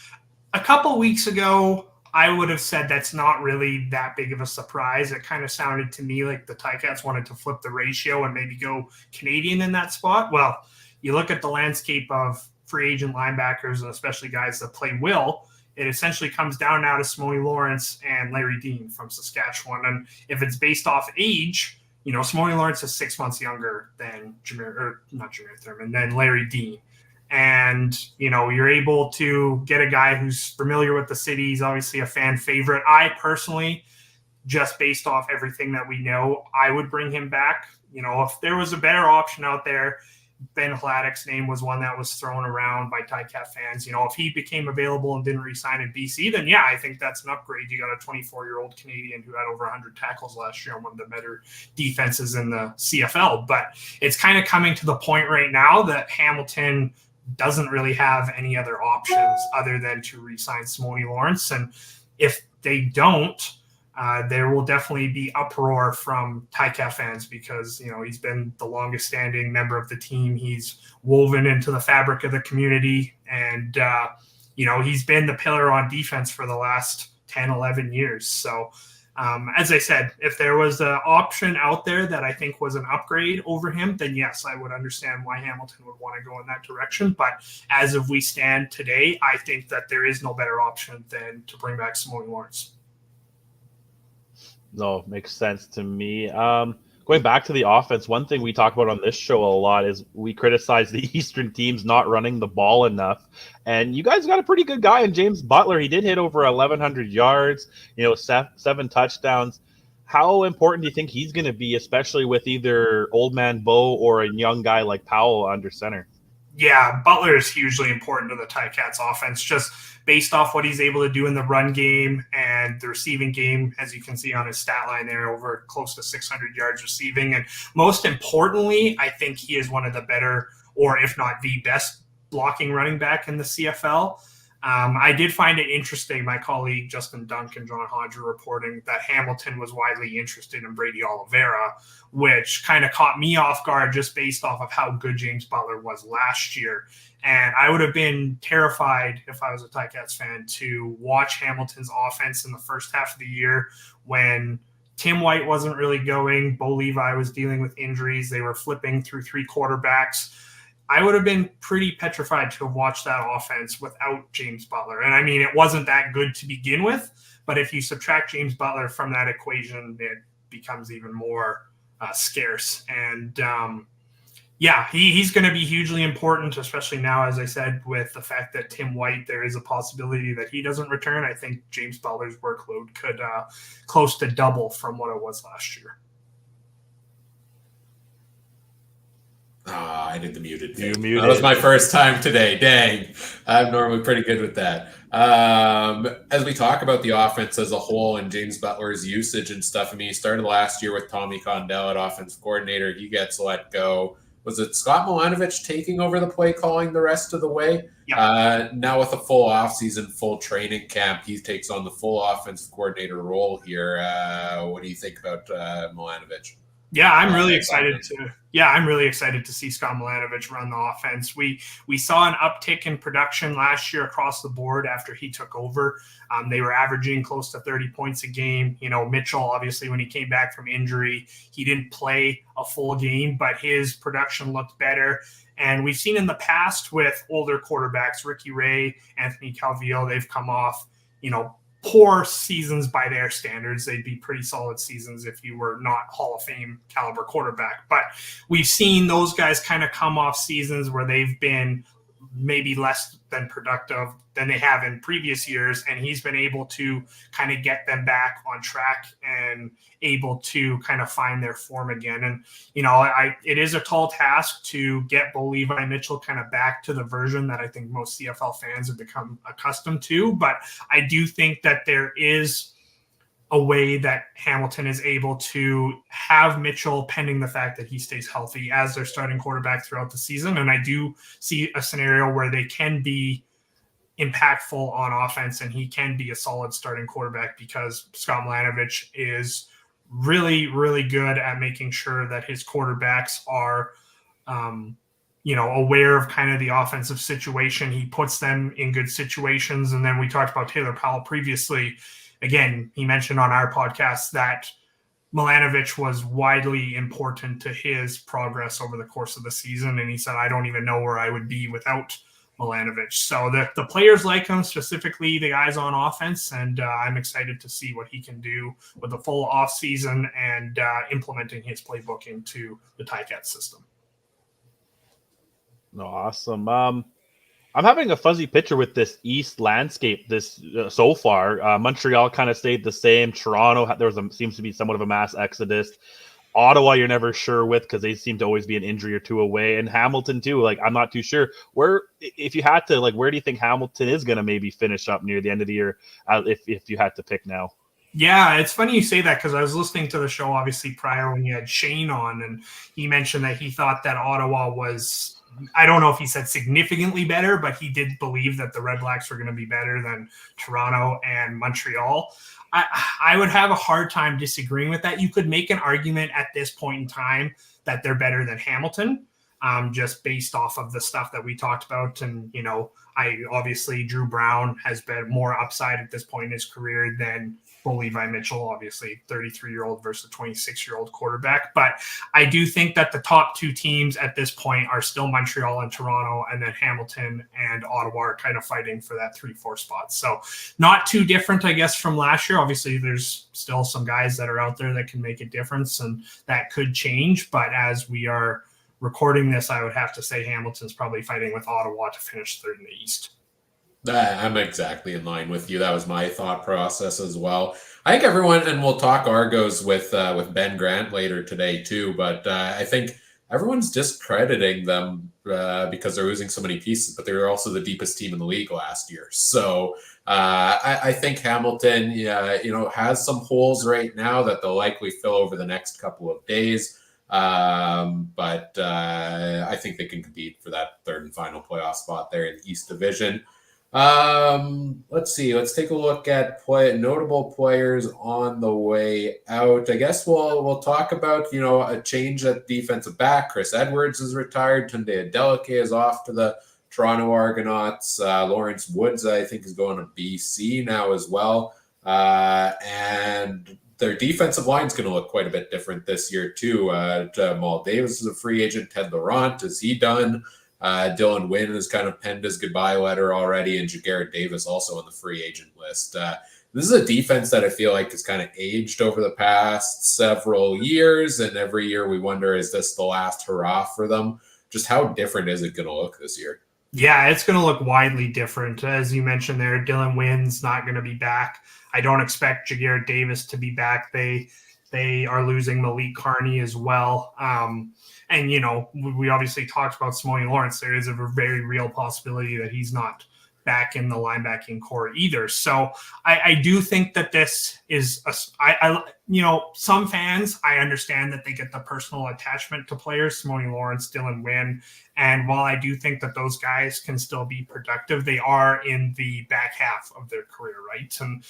a couple weeks ago, I would have said that's not really that big of a surprise. It kind of sounded to me like the Ticats wanted to flip the ratio and maybe go Canadian in that spot. Well, you look at the landscape of free agent linebackers, and especially guys that play will, it essentially comes down now to Simone Lawrence and Larry Dean from Saskatchewan. And if it's based off age, Simone Lawrence is 6 months younger than than Larry Dean. And, you're able to get a guy who's familiar with the city. He's obviously a fan favorite. I personally, just based off everything that we know, I would bring him back. If there was a better option out there, Ben Hladek's name was one that was thrown around by Ticat fans. If he became available and didn't re-sign in BC, then yeah, I think that's an upgrade. You got a 24-year-old Canadian who had over 100 tackles last year on one of the better defenses in the CFL. But it's kind of coming to the point right now that Hamilton doesn't really have any other options other than to re-sign Simone Lawrence. And if they don't, there will definitely be uproar from Ticat fans because, he's been the longest standing member of the team. He's woven into the fabric of the community. And, he's been the pillar on defense for the last 10, 11 years. So, as I said, if there was an option out there that I think was an upgrade over him, then yes, I would understand why Hamilton would want to go in that direction. But as of we stand today, I think that there is no better option than to bring back Simone Lawrence. No, makes sense to me. Going back to the offense, one thing we talk about on this show a lot is we criticize the Eastern teams not running the ball enough. And you guys got a pretty good guy in James Butler. He did hit over 1,100 yards, 7 touchdowns. How important do you think he's going to be, especially with either old man Bo or a young guy like Powell under center? Yeah, Butler is hugely important to the Ticats offense, just based off what he's able to do in the run game and the receiving game, as you can see on his stat line there, over close to 600 yards receiving. And most importantly, I think he is one of the better, or if not the best, blocking running back in the CFL. I did find it interesting, my colleague Justin Dunk and John Hodger reporting that Hamilton was widely interested in Brady Oliveira, which kind of caught me off guard just based off of how good James Butler was last year. And I would have been terrified if I was a Ticats fan to watch Hamilton's offense in the first half of the year when Tim White wasn't really going. Bo Levi was dealing with injuries. They were flipping through 3 quarterbacks. I would have been pretty petrified to have watched that offense without James Butler. And I mean, it wasn't that good to begin with, but if you subtract James Butler from that equation, it becomes even more scarce. And he's going to be hugely important, especially now, as I said, with the fact that Tim White, there is a possibility that he doesn't return. I think James Butler's workload could close to double from what it was last year. I did the muted thing. Muted. That was my first time today. Dang. I'm normally pretty good with that. As we talk about the offense as a whole and James Butler's usage and stuff, I mean, he started last year with Tommy Condell at offensive coordinator. He gets let go. Was it Scott Milanovic taking over the play calling the rest of the way? Yeah. Now with a full offseason, full training camp, he takes on the full offensive coordinator role here. What do you think about Milanovic? Yeah, I'm really excited to see Scott Milanovic run the offense. We saw an uptick in production last year across the board after he took over. They were averaging close to 30 points a game. You know, Mitchell, obviously, when he came back from injury, he didn't play a full game, but his production looked better. And we've seen in the past with older quarterbacks, Ricky Ray, Anthony Calvillo, they've come off, poor seasons by their standards. They'd be pretty solid seasons if you were not Hall of Fame caliber quarterback. But we've seen those guys kind of come off seasons where they've been maybe less than productive than they have in previous years. And he's been able to kind of get them back on track and able to kind of find their form again. And, it is a tall task to get Bo Levi Mitchell kind of back to the version that I think most CFL fans have become accustomed to. But I do think that there is a way that Hamilton is able to have Mitchell, pending the fact that he stays healthy, as their starting quarterback throughout the season. And I do see a scenario where they can be impactful on offense and he can be a solid starting quarterback because Scott Milanovic is really, really good at making sure that his quarterbacks are, aware of kind of the offensive situation. He puts them in good situations. And then we talked about Taylor Powell previously. Again, he mentioned on our podcast that Milanovic was widely important to his progress over the course of the season. And he said, I don't even know where I would be without Milanovic. So the players like him, specifically the guys on offense, and I'm excited to see what he can do with the full offseason and implementing his playbook into the Ticats system. Awesome. I'm having a fuzzy picture with this East landscape so far. Montreal kind of stayed the same. Toronto, seems to be somewhat of a mass exodus. Ottawa, you're never sure with because they seem to always be an injury or two away. And Hamilton, too. I'm not too sure. Where do you think Hamilton is going to maybe finish up near the end of the year if you had to pick now? Yeah, it's funny you say that because I was listening to the show, obviously, prior when you had Shane on, and he mentioned that he thought that Ottawa was – I don't know if he said significantly better, but he did believe that the Red Blacks were going to be better than Toronto and Montreal. I would have a hard time disagreeing with that. You could make an argument at this point in time that they're better than Hamilton, just based off of the stuff that we talked about. And, obviously Drew Brown has been more upside at this point in his career than Bo Levi Mitchell, obviously 33-year-old versus 26-year-old quarterback. But I do think that the top two teams at this point are still Montreal and Toronto, and then Hamilton and Ottawa are kind of fighting for that 3-4 spot. So not too different, I guess, from last year. Obviously, there's still some guys that are out there that can make a difference, and that could change. But as we are recording this, I would have to say Hamilton's probably fighting with Ottawa to finish third in the East. I'm exactly in line with you. That was my thought process as well. I think everyone, and we'll talk Argos with Ben Grant later today too, but I think everyone's discrediting them because they're losing so many pieces, but they were also the deepest team in the league last year. So I think Hamilton, has some holes right now that they'll likely fill over the next couple of days. But I think they can compete for that third and final playoff spot there in the East Division. Let's see. Let's take a look at notable players on the way out. I guess we'll talk about a change at defensive back. Chris Edwards is retired. Tunde Adeleke is off to the Toronto Argonauts. Lawrence Woods, I think, is going to BC now as well. And their defensive line is going to look quite a bit different this year too. Jamal Davis is a free agent. Ted Laurent, is he done? Dylan Wynn has kind of penned his goodbye letter already, and Jagarrett Davis also on the free agent list. This is a defense that I feel like has kind of aged over the past several years, and every year we wonder, is this the last hurrah for them? Just how different is it going to look this year? Yeah, it's going to look widely different. As you mentioned there, Dylan Wynn's not going to be back. I don't expect Jagarrett Davis to be back. They are losing Malik Carney as well. And, we obviously talked about Simone Lawrence. There is a very real possibility that he's not back in the linebacking core either. So I do think that this is some fans, I understand that they get the personal attachment to players, Simone Lawrence, Dylan Wynn. And while I do think that those guys can still be productive, they are in the back half of their career, right? And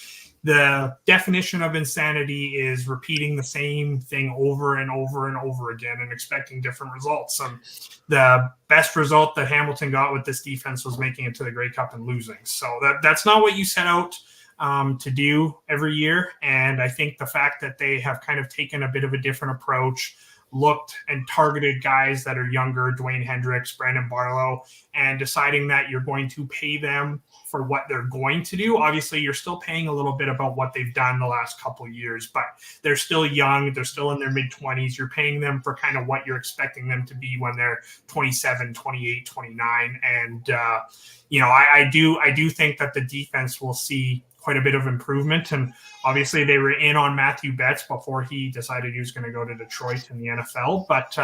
the definition of insanity is repeating the same thing over and over and over again and expecting different results. And the best result that Hamilton got with this defense was making it to the Grey Cup and losing. So that's not what you set out to do every year. And I think the fact that they have kind of taken a bit of a different approach, looked and targeted guys that are younger, Dwayne Hendricks, Brandon Barlow, and deciding that you're going to pay them for what they're going to do. Obviously, you're still paying a little bit about what they've done the last couple of years, but they're still young. They're still in their mid-20s. You're paying them for kind of what you're expecting them to be when they're 27, 28, 29. And, I do think that the defense will see quite a bit of improvement. And obviously they were in on Matthew Betts before he decided he was going to go to Detroit in the NFL. But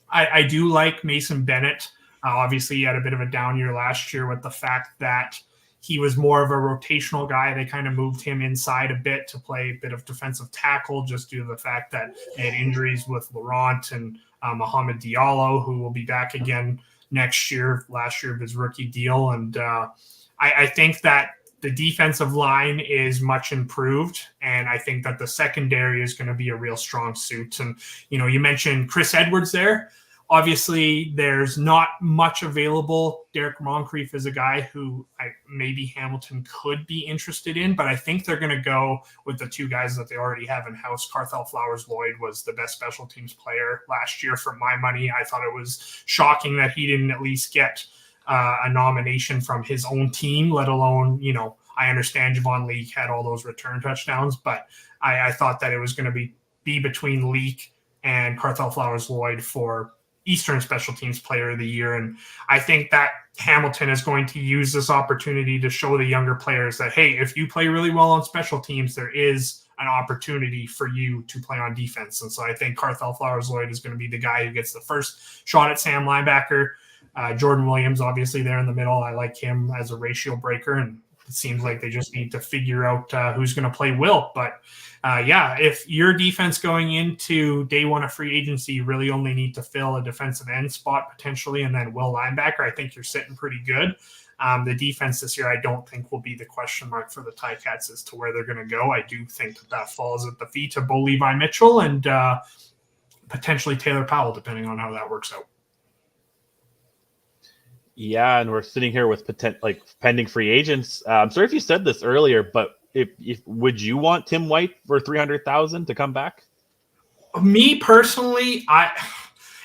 I do like Mason Bennett. Obviously he had a bit of a down year last year with the fact that he was more of a rotational guy. They kind of moved him inside a bit to play a bit of defensive tackle just due to the fact that they had injuries with Laurent and Mohamed Diallo, who will be back again next year, last year of his rookie deal. And I think that the defensive line is much improved, and I think that the secondary is going to be a real strong suit. And, you mentioned Chris Edwards there. Obviously, there's not much available. Derek Moncrief is a guy who maybe Hamilton could be interested in, but I think they're going to go with the two guys that they already have in-house. Carthel Flowers-Lloyd was the best special teams player last year for my money. I thought it was shocking that he didn't at least get a nomination from his own team, let alone, I understand Javon Leake had all those return touchdowns, but I thought that it was going to be between Leake and Carthel Flowers-Lloyd for Eastern Special Teams Player of the Year. And I think that Hamilton is going to use this opportunity to show the younger players that, hey, if you play really well on special teams, there is an opportunity for you to play on defense. And so I think Carthel Flowers-Lloyd is going to be the guy who gets the first shot at Sam linebacker. Jordan Williams, obviously, there in the middle. I like him as a ratio breaker, and it seems like they just need to figure out who's going to play Will. But, if your defense going into day one of free agency, you really only need to fill a defensive end spot potentially and then Will linebacker, I think you're sitting pretty good. The defense this year, I don't think will be the question mark for the Ticats as to where they're going to go. I do think that falls at the feet of Bo Levi Mitchell and potentially Taylor Powell, depending on how that works out. Yeah, and we're sitting here with pending free agents. I'm sorry if you said this earlier, but if would you want Tim White for $300,000 to come back? Me personally,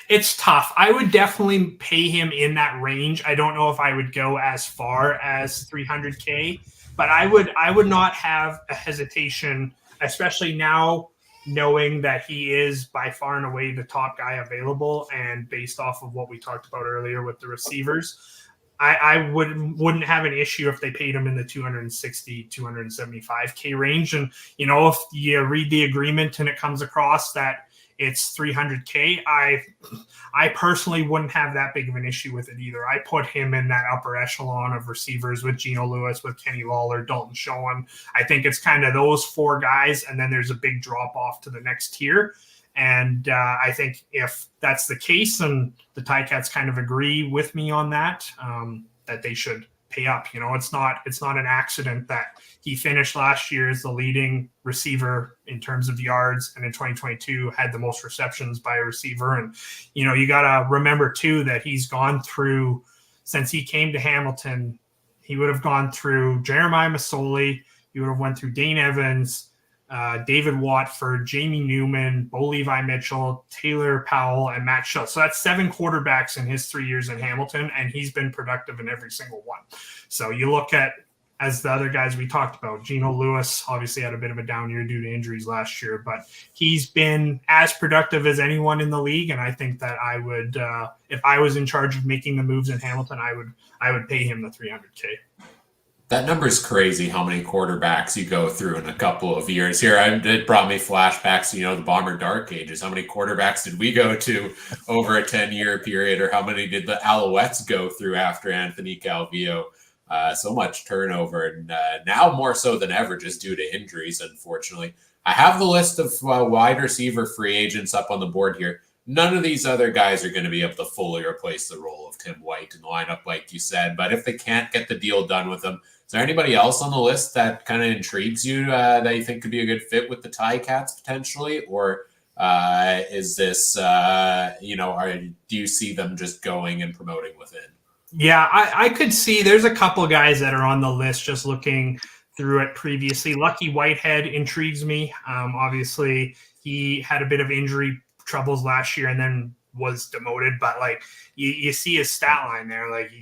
it's tough. I would definitely pay him in that range. I don't know if I would go as far as $300K, but I would not have a hesitation, especially now knowing that he is by far and away the top guy available, and based off of what we talked about earlier with the receivers, I wouldn't have an issue if they paid him in the 260, 275K range. And, if you read the agreement and it comes across that it's $300K. I personally wouldn't have that big of an issue with it either. I put him in that upper echelon of receivers with Geno Lewis, with Kenny Lawler, Dalton Schoen. I think it's kind of those four guys, and then there's a big drop off to the next tier. And I think if that's the case, and the Ticats kind of agree with me on that, that they should pay up. You know, it's not an accident that he finished last year as the leading receiver in terms of yards, and in 2022 had the most receptions by a receiver. And, you know, you got to remember too that he's gone through, since he came to Hamilton, he would have gone through Jeremiah Masoli, he would have went through Dane Evans, David Watford, Jamie Newman, Bo Levi Mitchell, Taylor Powell, and Matt Schultz. So that's 7 quarterbacks in his 3 years in Hamilton, and he's been productive in every single one. So you look at, as the other guys we talked about, Geno Lewis obviously had a bit of a down year due to injuries last year, but he's been as productive as anyone in the league. And I think that I would, if I was in charge of making the moves in Hamilton, I would pay him the $300K. That number is crazy how many quarterbacks you go through in a couple of years here. It brought me flashbacks to, the Bomber Dark Ages. How many quarterbacks did we go to over a 10-year period, or how many did the Alouettes go through after Anthony Calvillo? So much turnover, and now more so than ever just due to injuries, unfortunately. I have the list of wide receiver free agents up on the board here. None of these other guys are going to be able to fully replace the role of Tim White in the lineup, like you said. But if they can't get the deal done with them, is there anybody else on the list that kind of intrigues you that you think could be a good fit with the Ticats potentially? Or is this, do you see them just going and promoting within? Yeah, I could see there's a couple guys that are on the list just looking through it previously. Lucky Whitehead intrigues me. Obviously, he had a bit of injury troubles last year and then was demoted, but like you see his stat line there, like he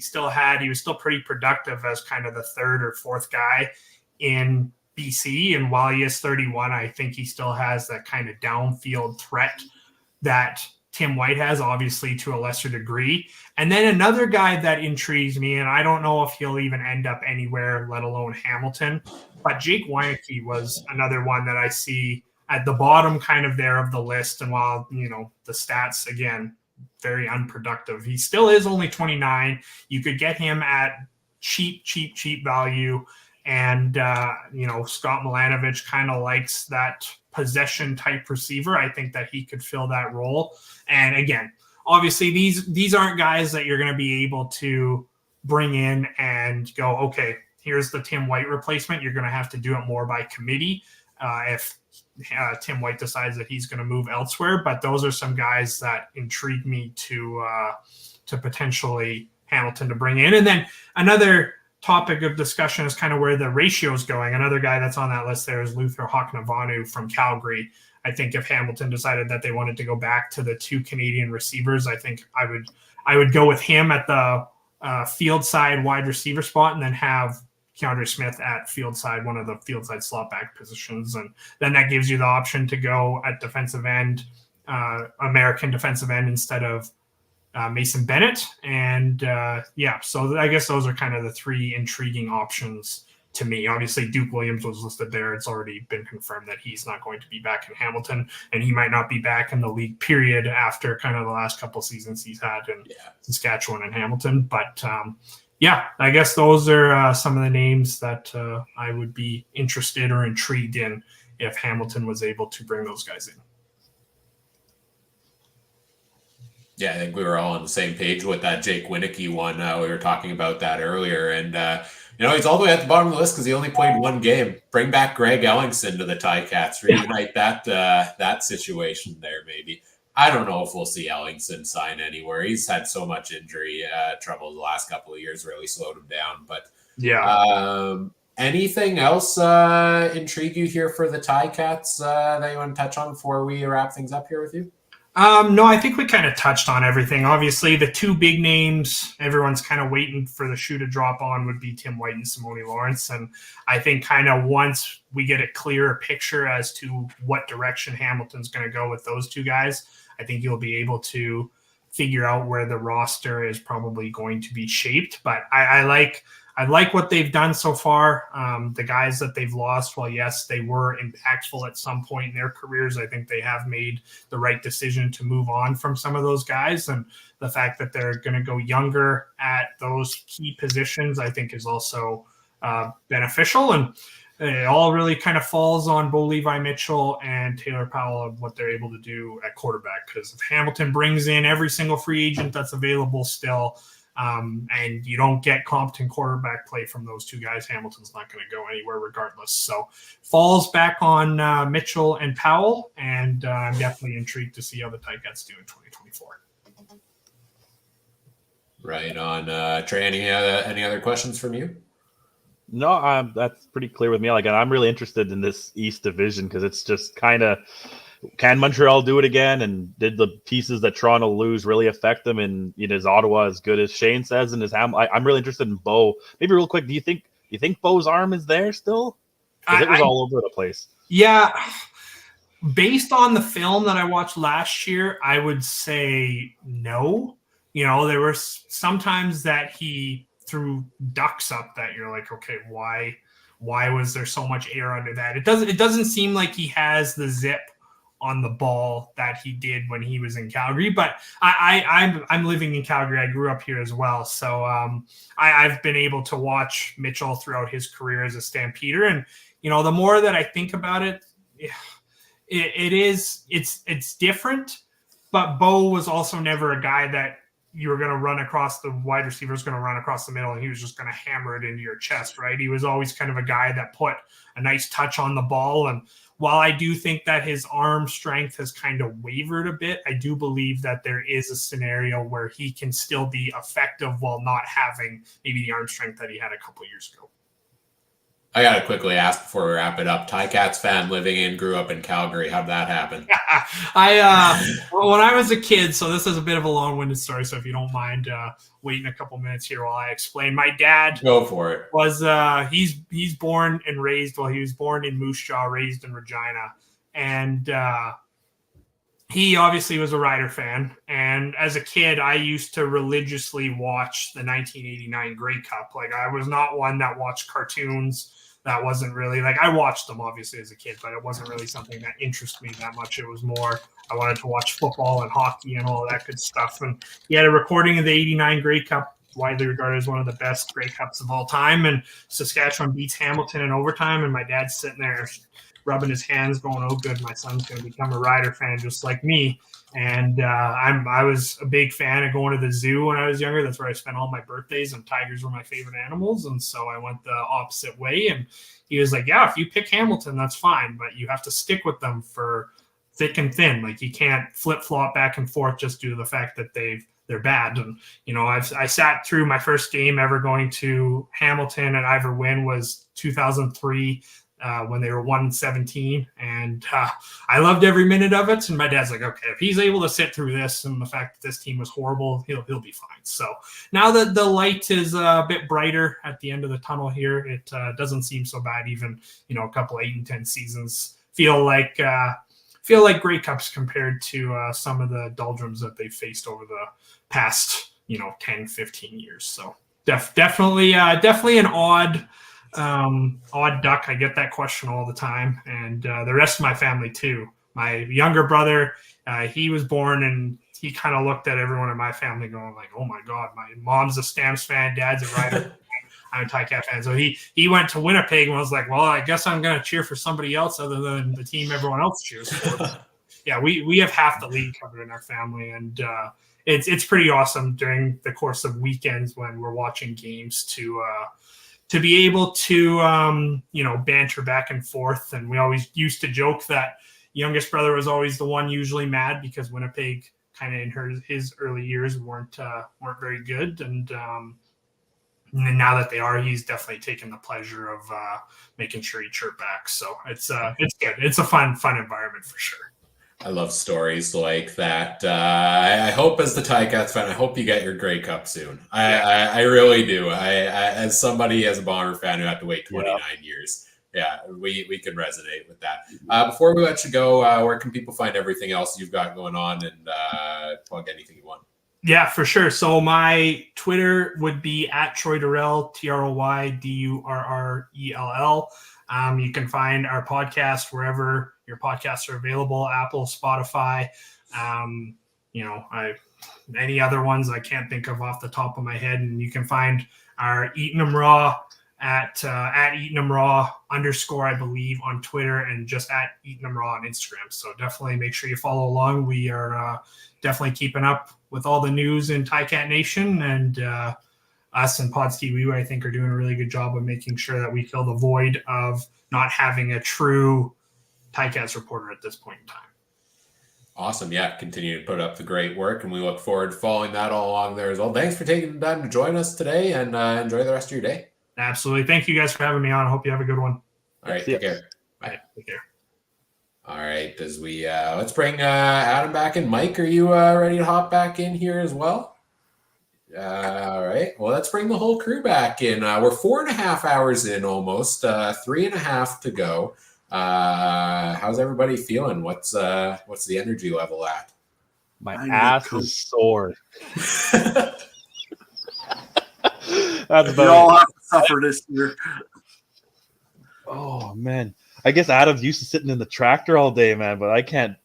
was still pretty productive as kind of the third or fourth guy in BC. And while he is 31, I think he still has that kind of downfield threat that Tim White has, obviously to a lesser degree. And then another guy that intrigues me, and I don't know if he'll even end up anywhere, let alone Hamilton, but Jake Weineke was another one that I see at the bottom kind of there of the list. And while, the stats, again, very unproductive, he still is only 29. You could get him at cheap value. And, Scott Milanovic kind of likes that possession type receiver. I think that he could fill that role. And again, obviously these aren't guys that you're going to be able to bring in and go, okay, here's the Tim White replacement. You're going to have to do it more by committee if Tim White decides that he's going to move elsewhere. But those are some guys that intrigue me to potentially Hamilton to bring in. And then another topic of discussion is kind of where the ratio is going. Another guy that's on that list there is Luther Hocknavanu from Calgary. I think if Hamilton decided that they wanted to go back to the 2 Canadian receivers, I think I would go with him at the field side wide receiver spot, and then have Keandre Smith at field side, one of the field side slot back positions. And then that gives you the option to go at defensive end, American defensive end instead of Mason Bennett. And so I guess those are kind of the 3 intriguing options to me. Obviously, Duke Williams was listed there. It's already been confirmed that he's not going to be back in Hamilton, and he might not be back in the league period after kind of the last couple seasons he's had in Saskatchewan and Hamilton. But I guess those are some of the names that I would be interested or intrigued in if Hamilton was able to bring those guys in. Yeah, I think we were all on the same page with that Jake Weineke one. We were talking about that earlier. And, he's all the way at the bottom of the list because he only played 1 game. Bring back Greg Ellingson to the Ticats. Reunite that situation there, maybe. I don't know if we'll see Ellingson sign anywhere. He's had so much injury trouble the last couple of years, really slowed him down. But anything else intrigue you here for the Ticats that you want to touch on before we wrap things up here with you? No, I think we kind of touched on everything. Obviously, the 2 big names everyone's kind of waiting for the shoe to drop on would be Tim White and Simone Lawrence. And I think kind of once we get a clearer picture as to what direction Hamilton's going to go with those 2 guys, I think you'll be able to figure out where the roster is probably going to be shaped. But I like what they've done so far. The guys that they've lost, well, yes, they were impactful at some point in their careers. I think they have made the right decision to move on from some of those guys. And the fact that they're going to go younger at those key positions, I think is also beneficial. And it all really kind of falls on Bo Levi Mitchell and Taylor Powell of what they're able to do at quarterback. Because if Hamilton brings in every single free agent that's available still, and you don't get competent quarterback play from those two guys, Hamilton's not going to go anywhere regardless. So falls back on Mitchell and Powell, and I'm definitely intrigued to see how the Ticats do in 2024. Right on. Trey, any other questions from you? No, that's pretty clear with me. Like, I'm really interested in this East Division because it's just kind of, can Montreal do it again? And did the pieces that Toronto lose really affect them? And is Ottawa as good as Shane says? And I'm really interested in Bo. Maybe real quick, do you think Bo's arm is there still? Because it was all over the place. Yeah, based on the film that I watched last year, I would say no. There were sometimes that he threw ducks up that you're like, okay, why was there so much air under that? It doesn't seem like he has the zip on the ball that he did when he was in Calgary, but I'm living in Calgary. I grew up here as well. So I've been able to watch Mitchell throughout his career as a Stampeder. And, the more that I think about it, it's different, but Bo was also never a guy that you were going to run across, the wide receiver was going to run across the middle and he was just going to hammer it into your chest, right? He was always kind of a guy that put a nice touch on the ball. And while I do think that his arm strength has kind of wavered a bit, I do believe that there is a scenario where he can still be effective while not having maybe the arm strength that he had a couple of years ago. I got to quickly ask before we wrap it up. Ticats fan living in, grew up in Calgary. How'd that happen? When I was a kid, so this is a bit of a long-winded story, so if you don't mind waiting a couple minutes here while I explain. My dad go for it. Was he's born and raised, he was born in Moose Jaw, raised in Regina, and he obviously was a Rider fan. And as a kid, I used to religiously watch the 1989 Grey Cup. Like, I was not one that watched cartoons. That wasn't really, like, I watched them obviously as a kid, but it wasn't really something that interested me that much. It was more, I wanted to watch football and hockey and all that good stuff. And he had a recording of the 89 Grey Cup, widely regarded as one of the best Grey Cups of all time. And Saskatchewan beats Hamilton in overtime. And my dad's sitting there rubbing his hands going, oh, good, my son's going to become a Rider fan just like me. And I was a big fan of going to the zoo when I was younger. That's where I spent all my birthdays, and tigers were my favorite animals. And so I went the opposite way. And he was like, yeah, if you pick Hamilton, that's fine, but you have to stick with them for thick and thin. Like, you can't flip-flop back and forth just due to the fact that they're bad. And, I sat through my first game ever going to Hamilton and Ivor Wynne was 2003. When they were 1-17, and I loved every minute of it. And my dad's like, okay, if he's able to sit through this and the fact that this team was horrible, he'll be fine. So now that the light is a bit brighter at the end of the tunnel here, it doesn't seem so bad. Even a couple 8-10 seasons feel like Grey Cups compared to some of the doldrums that they've faced over the past 10-15 years. So definitely an odd duck. I get that question all the time, and the rest of my family too. My younger brother, he was born, and he kind of looked at everyone in my family going like, oh my God, my mom's a Stamps fan, dad's a Rider, I'm a Ticat fan. So he went to Winnipeg and was like, well, I guess I'm going to cheer for somebody else other than the team everyone else cheers for. Yeah, we have half the league covered in our family, and it's pretty awesome during the course of weekends when we're watching games to be able to, banter back and forth. And we always used to joke that youngest brother was always the one usually mad because Winnipeg kind of in his early years weren't very good. And now that they are, he's definitely taken the pleasure of making sure he chirp back. So it's good. It's a fun environment for sure. I love stories like that. I hope, as the Ticats fan, I hope you get your Grey Cup soon. I really do. As a Bomber fan who had to wait 29 years, we can resonate with that. Before we let you go, where can people find everything else you've got going on and plug anything you want? Yeah, for sure. So my Twitter would be at Troy Durrell, TroyDurrell. You can find our podcast wherever your podcasts are available, Apple, Spotify. Any other ones I can't think of off the top of my head. And you can find our Eatin' 'em Raw at Eatin' 'em Raw _, I believe, on Twitter, and just at Eatin' 'em Raw on Instagram. So definitely make sure you follow along. We are definitely keeping up with all the news in Ticat Nation, and us and Podski Wee, I think, are doing a really good job of making sure that we fill the void of not having a true Ticats reporter at this point in time. Awesome. Yeah, continue to put up the great work, and we look forward to following that all along there as well. Thanks for taking the time to join us today, and enjoy the rest of your day. Absolutely. Thank you guys for having me on. I hope you have a good one. All right. Take care. Bye. Take care. All right. As we let's bring Adam back in. Mike, are you ready to hop back in here as well? All right. Well, let's bring the whole crew back in. We're 4.5 hours in almost, 3.5 to go. How's everybody feeling? What's the energy level at? My ass is sore. That's We all have to suffer this year. Oh man, I guess Adam's used to sitting in the tractor all day, man, but I can't.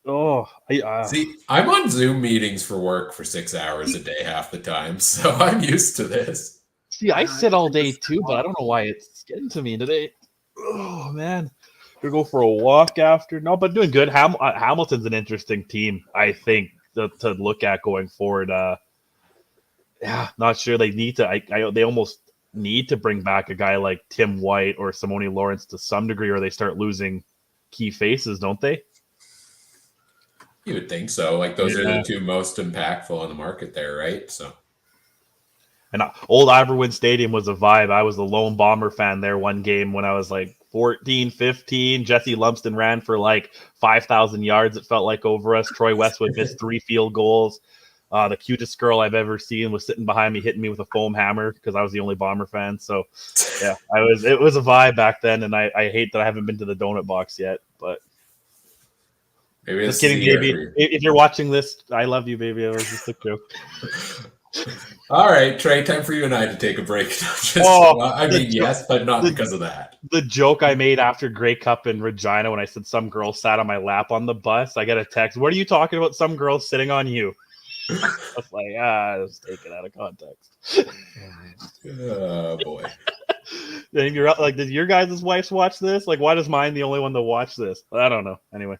See, I'm on Zoom meetings for work for 6 hours a day half the time, so I'm used to this. See, I sit all day too, but I don't know why it's getting to me today. Oh man, gonna go for a walk after. No, but doing good. Hamilton's an interesting team, I think, to look at going forward. Yeah, not sure. They need to. They almost need to bring back a guy like Tim White or Simone Lawrence to some degree, or they start losing key faces, don't they? You would think so. Like those are the two most impactful on the market there, right? So. And old Iverwood Stadium was a vibe. I was the lone Bomber fan there one game when I was like 14, 15. Jesse Lumsden ran for like 5,000 yards, it felt like, over us. Troy Westwood missed 3 field goals. The cutest girl I've ever seen was sitting behind me, hitting me with a foam hammer because I was the only Bomber fan. So, yeah, it was a vibe back then, and I hate that I haven't been to the donut box yet. But maybe just kidding, baby. If you're watching this, I love you, baby. It was just a joke. All right, Trey, time for you and I to take a break. Yes, but not because of that. The joke I made after Grey Cup in Regina when I said some girl sat on my lap on the bus, I got a text. What are you talking about? Some girl sitting on you. I was like, I was taken out of context. Oh boy. Then you're like, did your guys' wives watch this? Like, why does mine the only one to watch this? I don't know. Anyway,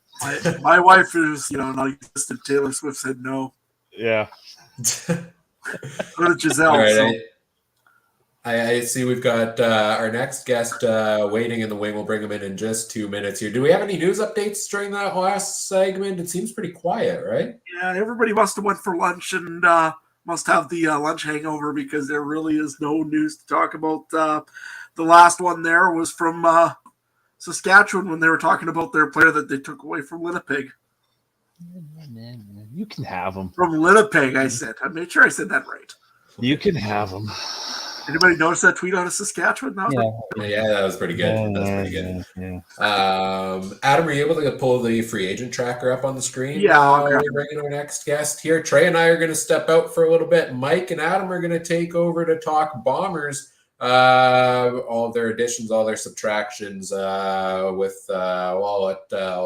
my wife is, non-existent. Taylor Swift said no. Yeah. Go to Giselle. All right, I see we've got our next guest waiting in the wing. We'll bring him in just 2 minutes here. Do we have any news updates during that last segment? It seems pretty quiet, right? Yeah, everybody must have went for lunch and must have the lunch hangover because there really is no news to talk about. The last one there was from Saskatchewan when they were talking about their player that they took away from Winnipeg. You can have them. From Winnipeg, I said. I made sure I said that right. You can have them. Anybody notice that tweet out of Saskatchewan? Yeah, that was pretty good. That was pretty good. Yeah. Adam, are you able to pull the free agent tracker up on the screen? Yeah. We're bringing our next guest here. Trey and I are going to step out for a little bit. Mike and Adam are going to take over to talk Bombers, all their additions, all their subtractions. I'll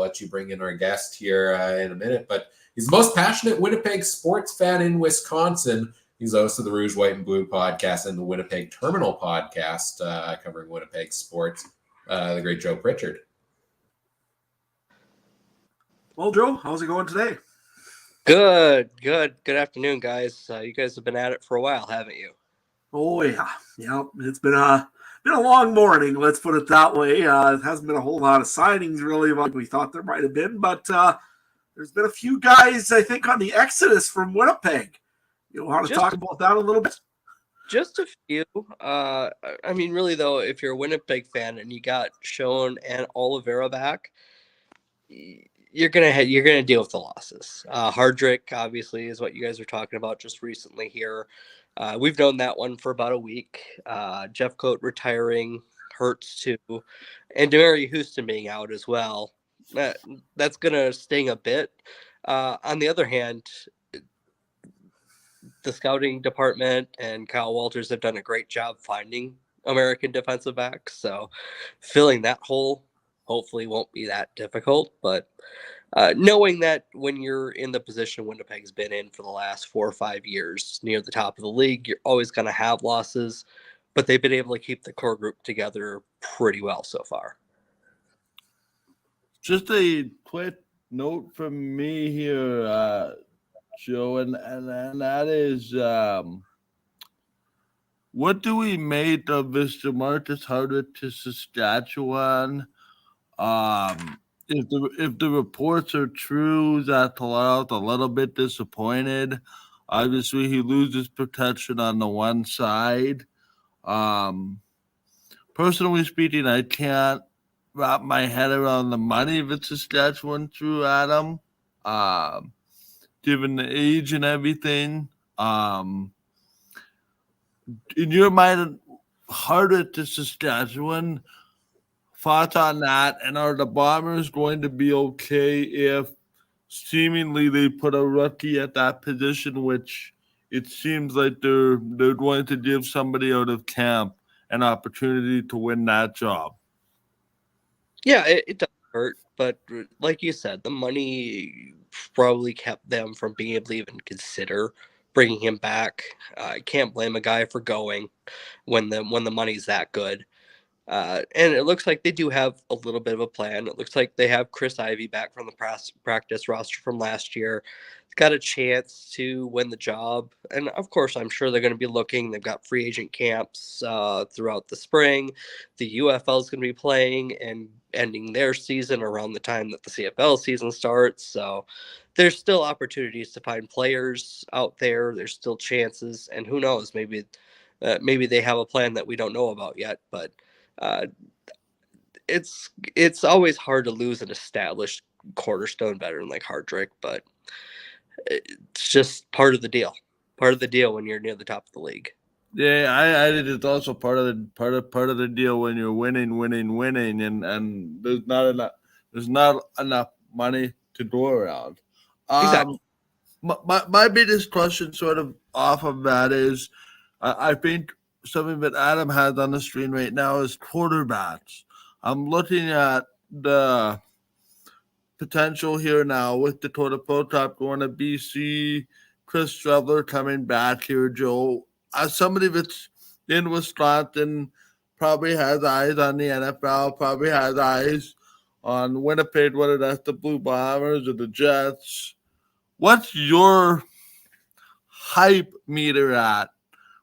let you bring in our guest here in a minute. But he's the most passionate Winnipeg sports fan in Wisconsin. He's the host of the Rouge, White, and Blue podcast and the Winnipeg Terminal podcast, covering Winnipeg sports. The great Joe Pritchard. Well, Joe, how's it going today? Good afternoon, guys. You guys have been at it for a while, haven't you? Oh yeah. It's been a long morning. Let's put it that way. It hasn't been a whole lot of signings really, like we thought there might have been, but there's been a few guys I think on the exodus from Winnipeg. You want to talk about that a little bit? Just a few. I mean, really though, if you're a Winnipeg fan and you got Schoen and Oliveira back, you're gonna deal with the losses. Hardrick obviously is what you guys were talking about just recently here. We've known that one for about a week. Jeff Coate retiring hurts too, and Demery Houston being out as well. That's gonna sting a bit. On the other hand, the scouting department and Kyle Walters have done a great job finding American defensive backs. So filling that hole hopefully won't be that difficult. But knowing that when you're in the position Winnipeg's been in for the last 4 or 5 years, near the top of the league, you're always going to have losses. But they've been able to keep the core group together pretty well so far. Just a quick note from me here, Joe, and that is, what do we make of Mr. Marcus Hardwick to Saskatchewan? If the reports are true, that Talar's a little bit disappointed. Obviously, he loses protection on the one side. Personally speaking, I can't wrap my head around the money of Saskatchewan through Adam, given the age and everything. In your mind, harder to Saskatchewan, thoughts on that? And are the Bombers going to be okay if seemingly they put a rookie at that position, which it seems like they're going to give somebody out of camp an opportunity to win that job? Yeah, it does hurt, but like you said, the money probably kept them from being able to even consider bringing him back. I can't blame a guy for going when the money's that good. And it looks like they do have a little bit of a plan. It looks like they have Chris Ivey back from the practice roster from last year. Got a chance to win the job. And of course, I'm sure they're going to be looking. They've got free agent camps throughout the spring. The UFL is going to be playing and ending their season around the time that the CFL season starts. So there's still opportunities to find players out there. There's still chances. And who knows, maybe they have a plan that we don't know about yet. But it's always hard to lose an established cornerstone veteran like Hardrick, but it's just part of the deal. Part of the deal when you're near the top of the league. Yeah, I think it's also part of the deal when you're winning, and there's not enough money to go around. Exactly. My biggest question, sort of off of that, is I think something that Adam has on the screen right now is quarterbacks. I'm looking at the potential here now with Dakota Protop going to BC, Chris Trevler coming back here, Joe. As somebody that's in Wisconsin, probably has eyes on the NFL, probably has eyes on Winnipeg, whether that's the Blue Bombers or the Jets. What's your hype meter at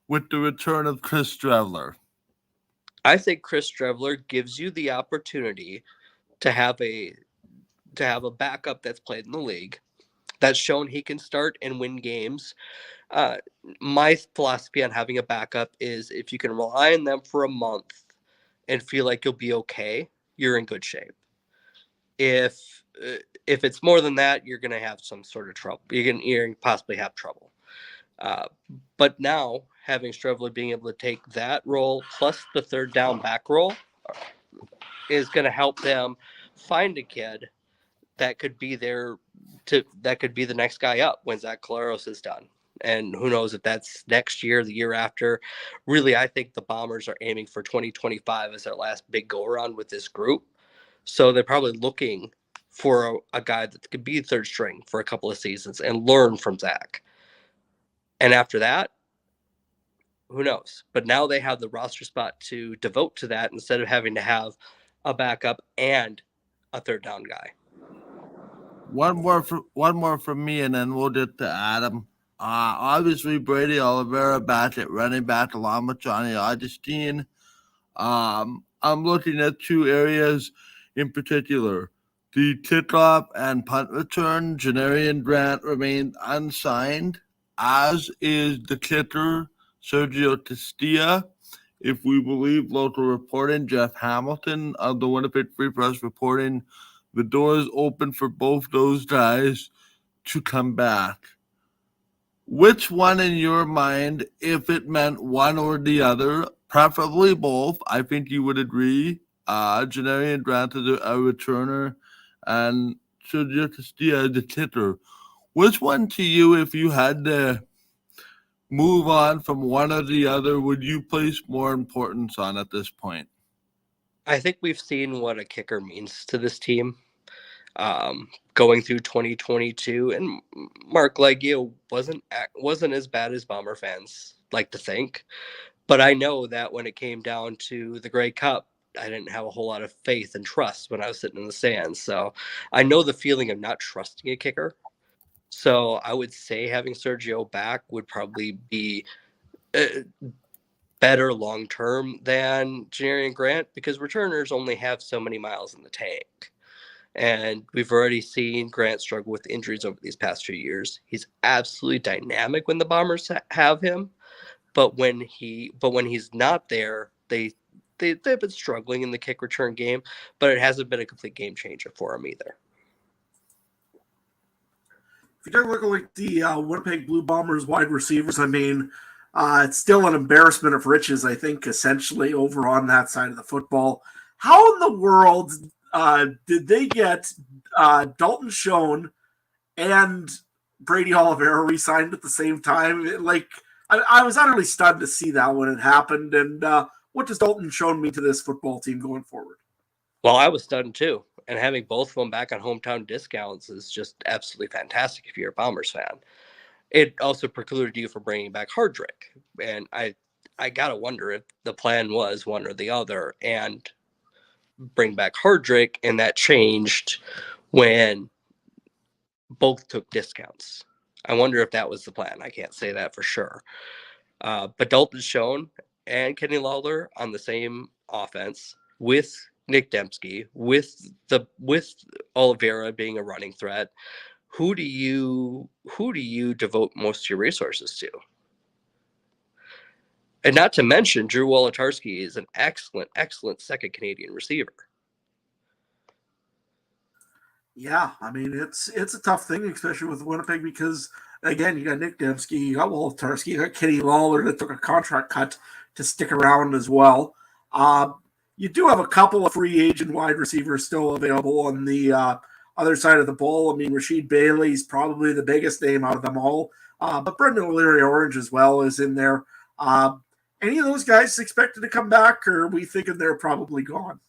with the return of Chris Trevler? I think Chris Trevler gives you the opportunity to have a backup that's played in the league, that's shown he can start and win games. My philosophy on having a backup is if you can rely on them for a month and feel like you'll be okay, you're in good shape. If it's more than that, you're going to have some sort of trouble. You're going to possibly have trouble. But now having Strevler being able to take that role plus the third down back role is going to help them find a kid that could be the next guy up when Zach Collaros is done. And who knows if that's next year, the year after. Really, I think the Bombers are aiming for 2025 as their last big go-around with this group. So they're probably looking for a guy that could be third string for a couple of seasons and learn from Zach. And after that, who knows? But now they have the roster spot to devote to that instead of having to have a backup and a third down guy. One more from me, and then we'll get to Adam. Obviously, Brady Oliveira back at running back along with Johnny Augustine. I'm looking at two areas in particular. The kickoff and punt return. Janarian Grant remained unsigned, as is the kicker, Sergio Castilla. If we believe local reporting, Jeff Hamilton of the Winnipeg Free Press reporting, the door is open for both those guys to come back. Which one in your mind, if it meant one or the other, preferably both, I think you would agree, Janarian Grant is a returner and Sergio Castilla is a kicker. Which one to you, if you had to move on from one or the other would you place more importance on at this point? I think we've seen what a kicker means to this team. Going through 2022, and Mark Leggio wasn't as bad as Bomber fans like to think, but I know that when it came down to the Grey Cup, I didn't have a whole lot of faith and trust when I was sitting in the stands. So I know the feeling of not trusting a kicker. So I would say having Sergio back would probably be better long term than Janarian Grant, because returners only have so many miles in the tank. And we've already seen Grant struggle with injuries over these past few years. He's absolutely dynamic when the Bombers have him, but when he's not there, they've been struggling in the kick return game. But it hasn't been a complete game changer for him either. If you take a look at like the Winnipeg Blue Bombers wide receivers, I mean, it's still an embarrassment of riches, I think, essentially over on that side of the football. How in the world did they get Dalton Schoen and Brady Oliveira re-signed at the same time? I was utterly stunned to see that when it happened. And what does Dalton Schoen mean to this football team going forward? Well, I was stunned too. And having both of them back on hometown discounts is just absolutely fantastic if you're a Bombers fan. It also precluded you from bringing back Hardrick. And I got to wonder if the plan was one or the other, and bring back Hardrick, and that changed when both took discounts. I wonder if that was the plan. I can't say that for sure. But Dalton Schoen and Kenny Lawler on the same offense with Nick Dembski, with Oliveira being a running threat. Who do you devote most of your resources to? And not to mention, Drew Wolodarski is an excellent second Canadian receiver. Yeah, I mean, it's a tough thing, especially with Winnipeg, because, again, you got Nick Dembski, you got Wolodarski, you got Kenny Lawler that took a contract cut to stick around as well. You do have a couple of free agent wide receivers still available on the other side of the ball. I mean, Rashid Bailey's probably the biggest name out of them all, but Brendan O'Leary-Orange as well is in there. Any of those guys expected to come back, or are we thinking they're probably gone?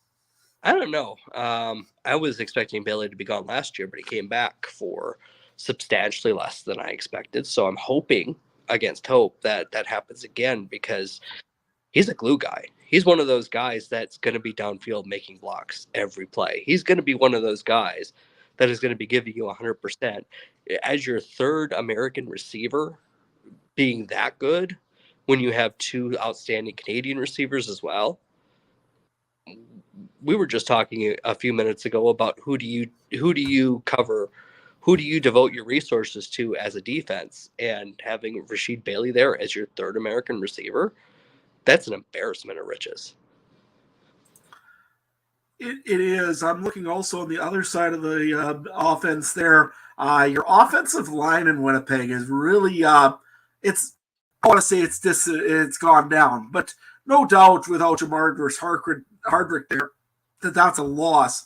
I don't know. I was expecting Bailey to be gone last year, but he came back for substantially less than I expected. So I'm hoping against hope that happens again, because he's a glue guy. He's one of those guys that's going to be downfield making blocks every play. He's going to be one of those guys that is going to be giving you 100%. As your third American receiver, being that good when you have two outstanding Canadian receivers as well. We were just talking a few minutes ago about who do you cover, who do you devote your resources to as a defense, and having Rashid Bailey there as your third American receiver, that's an embarrassment of riches. It is. I'm looking also on the other side of the offense there. Your offensive line in Winnipeg is really it's. I want to say it's gone down, but no doubt without Jamar versus Hardrick there, that's a loss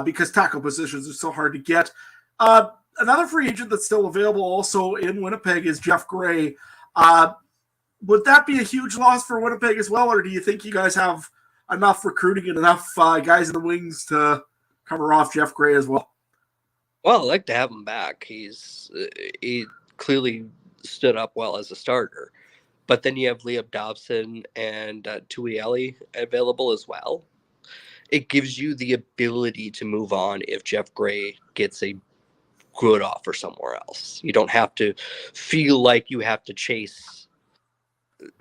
because tackle positions are so hard to get. Another free agent that's still available also in Winnipeg is Jeff Gray. Would that be a huge loss for Winnipeg as well, or do you think you guys have enough recruiting and enough guys in the wings to cover off Jeff Gray as well? Well, I'd like to have him back. He clearly stood up well as a starter. But then you have Liam Dobson and Tuieli available as well. It gives you the ability to move on if Jeff Gray gets a good offer somewhere else. You don't have to feel like you have to chase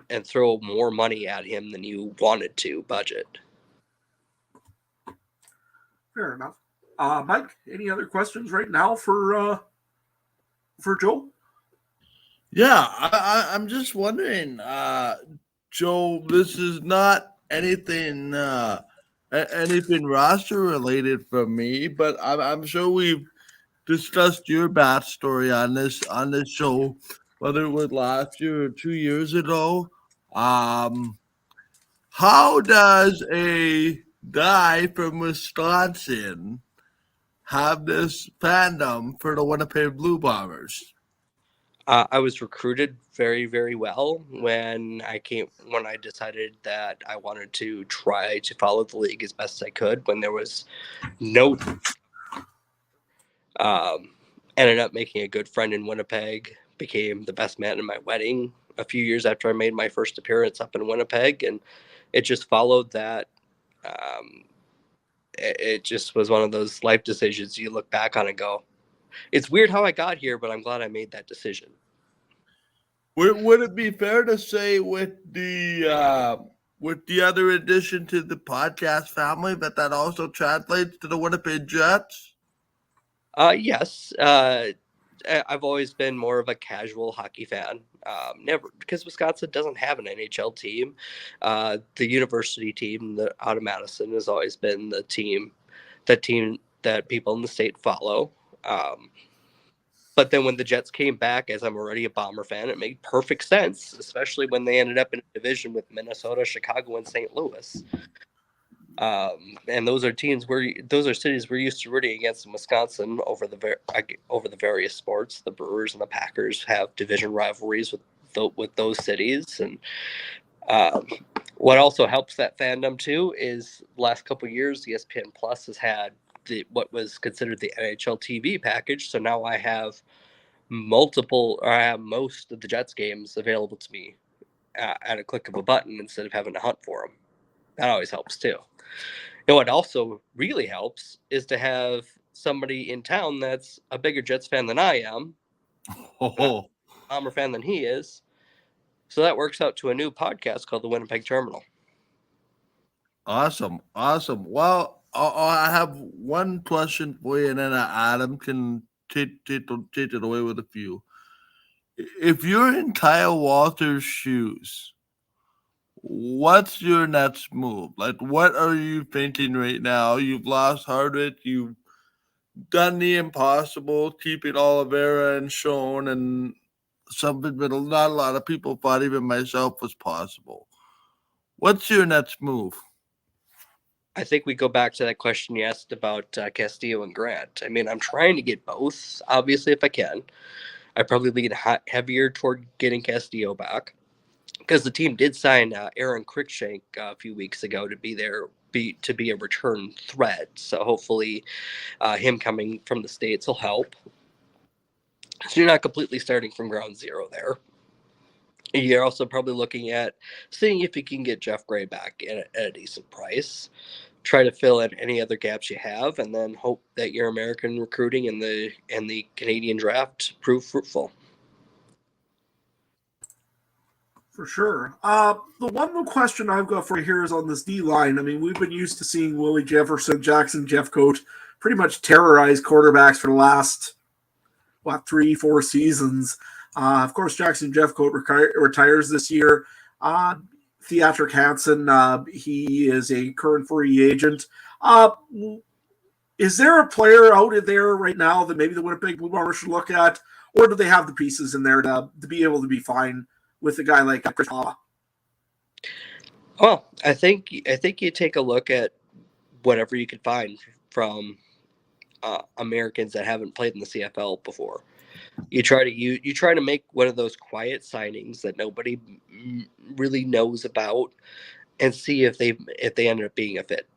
and throw more money at him than you wanted to budget. Fair enough. Mike, any other questions right now for Joe? Yeah, I'm just wondering, Joe, this is not anything roster related for me, but I'm sure we've discussed your backstory on this show, whether it was last year or 2 years ago. How does a guy from Wisconsin have this fandom for the Winnipeg Blue Bombers? I was recruited very, very well when I decided that I wanted to try to follow the league as best I could when there was no. Ended up making a good friend in Winnipeg, became the best man in my wedding a few years after I made my first appearance up in Winnipeg. And it just followed that. It just was one of those life decisions you look back on and go, it's weird how I got here, but I'm glad I made that decision. Would it be fair to say with the other addition to the podcast family that also translates to the Winnipeg Jets? Yes. I've always been more of a casual hockey fan. Never, because Wisconsin doesn't have an NHL team. The university team out of Madison has always been the team that people in the state follow. But then when the Jets came back, as I'm already a Bomber fan, it made perfect sense, especially when they ended up in a division with Minnesota, Chicago, and St. Louis. And those are cities we're used to rooting against in Wisconsin over the various sports. The Brewers and the Packers have division rivalries with those cities, and what also helps that fandom too is the last couple of years, ESPN Plus has had what was considered the NHL TV package. So now I have most of the Jets games available to me at a click of a button instead of having to hunt for them. That always helps too. And what also really helps is to have somebody in town that's a bigger Jets fan than I am, Bomber fan than he is. So that works out to a new podcast called the Winnipeg Terminal. Awesome. Well, I have one question for you, and then Adam can take it away with a few. If you're in Kyle Walter's shoes, what's your next move? Like, what are you thinking right now? You've lost Hardwick. You've done the impossible, keeping Oliveira and Schoen, and something that not a lot of people thought, even myself, was possible. What's your next move? I think we go back to that question you asked about Castillo and Grant. I mean, I'm trying to get both, obviously, if I can. I probably lean heavier toward getting Castillo back because the team did sign Aaron Cruikshank a few weeks ago to be a return threat. So hopefully him coming from the States will help. So you're not completely starting from ground zero there. You're also probably looking at seeing if you can get Jeff Gray back at a decent price. Try to fill in any other gaps you have, and then hope that your American recruiting and the Canadian draft prove fruitful. For sure. The one question I've got for you here is on this D line. I mean, we've been used to seeing Willie Jefferson, Jackson Jeffcoat pretty much terrorize quarterbacks for the last 3-4 seasons. Of course, Jackson Jeffcoat retires this year. Theatric Hansen, he is a current free agent. Is there a player out there right now that maybe the Winnipeg Blue Bombers should look at, or do they have the pieces in there to be able to be fine with a guy like Chris Paul? Well, I think you take a look at whatever you could find from Americans that haven't played in the CFL before. You try to make one of those quiet signings that nobody really knows about, and see if they end up being a fit.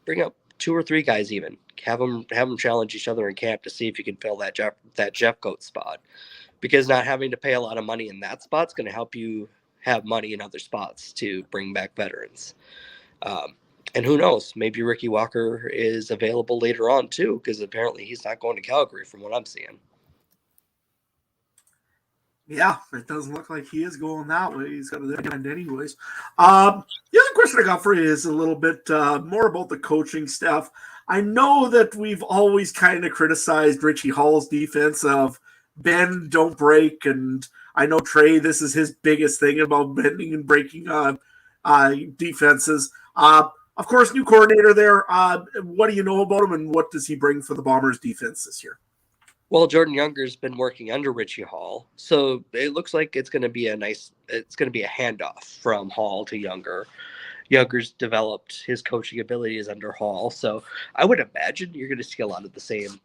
Bring up 2 or 3 guys, even have them challenge each other in camp to see if you can fill that Jeffcoat spot. Because not having to pay a lot of money in that spot's going to help you have money in other spots to bring back veterans. And who knows, maybe Ricky Walker is available later on too, because apparently he's not going to Calgary from what I'm seeing. Yeah, it doesn't look like he is going that way. He's got a end anyways. The other question I got for you is a little bit more about the coaching staff. I know that we've always kind of criticized Richie Hall's defense of bend, don't break, and I know Trey, this is his biggest thing about bending and breaking defenses. Of course, new coordinator there. What do you know about him, and what does he bring for the Bombers defense this year? Well, Jordan Younger's been working under Richie Hall, so it looks like it's going to be a handoff from Hall to Younger. Younger's developed his coaching abilities under Hall, so I would imagine you're going to see a lot of the same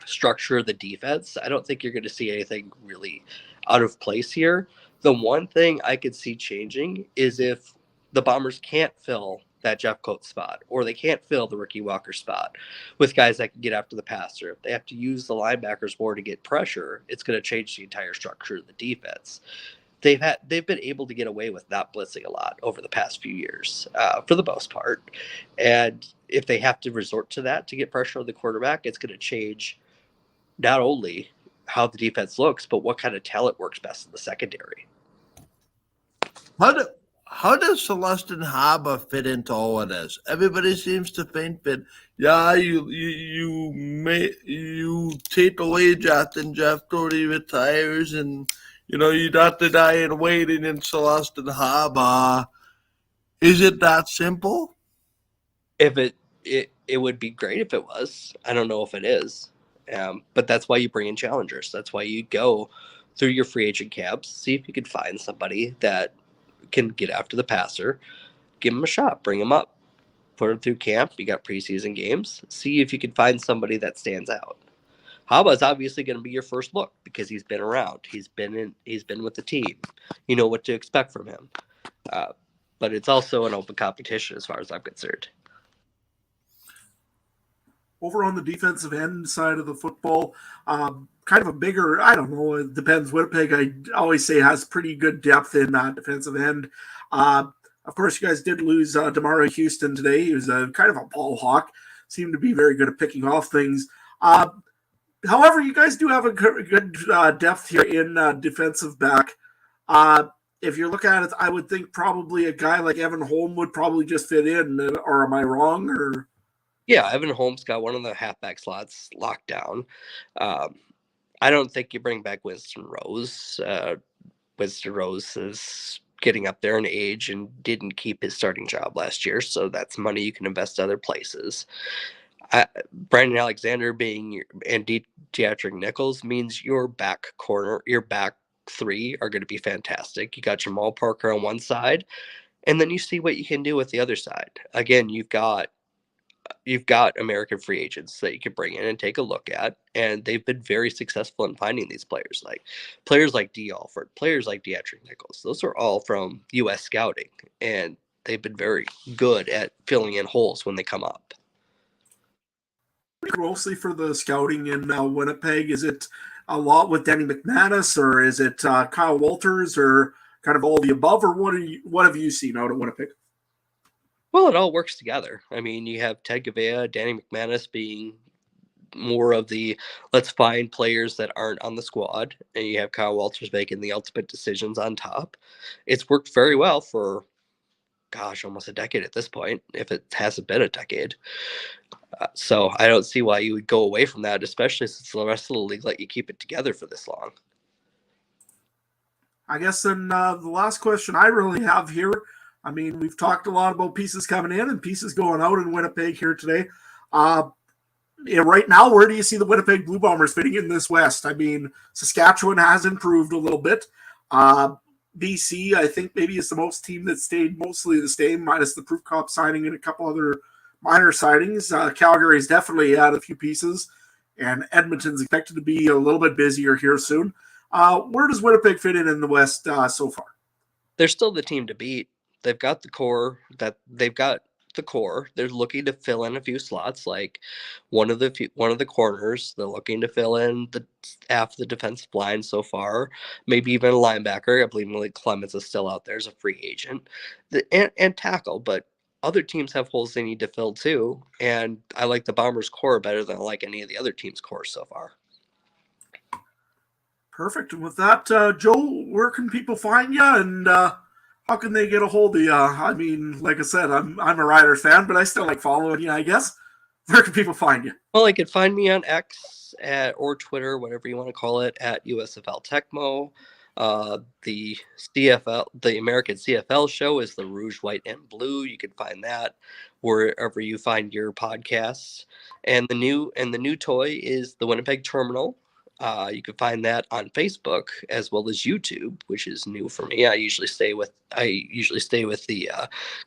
structure of the defense, I don't think you're going to see anything really out of place here. The one thing I could see changing is if the Bombers can't fill that Jeff Coates spot, or they can't fill the Ricky Walker spot with guys that can get after the passer. If they have to use the linebackers more to get pressure, it's going to change the entire structure of the defense. They've been able to get away with not blitzing a lot over the past few years, for the most part. And if they have to resort to that to get pressure on the quarterback, it's going to change not only how the defense looks, but what kind of talent works best in the secondary. How does Celestin Haba fit into all of this? Everybody seems to think that you take away Justin Jeff Doty retires, and you got the guy in waiting in Celestin Haba. Is it that simple? If it would be great if it was. I don't know if it is, but that's why you bring in challengers. That's why you go through your free agent camps, see if you can find somebody that can get after the passer, give him a shot, bring him up, put him through camp. You got preseason games. See if you can find somebody that stands out. Haba's obviously going to be your first look because he's been around. He's been with the team. You know what to expect from him. But it's also an open competition as far as I'm concerned. Over on the defensive end side of the football, kind of a bigger, I don't know, it depends. Winnipeg, I always say, has pretty good depth in defensive end. Of course, you guys did lose Damara Houston today. He was kind of a ball hawk, seemed to be very good at picking off things. However, you guys do have a good depth here in defensive back. If you look at it, I would think probably a guy like Evan Holm would probably just fit in, or am I wrong? Or yeah, Evan Holmes got one of the halfback slots locked down. I don't think you bring back Winston Rose. Winston Rose is getting up there in age and didn't keep his starting job last year, so that's money you can invest other places. Brandon Alexander and Deatrick Nichols means your back three are going to be fantastic. You got Jamal Parker on one side, and then you see what you can do with the other side. Again, you've got American free agents that you can bring in and take a look at, and they've been very successful in finding these players like D. Alford, players like Deatrick Nichols. Those are all from U.S. scouting, and they've been very good at filling in holes when they come up. Mostly for the scouting in Winnipeg, is it a lot with Danny McManus, or is it Kyle Walters, or kind of all the above, or what have you seen out of Winnipeg? Well, it all works together. I mean, you have Ted Gavea, Danny McManus being more of the let's find players that aren't on the squad, and you have Kyle Walters making the ultimate decisions on top. It's worked very well for, almost a decade at this point, if it hasn't been a decade. So I don't see why you would go away from that, especially since the rest of the league let you keep it together for this long. I guess then the last question I really have here, I mean, we've talked a lot about pieces coming in and pieces going out in Winnipeg here today. Right now, where do you see the Winnipeg Blue Bombers fitting in this West? I mean, Saskatchewan has improved a little bit. BC, I think maybe is the most team that stayed mostly the same, minus the Proof Cop signing and a couple other minor sightings. Calgary's definitely had a few pieces, and Edmonton's expected to be a little bit busier here soon. Where does Winnipeg fit in the West so far? They're still the team to beat. They've got the core. They're looking to fill in a few slots, like one of the corners. They're looking to fill in half the defensive line so far, maybe even a linebacker. I believe Malik Clements is still out there as a free agent, and tackle. But other teams have holes they need to fill too, and I like the Bombers' core better than I like any of the other teams' core so far. Perfect. And with that, Joe, where can people find you, and how can they get a hold of you? I mean, like I said, I'm a Riders fan, but I still like following you, I guess. Where can people find you? Well, they can find me on X or Twitter, whatever you want to call it, at USFL Tecmo. The American CFL show is the Rouge, White, and Blue. You can find that wherever you find your podcasts. And the new toy is the Winnipeg Terminal. You can find that on Facebook as well as YouTube, which is new for me. I usually stay with the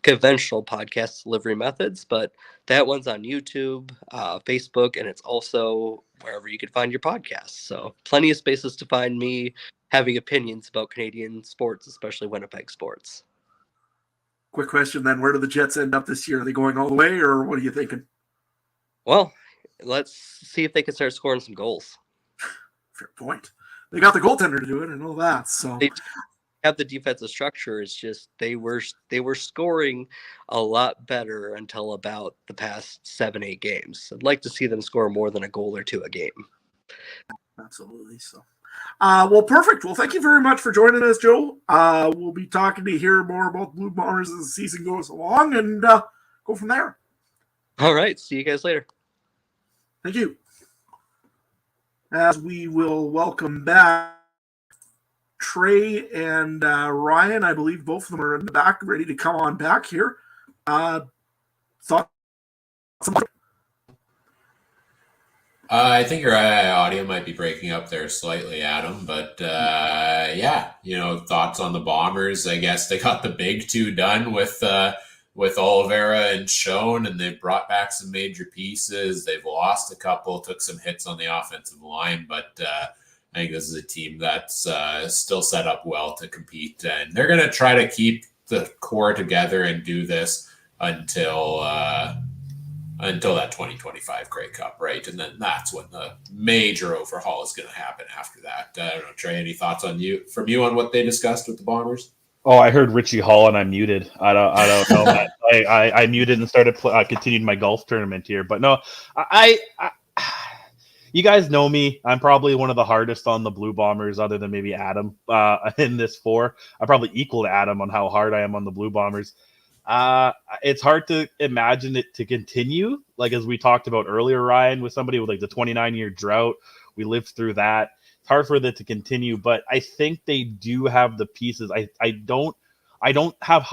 conventional podcast delivery methods, but that one's on YouTube, Facebook, and it's also wherever you can find your podcasts. So plenty of spaces to find me having opinions about Canadian sports, especially Winnipeg sports. Quick question then: where do the Jets end up this year? Are they going all the way, or what are you thinking? Well, let's see if they can start scoring some goals. Fair point. They got the goaltender to do it, and all that. So They have the defensive structure. It's just they were scoring a lot better until about the past 7-8 games. I'd like to see them score more than a goal or two a game. absolutely. So, well, perfect. Well, thank you very much for joining us, Joe. We'll be talking to hear more about Blue Bombers as the season goes along, and go from there. All right. See you guys later. Thank you. As we will welcome back Trey and Ryan. I believe both of them are in the back, ready to come on back here. Thoughts? I think your audio might be breaking up there slightly, Adam. But yeah, thoughts on the Bombers. I guess they got the big two done with Oliveira and Schoen, and they've brought back some major pieces. They've lost a couple, took some hits on the offensive line, but I think this is a team that's still set up well to compete, and they're going to try to keep the core together and do this until that 2025 Grey Cup, right? And then that's when the major overhaul is going to happen after that. I don't know, Trey, any thoughts from you on what they discussed with the Bombers? Oh, I heard Richie Hall and I muted. I don't know that. I muted and started continued my golf tournament here. But no, I you guys know me. I'm probably one of the hardest on the Blue Bombers, other than maybe Adam in this 4. I'm probably equal to Adam on how hard I am on the Blue Bombers. It's hard to imagine it to continue, like as we talked about earlier, Ryan, with somebody with like the 29-year drought. We lived through that. It's hard for it to continue, but I think they do have the pieces. I don't have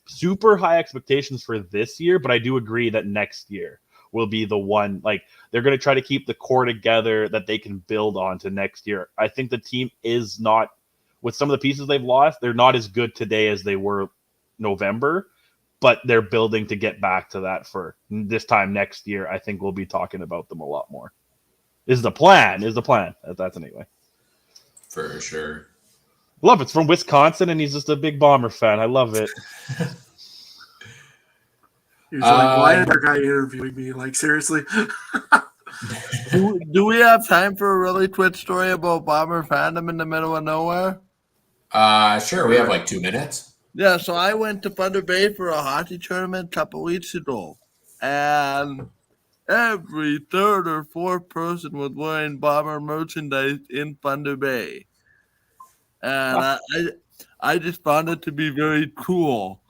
super high expectations for this year, but I do agree that next year will be the one. Like, they're going to try to keep the core together that they can build on to next year. I think the team is not, with some of the pieces they've lost, they're not as good today as they were November, but they're building to get back to that for this time next year. I think we'll be talking about them a lot more. Is the plan. That's anyway. For sure. Love it. It's from Wisconsin, and he's just a big Bomber fan. I love it. He's like, why is that guy interviewing me? Like, seriously? Do we have time for a really quick story about Bomber fandom in the middle of nowhere? Sure. We have like 2 minutes. Yeah, so I went to Thunder Bay for a hockey tournament a couple weeks ago, and every third or fourth person was wearing Bomber merchandise in Thunder Bay. And I just found it to be very cool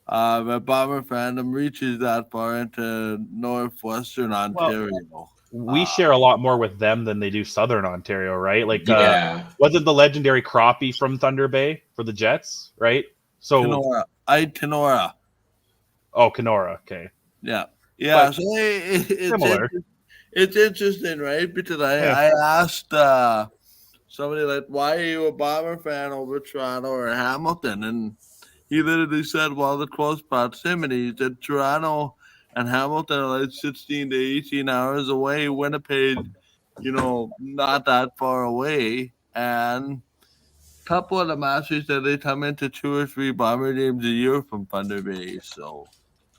that Bomber fandom reaches that far into northwestern Ontario. We share a lot more with them than they do Southern Ontario, right? Like, yeah. Wasn't the legendary Crappie from Thunder Bay for the Jets, right? So Kenora. Oh, Kenora. Okay. Yeah. But so it's similar. It's interesting, right? Because I asked somebody, like, why are you a Bomber fan over Toronto or Hamilton? And he literally said, well, the close proximity. He said Toronto and Hamilton are like 16 to 18 hours away. Winnipeg, not that far away. And couple of the Masters that they come into 2 or 3 Bomber games a year from Thunder Bay. So,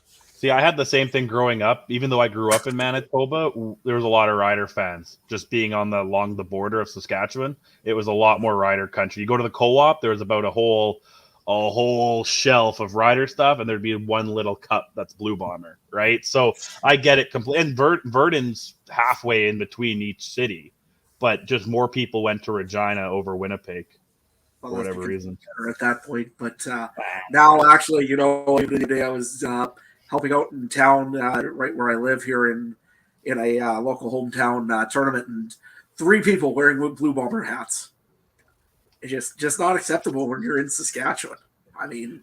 see, I had the same thing growing up. Even though I grew up in Manitoba, there was a lot of Rider fans. Just being along the border of Saskatchewan, it was a lot more Rider country. You go to the co-op, there was about a whole shelf of Rider stuff, and there'd be one little cup that's Blue Bomber, right? So I get it completely. And Verdon's halfway in between each city, but just more people went to Regina over Winnipeg. For whatever reason. At that point, but now actually, the other day I was helping out in town, right where I live here in a local hometown tournament, and 3 people wearing Blue Bomber hats. It's just not acceptable when you're in Saskatchewan. I mean,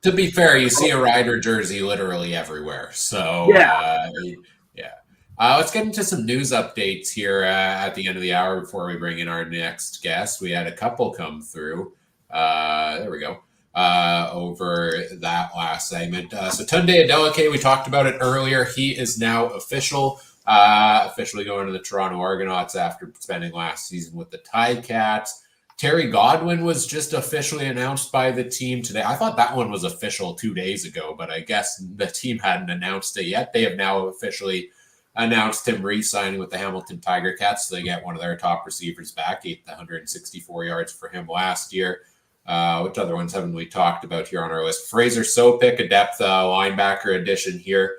to be fair, you see a Rider jersey literally everywhere. So yeah. Let's get into some news updates here at the end of the hour before we bring in our next guest. We had a couple come through. There we go. Over that last segment. So Tunde Adeleke, we talked about it earlier. He is now officially going to the Toronto Argonauts after spending last season with the Ticats. Terry Godwin was just officially announced by the team today. I thought that one was official 2 days ago, but I guess the team hadn't announced it yet. They have now officially announced him re-signing with the Hamilton Tiger Cats. So they get one of their top receivers back, 164 yards for him last year. Which other ones haven't we talked about here on our list? Fraser Sopik, a depth linebacker addition here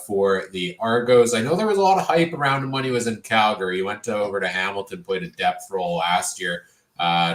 for the Argos. I know there was a lot of hype around him when he was in Calgary. He went over to Hamilton, played a depth role last year.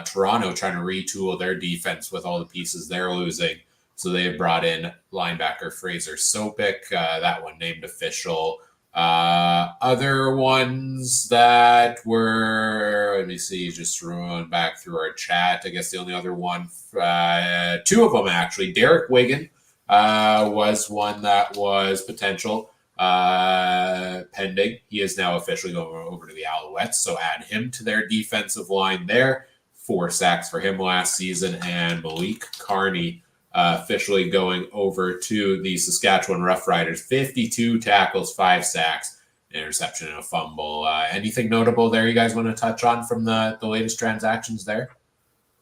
Toronto trying to retool their defense with all the pieces they're losing. So they have brought in linebacker Fraser Sopik. That one named official. Other ones that were, let me see, just running back through our chat. I guess the only other one, two of them actually. Derek Wigan was one that was potential pending. He is now officially going over to the Alouettes, so add him to their defensive line there. 4 sacks for him last season, and Malik Carney officially going over to the Saskatchewan Roughriders. 52 tackles, 5 sacks, an interception and a fumble. Anything notable there you guys want to touch on from the latest transactions there?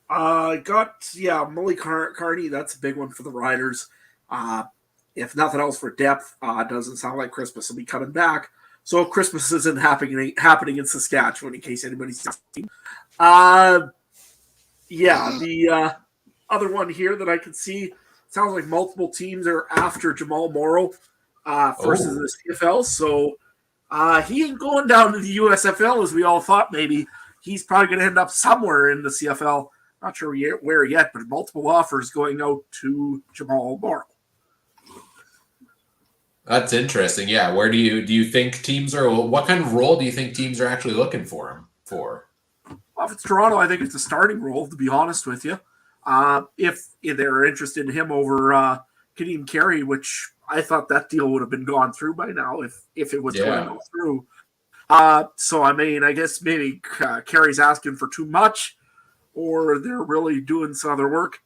Malik Carney. That's a big one for the Riders. If nothing else for depth, doesn't sound like Christmas will be coming back. So Christmas isn't happening in Saskatchewan, in case anybody's asking. The other one here that I can see, sounds like multiple teams are after Jamal Morrow versus the CFL. So he ain't going down to the USFL as we all thought maybe. He's probably going to end up somewhere in the CFL. Not sure where yet, but multiple offers going out to Jamal Morrow. That's interesting. Yeah, where do you think teams are? What kind of role do you think teams are actually looking for him for? Well, if it's Toronto, I think it's a starting role, to be honest with you. If they're interested in him over Kadeem Carey, which I thought that deal would have been gone through by now if it was going to go through. So, I mean, I guess maybe Carey's asking for too much, or they're really doing some other work.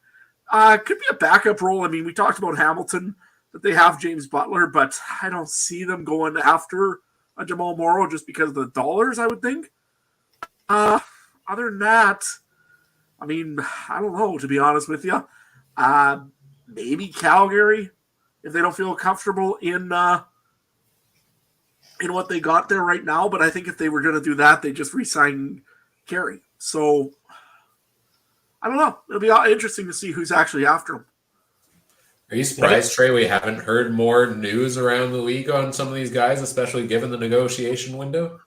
Could be a backup role. I mean, we talked about Hamilton, that they have James Butler, but I don't see them going after a Jamal Morrow just because of the dollars, I would think. Other than that, I mean, I don't know, to be honest with you. Maybe Calgary, if they don't feel comfortable in what they got there right now. But I think if they were going to do that, they just re-sign Carey. So, I don't know. It'll be interesting to see who's actually after him. Are you surprised, Trey, we haven't heard more news around the league on some of these guys, especially given the negotiation window?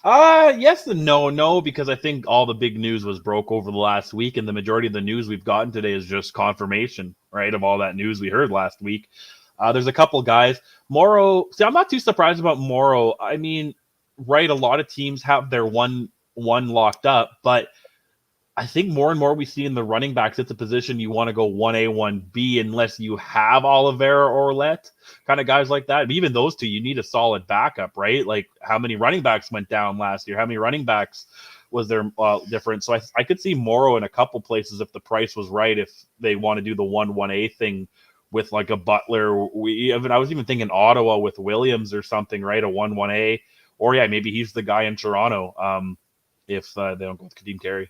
Yes and no, because I think all the big news was broke over the last week, and the majority of the news we've gotten today is just confirmation, right, of all that news we heard last week. There's a couple guys. Morrow, I'm not too surprised about Morrow. I mean, right, a lot of teams have their one locked up, but I think more and more we see in the running backs, it's a position you want to go 1A, 1B unless you have Oliveira or Let, kind of guys like that. But even those two, you need a solid backup, right? Like how many running backs went down last year? How many running backs was there different? So I could see Morrow in a couple places if the price was right, if they want to do the 1A thing with like a Butler. I was even thinking Ottawa with Williams or something, right? A 1A. Or maybe he's the guy in Toronto if they don't go with Kadeem Carey.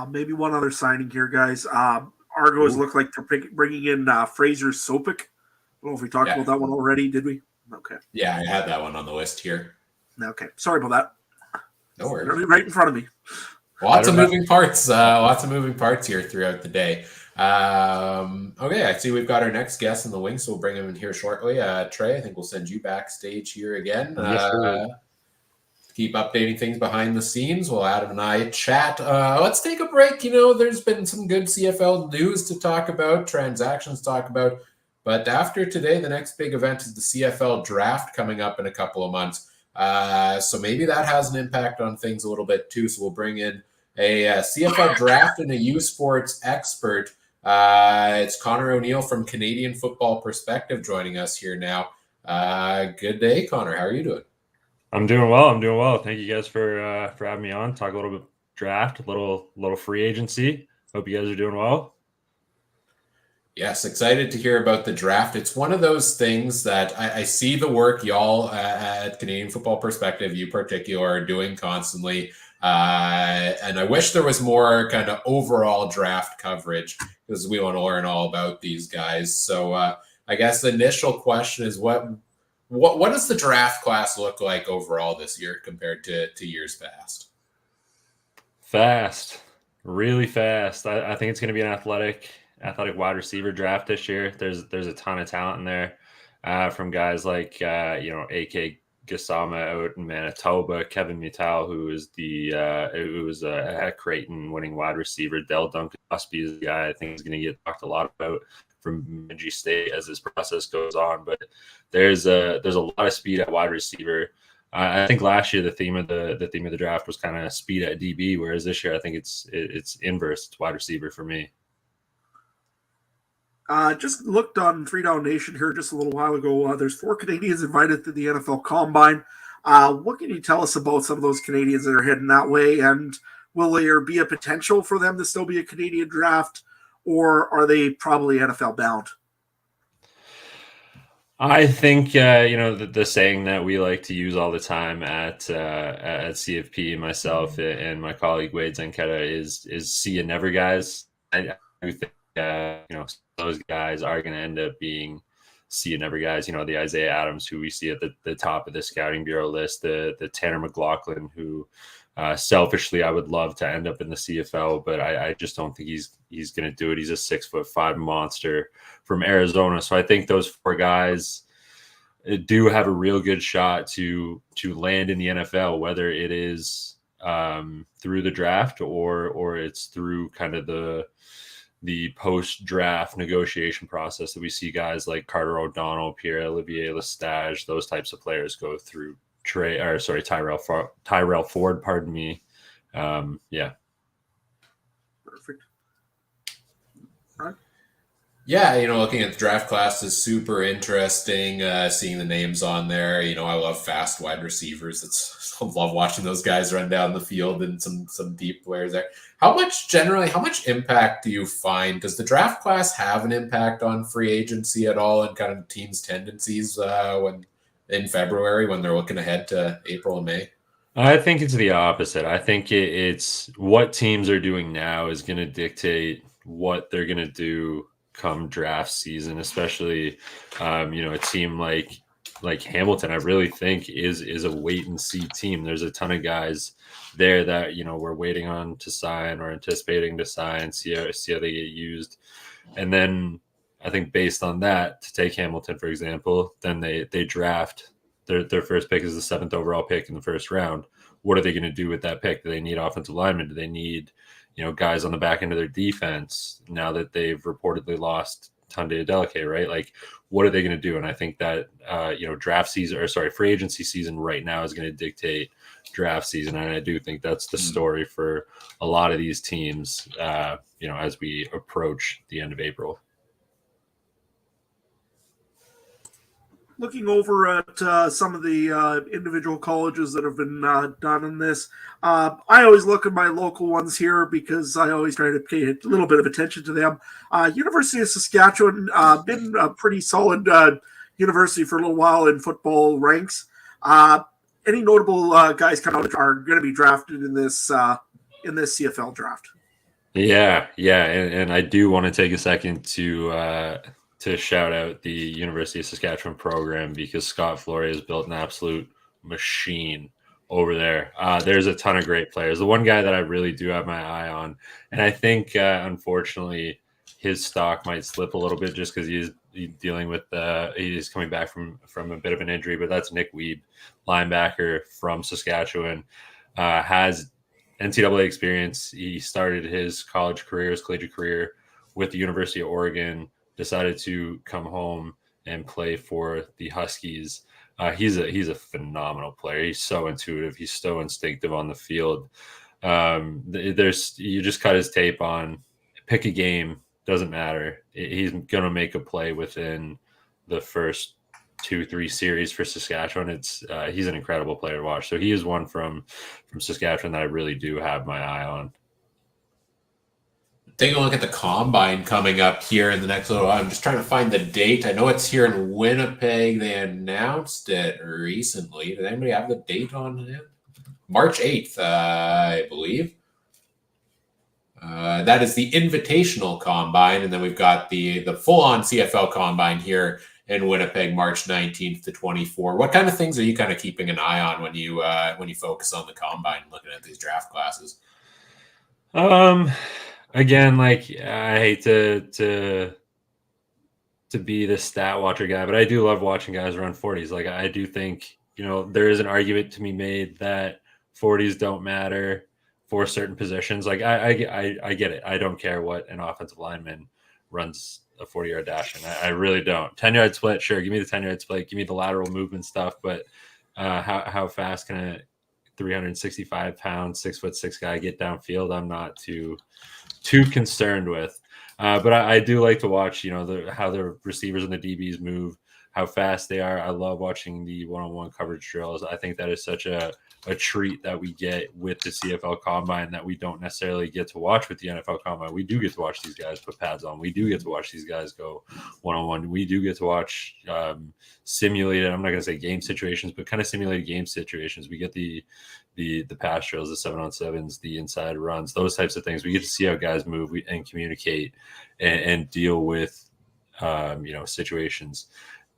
Maybe one other signing here, guys. Argos look like they're bringing in Fraser Sopik. I don't know if we talked about that one already, did we? Okay. Yeah, I had that one on the list here. Okay. Sorry about that. No worries. Right in front of me. Lots of moving parts here throughout the day. Okay, I see we've got our next guest in the wing, so we'll bring him in here shortly. Trey, I think we'll send you backstage here again. Yes, keep updating things behind the scenes while Adam and I chat. Let's take a break. There's been some good CFL news to talk about, transactions to talk about. But after today, the next big event is the CFL draft coming up in a couple of months. So maybe that has an impact on things a little bit too. So we'll bring in a CFL draft and a U Sports expert. It's Connor O'Neill from Canadian Football Perspective joining us here now. Good day, Connor. How are you doing? I'm doing well. Thank you guys for having me on. Talk a little bit draft, a little free agency. Hope you guys are doing well. Yes, excited to hear about the draft. It's one of those things that I see the work y'all at Canadian Football Perspective, you particular, are doing constantly. And I wish there was more kind of overall draft coverage because we want to learn all about these guys. So I guess the initial question is what does the draft class look like overall this year compared to years past? Fast, really fast. I think it's going to be an athletic wide receiver draft this year. There's a ton of talent in there from guys like AK Gasama out in Manitoba, Kevin Mutal, who was at Creighton winning wide receiver. Del Duncan-Osby is the guy I think is going to get talked a lot about from Bemidji State as this process goes on. But there's a lot of speed at wide receiver. I think last year the theme of the draft was kind of speed at DB, whereas this year I think it's inverse. It's wide receiver for me. Just looked on 3 Down Nation here just a little while ago. There's 4 Canadians invited to the NFL Combine. What can you tell us about some of those Canadians that are heading that way? And will there be a potential for them to still be a Canadian draft, or are they probably NFL bound? I think the saying that we like to use all the time at CFP, myself and my colleague Wade Zanketta, is see you never guys. I do think those guys are going to end up being see you never guys. The Isaiah Adams, who we see at the top of the scouting bureau list, the Tanner McLaughlin, who selfishly I would love to end up in the CFL, but I just don't think he's going to do it. He's a 6'5" monster from Arizona. So I think those 4 guys do have a real good shot to land in the NFL, whether it is through the draft or it's through kind of the post-draft negotiation process that we see guys like Carter O'Donnell, Pierre-Olivier Lestage, those types of players go through. Tyrell Ford, pardon me. Yeah. Perfect. Yeah, looking at the draft class is super interesting. Seeing the names on there, I love fast wide receivers. I love watching those guys run down the field and some deep players there. How much impact do you find? Does the draft class have an impact on free agency at all and kind of teams' tendencies when in February when they're looking ahead to April and May? I think it's the opposite. I think it's what teams are doing now is going to dictate what they're going to do come draft season, especially a team like Hamilton. I really think is a wait and see team. There's a ton of guys there that we're waiting on to sign or anticipating to sign, see how they get used, and then I think based on that, to take Hamilton, for example, then they draft their first pick is the 7th overall pick in the first round. What are they going to do with that pick? Do they need offensive linemen? Do they need, guys on the back end of their defense now that they've reportedly lost Tunde Adeleke, right? Like, what are they going to do? And I think that, free agency season right now is going to dictate draft season. And I do think that's the story for a lot of these teams, as we approach the end of April. Looking over at some of the individual colleges that have been done in this, I always look at my local ones here because I always try to pay a little bit of attention to them. University of Saskatchewan, been a pretty solid university for a little while in football ranks. Any notable guys coming out are going to be drafted in this CFL draft? Yeah, and I do want to take a second to shout out the University of Saskatchewan program because Scott Flory has built an absolute machine over there. There's a ton of great players. The one guy that I really do have my eye on, and I think unfortunately his stock might slip a little bit just because he's dealing with he's coming back from a bit of an injury, but that's Nick Weeb, linebacker from Saskatchewan, has NCAA experience. He started his collegiate career with the University of Oregon, decided to come home and play for the Huskies. He's a phenomenal player. He's so intuitive. He's so instinctive on the field. You just cut his tape on, pick a game, doesn't matter. He's going to make a play within the first 2-3 series for Saskatchewan. It's he's an incredible player to watch. So he is one from Saskatchewan that I really do have my eye on. Take a look at the combine coming up here in the next little while. I'm just trying to find the date. I know it's here in Winnipeg. They announced it recently. Did anybody have the date on it? March 8th, I believe. That is the invitational combine, and then we've got the full-on CFL combine here in Winnipeg, March 19th to 24. What kind of things are you kind of keeping an eye on when you focus on the combine, looking at these draft classes? Again, like I hate to be the stat watcher guy, but I do love watching guys run 40s. Like I do think, there is an argument to be made that 40s don't matter for certain positions. Like I get it. I don't care what an offensive lineman runs a 40-yard dash, and I really don't. 10-yard split, sure. Give me the 10-yard split. Give me the lateral movement stuff. But how fast can a 365-pound, 6'6" guy get downfield? I'm not too concerned with. But I do like to watch, how the receivers and the DBs move, how fast they are. I love watching the one-on-one coverage drills. I think that is such a treat that we get with the CFL Combine that we don't necessarily get to watch with the NFL Combine. We do get to watch these guys put pads on. We do get to watch these guys go one-on-one. We do get to watch simulated, I'm not going to say game situations, but kind of simulated game situations. We get the pass drills, the 7-on-7s, the inside runs, those types of things. We get to see how guys move and communicate and deal with, situations.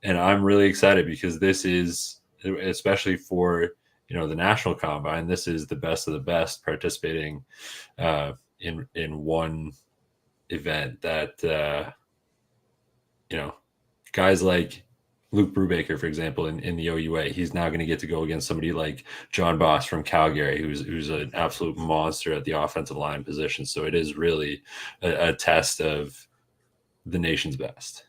And I'm really excited because this is, especially for, the national combine, this is the best of the best participating in one event that, guys like Luke Brubaker, for example, in the OUA, he's now going to get to go against somebody like John Boss from Calgary, who's an absolute monster at the offensive line position. So it is really a test of the nation's best.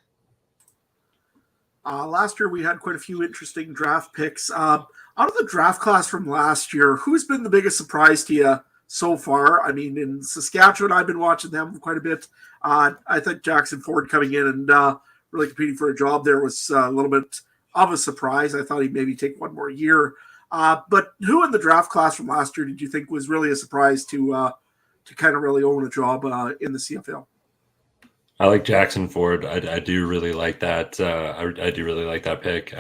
Last year, we had quite a few interesting draft picks. Out of the draft class from last year, who's been the biggest surprise to you so far? I mean, in Saskatchewan, I've been watching them quite a bit. I think Jackson Ford coming in and really competing for a job there was a little bit of a surprise. I thought he'd maybe take one more year. But who in the draft class from last year did you think was really a surprise to kind of really own a job in the CFL? I like Jackson Ford. I do really like that. I do really like that pick.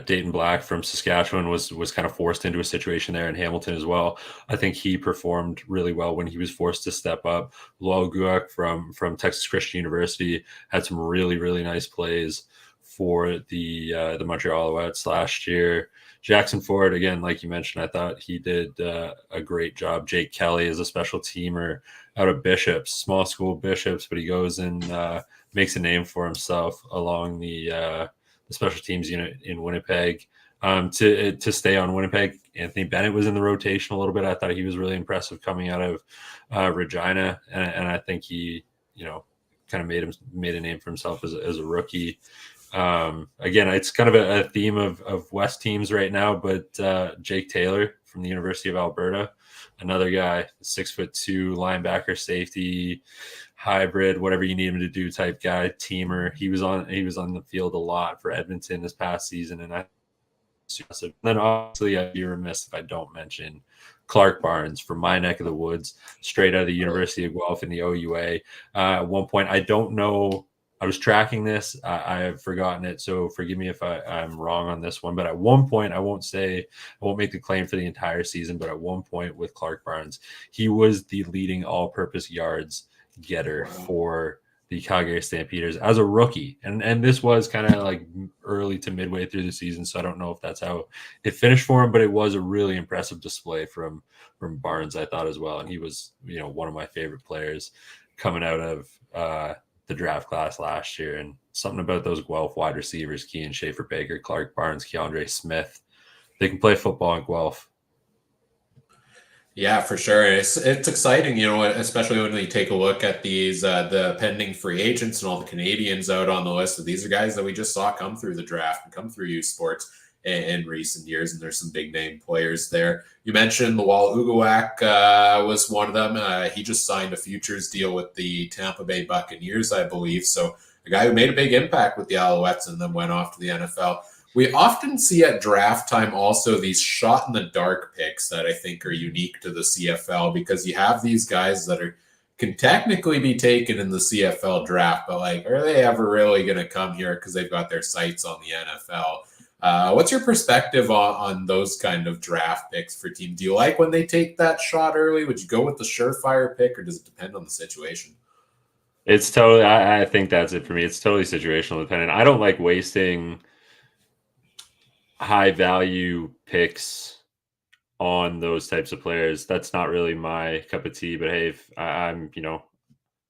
Dayton Black from Saskatchewan was kind of forced into a situation there in Hamilton as well. I think he performed really well when he was forced to step up. Lowell Guak from Texas Christian University had some really, really nice plays for the Montreal Alouettes last year. Jackson Ford, again, like you mentioned, I thought he did a great job. Jake Kelly is a special teamer out of Bishops, small school Bishops, but he goes and makes a name for himself along the special teams unit in Winnipeg. To stay on Winnipeg, Anthony Bennett was in the rotation a little bit. I thought he was really impressive coming out of Regina, and I think he, kind of made a name for himself as a rookie. Again, it's kind of a theme of West teams right now, but Jake Taylor from the University of Alberta, another guy, 6'2" linebacker, safety, hybrid, whatever you need him to do type guy, teamer. He was on the field a lot for Edmonton this past season, and then obviously I'd be remiss if I don't mention Clark Barnes from my neck of the woods, straight out of the University of Guelph in the OUA. At one point, I don't know. I was tracking this. I have forgotten it, so forgive me if I'm wrong on this one. But at one point, I won't make the claim for the entire season, but at one point with Clark Barnes, he was the leading all-purpose yards getter for the Calgary Stampeders as a rookie. And this was kind of like early to midway through the season, so I don't know if that's how it finished for him, but it was a really impressive display from Barnes, I thought, as well. And he was, one of my favorite players coming out of the draft class last year. And something about those Guelph wide receivers, Kean Schaefer-Baker, Clark Barnes, Keandre Smith, they can play football in Guelph. Yeah, for sure. It's exciting, especially when we take a look at these, the pending free agents and all the Canadians out on the list. These are guys that we just saw come through the draft and come through youth sports in recent years, and there's some big name players there. You mentioned Lowell Guak was one of them. He just signed a futures deal with the Tampa Bay Buccaneers, I believe. So a guy who made a big impact with the Alouettes and then went off to the NFL. We often see at draft time also these shot in the dark picks that I think are unique to the CFL, because you have these guys that can technically be taken in the CFL draft, but like, are they ever really going to come here because they've got their sights on the NFL? What's your perspective on those kind of draft picks for teams? Do you like when they take that shot early? Would you go with the surefire pick, or does it depend on the situation? It's totally, I think that's it for me. It's totally situational dependent. I don't like wasting high value picks on those types of players. That's not really my cup of tea, but hey, if I'm,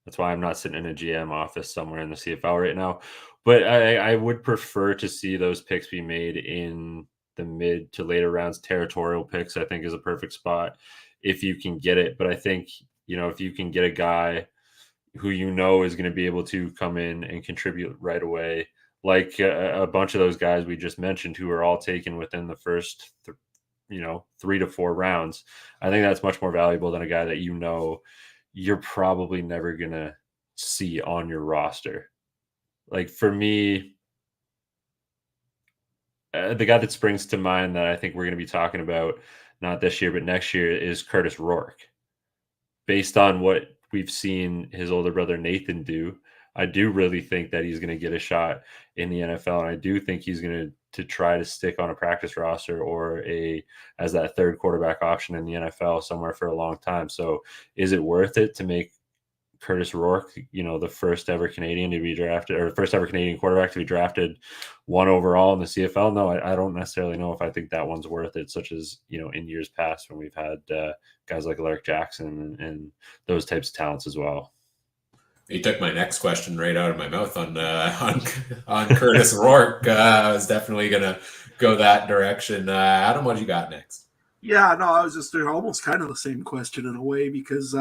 that's why I'm not sitting in a GM office somewhere in the CFL right now. But I would prefer to see those picks be made in the mid to later rounds. Territorial picks, I think, is a perfect spot if you can get it. But I think, if you can get a guy who is going to be able to come in and contribute right away, like a bunch of those guys we just mentioned who are all taken within the first 3 to 4 rounds, I think that's much more valuable than a guy that you're probably never going to see on your roster. Like for me, the guy that springs to mind that I think we're going to be talking about, not this year, but next year, is Curtis Rourke. Based on what we've seen his older brother Nathan do, I do really think that he's going to get a shot in the NFL. And I do think he's going to try to stick on a practice roster or as that third quarterback option in the NFL somewhere for a long time. So is it worth it to make Curtis Rourke, the first ever Canadian to be drafted, or the first ever Canadian quarterback to be drafted 1 overall in the CFL? No, I don't necessarily know if I think that one's worth it, such as, in years past when we've had guys like Larry Jackson and those types of talents as well. You took my next question right out of my mouth on Curtis Rourke. I was definitely going to go that direction. Adam, what do you got next? Yeah, no, I was just doing almost kind of the same question in a way, because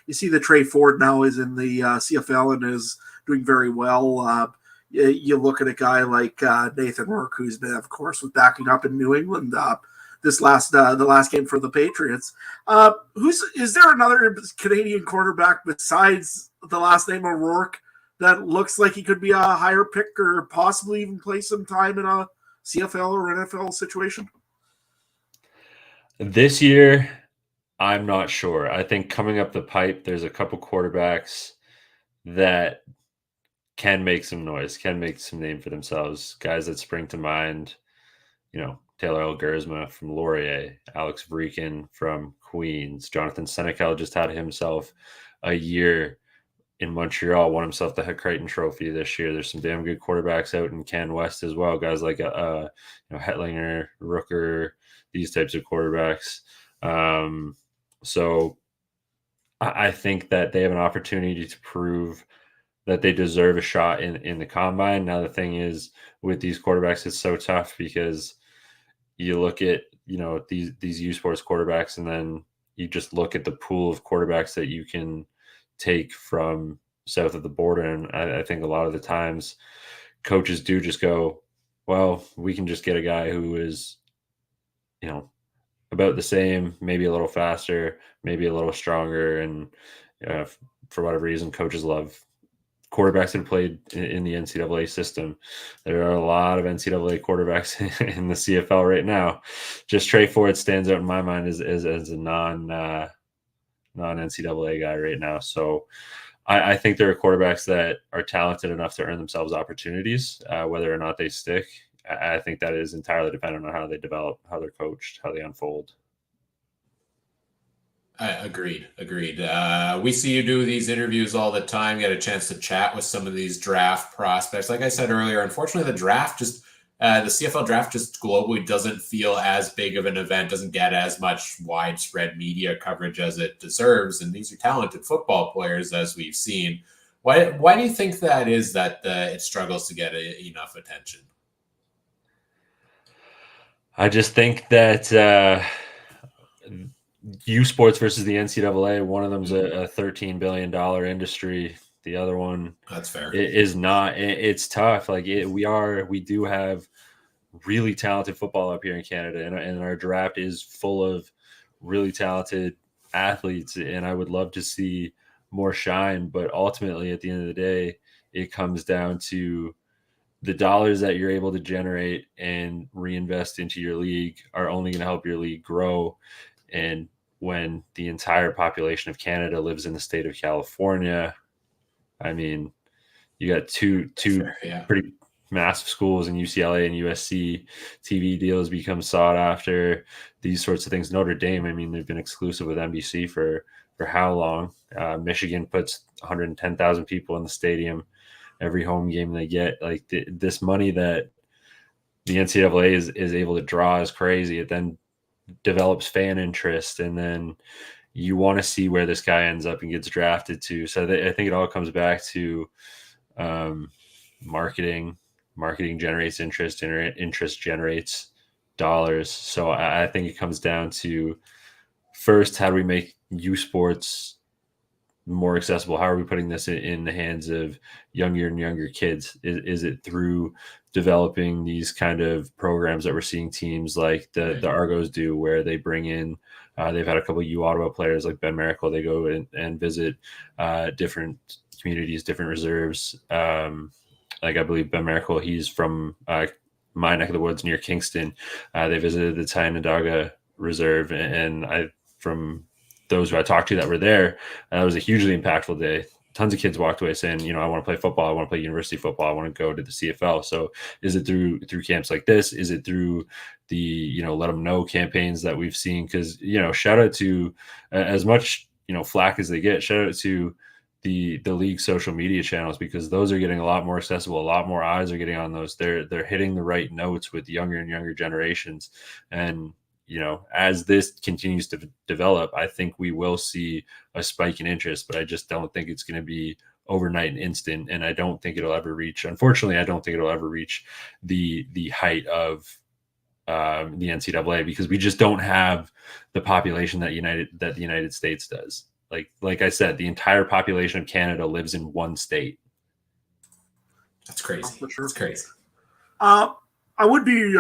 you see that Trey Ford now is in the CFL and is doing very well. You look at a guy like Nathan Rourke, who's been, of course, was backing up in New England the last game for the Patriots. Is there another Canadian quarterback besides the last name of Rourke that looks like he could be a higher pick or possibly even play some time in a CFL or NFL situation? This year, I'm not sure. I think coming up the pipe, there's a couple quarterbacks that can make some noise, can make some name for themselves. Guys that spring to mind, Taylor Elgersma from Laurier, Alex Vreeken from Queens, Jonathan Senecal just had himself a year in Montreal, won himself the Crichton Trophy this year. There's some damn good quarterbacks out in Can West as well. Guys like Hetlinger, Rooker, these types of quarterbacks. So I think that they have an opportunity to prove that they deserve a shot in the combine. Now, the thing is, with these quarterbacks, it's so tough because you look at, these U Sports quarterbacks, and then you just look at the pool of quarterbacks that you can take from south of the border. And I think a lot of the times coaches do just go, well, we can just get a guy who is, about the same, maybe a little faster, maybe a little stronger. And for whatever reason, coaches love quarterbacks that have played in the NCAA system. There are a lot of NCAA quarterbacks in the CFL right now. Just Trey Ford stands out in my mind as a non-NCAA guy right now. So I think there are quarterbacks that are talented enough to earn themselves opportunities, whether or not they stick. I think that is entirely dependent on how they develop, how they're coached, how they unfold. Agreed. We see you do these interviews all the time. Get a chance to chat with some of these draft prospects. Like I said earlier, unfortunately, the CFL draft just globally doesn't feel as big of an event, doesn't get as much widespread media coverage as it deserves. And these are talented football players, as we've seen. Why do you think that is, that it struggles to get enough attention? I just think that U Sports versus the NCAA, one of them's a $13 billion industry. The other one, that's fair, is not. It's tough. Like we do have really talented football up here in Canada, and our draft is full of really talented athletes. And I would love to see more shine, but ultimately, at the end of the day, it comes down to the dollars that you're able to generate and reinvest into your league are only going to help your league grow. And when the entire population of Canada lives in the state of California, I mean, you got two pretty massive schools in UCLA and USC. TV deals become sought after. These sorts of things. Notre Dame, I mean, they've been exclusive with NBC for how long? Michigan puts 110,000 people in the stadium every home game they get. Like this money that the NCAA is able to draw is crazy. It then develops fan interest, and then you want to see where this guy ends up and gets drafted to. So I think it all comes back to marketing. Marketing generates interest, and interest generates dollars. So I think it comes down to, first, how do we make youth sports more accessible? How are we putting this in the hands of younger and younger kids? Is it through developing these kind of programs that we're seeing teams like the Argos do, where they bring in, they've had a couple of U Ottawa players like Ben Miracle. They go and visit different communities, different reserves. Like I believe Ben Miracle, he's from my neck of the woods near Kingston. They visited the Tynondaga Reserve, and from those who I talked to that were there, that was a hugely impactful day. Tons of kids walked away saying, I want to play football. I want to play university football. I want to go to the CFL. So is it through camps like this? Is it through the, let them know campaigns that we've seen? Because, shout out to as much, flack as they get, shout out to the league social media channels, because those are getting a lot more accessible. A lot more eyes are getting on those. They're hitting the right notes with younger and younger generations. And, as this continues to develop, I think we will see a spike in interest, but I just don't think it's going to be overnight and instant. And I don't think it'll ever reach, unfortunately, I don't think it'll ever reach the height of the NCAA, because we just don't have the population that the United States does. Like I said, the entire population of Canada lives in one state. That's crazy. For sure. That's crazy. I would be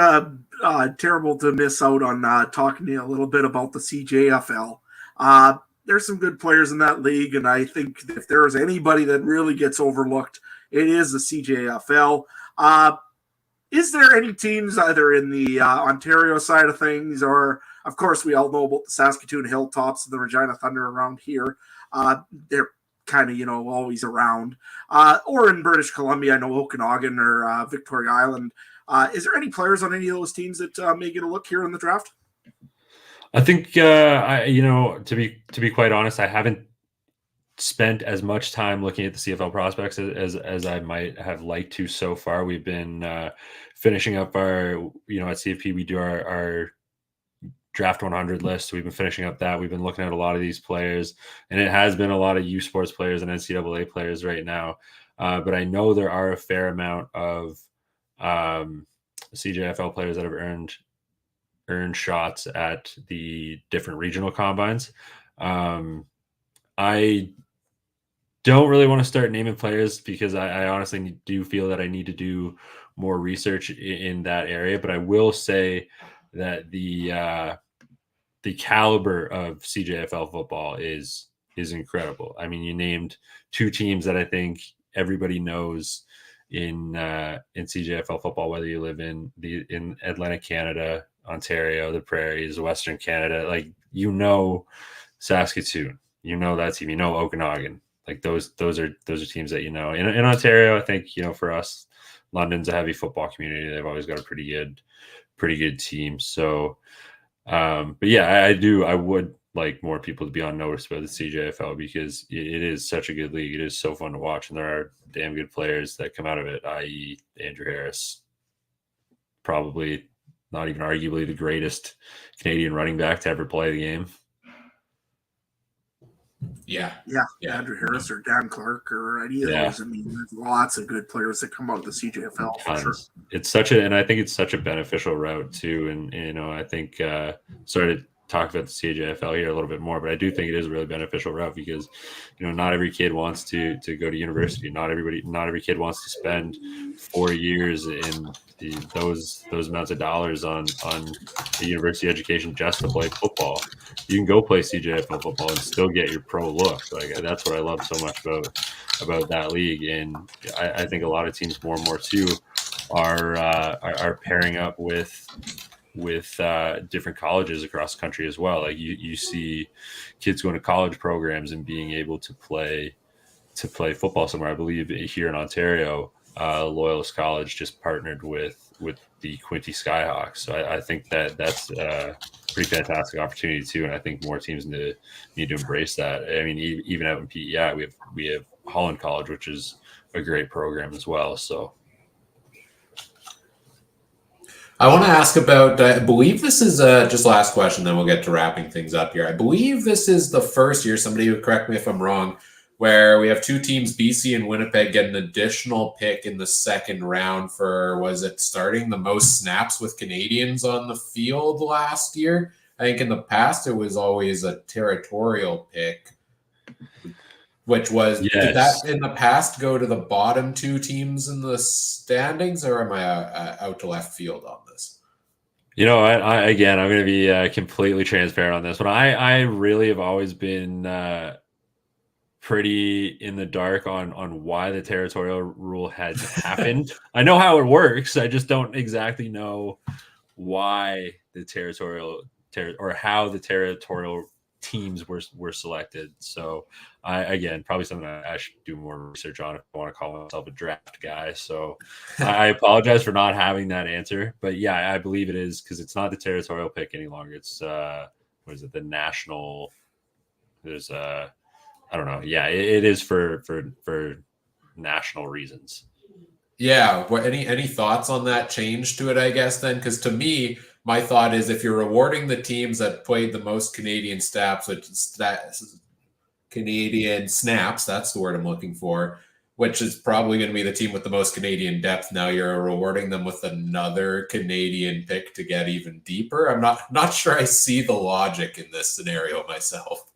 terrible to miss out on talking to you a little bit about the CJFL. There's some good players in that league, and I think if there is anybody that really gets overlooked, it is the CJFL. Is there any teams either in the Ontario side of things, or, of course, we all know about the Saskatoon Hilltops and the Regina Thunder around here. They're kind of, always around. Or in British Columbia, I know Okanagan or Victoria Island. Is there any players on any of those teams that may get a look here in the draft? I think, to be quite honest, I haven't spent as much time looking at the CFL prospects as I might have liked to so far. We've been finishing up our, at CFP, we do our draft 100 list. We've been finishing up that. We've been looking at a lot of these players, and it has been a lot of U Sports players and NCAA players right now. But I know there are a fair amount of CJFL players that have earned shots at the different regional combines. I don't really want to start naming players, because I honestly do feel that I need to do more research in that area. But I will say that the caliber of CJFL football is incredible. I mean, you named two teams that I think everybody knows in CJFL football, whether you live in Atlantic Canada, Ontario, the Prairies, Western Canada, Saskatoon, that team, Okanagan, those are teams that, in Ontario. I think, for us, London's a heavy football community. They've always got a pretty good team. So, but yeah, I would like more people to be on notice about the CJFL, because it is such a good league. It is so fun to watch, and there are damn good players that come out of it, i.e. Andrew Harris, probably not even arguably the greatest Canadian running back to ever play the game. Yeah. Andrew Harris or Dan Clark or any of those. I mean, there's lots of good players that come out of the CJFL for sure. It's and I think it's such a beneficial route too. And I think sorry to talk about the CJFL here a little bit more, but I do think it is a really beneficial route, because not every kid wants to go to university. Not every kid wants to spend 4 years in those amounts of dollars on a university education just to play football. You can go play CJFL football and still get your pro look. That's what I love so much about that league. And I think a lot of teams more and more too are pairing up with different colleges across the country as well. Like you see kids going to college programs and being able to play football somewhere. I believe here in Ontario, Loyalist College just partnered with the Quinte Skyhawks. So I think that's a pretty fantastic opportunity too. And I think more teams need to embrace that. I mean, even out in PEI, we have Holland College, which is a great program as well. So I want to ask about, I believe this is just last question, then we'll get to wrapping things up here. I believe this is the first year, somebody would correct me if I'm wrong, where we have two teams, BC and Winnipeg, get an additional pick in the second round for, was it starting the most snaps with Canadians on the field last year? I think in the past it was always a territorial pick, which was, yes. Did that in the past go to the bottom two teams in the standings, or am I out to left field on this? You know, I'm going to be completely transparent on this one. I really have always been pretty in the dark on why the territorial rule had happened. I know how it works. I just don't exactly know why the how the territorial teams were selected. So again, probably something I should do more research on if I want to call myself a draft guy. So I apologize for not having that answer, but yeah, I believe it is, because it's not the territorial pick any longer. It's what is it? The national. There's I don't know. Yeah, it is for national reasons. Yeah. What, any thoughts on that change to it, I guess, then? Because to me, my thought is if you're rewarding the teams that played the most Canadian Canadian snaps, that's the word I'm looking for, which is probably going to be the team with the most Canadian depth. Now you're rewarding them with another Canadian pick to get even deeper. I'm not sure I see the logic in this scenario myself.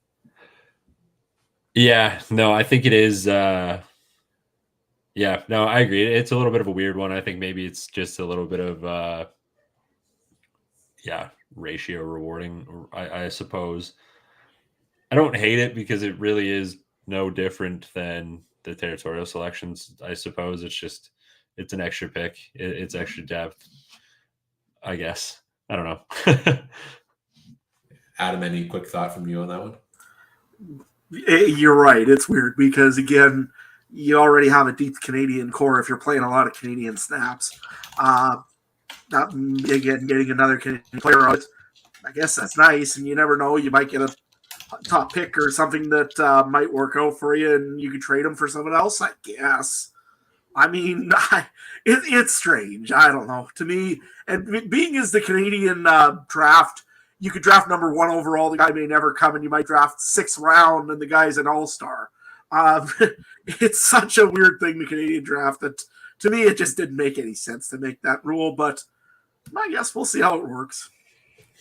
Yeah, no, I think it is. Yeah, no, I agree. It's a little bit of a weird one. I think maybe it's just a little bit of, ratio rewarding, I suppose. I don't hate it because it really is no different than the territorial selections. I suppose it's an extra pick. It's extra depth, I guess. I don't know. Adam, any quick thought from you on that one? You're right. It's weird because, again, you already have a deep Canadian core if you're playing a lot of Canadian snaps. Again, getting another Canadian player out, I guess that's nice, and you never know. You might get a top pick or something that might work out for you, and you could trade them for someone else, I guess. I mean, it's strange. I don't know. To me, and being as the Canadian draft, you could draft number 1 overall. The guy may never come, and you might draft 6th round, and the guy's an all-star. It's such a weird thing, the Canadian draft, that to me it just didn't make any sense to make that rule. But I guess we'll see how it works.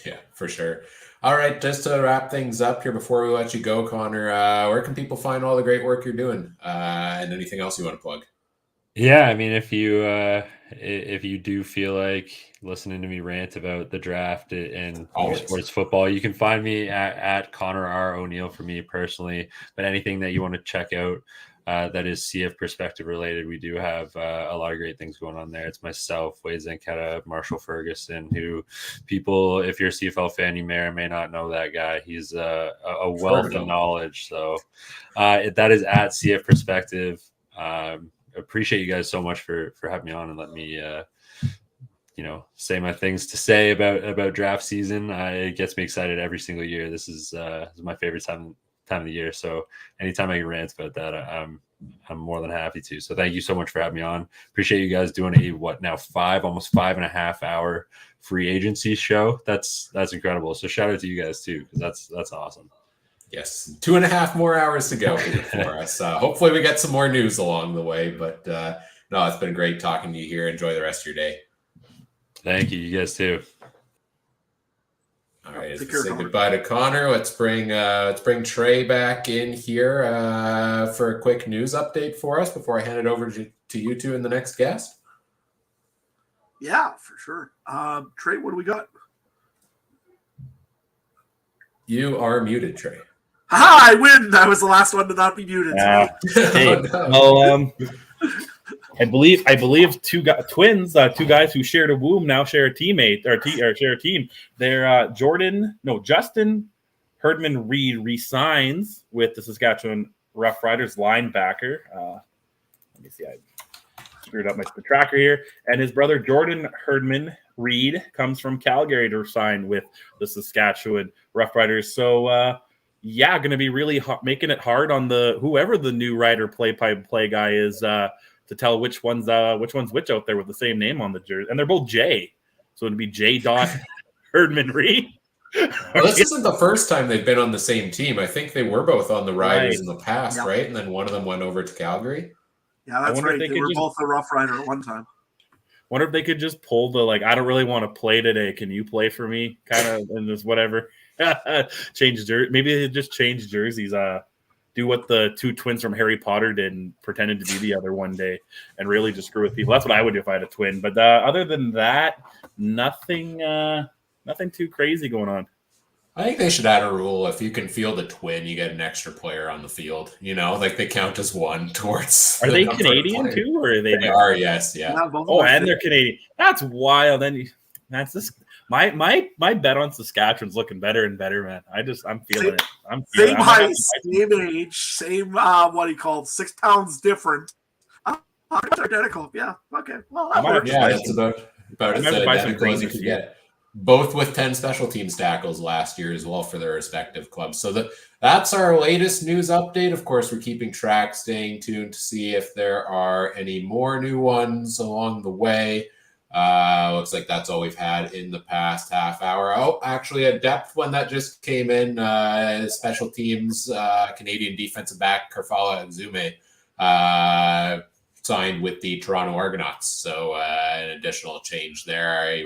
Yeah, for sure. All right, just to wrap things up here before we let you go, Connor, where can people find all the great work you're doing, and anything else you want to plug? Yeah, I mean, if you do feel like listening to me rant about the draft and sports football, you can find me at Connor R. O'Neill for me personally. But anything that you want to check out that is CF perspective related, we do have a lot of great things going on there. It's myself, Wade Zanketta, Marshall Ferguson, who people, if you're a CFL fan, you may or may not know that guy. He's a wealth of knowledge. So that is at CF perspective. Appreciate you guys so much for having me on and let me say my things to say about draft season. It gets me excited every single year. This is my favorite time of the year, so anytime I can rant about that, I'm more than happy to. So thank you so much for having me on. Appreciate you guys doing almost 5.5 hour free agency show. That's incredible. So shout out to you guys too, because that's awesome. Yes, 2.5 more hours to go for us. Hopefully we get some more news along the way, but no, it's been great talking to you here. Enjoy the rest of your day. Thank you. You guys too. All right, let's say goodbye to Connor. Let's bring Trey back in here for a quick news update for us before I hand it over to you two and the next guest. Yeah, for sure. Trey, what do we got? You are muted, Trey. Ha! I win. I was the last one to not be muted. Hey, Oh, no. I believe two guys who shared a womb now share a teammate or share a team. They're Justin Herdman Reed resigns with the Saskatchewan Roughriders linebacker. Let me see, I screwed up the tracker here. And his brother Jordan Herdman Reed comes from Calgary to sign with the Saskatchewan Roughriders. So going to be really making it hard on whoever the new rider play guy is to tell which one's which out there with the same name on the jersey, and they're both J, so it'd be J. Herdman Reed. Well, this isn't the first time they've been on the same team. I think they were both on the Riders in the past, right? And then one of them went over to Calgary. Yeah, that's right. They were both a Rough Rider at one time. Wonder if they could just pull the I don't really want to play today. Can you play for me? Kind of, and just whatever. Change jersey. Maybe they just change jerseys. Do what the two twins from Harry Potter did and pretended to be the other one day, and really just screw with people. That's what I would do if I had a twin. But other than that, nothing too crazy going on. I think they should add a rule: if you can field a twin, you get an extra player on the field. They count as one towards. Are they Canadian too, or are they? They are, yes, yeah. And they're Canadian. That's wild. That's this. My bet on Saskatchewan's looking better and better, man. I'm feeling it. Same height, same age, same 6 pounds different. Identical. Yeah. Okay. Well, that's about as identical as you could get. Both with 10 special teams tackles last year as well for their respective clubs. So that's our latest news update. Of course, we're keeping track, staying tuned to see if there are any more new ones along the way. Looks like that's all we've had in the past half hour. Oh, actually a depth one that just came in, special teams, Canadian defensive back Karfala Exume, signed with the Toronto Argonauts. So an additional change there. I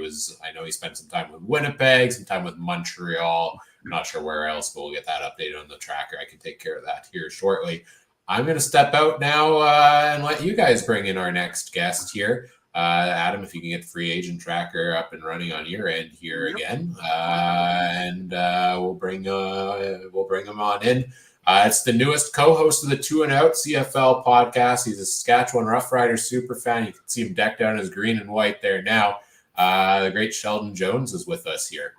know he spent some time with Winnipeg, some time with Montreal. I'm not sure where else, but we'll get that updated on the tracker. I can take care of that here shortly. I'm going to step out now and let you guys bring in our next guest here. Adam, if you can get the free agent tracker up and running on your end here again, and we'll bring him on in. It's the newest co-host of the 2 and Out CFL podcast. He's a Saskatchewan Roughrider super fan. You can see him decked out in his green and white there now. The great Sheldon Jones is with us here.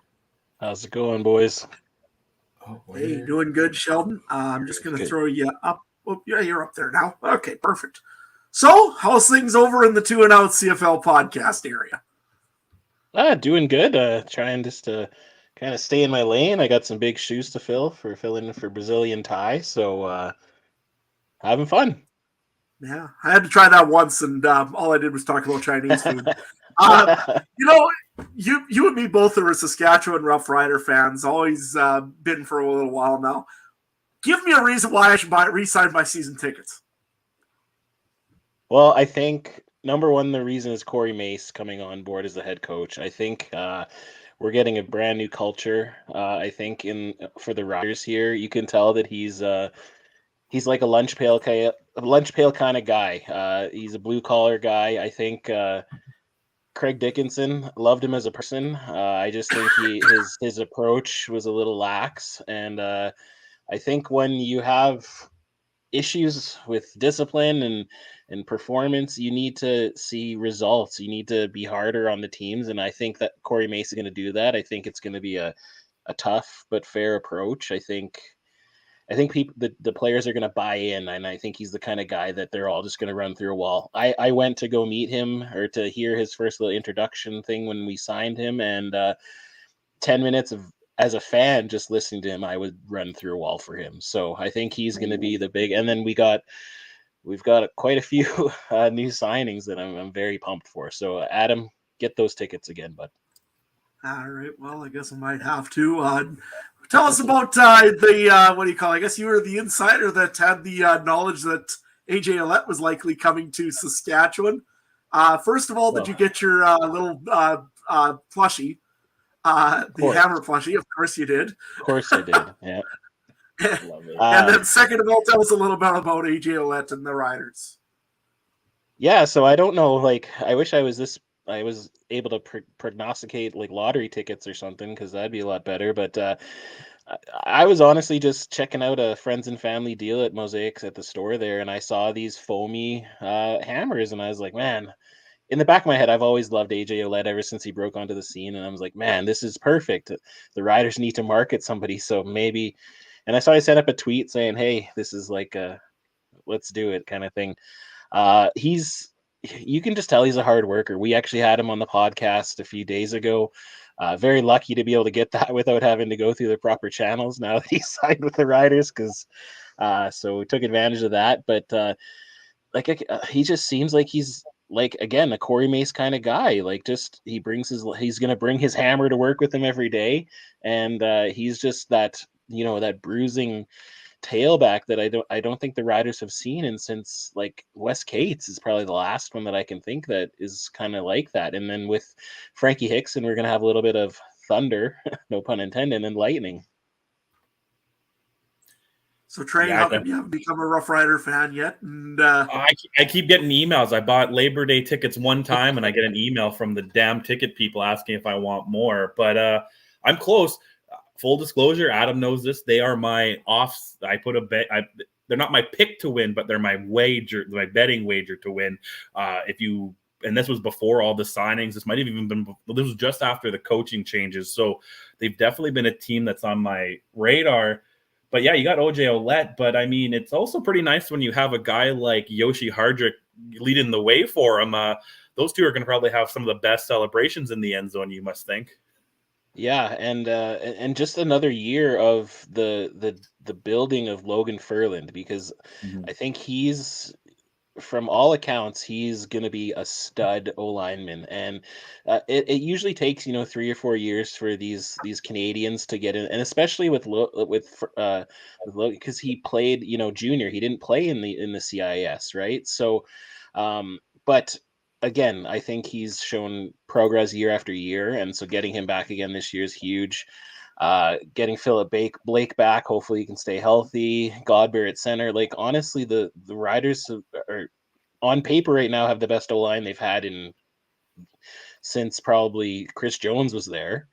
How's it going, boys? Hey, doing good, Sheldon. I'm just going to throw you up. Oh, yeah, you're up there now. Okay, perfect. So, how's things over in the 2 and Out CFL podcast area? Doing good. Trying just to kind of stay in my lane. I got some big shoes to fill in for Brazilian Thai. So, having fun. Yeah, I had to try that once, and all I did was talk about Chinese food. You and me both are Saskatchewan Rough Rider fans. Always been for a little while now. Give me a reason why I should re-sign my season tickets. Well, I think number one, the reason is Corey Mace coming on board as the head coach. I think we're getting a brand new culture. I think for the Riders here, you can tell that he's like a lunch pail kind of guy. He's a blue collar guy. I think Craig Dickinson loved him as a person. I just think his approach was a little lax, and I think when you have issues with discipline and performance, you need to see results. You need to be harder on the teams, and I think that Corey Mace is going to do that. I think it's going to be a tough but fair approach. I think the players are going to buy in, and I think he's the kind of guy that they're all just going to run through a wall. I went to go meet him or to hear his first little introduction thing when we signed him, and 10 minutes as a fan, just listening to him, I would run through a wall for him. So I think he's going to be the big. And then we've got quite a few new signings that I'm very pumped for. So Adam, get those tickets again, bud. All right. Well, I guess I might have to. Tell us about the what do you call it? I guess you were the insider that had the knowledge that AJ Ouellette was likely coming to Saskatchewan. First of all, did you get your little plushie? The hammer plushie, of course you did. Of course I did, yeah. Love it. And then second of all, tell us a little bit about AJ Ouellette and the Riders. Yeah, so I don't know, I wish I was this I was able to prognosticate like lottery tickets or something, because that'd be a lot better. But I was honestly just checking out a friends and family deal at Mosaics at the store there, and I saw these foamy hammers, and I was like, man. In the back of my head, I've always loved AJ Ouellette ever since he broke onto the scene, and I was like, man, this is perfect. The Riders need to market somebody, so maybe. And I set up a tweet saying, hey, this is like a let's do it kind of thing. You can just tell he's a hard worker. We actually had him on the podcast a few days ago. Very lucky to be able to get that without having to go through the proper channels now that he's signed with the Riders, because so we took advantage of that. But he just seems like he's like, again, a Corey Mace kind of guy. Like, just he's going to bring his hammer to work with him every day, and he's just that that bruising tailback that I don't think the Riders have seen, and since like Wes Cates is probably the last one that I can think that is kind of like that. And then with Frankie Hickson, we're gonna have a little bit of thunder, no pun intended, and lightning. So Trey, how come you haven't become a Rough Rider fan yet? And I keep getting emails. I bought Labor Day tickets one time, and I get an email from the damn ticket people asking if I want more. But I'm close. Full disclosure, Adam knows this. They are my offs. I put a bet. They're not my pick to win, but they're my betting wager to win. And this was before all the signings. This might have even been. This was just after the coaching changes. So they've definitely been a team that's on my radar. But yeah, you got OJ Ouellette. But I mean, it's also pretty nice when you have a guy like Yoshi Hardrick leading the way for him. Those two are going to probably have some of the best celebrations in the end zone, you must think. Yeah, and just another year of the building of Logan Ferland, because I think from all accounts, he's going to be a stud O-lineman, and it usually takes 3 or 4 years for these Canadians to get in, and especially with because he played junior, he didn't play in the CIS, right? So, but again, I think he's shown progress year after year, and so getting him back again this year is huge. Getting Philip Blake back, hopefully he can stay healthy. Godber at center. Like, honestly, the Riders are on paper right now have the best O-line they've had since probably Chris Jones was there.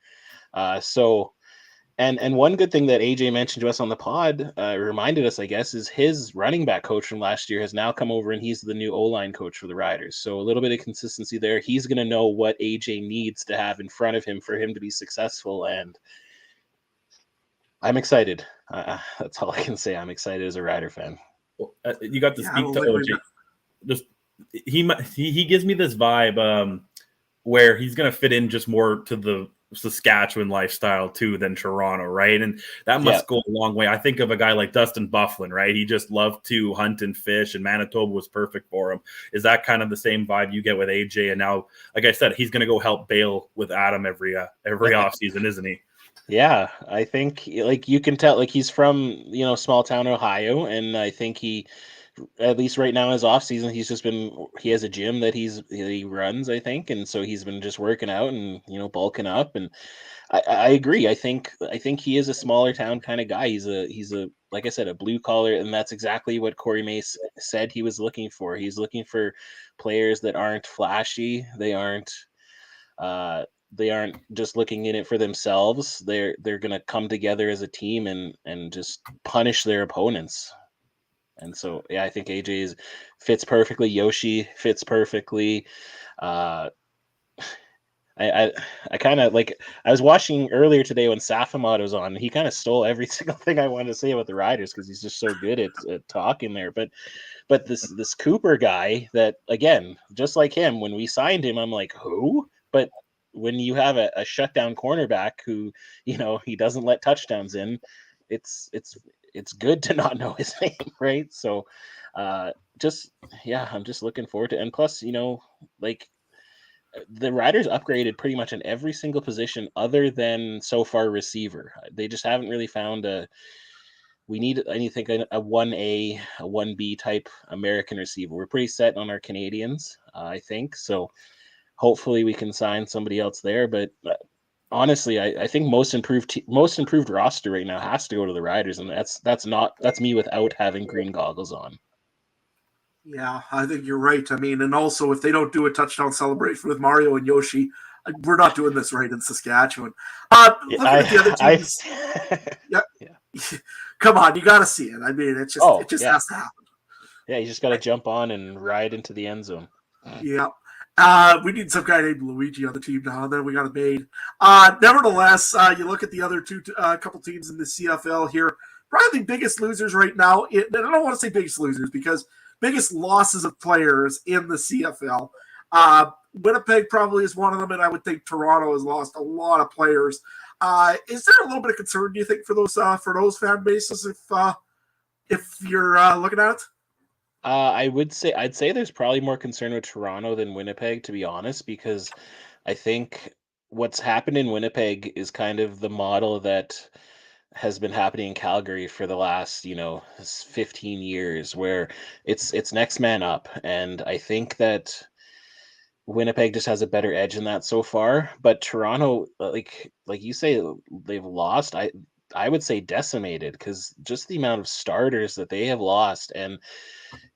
And one good thing that AJ mentioned to us on the pod, reminded us, I guess, is his running back coach from last year has now come over, and he's the new O-line coach for the Riders. So a little bit of consistency there. He's going to know what AJ needs to have in front of him for him to be successful, and I'm excited. That's all I can say. I'm excited as a Rider fan. Well, you got to speak to OJ. Just he gives me this vibe where he's going to fit in just more to the Saskatchewan lifestyle too than Toronto, right? And that must go a long way. I think of a guy like Dustin Bufflin, right? He just loved to hunt and fish, and Manitoba was perfect for him. Is that kind of the same vibe you get with AJ? And now, like I said, he's going to go help Bale with Adam every offseason, isn't he? Yeah, I think like you can tell, like he's from small town Ohio, and I think he, at least right now, his off season, he has a gym that he runs, I think, and so he's been just working out and bulking up, and I agree. I think he is a smaller town kind of guy. He's a like I said, a blue collar, and that's exactly what Corey Mace said he was looking for. He's looking for players that aren't flashy. They aren't just looking in it for themselves. They're going to come together as a team and just punish their opponents. And so, yeah, I think AJ fits perfectly. Yoshi fits perfectly. I kind of like, I was watching earlier today when Safamod was on. He kind of stole every single thing I wanted to say about the Riders because he's just so good at talking there. But this Cooper guy, that, again, just like him, when we signed him, I'm like, who? But when you have a shutdown cornerback who, he doesn't let touchdowns in, it's good to not know his name, right? So I'm just looking forward to it. And plus, like, the Riders upgraded pretty much in every single position other than so far receiver. They just haven't really found we need, I think, a 1A, a 1B type American receiver. We're pretty set on our Canadians, I think. So hopefully we can sign somebody else there. But honestly, I think most improved roster right now has to go to the Riders, and that's me without having green goggles on. Yeah, I think you're right. I mean, and also if they don't do a touchdown celebration with Mario and Yoshi, we're not doing this right in Saskatchewan. Looking at the other teams, yeah, come on, you got to see it. I mean, it just has to happen. Yeah, you just got to jump on and ride into the end zone. Yeah. We need some guy named Luigi on the team now. Then we got a maid. Nevertheless, you look at the other couple teams in the CFL here. Probably the biggest losers right now. I don't want to say biggest losers because biggest losses of players in the CFL. Winnipeg probably is one of them, and I would think Toronto has lost a lot of players. Is there a little bit of concern, do you think, for those fan bases if you're looking at it? I'd say there's probably more concern with Toronto than Winnipeg, to be honest, because I think what's happened in Winnipeg is kind of the model that has been happening in Calgary for the last, 15 years, where it's next man up, and I think that Winnipeg just has a better edge in that so far. But Toronto, like you say, they've lost. I would say decimated, because just the amount of starters that they have lost. And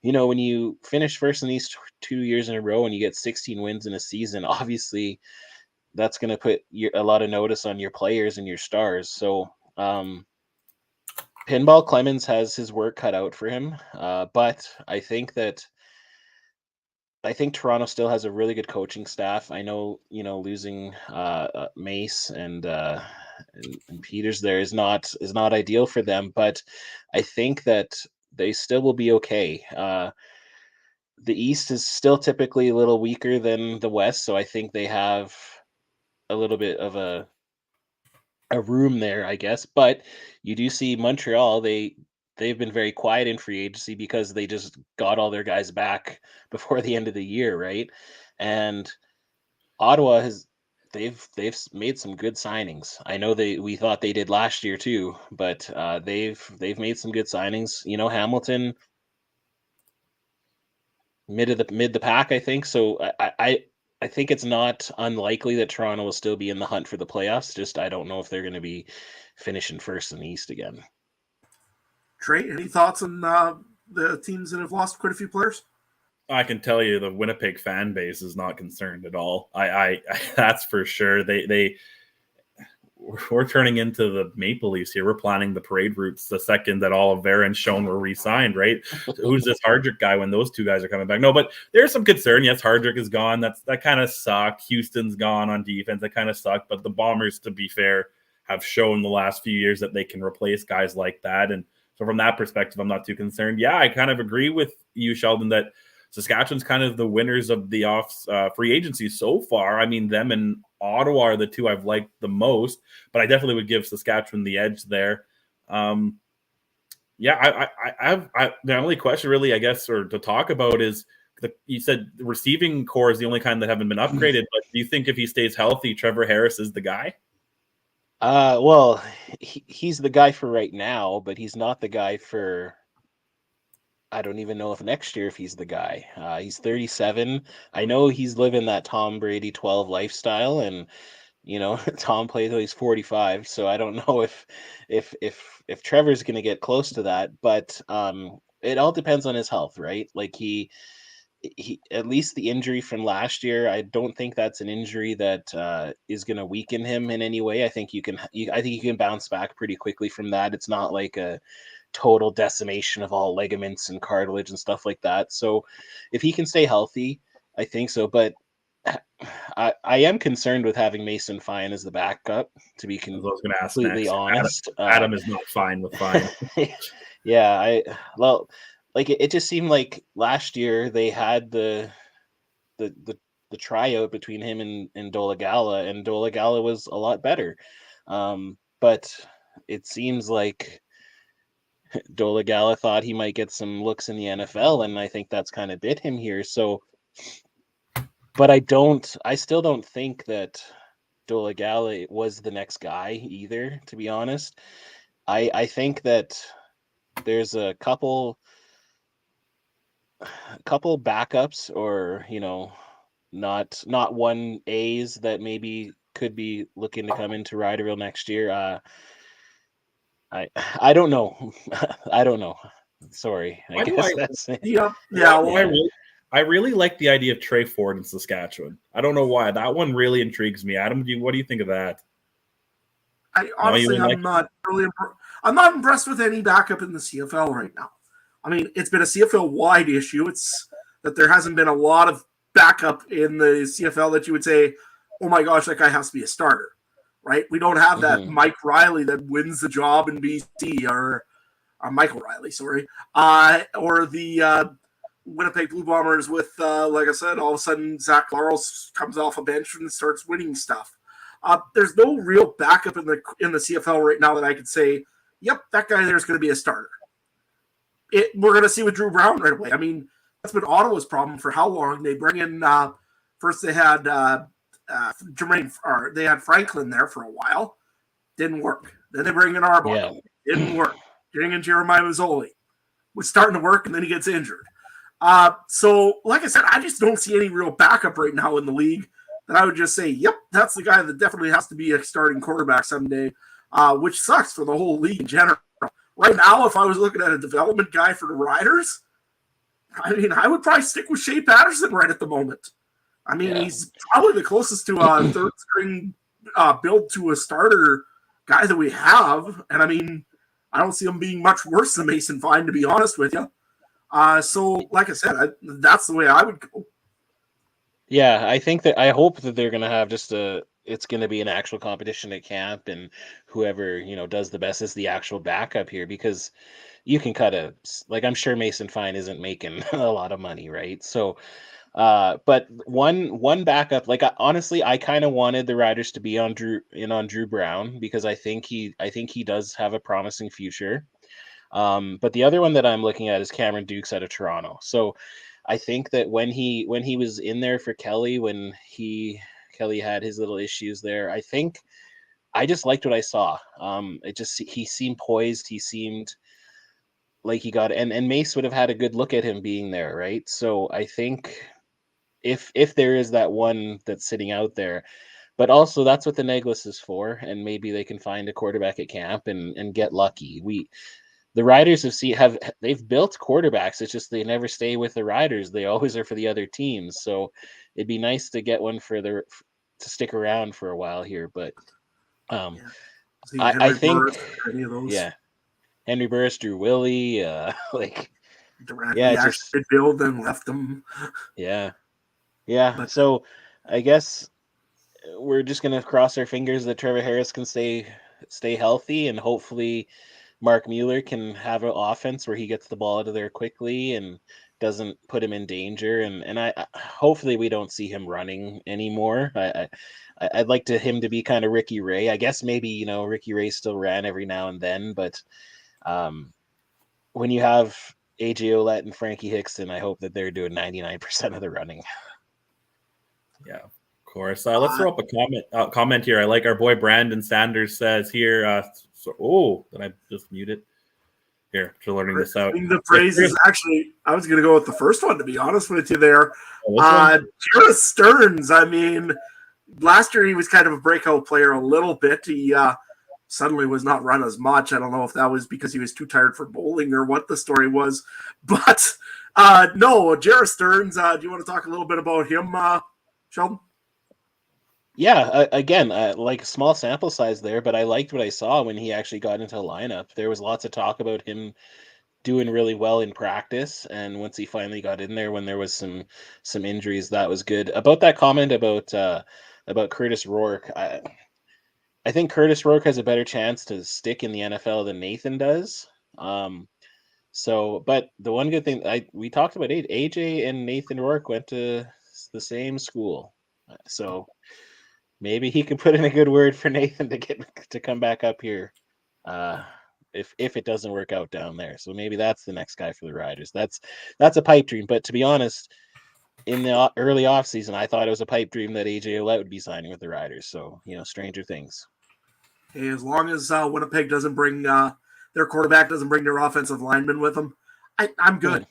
when you finish first in these 2 years in a row and you get 16 wins in a season, obviously that's going to put a lot of notice on your players and your stars. So Pinball Clemens has his work cut out for him, but I think Toronto still has a really good coaching staff. I know, losing Mace and Peters there is not ideal for them, but I think that they still will be okay. The East is still typically a little weaker than the West, so I think they have a little bit of a room there, I guess. But you do see Montreal; they've been very quiet in free agency because they just got all their guys back before the end of the year, right? And Ottawa they've made some good signings. I know we thought they did last year too, but they've made some good signings. Hamilton, mid the pack, I think. So I think it's not unlikely that Toronto will still be in the hunt for the playoffs. Just I don't know if they're going to be finishing first in the East again. Trey, any thoughts on the teams that have lost quite a few players? I can tell you the Winnipeg fan base is not concerned at all. I that's for sure. We're turning into the Maple Leafs here. We're planning the parade routes the second that Oliveira and Schoen were re-signed, right? Who's this Hardrick guy when those two guys are coming back? No, but there's some concern. Yes, Hardrick is gone. That kind of sucked. Houston's gone on defense. That kind of sucked. But the Bombers, to be fair, have shown the last few years that they can replace guys like that. And so from that perspective, I'm not too concerned. Yeah, I kind of agree with you, Sheldon, that Saskatchewan's kind of the winners of the free agency so far. I mean, them and Ottawa are the two I've liked the most, but I definitely would give Saskatchewan the edge there. The only question really, I guess, or to talk about is you said the receiving core is the only kind that haven't been upgraded, but do you think if he stays healthy, Trevor Harris is the guy? Well, he's the guy for right now, but he's not the guy for, I don't even know if next year if he's the guy. He's 37. I know he's living that Tom Brady 12 lifestyle, and Tom played till he's 45. So I don't know if Trevor's going to get close to that, but it all depends on his health, right? Like he at least the injury from last year, I don't think that's an injury that is going to weaken him in any way. I think you can bounce back pretty quickly from that. It's not like a total decimation of all ligaments and cartilage and stuff like that. So if he can stay healthy, I think so. But I am concerned with having Mason Fine as the backup, to be completely honest. Adam is not fine with Fine. Yeah, it just seemed like last year they had the tryout between him and Dolagala, and Dolagala was a lot better. But it seems like Dolagala thought he might get some looks in the NFL, and I think that's kind of bit him here. So, but I still don't think that Dolagala was the next guy either, to be honest. I think that there's a couple backups, or not 1As that maybe could be looking to come into Riderville next year. I don't know. I don't know. Sorry, I Why do guess I- that's it. Yep. Yeah, Yeah. I really like the idea of Trey Ford in Saskatchewan. I don't know why. That one really intrigues me. Adam, what do you think of that? I honestly, you I'm not really. I'm not impressed with any backup in the CFL right now. I mean, it's been a CFL wide issue. It's that there hasn't been a lot of backup in the CFL that you would say, "Oh my gosh, that guy has to be a starter." Right? We don't have that Mike Riley that wins the job in BC, or Michael Riley, sorry, or the Winnipeg Blue Bombers with, like I said, all of a sudden Zach Larles comes off a bench and starts winning stuff. There's no real backup in the CFL right now that I could say, yep, that guy there is going to be a starter. We're going to see with Drew Brown right away. I mean, that's been Ottawa's problem for how long? They bring in first they had Jermaine, or they had Franklin there for a while, didn't work. Then they bring in Arbuckle, didn't work. Getting in Jeremiah Mazzoli was starting to work, and then he gets injured. So, like I said, I just don't see any real backup right now in the league that I would just say, yep, that's the guy that definitely has to be a starting quarterback someday, which sucks for the whole league in general. Right now, if I was looking at a development guy for the Riders, I mean, I would probably stick with Shea Patterson right at the moment. I mean, he's probably the closest to a third string build to a starter guy that we have. And I mean, I don't see him being much worse than Mason Fine, to be honest with you. So, like I said, that's the way I would go. Yeah, I hope that they're going to have it's going to be an actual competition at camp, and whoever, does the best is the actual backup here, because you can I'm sure Mason Fine isn't making a lot of money, right? So, but one backup, honestly, I kind of wanted the Riders to be on Drew Brown, because I think he does have a promising future. But the other one that I'm looking at is Cameron Dukes out of Toronto. So I think that when he was in there for Kelly, when Kelly had his little issues there, I just liked what I saw. He seemed poised. He seemed like he got, and Mace would have had a good look at him being there, right? So I think if there is that one that's sitting out there, but also that's what the Neglis is for, and maybe they can find a quarterback at camp and get lucky. The Riders they've built quarterbacks. It's just they never stay with the Riders. They always are for the other teams. So it'd be nice to get one to stick around for a while here. But I think Henry Burris, Drew Willie, actually build and left them. Yeah. So I guess we're just gonna cross our fingers that Trevor Harris can stay healthy, and hopefully Mark Mueller can have an offense where he gets the ball out of there quickly and doesn't put him in danger. And I hopefully we don't see him running anymore. I'd like him to be kind of Ricky Ray. I guess maybe, Ricky Ray still ran every now and then, but when you have AJ Ouellette and Frankie Hickson, I hope that they're doing 99% of the running. Yeah, of course. Let's throw up a comment here. I like our boy Brandon Sanders says here. Did I just mute it? Here, you're learning this out. The phrase is actually, I was going to go with the first one, to be honest with you there. Jarrett Stearns, I mean, last year he was kind of a breakout player a little bit. He suddenly was not run as much. I don't know if that was because he was too tired for bowling or what the story was. But no, Jarrett Stearns, do you want to talk a little bit about him, Sheldon? Yeah, again, like small sample size there, but I liked what I saw when he actually got into the lineup. There was lots of talk about him doing really well in practice, and once he finally got in there when there was some injuries, that was good. About that comment about Curtis Rourke, I think Curtis Rourke has a better chance to stick in the NFL than Nathan does. But the one good thing we talked about, AJ and Nathan Rourke went to the same school, so maybe he can put in a good word for Nathan to come back up here, if it doesn't work out down there. So maybe that's the next guy for the Riders. That's a pipe dream. But to be honest, in the early offseason, I thought it was a pipe dream that AJ Ouellette would be signing with the Riders. So stranger things. Hey, as long as Winnipeg doesn't bring their quarterback doesn't bring their offensive lineman with them, I'm good.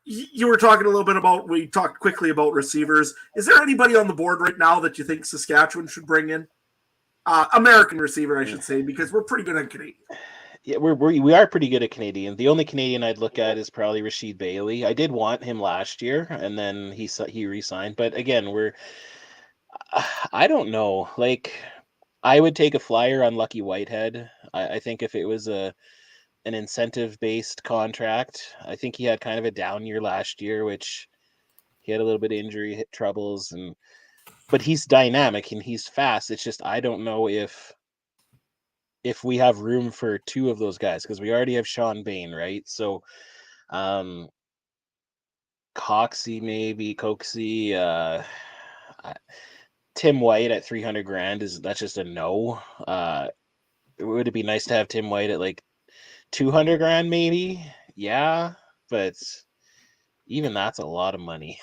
You were talking a little bit we talked quickly about receivers. Is there anybody on the board right now that you think Saskatchewan should bring in? American receiver, I should say, because we're pretty good at Canadian. Yeah, we are pretty good at Canadian. The only Canadian I'd look at is probably Rashid Bailey. I did want him last year, and then he re-signed. But again, I don't know. Like, I would take a flyer on Lucky Whitehead. I think if it was an incentive based contract, I think he had kind of a down year last year, which he had a little bit of injury troubles, but he's dynamic and he's fast. It's just I don't know if we have room for two of those guys because we already have Sean Bain, right? So, Coxie maybe Coxie, Tim White at 300 grand that's just a no. Would it be nice to have Tim White at like 200 grand maybe? Yeah, but even that's a lot of money.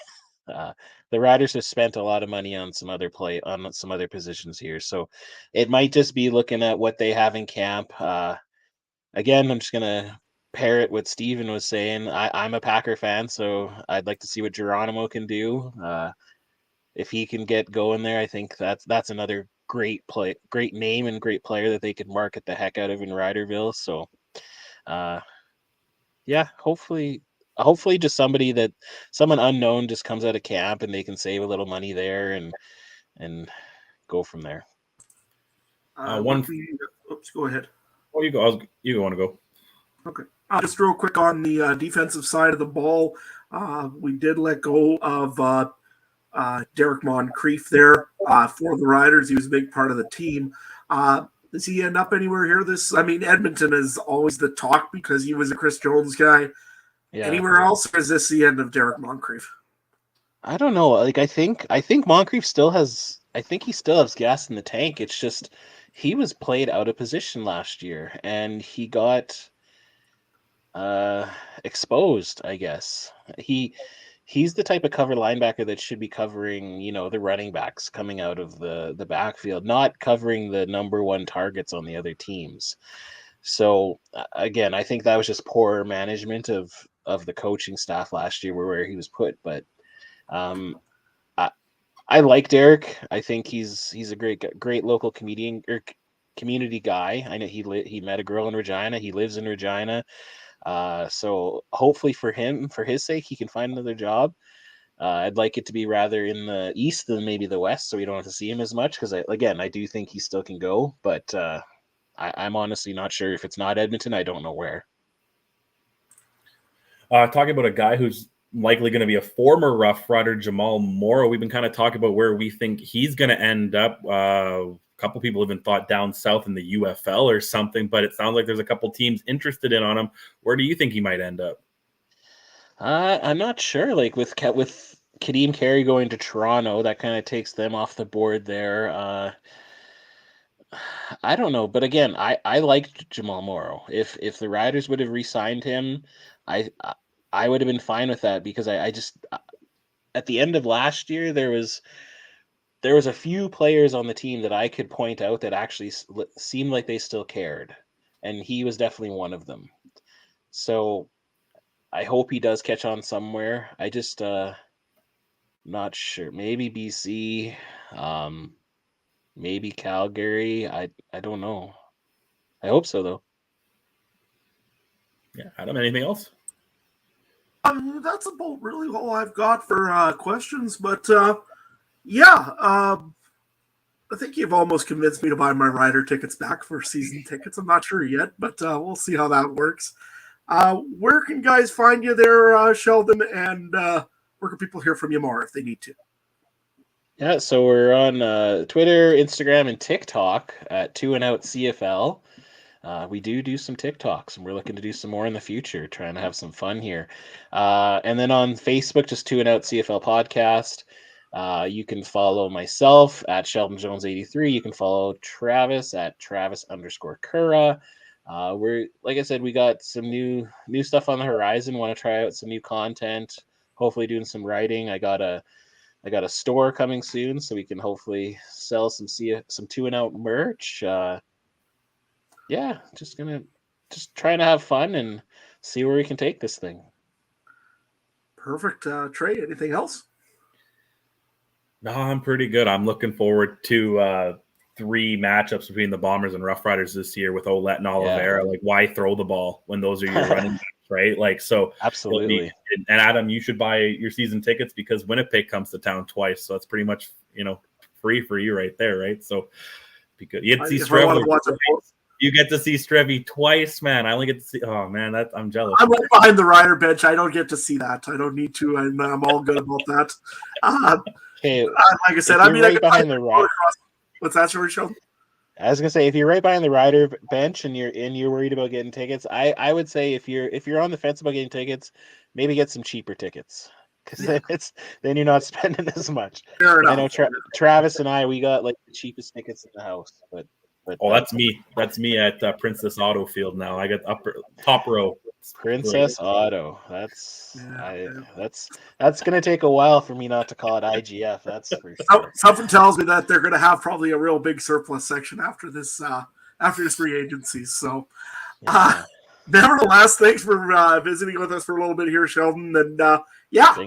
The Riders have spent a lot of money on some other positions here, so it might just be looking at what they have in camp. Again, I'm just gonna parrot what Steven was saying. I'm a Packer fan, so I'd like to see what Geronimo can do. If he can get going there, I think that's another great name and great player that they could market the heck out of in Riderville. So, yeah, hopefully just someone unknown just comes out of camp and they can save a little money there and go from there. Oops, go ahead. Oh, you go. You want to go? Okay. Just real quick on the defensive side of the ball, we did let go of Derek Moncrief there for the Riders. He was a big part of the team. Does he end up anywhere here? Edmonton is always the talk because he was a Chris Jones guy. Yeah. Anywhere else, or is this the end of Derek Moncrief? I don't know. Like, I think Moncrief still has. I think he still has gas in the tank. It's just he was played out of position last year, and he got exposed. I guess he's the type of cover linebacker that should be covering, the running backs coming out of the backfield, not covering the number one targets on the other teams. So again, I think that was just poor management of the coaching staff last year where he was put. But I like Derek. I think he's a great local community guy. I know he met a girl in Regina. He lives in Regina. So hopefully for his sake, he can find another job. I'd like it to be rather in the east than maybe the west, so we don't have to see him as much. Because I do think he still can go, but I'm honestly not sure if it's not Edmonton. I don't know where. Talking about a guy who's likely going to be a former Rough Rider, Jamal Morrow. We've been kind of talking about where we think he's going to end up. A couple people even thought down south in the UFL or something, but it sounds like there's a couple teams interested in on him. Where do you think he might end up? I'm not sure. Like with Kadeem Carey going to Toronto, that kind of takes them off the board there. I don't know, but again, I liked Jamal Morrow. If the Riders would have re-signed him, I would have been fine with that because I just at the end of last year there was a few players on the team that I could point out that actually seemed like they still cared, and he was definitely one of them. So I hope he does catch on somewhere. I just not sure. Maybe BC, maybe Calgary. I don't know. I hope so though. Yeah, Adam, anything else? That's about really all I've got for questions, but I think you've almost convinced me to buy my Rider tickets back for season tickets. I'm not sure yet, but we'll see how that works. Where can guys find you there, Sheldon, and where can people hear from you more if they need to? Yeah, so we're on Twitter, Instagram, and TikTok at 2 and Out CFL. We do some TikToks, and we're looking to do some more in the future, trying to have some fun here. And then on Facebook, just 2 and Out CFL Podcast. You can follow myself at Sheldon Jones 83. You can follow Travis at Travis_Cura. We're, like I said, we got some new stuff on the horizon. Want to try out some new content. Hopefully, doing some writing. I got a store coming soon, so we can hopefully sell some 2 and Out merch. Yeah, just trying to have fun and see where we can take this thing. Perfect. Trey, anything else? No, I'm pretty good. I'm looking forward to 3 matchups between the Bombers and Rough Riders this year with Ouellette and Oliveira. Like, why throw the ball when those are your running backs, right? Like, so Absolutely. And Adam, you should buy your season tickets because Winnipeg comes to town twice, so it's pretty much free for you right there, right? So because you get to see you get to see Strevy twice, man. I only get to see. Oh man, I'm jealous. I'm right behind the rider bench. I don't get to see that. I don't need to. I'm all good about that. Okay, like I said, I mean, right behind the rider. What's that, Sheldon? I was gonna say, if you're right behind the rider bench and you're worried about getting tickets, I would say if you're on the fence about getting tickets, maybe get some cheaper tickets because then you're not spending as much. I know Travis and we got like the cheapest tickets in the house, but that's me. That's me at Princess Auto Field now. I got top row. Princess Auto. That's gonna take a while for me not to call it IGF. That's for sure. Something tells me that they're gonna have probably a real big surplus section after this free agency. So, nevertheless, thanks for visiting with us for a little bit here, Sheldon. And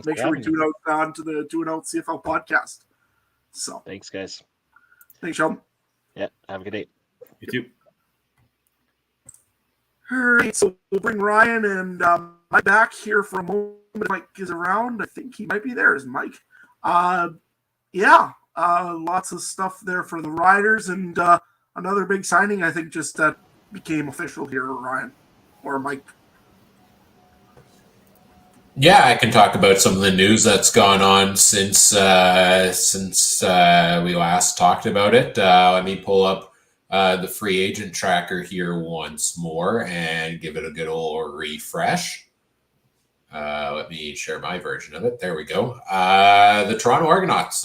make sure we tune out to the Tune Out CFL podcast. So, thanks, guys. Thanks, Sheldon. Yeah, have a good day. You too. All right, so we'll bring Ryan and Mike back here for a moment. Mike is around. I think he might be there. Is Mike? Lots of stuff there for the Riders, and another big signing, I think, just became official here, Ryan or Mike. Yeah, I can talk about some of the news that's gone on since we last talked about it. Let me pull up the free agent tracker here once more and give it a good old refresh. Let me share my version of it. There we go. The Toronto Argonauts,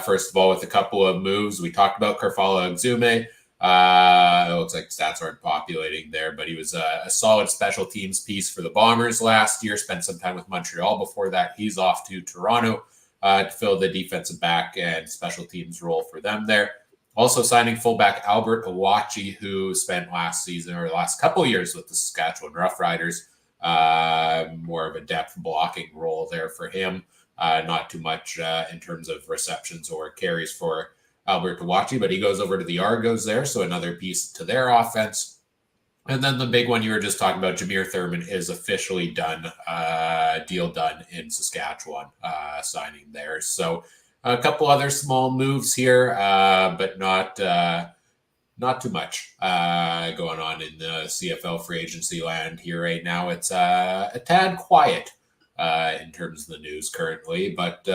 first of all, with a couple of moves. We talked about Karfala Exume. It looks like stats aren't populating there, but he was a solid special teams piece for the Bombers last year. Spent some time with Montreal before that. He's off to Toronto to fill the defensive back and special teams role for them there. Also signing fullback Albert Awachi, who spent last couple of years with the Saskatchewan Roughriders. More of a depth blocking role there for him. Not too much in terms of receptions or carries for Albert Awachi, but he goes over to the Argos there, so another piece to their offense. And then the big one you were just talking about, Jameer Thurman, is officially done, deal done in Saskatchewan, signing there. So a couple other small moves here, but not too much going on in the CFL free agency land here right now. It's a tad quiet in terms of the news currently, but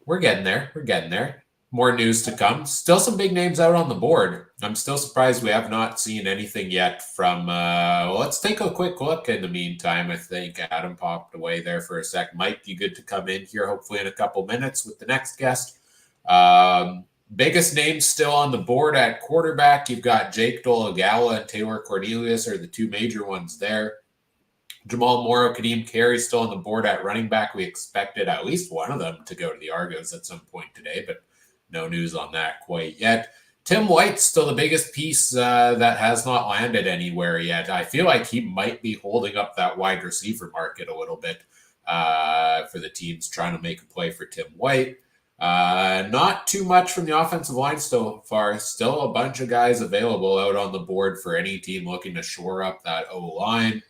we're getting there. We're getting there. More news to come. Still some big names out on the board. I'm still surprised we have not seen anything yet from let's take a quick look in the meantime. I think Adam popped away there for a sec. Mike, you good to come in here hopefully in a couple minutes with the next guest. Biggest names still on the board at quarterback. You've got Jake Dolagala and Taylor Cornelius are the two major ones there. Jamal Morrow, Kadeem Carey still on the board at running back. We expected at least one of them to go to the Argos at some point today, but no news on that quite yet. Tim White's still the biggest piece that has not landed anywhere yet. I feel like he might be holding up that wide receiver market a little bit for the teams trying to make a play for Tim White. Not too much from the offensive line so far. Still a bunch of guys available out on the board for any team looking to shore up that O-line.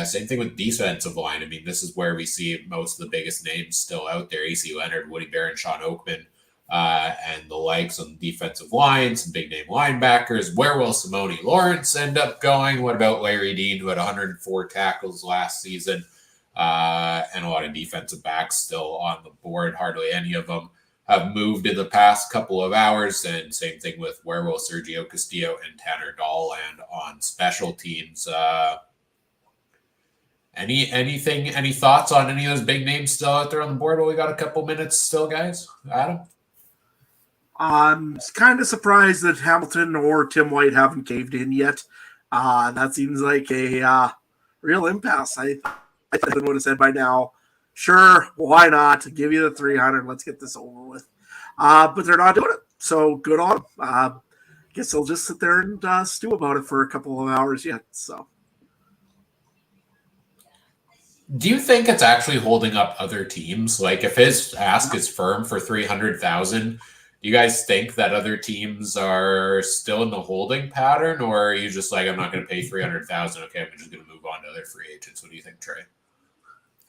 Same thing with defensive line. I mean, this is where we see most of the biggest names still out there. AC Leonard, Woody Barron, Sean Oakman, and the likes on the defensive line. Some big name linebackers. Where will Simone Lawrence end up going? What about Larry Dean, who had 104 tackles last season? And a lot of defensive backs still on the board. Hardly any of them have moved in the past couple of hours. And same thing with where will Sergio Castillo and Tanner Dahl land on special teams. Any thoughts on any of those big names still out there on the board? Well, we got a couple minutes still, guys. Adam? I'm kind of surprised that Hamilton or Tim White haven't caved in yet. That seems like a real impasse. I would have said by now, sure, why not? Give you the 300. Let's get this over with. But they're not doing it. So good on them. Guess they'll just sit there and stew about it for a couple of hours yet. So. Do you think it's actually holding up other teams? Like if his ask is firm for $300,000, Do you guys think that other teams are still in the holding pattern, or are you just like, I'm not going to pay $300,000? Okay, I'm just going to move on to other free agents. What do you think, Trey?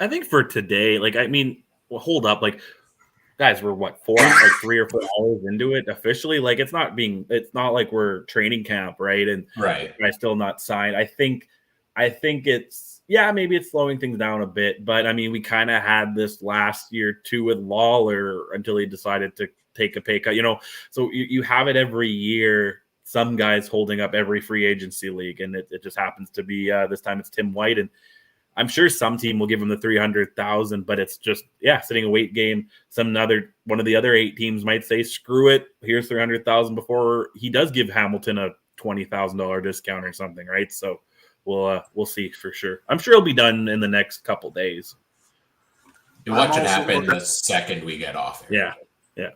I think for today, like, I mean, well, hold up, like, guys, we're what, 3 or 4 hours into it officially. Like, it's not like we're training camp, right? And right, I still not signed. I think it's, yeah, maybe it's slowing things down a bit, but I mean, we kind of had this last year too with Lawler until he decided to take a pay cut. So you have it every year. Some guys holding up every free agency league, and it just happens to be this time it's Tim White, and I'm sure some team will give him the 300,000, but it's just, sitting a wait game. One of the other 8 teams might say, screw it, here's 300,000 before he does give Hamilton a $20,000 discount or something, right? So we'll see for sure. I'm sure it'll be done in the next couple days. And what should happen the second we get off here? Yeah.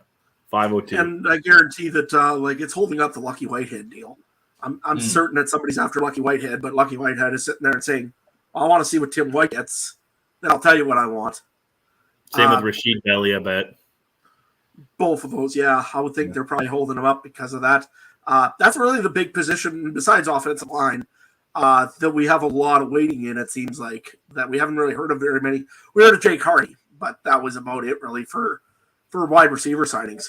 502. And I guarantee that it's holding up the Lucky Whitehead deal. I'm certain that somebody's after Lucky Whitehead, but Lucky Whitehead is sitting there and saying, I want to see what Tim White gets. Then I'll tell you what I want. Same with Rashid Belly, I bet. Both of those, yeah. I would think they're probably holding him up because of that. That's really the big position, besides offensive line, that we have a lot of waiting in, it seems like, that we haven't really heard of very many. We heard of Jake Hardy, but that was about it, really, for wide receiver signings.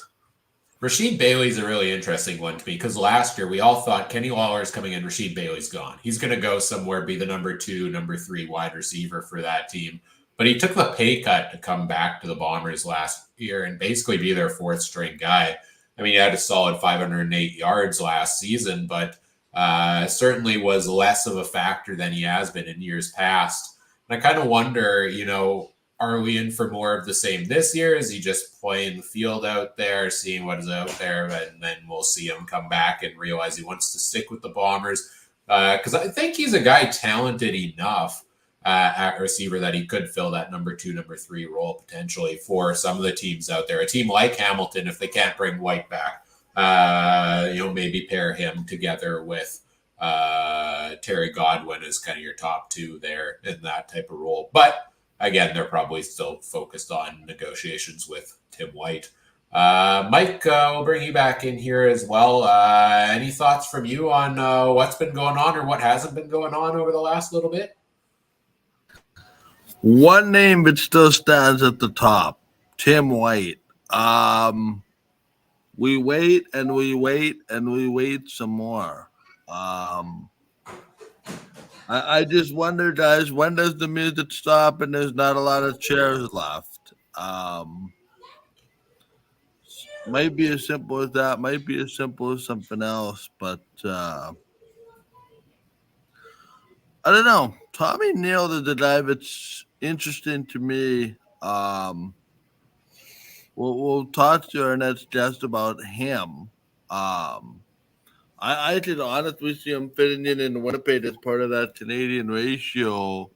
Rashid Bailey's a really interesting one to me because last year we all thought Kenny Lawler's coming in, Rashid Bailey's gone. He's going to go somewhere, be the number 2, number 3 wide receiver for that team. But he took the pay cut to come back to the Bombers last year and basically be their 4th string guy. I mean, he had a solid 508 yards last season, but certainly was less of a factor than he has been in years past. And I kind of wonder, are we in for more of the same this year? Is he just playing the field out there, seeing what is out there, and then we'll see him come back and realize he wants to stick with the Bombers? Because I think he's a guy talented enough at receiver that he could fill that number 2, number 3 role potentially for some of the teams out there. A team like Hamilton, if they can't bring White back, maybe pair him together with Terry Godwin as kind of your top 2 there in that type of role. But again, they're probably still focused on negotiations with Tim White. Mike, we'll bring you back in here as well. Any thoughts from you on what's been going on or what hasn't been going on over the last little bit? One name that still stands at the top, Tim White. We wait and we wait and we wait some more. I just wonder, guys, when does the music stop and there's not a lot of chairs left? Might be as simple as that. Might be as simple as something else. But I don't know. Tommy nailed the guy that's interesting to me. We'll talk to our next guest about him. I can honestly see him fitting in Winnipeg as part of that Canadian ratio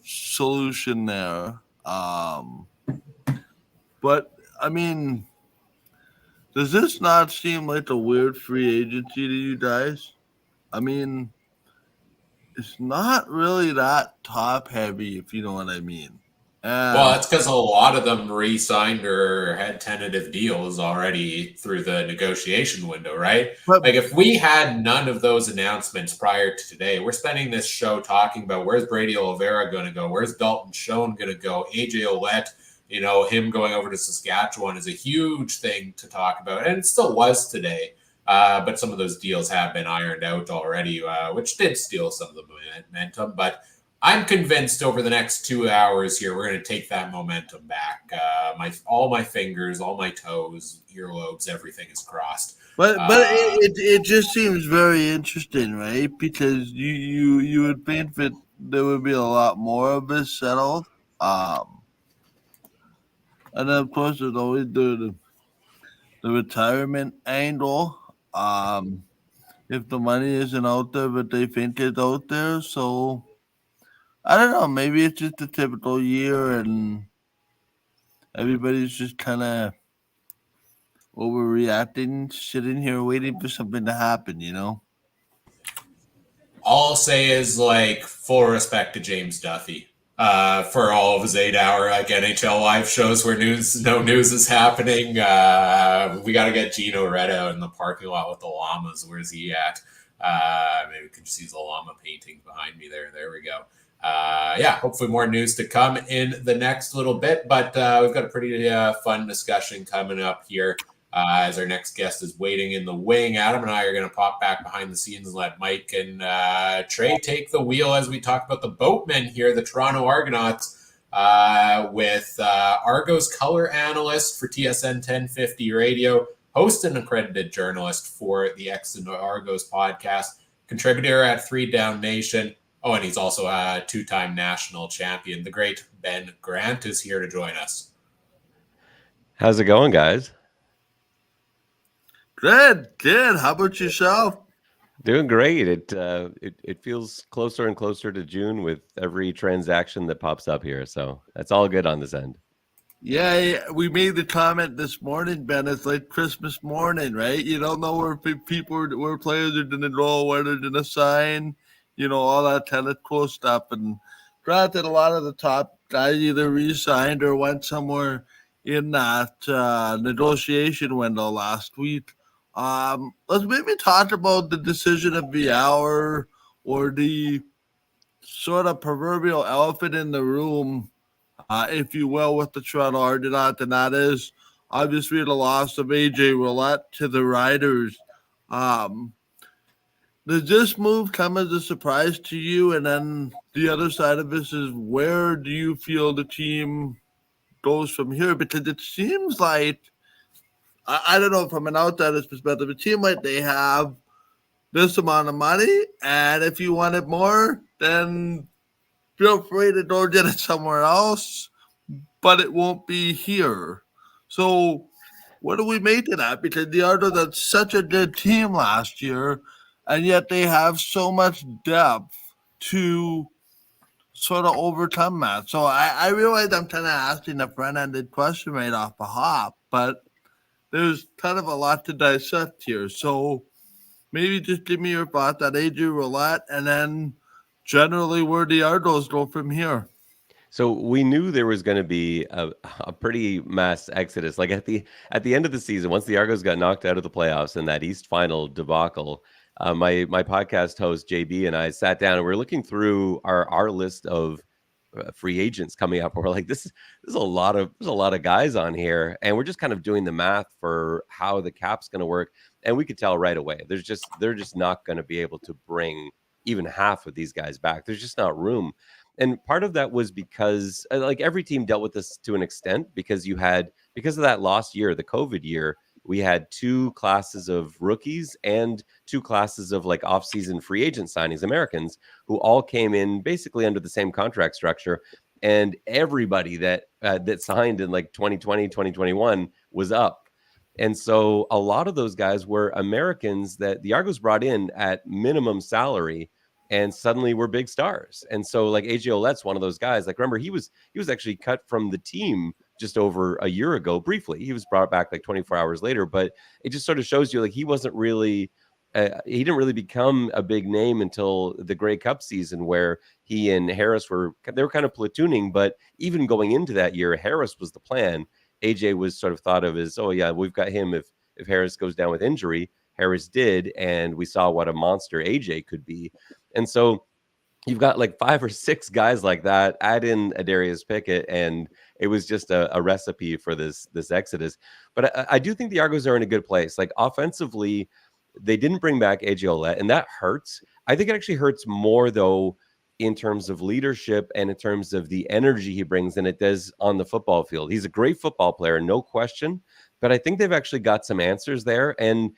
solution there. But, I mean, does this not seem like a weird free agency to you guys? I mean, it's not really that top heavy, if you know what I mean. Well, that's because a lot of them re-signed or had tentative deals already through the negotiation window, right? Like if we had none of those announcements prior to today, we're spending this show talking about where's Brady Oliveira going to go, where's Dalton Schoen going to go, AJ Ouellette, him going over to Saskatchewan is a huge thing to talk about, and it still was today. But some of those deals have been ironed out already, which did steal some of the momentum, but I'm convinced over the next 2 hours here, we're going to take that momentum back. All my fingers, all my toes, earlobes, everything is crossed. But it just seems very interesting, right? Because you would think that there would be a lot more of this settled. And then, of course, there's always the retirement angle. If the money isn't out there, but they think it's out there, so I don't know. Maybe it's just a typical year, and everybody's just kind of overreacting, sitting here waiting for something to happen. All I'll say is full respect to James Duthie. for all of his 8-hour NHL live shows where no news is happening. We got to get Gino Red out in the parking lot with the llamas. Where's he at? Maybe we can just use the llama painting behind me there. There we go. Yeah, hopefully more news to come in the next little bit. But we've got a pretty fun discussion coming up here as our next guest is waiting in the wing. Adam and I are going to pop back behind the scenes and let Mike and Trey take the wheel as we talk about the boatmen here, the Toronto Argonauts, with Argos color analyst for TSN 1050 radio, host and accredited journalist for the X and Argos podcast, contributor at 3 Down Nation. Oh, and he's also a 2-time national champion. The great Ben Grant is here to join us. How's it going, guys? Good. How about yourself? Doing great. It feels closer and closer to June with every transaction that pops up here. So that's all good on this end. Yeah, we made the comment this morning, Ben. It's like Christmas morning, right? You don't know where where players are going to go, where they're going to sign, all that kind of cool stuff. And granted, a lot of the top guys either re-signed or went somewhere in that negotiation window last week. Let's maybe talk about the decision of the hour, or the sort of proverbial elephant in the room, if you will, with the Toronto Argonauts, and that is obviously the loss of AJ Roulette to the Riders. Does this move come as a surprise to you? And then the other side of this is, where do you feel the team goes from here? Because it seems like, I don't know, from an outsider's perspective, it seems like they have this amount of money, and if you wanted more, then feel free to go get it somewhere else, but it won't be here. So what do we make of that? Because the Argos had such a good team last year, and yet they have so much depth to sort of overcome that. So I realize I'm kind of asking a front-ended question right off the hop, but there's kind of a lot to dissect here. So maybe just give me your thoughts on AJ Roulette, and then generally where the Argos go from here. So we knew there was going to be a pretty mass exodus. Like at the end of the season, once the Argos got knocked out of the playoffs in that East Final debacle, my podcast host JB and I sat down and we were looking through our list of free agents coming up. We're like, there's a lot of guys on here, and we're just kind of doing the math for how the cap's going to work, and we could tell right away they're just not going to be able to bring even half of these guys back. There's just not room. And part of that was because like every team dealt with this to an extent, because of that lost year, the COVID year, we had 2 classes of rookies and 2 classes of like off-season free agent signings, Americans, who all came in basically under the same contract structure. And everybody that signed in like 2020, 2021 was up. And so a lot of those guys were Americans that the Argos brought in at minimum salary, and suddenly we're big stars. And so like AJ Ouellette's one of those guys. Like, remember, he was actually cut from the team just over a year ago briefly. He was brought back like 24 hours later, but it just sort of shows you like he wasn't really he didn't really become a big name until the Grey Cup season, where he and Harris were kind of platooning. But even going into that year, Harris was the plan. AJ was sort of thought of as, oh yeah, we've got him if Harris goes down with injury. Harris did, and we saw what a monster AJ could be. And so you've got like 5 or 6 guys like that. Add in Adarius Pickett, and it was just a recipe for this exodus. But I do think the Argos are in a good place. Like offensively, they didn't bring back AJ Ouellette, and that hurts. I think it actually hurts more though in terms of leadership and in terms of the energy he brings than it does on the football field. He's a great football player, no question. But I think they've actually got some answers there. And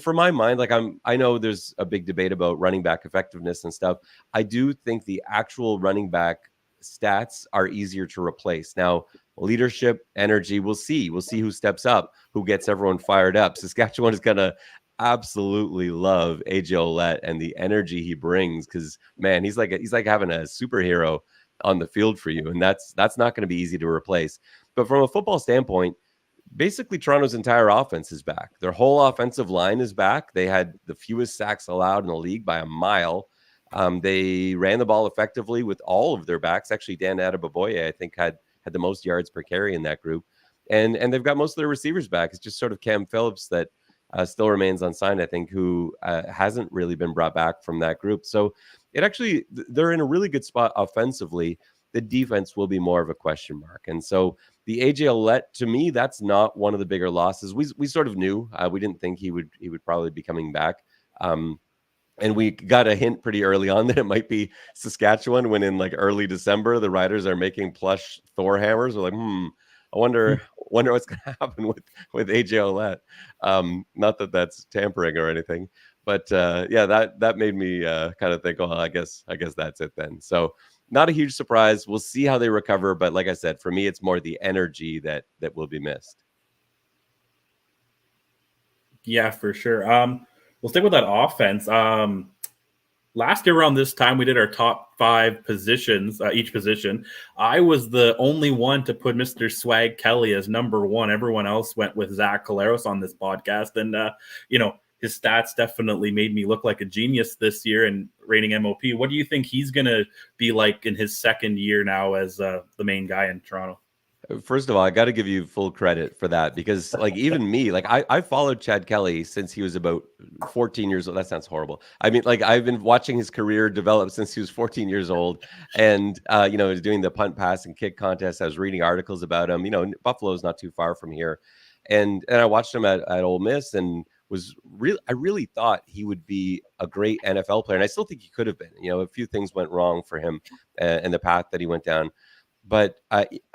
for my mind, like I know there's a big debate about running back effectiveness and stuff. I do think the actual running back stats are easier to replace. Now, leadership, energy, we'll see who steps up, who gets everyone fired up. Saskatchewan is going to absolutely love AJ Ouellette and the energy he brings, because man, he's like having a superhero on the field for you, and that's not going to be easy to replace. But from a football standpoint, basically Toronto's entire offense is back. Their whole offensive line is back. They had the fewest sacks allowed in the league by a mile. They ran the ball effectively with all of their backs. Actually, Dan Adeboboye, I think, had the most yards per carry in that group. And they've got most of their receivers back. It's just sort of Cam Phillips that still remains unsigned, I think, who hasn't really been brought back from that group. So they're in a really good spot offensively. The defense will be more of a question mark. And so the AJ Ouellette, to me, that's not one of the bigger losses. We sort of knew. We didn't think he would probably be coming back. And we got a hint pretty early on that it might be Saskatchewan when in like early December, the Riders are making plush Thor hammers. We're like, I wonder what's going to happen with AJ Ouellette. Not that that's tampering or anything, but that made me kind of think, I guess that's it then. So not a huge surprise. We'll see how they recover. But like I said, for me, it's more the energy that will be missed. Yeah, for sure. We'll stick with that offense. Last year around this time, we did our top 5 positions, each position. I was the only one to put Mr. Swag Kelly as number 1. Everyone else went with Zach Collaros on this podcast. And, his stats definitely made me look like a genius this year in rating MOP. What do you think he's going to be like in his second year now as the main guy in Toronto? First of all, I got to give you full credit for that because, like, even me, like, I followed Chad Kelly since he was about 14 years old. That sounds horrible. I mean, like, I've been watching his career develop since he was 14 years old, and he's doing the punt, pass, and kick contest. I was reading articles about him. Buffalo's not too far from here, and I watched him at Ole Miss and I really thought he would be a great NFL player, and I still think he could have been. A few things went wrong for him and the path that he went down. But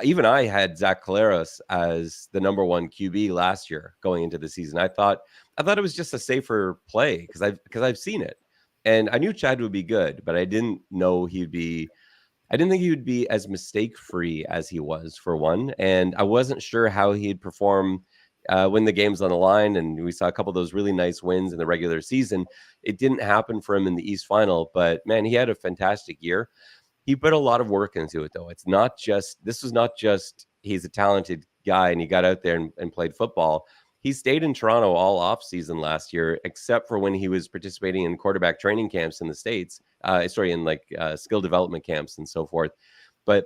even I had Zach Collaros as the number 1 QB last year going into the season. I thought it was just a safer play because I've seen it, and I knew Chad would be good, but I didn't know he'd be. I didn't think he would be as mistake free as he was, for one, and I wasn't sure how he'd perform when the game's on the line. And we saw a couple of those really nice wins in the regular season. It didn't happen for him in the East Final, but man, he had a fantastic year. He put a lot of work into it, though. This was not just he's a talented guy and he got out there and played football. He stayed in Toronto all off season last year, except for when he was participating in quarterback training camps in the States, in skill development camps and so forth. But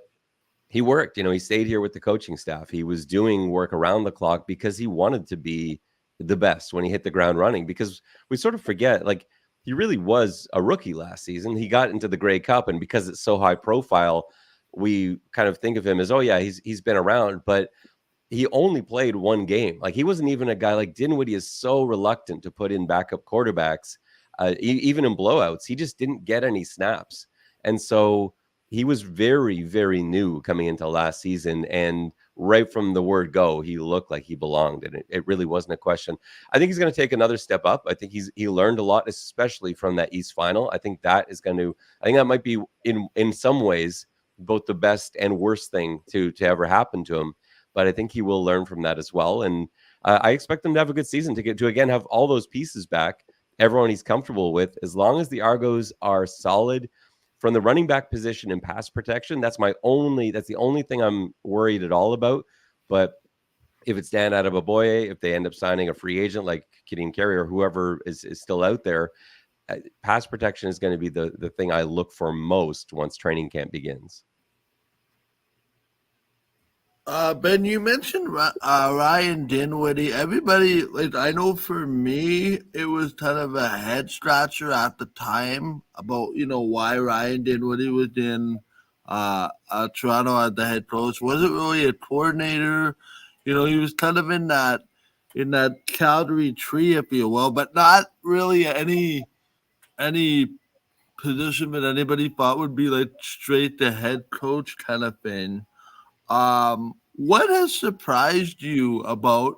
he worked, he stayed here with the coaching staff. He was doing work around the clock because he wanted to be the best when he hit the ground running, because we sort of forget, like, he really was a rookie last season. He got into the Grey Cup, and because it's so high profile, we kind of think of him as, he's been around, but he only played 1 game. Like, he wasn't even a guy like Dinwiddie is so reluctant to put in backup quarterbacks, even in blowouts. He just didn't get any snaps. And so he was very, very new coming into last season, and right from the word go, he looked like he belonged, and it really wasn't a question. I think he's going to take another step up. I think he learned a lot, especially from that East Final. I think that might be in some ways both the best and worst thing to ever happen to him. But I think he will learn from that as well, and I expect him to have a good season to get to again have all those pieces back, everyone he's comfortable with, as long as the Argos are solid. From the running back position and pass protection, that's the only thing I'm worried at all about. But if it's Dan Adeboboye, if they end up signing a free agent like Kadeem Carey or whoever is still out there, pass protection is going to be the thing I look for most once training camp begins. Ben, you mentioned Ryan Dinwiddie. Everybody, I know for me, it was kind of a head scratcher at the time about, why Ryan Dinwiddie was in Toronto as the head coach. Wasn't really a coordinator. He was kind of in that Calgary tree, if you will, but not really any position that anybody thought would be like straight to head coach kind of thing. What has surprised you about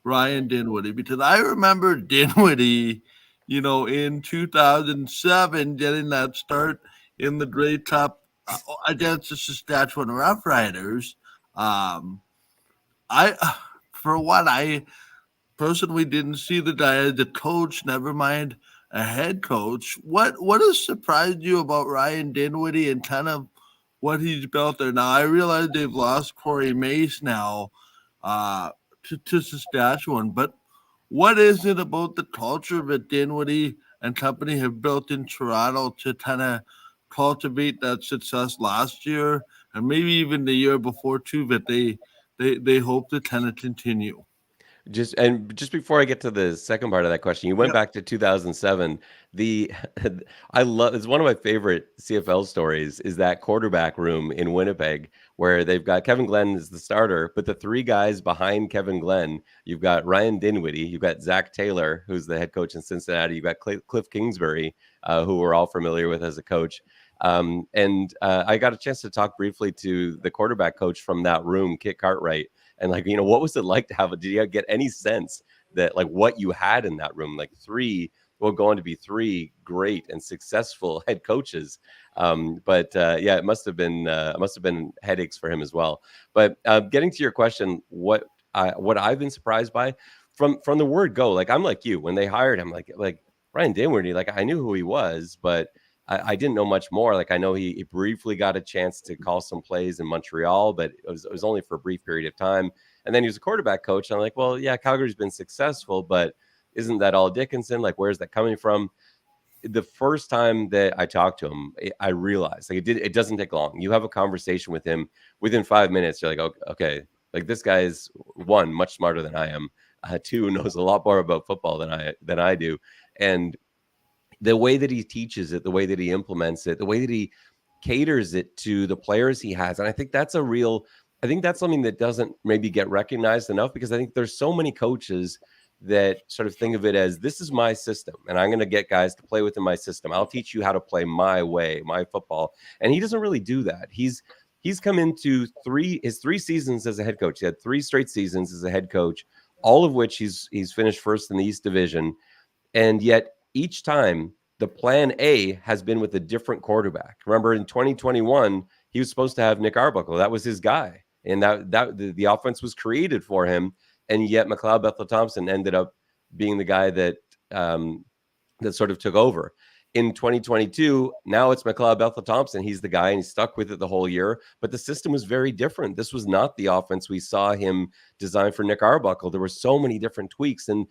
Ryan Dinwiddie? Because I remember Dinwiddie, in 2007 getting that start in the Grey Cup against the Saskatchewan Roughriders. I personally didn't see the guy as a coach, never mind a head coach. What has surprised you about Ryan Dinwiddie and kind of what he's built there? Now, I realize they've lost Corey Mace now to Saskatchewan, but what is it about the culture that Dinwiddie and company have built in Toronto to kind of cultivate that success last year and maybe even the year before too, that they hope to kind of continue. Just before I get to the second part of that question, you went back to 2007. I love, it's one of my favorite CFL stories is that quarterback room in Winnipeg where they've got Kevin Glenn as the starter, but the three guys behind Kevin Glenn, you've got Ryan Dinwiddie, you've got Zach Taylor, who's the head coach in Cincinnati, you've got Cliff Kingsbury, who we're all familiar with as a coach. I got a chance to talk briefly to the quarterback coach from that room, Kit Cartwright. And like, what was it like to have did you get any sense that like what you had in that room, like going to be three great and successful head coaches. Yeah, it must have been headaches for him as well. But getting to your question, what I've been surprised by from the word go, like I'm like you, when they hired him, like Ryan Dinwiddie, like I knew who he was, but I didn't know much more. Like I know he briefly got a chance to call some plays in Montreal, but it was only for a brief period of time. And then he was a quarterback coach. And I'm like, well, yeah, Calgary's been successful, but isn't that all Dickinson? Like, where's that coming from? The first time that I talked to him, I realized like it doesn't take long. You have a conversation with him within 5 minutes. You're like, okay, like this guy is one, much smarter than I am. Two, knows a lot more about football than I do. And the way that he teaches it, the way that he implements it, the way that he caters it to the players he has. And I think that's something that doesn't maybe get recognized enough, because I think there's so many coaches that sort of think of it as, this is my system and I'm going to get guys to play within my system. I'll teach you how to play my way, my football. And he doesn't really do that. He's come into his three seasons as a head coach. He had 3 straight seasons as a head coach, all of which he's finished first in the East Division. And yet each time the plan A has been with a different quarterback. Remember in 2021, he was supposed to have Nick Arbuckle. That was his guy. And the offense was created for him. And yet McLeod Bethel-Thompson ended up being the guy that sort of took over. In 2022, now it's McLeod Bethel-Thompson. He's the guy, and he's stuck with it the whole year. But the system was very different. This was not the offense we saw him design for Nick Arbuckle. There were so many different tweaks. And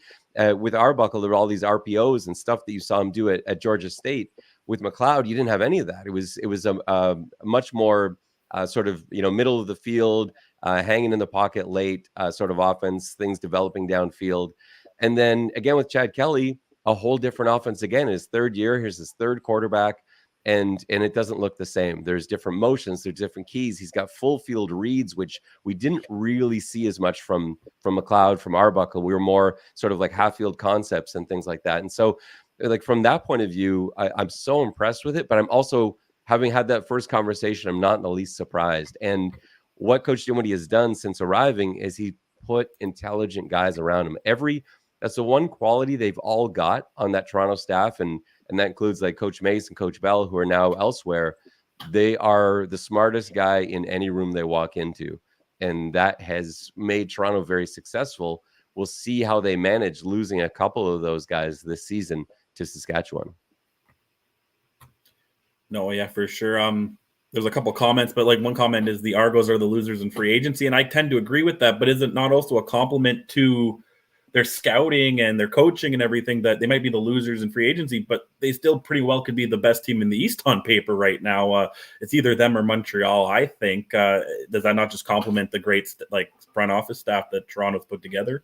with Arbuckle, there were all these RPOs and stuff that you saw him do at Georgia State. With McLeod, you didn't have any of that. It was a much more sort of middle of the field, hanging in the pocket late sort of offense, things developing downfield. And then again with Chad Kelly, a whole different offense again. His third year, here's his third quarterback, and it doesn't look the same. There's different motions, there's different keys. He's got full field reads, which we didn't really see as much from McLeod, from Arbuckle. We were more sort of like half field concepts and things like that. And so, like from that point of view, I'm so impressed with it. But I'm also, having had that first conversation, I'm not in the least surprised. And what Coach Dinwiddie has done since arriving is he put intelligent guys around him. That's the one quality they've all got on that Toronto staff, and that includes like Coach Mace and Coach Bell, who are now elsewhere. They are the smartest guy in any room they walk into, and that has made Toronto very successful. We'll see how they manage losing a couple of those guys this season to Saskatchewan. No, yeah, for sure. There's a couple comments, but like one comment is the Argos are the losers in free agency, and I tend to agree with that. But is it not also a compliment to their scouting and their coaching and everything that they might be the losers in free agency, but they still pretty well could be the best team in the East on paper right now? It's either them or Montreal, I think. Does that not just compliment the great front office staff that Toronto's put together?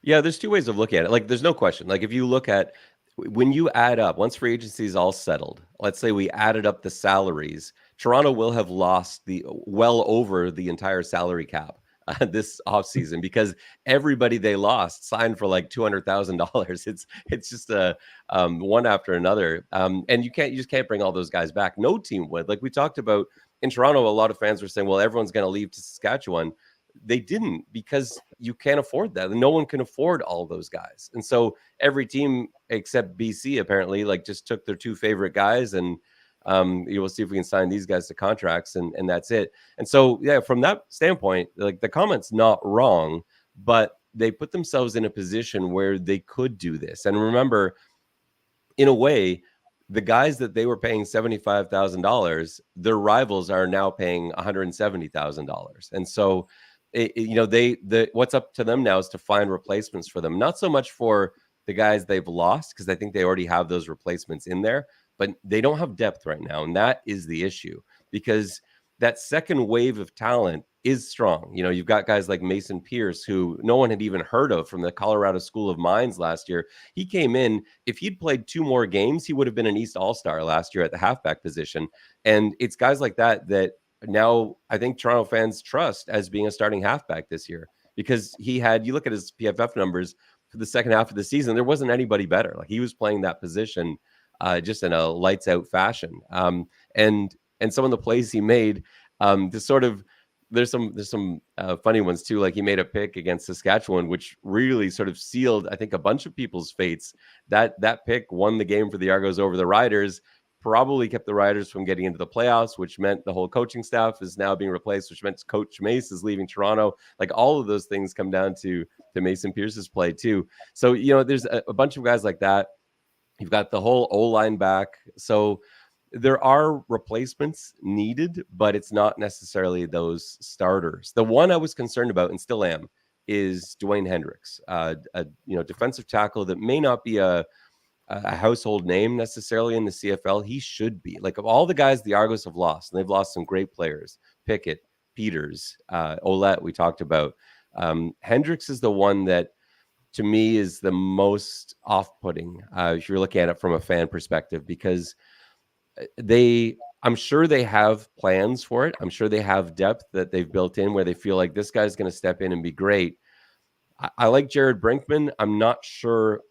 Yeah, there's two ways of looking at it. Like, there's no question. Like, if you look at when you add up, once free agency is all settled, let's say we added up the salaries, Toronto will have lost well over the entire salary cap this offseason, because everybody they lost signed for like $200,000. It's just one after another. And you just can't bring all those guys back. No team would. Like we talked about in Toronto, a lot of fans were saying, well, everyone's going to leave to Saskatchewan. They didn't, because you can't afford that. No one can afford all those guys. And so every team except BC apparently just took their 2 favorite guys, and you will see if we can sign these guys to contracts, and that's it. And so, yeah, from that standpoint, like the comment's not wrong, but they put themselves in a position where they could do this. And remember, in a way, the guys that they were paying $75,000, their rivals are now paying $170,000. And so, what's up to them now is to find replacements for them, not so much for the guys they've lost because I think they already have those replacements in there, but they don't have depth right now. And that is the issue, because that second wave of talent is strong. You know, you've got guys like Mason Pierce, who no one had even heard of, from the Colorado School of Mines last year. He came in, if he'd played 2 more games, he would have been an East All-Star last year at the halfback position. And it's guys like that that now I think Toronto fans trust as being a starting halfback this year, because he had, you look at his PFF numbers for the second half of the season, there wasn't anybody better. Like, he was playing that position just in a lights out fashion. And some of the plays he made, there's some funny ones too. Like, he made a pick against Saskatchewan, which really sort of sealed, I think, a bunch of people's fates. That pick won the game for the Argos over the Riders, probably kept the Riders from getting into the playoffs, which meant the whole coaching staff is now being replaced, which meant Coach Mace is leaving Toronto. Like, all of those things come down to Mason Pierce's play too. So, you know, there's a bunch of guys like that. You've got the whole O-line back. So there are replacements needed, but it's not necessarily those starters. The one I was concerned about, and still am, is Dwayne Hendricks, a defensive tackle that may not be a household name necessarily in the CFL. He should be. Like, of all the guys the Argos have lost, and they've lost some great players, Pickett, Peters, Ouellette, we talked about. Hendricks is the one that, to me, is the most off-putting if you're looking at it from a fan perspective, because I'm sure they have plans for it. I'm sure they have depth that they've built in where they feel like this guy's going to step in and be great. I like Jared Brinkman. I'm not sure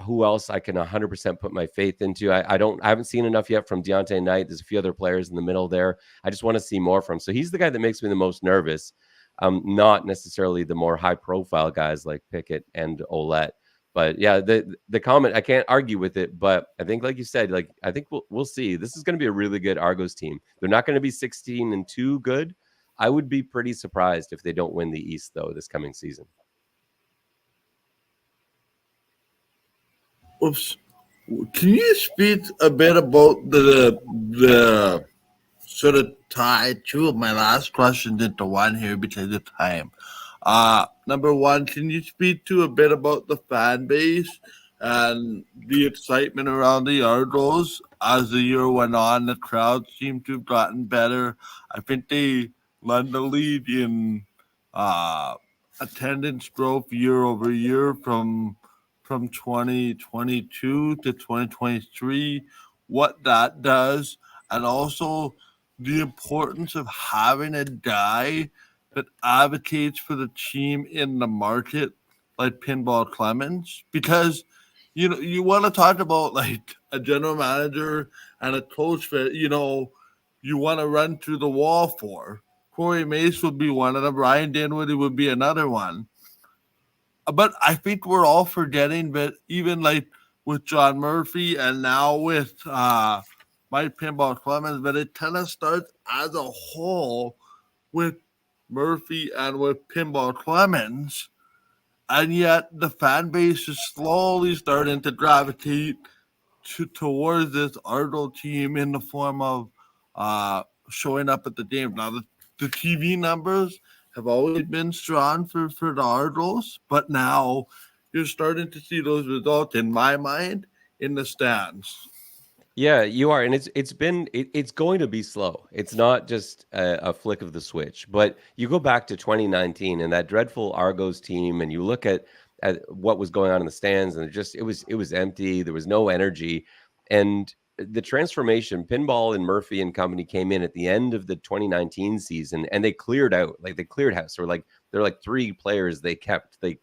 who else I can 100% put my faith into. I haven't seen enough yet from Deontay Knight. There's a few other players in the middle there. I just want to see more from. So he's the guy that makes me the most nervous. Not necessarily the more high profile guys like Pickett and Ouellette. But yeah, the comment, I can't argue with it, but I think, like you said, like, I think we'll see. This is going to be a really good Argos team. They're not going to be 16-2 good. I would be pretty surprised if they don't win the East, though, this coming season. Oops. Can you speak a bit about the sort of tie two of my last questions into one here because of time? Number one, can you speak to a bit about the fan base and the excitement around the Argos as the year went on? The crowd seemed to have gotten better. I think they led the lead in attendance growth year over year from 2022 to 2023, what that does, and also the importance of having a guy that advocates for the team in the market like Pinball Clemens, because you want to talk about like a general manager and a coach that you want to run through the wall for. Corey Mace would be one of them. Ryan Dinwiddie would be another one. But I think we're all forgetting that even like with John Murphy and now with Mike Pinball Clemens, that it kind of starts as a whole with Murphy and with Pinball Clemens. And yet the fan base is slowly starting to gravitate towards this Argo team in the form of showing up at the game. Now, the TV numbers have always been strong for the Argos, but now you're starting to see those results, in my mind, in the stands. Yeah, you are, and it's going to be slow. It's not just a flick of the switch. But you go back to 2019 and that dreadful Argos team, and you look at what was going on in the stands, and it was empty. There was no energy, and the transformation, Pinball and Murphy and company came in at the end of the 2019 season, and they cleared out, like they cleared house. They're like 3 players they kept. They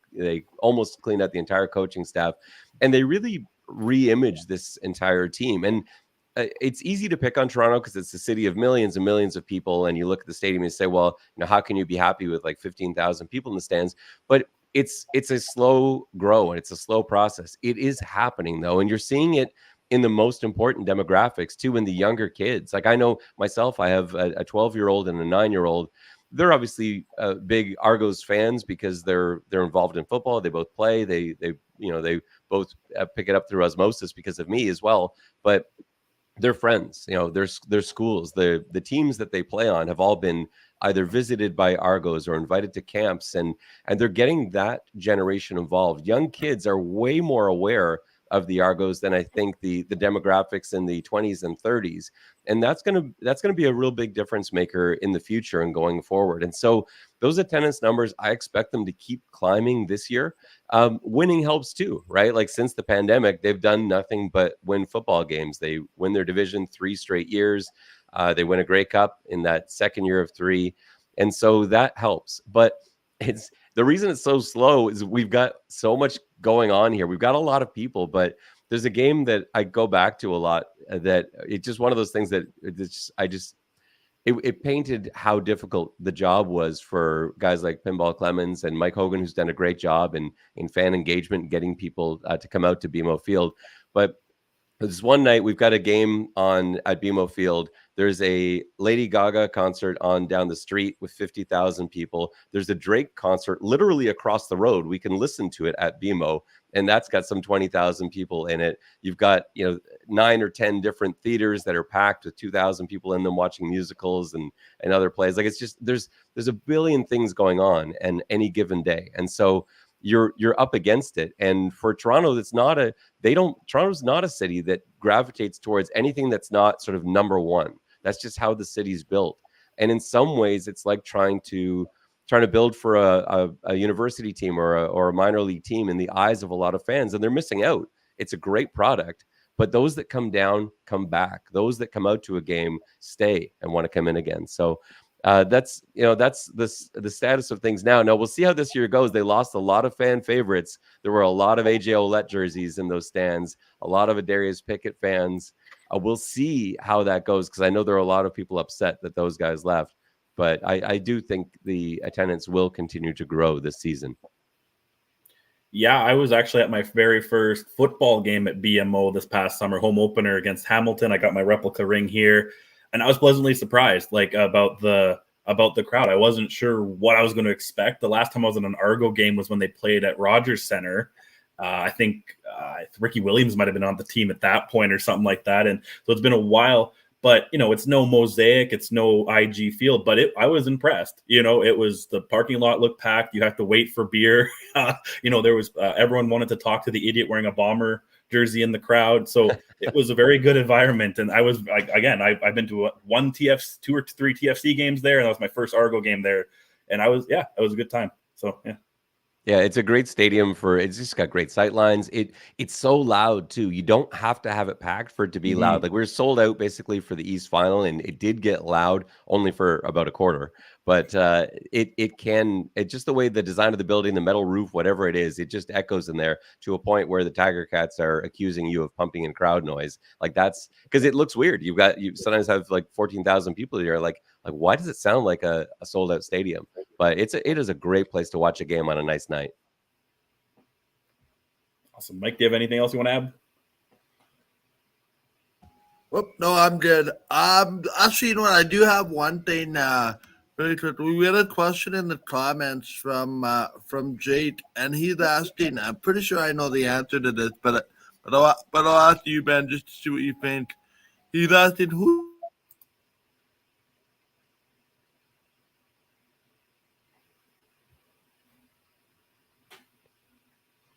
almost cleaned out the entire coaching staff, and they really re-imaged this entire team. And it's easy to pick on Toronto because it's a city of millions and millions of people, and you look at the stadium and say, well, how can you be happy with like 15,000 people in the stands? But it's a slow grow and it's a slow process. It is happening though, and you're seeing it in the most important demographics too, in the younger kids. Like I know myself, I have a 12-year-old and a 9-year-old. They're obviously big Argos fans because they're involved in football. They both play. They both pick it up through osmosis because of me as well. But they're friends. Their schools, the teams that they play on have all been either visited by Argos or invited to camps, and they're getting that generation involved. Young kids are way more aware of the Argos than I think the demographics in the 20s and 30s, and that's gonna be a real big difference maker in the future and going forward. And so those attendance numbers, I expect them to keep climbing this year. Winning helps too, right? Like since the pandemic, they've done nothing but win football games. They win their division 3 straight years. They win a Grey Cup in that second year of 3, and so that helps. But it's the reason it's so slow is we've got so much going on here. We've got a lot of people, but there's a game that I go back to a lot that it's just one of those things that it painted how difficult the job was for guys like Pinball Clemens and Mike Hogan, who's done a great job in fan engagement, getting people to come out to BMO Field. But this one night we've got a game on at BMO Field. There's a Lady Gaga concert on down the street with 50,000 people. There's a Drake concert literally across the road. We can listen to it at BMO, and that's got some 20,000 people in it. You've got 9 or 10 different theaters that are packed with 2,000 people in them watching musicals and other plays. Like it's just there's a billion things going on and any given day, and so you're up against it. And for Toronto, Toronto's not a city that gravitates towards anything that's not sort of number one. That's just how the city's built. And in some ways, it's like trying to build for a university team or a minor league team in the eyes of a lot of fans, and they're missing out. It's a great product, but those that come down come back. Those that come out to a game stay and want to come in again. So that's the status of things now. Now we'll see how this year goes. They lost a lot of fan favorites. There were a lot of AJ Ouellette jerseys in those stands, a lot of Adarius Pickett fans. We'll see how that goes, because I know there are a lot of people upset that those guys left, but I do think the attendance will continue to grow this season. Yeah, I was actually at my very first football game at BMO this past summer, home opener against Hamilton. I got my replica ring here, and I was pleasantly surprised, about the crowd. I wasn't sure what I was going to expect. The last time I was in an Argo game was when they played at Rogers Center. I think Ricky Williams might have been on the team at that point or something like that. And so it's been a while, but it's no Mosaic, it's no IG Field, but I was impressed. It was, the parking lot looked packed. You have to wait for beer. There was everyone wanted to talk to the idiot wearing a Bomber jersey in the crowd. So it was a very good environment. And I was I've been to 2 or 3 TFC games there, and that was my first Argo game there. And it was a good time. So yeah. Yeah, it's a great stadium it's just got great sight lines. It's so loud too. You don't have to have it packed for it to be loud. Like we were sold out basically for the East Final, and it did get loud only for about a quarter. But it's just the way the design of the building, the metal roof, whatever it is, it just echoes in there to a point where the Tiger Cats are accusing you of pumping in crowd noise. Like that's because it looks weird. You sometimes have like 14,000 people here. Like why does it sound like a sold out stadium? But it is a great place to watch a game on a nice night. Awesome. Mike, do you have anything else you want to add? Oh, no, I'm good. Actually, I do have one thing. Really quick. We had a question in the comments from Jake, and he's asking. I'm pretty sure I know the answer to this, but I'll ask you, Ben, just to see what you think. He's asking who.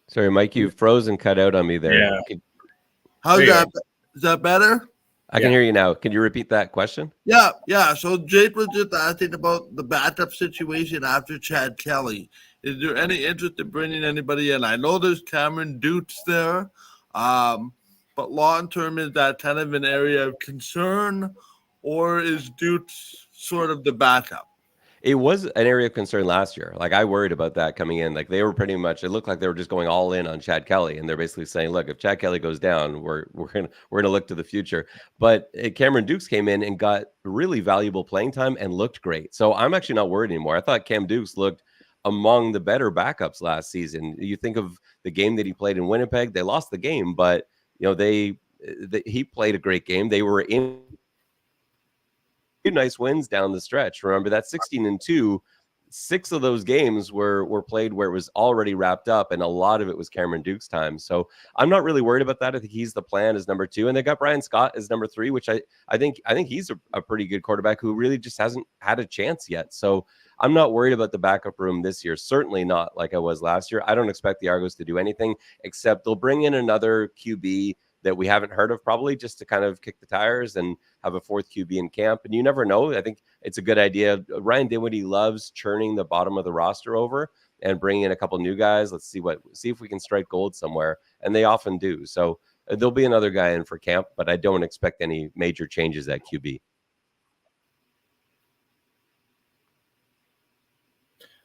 Sorry, Mike, you froze and cut out on me there. Yeah. How's that? Is that better? I can hear you now. Can you repeat that question? Yeah. So Jake was just asking about the backup situation after Chad Kelly. Is there any interest in bringing anybody in? I know there's Cameron Dukes there, but long term, is that kind of an area of concern, or is Dukes sort of the backup? It was an area of concern last year. Like I worried about that coming in. Like they were pretty much, it looked like they were just going all in on Chad Kelly, and they're basically saying, look, if Chad Kelly goes down, we're gonna look to the future. But Cameron Dukes came in and got really valuable playing time and looked great. So I'm actually not worried anymore. I thought Cam Dukes looked among the better backups last season. You think of the game that he played in Winnipeg, they lost the game, but he played a great game. They were in nice wins down the stretch. Remember that 16-2 6 of those games were played where it was already wrapped up, and a lot of it was Cameron Duke's time. So I'm not really worried about that. I think he's the plan as number 2, and they got Brian Scott as number 3, which I think he's a pretty good quarterback who really just hasn't had a chance yet. So I'm not worried about the backup room this year. Certainly not like I was last year. I don't expect the Argos to do anything except they'll bring in another QB that we haven't heard of, probably just to kind of kick the tires and have a 4th QB in camp. And you never know. I think it's a good idea. Ryan Dinwiddie loves churning the bottom of the roster over and bringing in a couple new guys. Let's see if we can strike gold somewhere. And they often do. So there'll be another guy in for camp, but I don't expect any major changes at QB.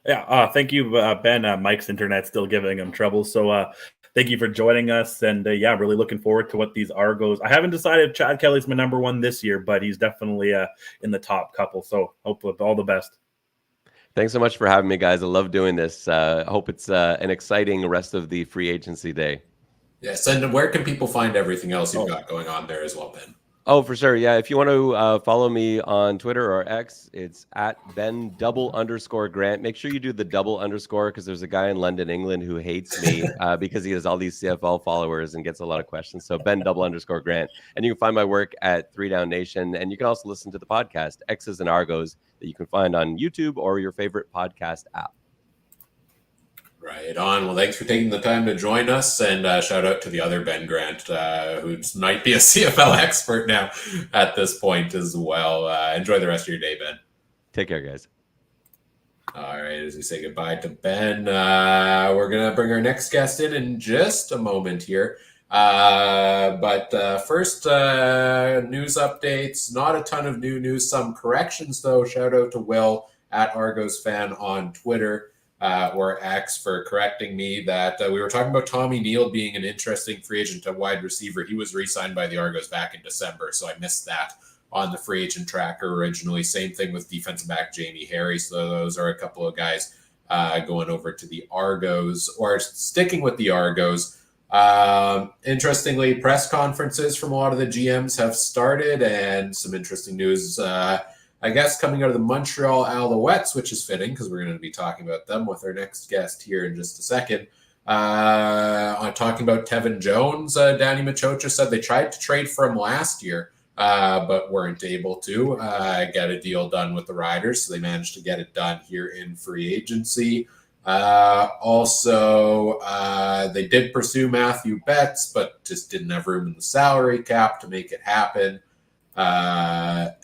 Yeah, thank you, Ben. Mike's internet's still giving him trouble, so thank you for joining us. And yeah, really looking forward to what these Argos. I haven't decided if Chad Kelly's my number 1 this year, but he's definitely in the top couple. So hope with all the best. Thanks so much for having me, guys. I love doing this. I hope it's an exciting rest of the free agency day. Yes, and where can people find everything else you've got going on there as well, Ben? Oh, for sure. Yeah. If you want to follow me on Twitter or X, it's at Ben_Grant. Make sure you do the _, because there's a guy in London, England who hates me because he has all these CFL followers and gets a lot of questions. So Ben_Grant. And you can find my work at 3 Down Nation. And you can also listen to the podcast, X's and Argos, that you can find on YouTube or your favorite podcast app. Right on. Well, thanks for taking the time to join us, and shout out to the other Ben Grant, who might be a CFL expert now at this point as well. Enjoy the rest of your day, Ben. Take care, guys. All right, as we say goodbye to Ben, we're going to bring our next guest in just a moment here. But first, news updates. Not a ton of new news, some corrections, though. Shout out to Will at Argos Fan on Twitter. Or X for correcting me that we were talking about Tommy Neal being an interesting free agent at wide receiver. He was re-signed by the Argos back in December, so I missed that on the free agent tracker originally. Same thing with defensive back Jamie Harry. So those are a couple of guys going over to the Argos, or sticking with the Argos. Interestingly, press conferences from a lot of the GMs have started, and some interesting news I guess coming out of the Montreal Alouettes, which is fitting because we're going to be talking about them with our next guest here in just a second. On talking about Tevin Jones, Danny Machocha said they tried to trade for him last year, but weren't able to get a deal done with the Riders, so they managed to get it done here in free agency. Also, they did pursue Matthew Betts, but just didn't have room in the salary cap to make it happen.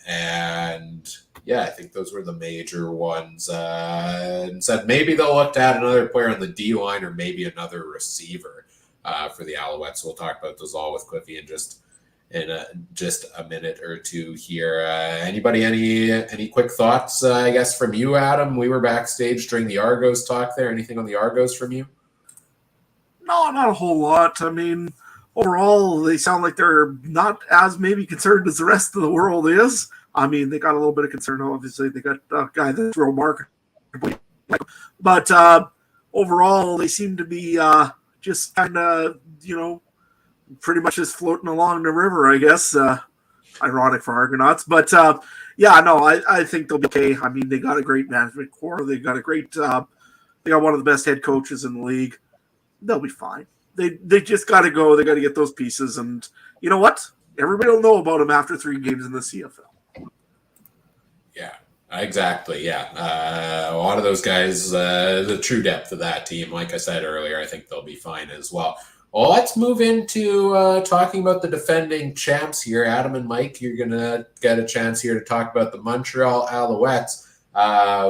And yeah, I think those were the major ones. And said maybe they'll look to add another player on the D line or maybe another receiver for the Alouettes. We'll talk about those all with Cliffy in just a minute or two here. Anybody, any quick thoughts? I guess from you, Adam. We were backstage during the Argos talk there. Anything on the Argos from you? No, not a whole lot. I mean, overall, they sound like they're not as maybe concerned as the rest of the world is. I mean, they got a little bit of concern. Obviously, they got a guy that's real marketable. But overall, they seem to be just kind of, pretty much just floating along the river, I guess. Ironic for Argonauts. But, yeah, no, I think they'll be okay. I mean, they got a great management core. They got they got one of the best head coaches in the league. They'll be fine. They just got to go. They got to get those pieces. And you know what? Everybody will know about them after 3 games in the CFL. Yeah, exactly. Yeah. A lot of those guys, the true depth of that team, like I said earlier, I think they'll be fine as well. Well, let's move into talking about the defending champs here. Adam and Mike, you're going to get a chance here to talk about the Montreal Alouettes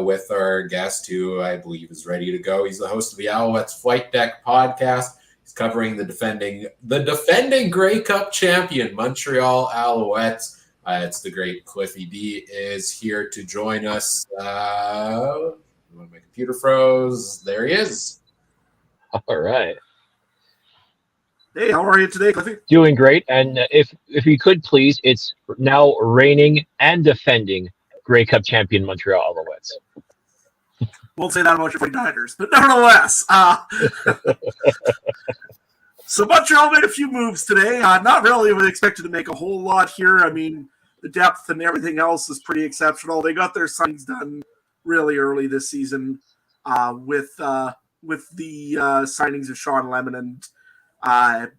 with our guest who I believe is ready to go. He's the host of the Alouettes Flight Deck podcast. He's covering the defending Grey Cup champion, Montreal Alouettes. It's the great Cliffy D is here to join us. My computer froze. There he is. All right. Hey, how are you today, Cliffy? Doing great. And if you could please, it's now reigning and defending Grey Cup champion Montreal Alouettes. Won't say that about your 49ers, but nevertheless. So Montreal made a few moves today. Not really expected to make a whole lot here. I mean, the depth and everything else is pretty exceptional. They got their signings done really early this season with the signings of Sean Lemon and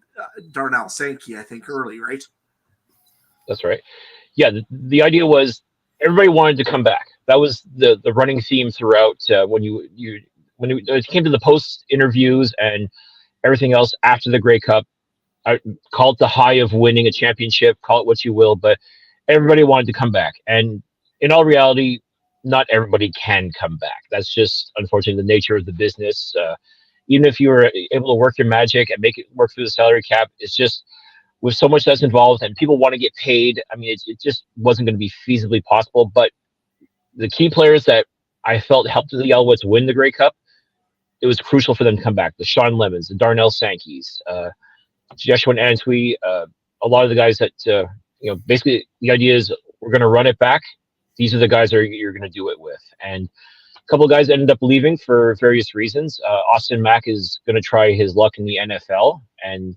Darnell Sankey, I think, early, right? That's right. Yeah, the idea was everybody wanted to come back. That was the running theme throughout when it came to the post interviews and everything else after the Grey Cup. I call it the high of winning a championship, call it what you will, but everybody wanted to come back. And in all reality, not everybody can come back. That's just unfortunately the nature of the business. Even if you were able to work your magic and make it work through the salary cap, it's just with so much that's involved and people want to get paid. I mean, it just wasn't going to be feasibly possible. But the key players that I felt helped the Alouettes win the Grey Cup, it was crucial for them to come back. The Sean Lemons, the Darnell Sankeys, Joshua Antwi, a lot of the guys that, basically the idea is we're going to run it back. These are the guys that you're going to do it with. And a couple of guys ended up leaving for various reasons. Austin Mack is going to try his luck in the NFL. And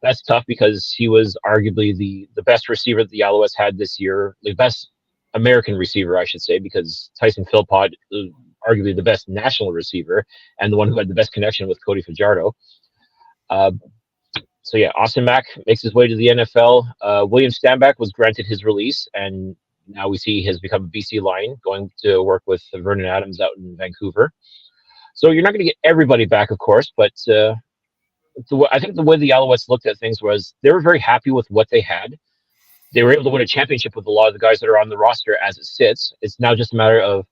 that's tough because he was arguably the best receiver that the Alouettes had this year, the best American receiver, I should say, because Tyson Philpott is arguably the best national receiver and the one who had the best connection with Cody Fajardo. So yeah, Austin Mack makes his way to the NFL. William Stanback was granted his release, and now we see he has become a BC Lion, going to work with Vernon Adams out in Vancouver. So you're not going to get everybody back, of course, but I think the way the Alouettes looked at things was they were very happy with what they had. They were able to win a championship with a lot of the guys that are on the roster as it sits. It's now just a matter of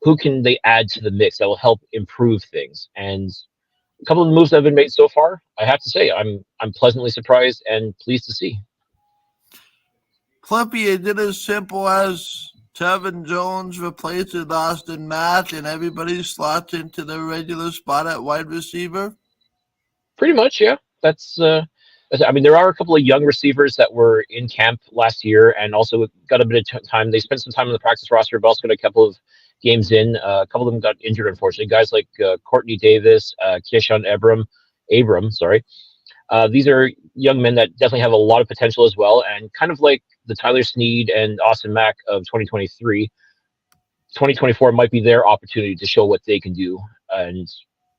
who can they add to the mix that will help improve things. And a couple of the moves that have been made so far, I have to say, I'm pleasantly surprised and pleased to see. Clippy, is it as simple as Tevin Jones replaces Austin Mack and everybody slots into their regular spot at wide receiver? Pretty much, yeah. That's I mean, there are a couple of young receivers that were in camp last year and also got a bit of time. They spent some time on the practice roster, but also got a couple of games in. A couple of them got injured, unfortunately. Guys like Courtney Davis, Keyshawn Abram, sorry. These are young men that definitely have a lot of potential as well. And kind of like the Tyler Snead and Austin Mack of 2023, 2024 might be their opportunity to show what they can do. And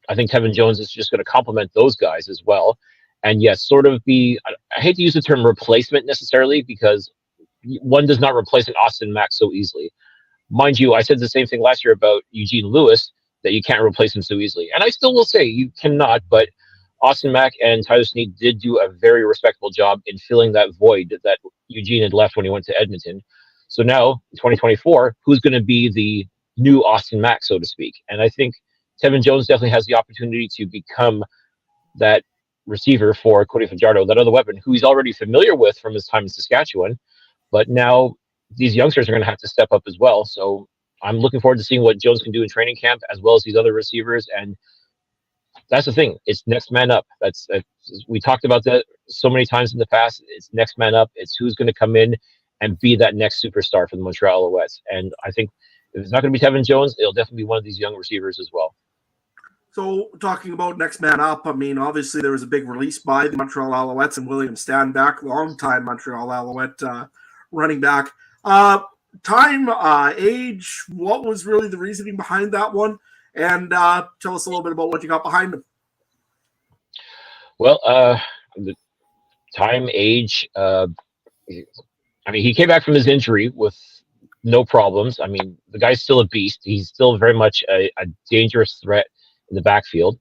I think Tevin Jones is just going to complement those guys as well. And yes, sort of be, I hate to use the term replacement necessarily because one does not replace an Austin Mack so easily. Mind you, I said the same thing last year about Eugene Lewis, that you can't replace him so easily. And I still will say you cannot, but Austin Mack and Tyler Snead did do a very respectable job in filling that void that Eugene had left when he went to Edmonton. So now, 2024, who's going to be the new Austin Mack, so to speak? And I think Tevin Jones definitely has the opportunity to become that receiver for Cody Fajardo, that other weapon who he's already familiar with from his time in Saskatchewan. But now these youngsters are going to have to step up as well. So I'm looking forward to seeing what Jones can do in training camp, as well as these other receivers. And that's the thing. It's next man up. That's we talked about that so many times in the past. It's next man up. It's who's going to come in and be that next superstar for the Montreal Alouettes. And I think if it's not going to be Tevin Jones, it'll definitely be one of these young receivers as well. So talking about next man up, I mean, obviously there was a big release by the Montreal Alouettes and William Stanback, longtime Montreal Alouette running back. Time, age, what was really the reasoning behind that one? And tell us a little bit about what you got behind him. Well, the time, age, I mean, he came back from his injury with no problems. I mean, the guy's still a beast. He's still very much a dangerous threat in the backfield.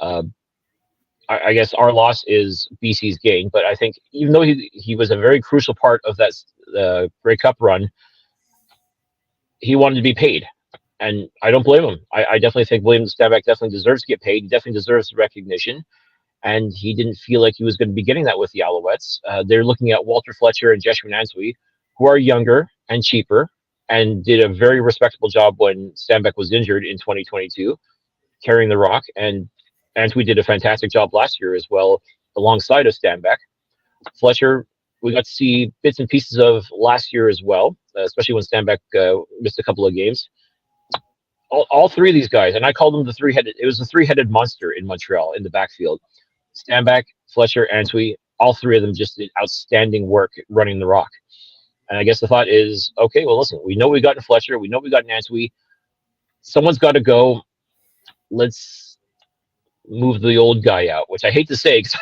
I guess our loss is BC's gain, but I think even though he was a very crucial part of that Grey Cup run, he wanted to be paid. And I don't blame him. I definitely think William Stanback definitely deserves to get paid. He definitely deserves recognition. And he didn't feel like he was going to be getting that with the Alouettes. They're looking at Walter Fletcher and Joshua Antwi, who are younger and cheaper, and did a very respectable job when Stanback was injured in 2022, carrying the rock. And Antwi did a fantastic job last year as well, alongside of Stanback. Fletcher, we got to see bits and pieces of last year as well, especially when Stanback missed a couple of games. All three of these guys, and I called them the three-headed monster in Montreal in the backfield. Stanback, Fletcher, Antwi, all three of them just did outstanding work running the rock. And I guess the thought is, okay, well, listen, we know we got in Fletcher, we know we got in Antwi. someone's got to go. Let's move the old guy out, which I hate to say because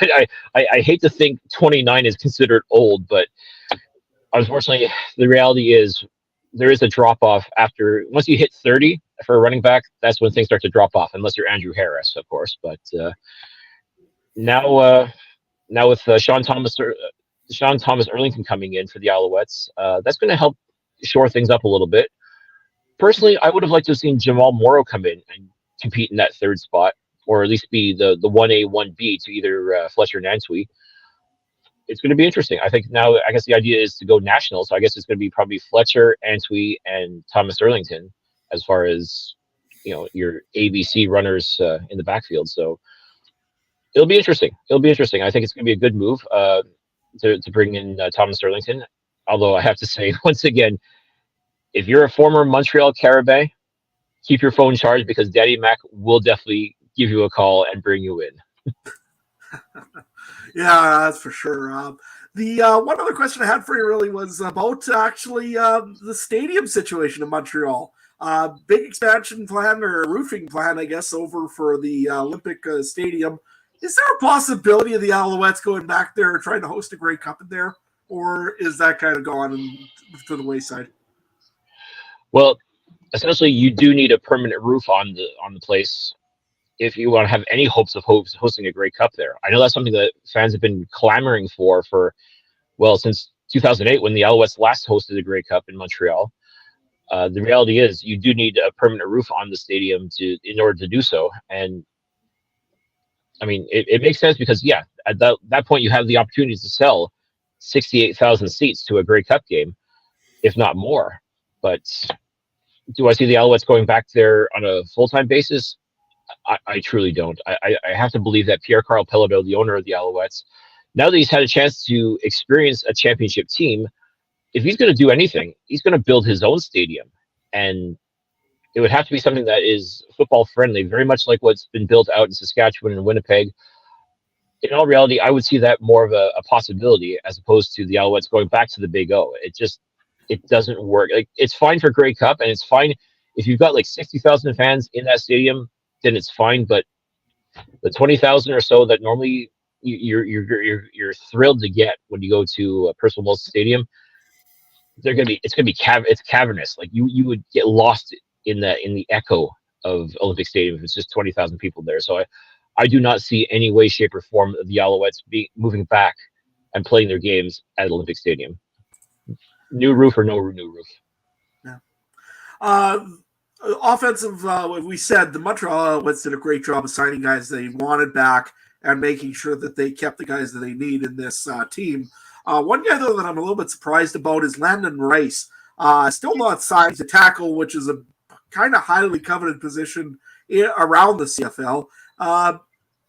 I hate to think 29 is considered old, but unfortunately, the reality is there is a drop off after once you hit 30 for a running back. That's when things start to drop off, unless you're Andrew Harris, of course. But now with Sean Thomas Erlington coming in for the Alouettes, that's going to help shore things up a little bit. Personally, I would have liked to have seen Jamal Morrow come in and compete in that third spot, or at least be the 1A, 1B to either Fletcher and Antwi. It's going to be interesting. I think now, I guess the idea is to go national, so I guess it's going to be probably Fletcher, Antwi, and Thomas Erlington as far as your ABC runners in the backfield. So it'll be interesting. I think it's going to be a good move to bring in Thomas Erlington. Although I have to say, once again, if you're a former Montreal Carabin, keep your phone charged because Daddy Mac will definitely give you a call and bring you in. Yeah, that's for sure. The one other question I had for you really was about actually the stadium situation in Montreal. Big expansion plan or roofing plan, I guess, over for the Olympic Stadium. Is there a possibility of the Alouettes going back there and trying to host a Grey Cup in there, or is that kind of gone to the wayside? Well, essentially, you do need a permanent roof on the place if you want to have any hopes of hosting a Grey Cup there. I know that's something that fans have been clamoring for since 2008 when the Alouettes last hosted a Grey Cup in Montreal. The reality is you do need a permanent roof on the stadium in order to do so. And I mean, it makes sense because, at that point you have the opportunity to sell 68,000 seats to a Grey Cup game, if not more. But do I see the Alouettes going back there on a full-time basis? I truly don't. I have to believe that Pierre-Carl Pelledeau, the owner of the Alouettes, now that he's had a chance to experience a championship team, if he's going to do anything, he's going to build his own stadium. And it would have to be something that is football friendly, very much like what's been built out in Saskatchewan and Winnipeg. In all reality, I would see that more of a possibility as opposed to the Alouettes going back to the Big O. It doesn't work. Like, it's fine for Grey Cup, and it's fine if you've got like 60,000 fans in that stadium, then it's fine. But the 20,000 or so that normally you're thrilled to get when you go to a Percival Molson Stadium, it's cavernous. Like you would get lost in the echo of Olympic Stadium if it's just 20,000 people there. So I do not see any way, shape, or form of the Alouettes moving back and playing their games at Olympic Stadium. New roof or no new roof. Yeah. Offensive, we said the Montreal Alouettes did a great job of signing guys they wanted back and making sure that they kept the guys that they need in this team. One guy, though, that I'm a little bit surprised about is Landon Rice. Still not signed to tackle, which is a kind of highly coveted position around the CFL.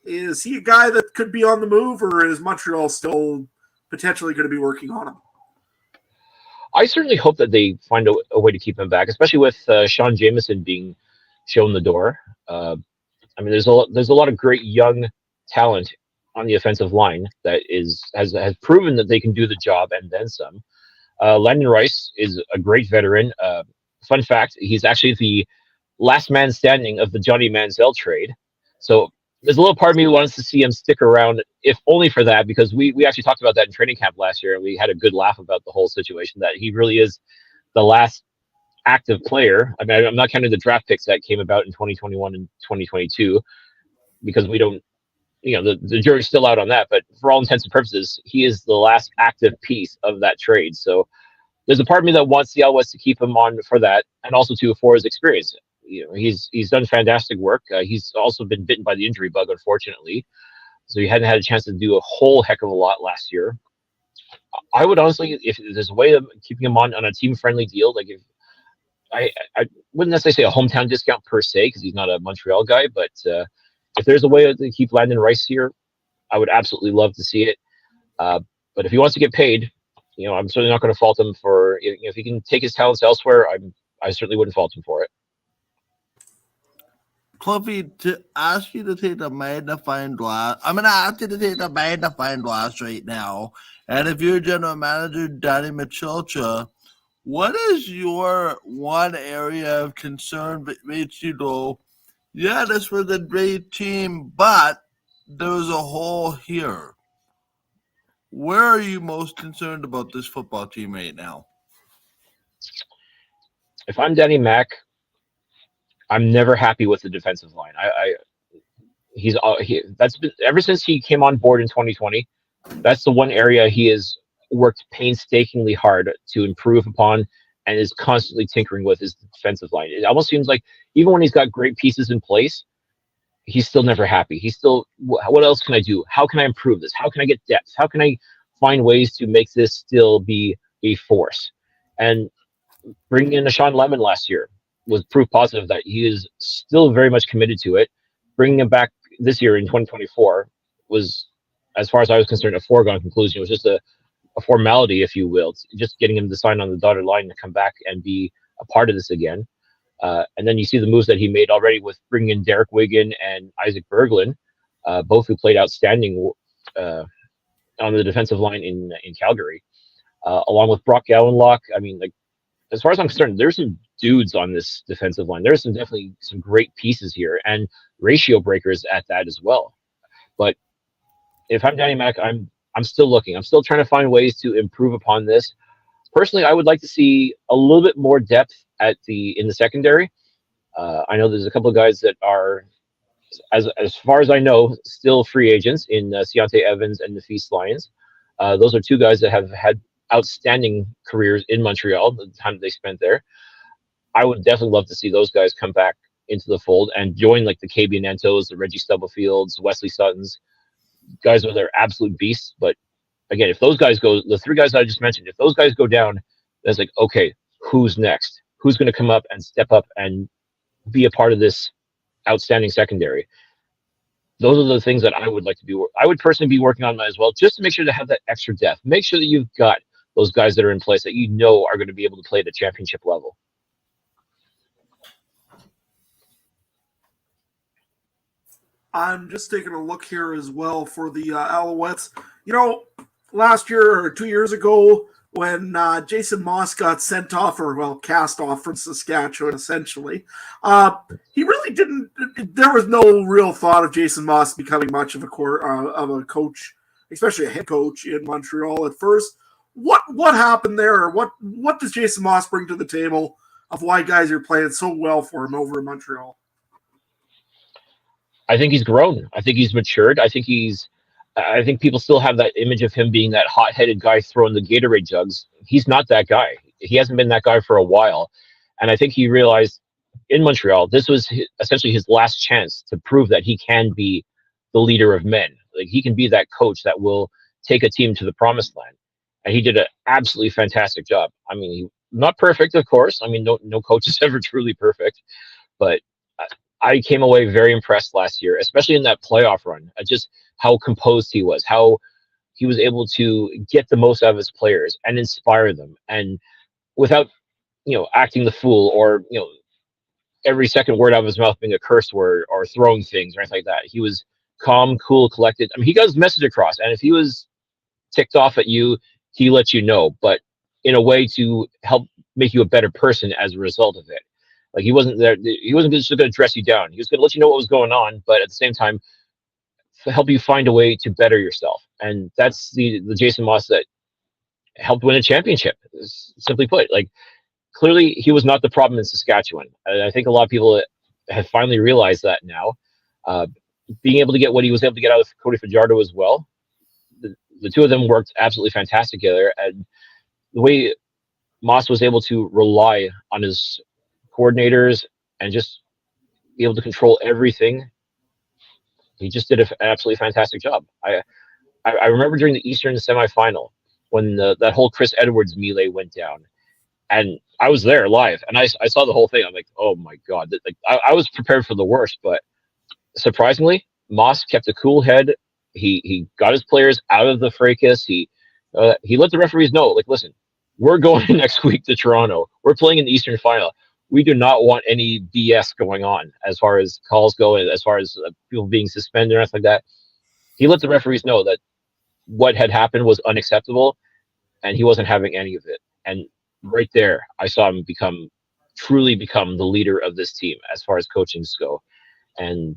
Is he a guy that could be on the move, or is Montreal still potentially going to be working on him? I certainly hope that they find a way to keep him back, especially with Sean Jameson being shown the door. I mean, there's a lot of great young talent on the offensive line that has proven that they can do the job and then some. Landon Rice is a great veteran. Fun fact, he's actually the last man standing of the Johnny Manziel trade. So there's a little part of me who wants to see him stick around, if only for that, because we actually talked about that in training camp last year, and we had a good laugh about the whole situation, that he really is the last active player. I mean, I'm not counting the draft picks that came about in 2021 and 2022, because we don't, the jury's still out on that, but for all intents and purposes, he is the last active piece of that trade. So there's a part of me that wants the Alouettes to keep him on for that, and also for his experience. He's done fantastic work. He's also been bitten by the injury bug, unfortunately, so he hadn't had a chance to do a whole heck of a lot last year. I would honestly, if there's a way of keeping him on a team-friendly deal, like I wouldn't necessarily say a hometown discount per se, because he's not a Montreal guy, but if there's a way to keep Landon Rice here, I would absolutely love to see it. But if he wants to get paid, I'm certainly not going to fault him for, if he can take his talents elsewhere, I certainly wouldn't fault him for it. Cluffy, to ask you to take the magnifying glass, I'm going to ask you to take the magnifying glass right now. And if you're general manager Danny Michelcha, What is your one area of concern that makes you go, yeah, this was a great team, but there's a hole here? Where are you most concerned about this football team right now? If I'm Danny Mac, I'm never happy with the defensive line. That's been ever since he came on board in 2020. That's the one area he has worked painstakingly hard to improve upon and is constantly tinkering with his defensive line. It almost seems like even when he's got great pieces in place, he's still never happy. He's still, what else can I do? How can I improve this? How can I get depth? How can I find ways to make this still be a force? And bringing in Sean Lemon last year was proof positive that he is still very much committed to it. Bringing him back this year in 2024 was, as far as I was concerned, a foregone conclusion. It was just a formality, if you will. It's just getting him to sign on the dotted line to come back and be a part of this again. And then you see the moves that he made already with bringing in Derek Wigan and Isaac Berglund, both who played outstanding on the defensive line in Calgary, along with Brock Gowenlock. I mean, like, as far as I'm concerned, there's some dudes on this defensive line. There's definitely some great pieces here and ratio breakers at that as well. But if I'm Danny Mac, I'm still looking. I'm still trying to find ways to improve upon this. Personally, I would like to see a little bit more depth in the secondary. I know there's a couple of guys that are, as far as I know, still free agents in Ciante Evans and Nafis Lyons. Those are two guys that have had outstanding careers in Montreal, the time they spent there. I would definitely love to see those guys come back into the fold and join like the KB Nantos, the Reggie Stubblefields, Wesley Suttons. Guys are their absolute beasts. But again, if those guys go, the three guys I just mentioned, if those guys go down, it's like, okay, who's next? Who's going to come up and step up and be a part of this outstanding secondary? Those are the things that I would like to do. I would personally be working on that as well, just to make sure to have that extra depth. Make sure that you've got those guys that are in place that you know are going to be able to play at the championship level. I'm just taking a look here as well for the Alouettes. You know, last year or 2 years ago, when Jason Moss got sent off, or well, cast off from Saskatchewan, essentially, he really didn't. There was no real thought of Jason Moss becoming much of a coach, especially a head coach in Montreal at first. What happened there? What does Jason Moss bring to the table of why guys are playing so well for him over in Montreal? I think he's grown. I think he's matured. I think people still have that image of him being that hot-headed guy throwing the Gatorade jugs. He's not that guy. He hasn't been that guy for a while. And I think he realized in Montreal, this was essentially his last chance to prove that he can be the leader of men. Like, he can be that coach that will take a team to the promised land. And he did an absolutely fantastic job. I mean, not perfect, of course. I mean, no coach is ever truly perfect. But I came away very impressed last year, especially in that playoff run, at just how composed he was, how he was able to get the most out of his players and inspire them, and without, acting the fool or, every second word out of his mouth being a curse word or throwing things or anything like that. He was calm, cool, collected. I mean, he got his message across, and if he was ticked off at you, he let you know, but in a way to help make you a better person as a result of it. Like, he wasn't there. He wasn't just going to dress you down. He was going to let you know what was going on, but at the same time, help you find a way to better yourself. And that's the Jason Moss that helped win a championship. Simply put, like, clearly he was not the problem in Saskatchewan. And I think a lot of people have finally realized that now. Being able to get what he was able to get out of Cody Fajardo as well, the two of them worked absolutely fantastic together. And the way Moss was able to rely on his coordinators and just be able to control everything, he just did an absolutely fantastic job. I remember during the Eastern semifinal when that whole Chris Edwards melee went down, and I was there live, and I saw the whole thing. I'm like, oh my god! Like, I was prepared for the worst, but surprisingly, Moss kept a cool head. He got his players out of the fracas. He let the referees know, like, listen, we're going next week to Toronto. We're playing in the Eastern final. We do not want any BS going on as far as calls go, and as far as people being suspended or anything like that. He let the referees know that what had happened was unacceptable, and he wasn't having any of it. And right there, I saw him truly become the leader of this team as far as coachings go. And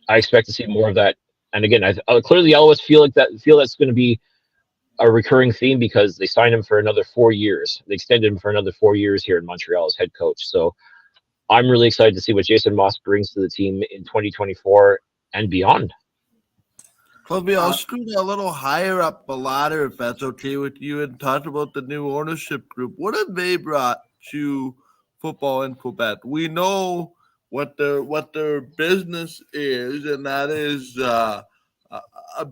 I expect to see more of that. And again, clearly I always feel that's going to be a recurring theme because they signed him for another 4 years. They extended him for another 4 years here in Montreal as head coach. So I'm really excited to see what Jason Moss brings to the team in 2024 and beyond. Colby, I'll scoot a little higher up the ladder if that's okay with you and talk about the new ownership group. What have they brought to football in Quebec? We know what their business is, and that is a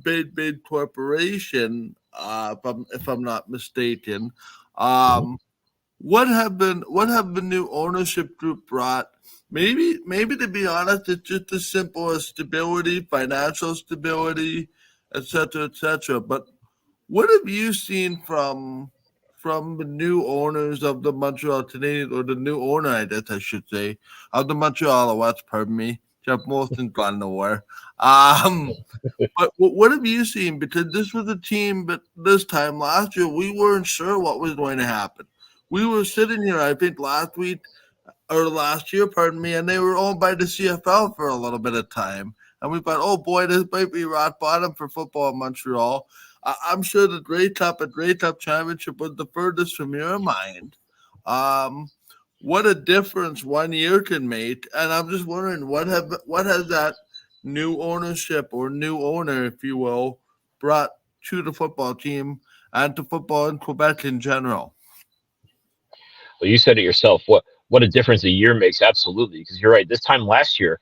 big corporation. If I'm not mistaken, what have the new ownership group brought? Maybe to be honest, it's just as simple as stability, financial stability, etc., etc. But what have you seen from the new owners of the Montreal Canadiens, or the new owner, I guess I should say, of the Montreal Alouettes? Pardon me, Jeff Molson's gone nowhere. But what have you seen? Because this was a team, but this time last year we weren't sure what was going to happen. We were sitting here, I think, last year, pardon me, and they were owned by the CFL for a little bit of time. And we thought, oh boy, this might be rock bottom for football in Montreal. I'm sure the Grey Cup Championship was the furthest from your mind. What a difference 1 year can make. And I'm just wondering, what has that new ownership or new owner, if you will, brought to the football team and to football in Quebec in general? Well, you said it yourself. What a difference a year makes. Absolutely. Because you're right. This time last year,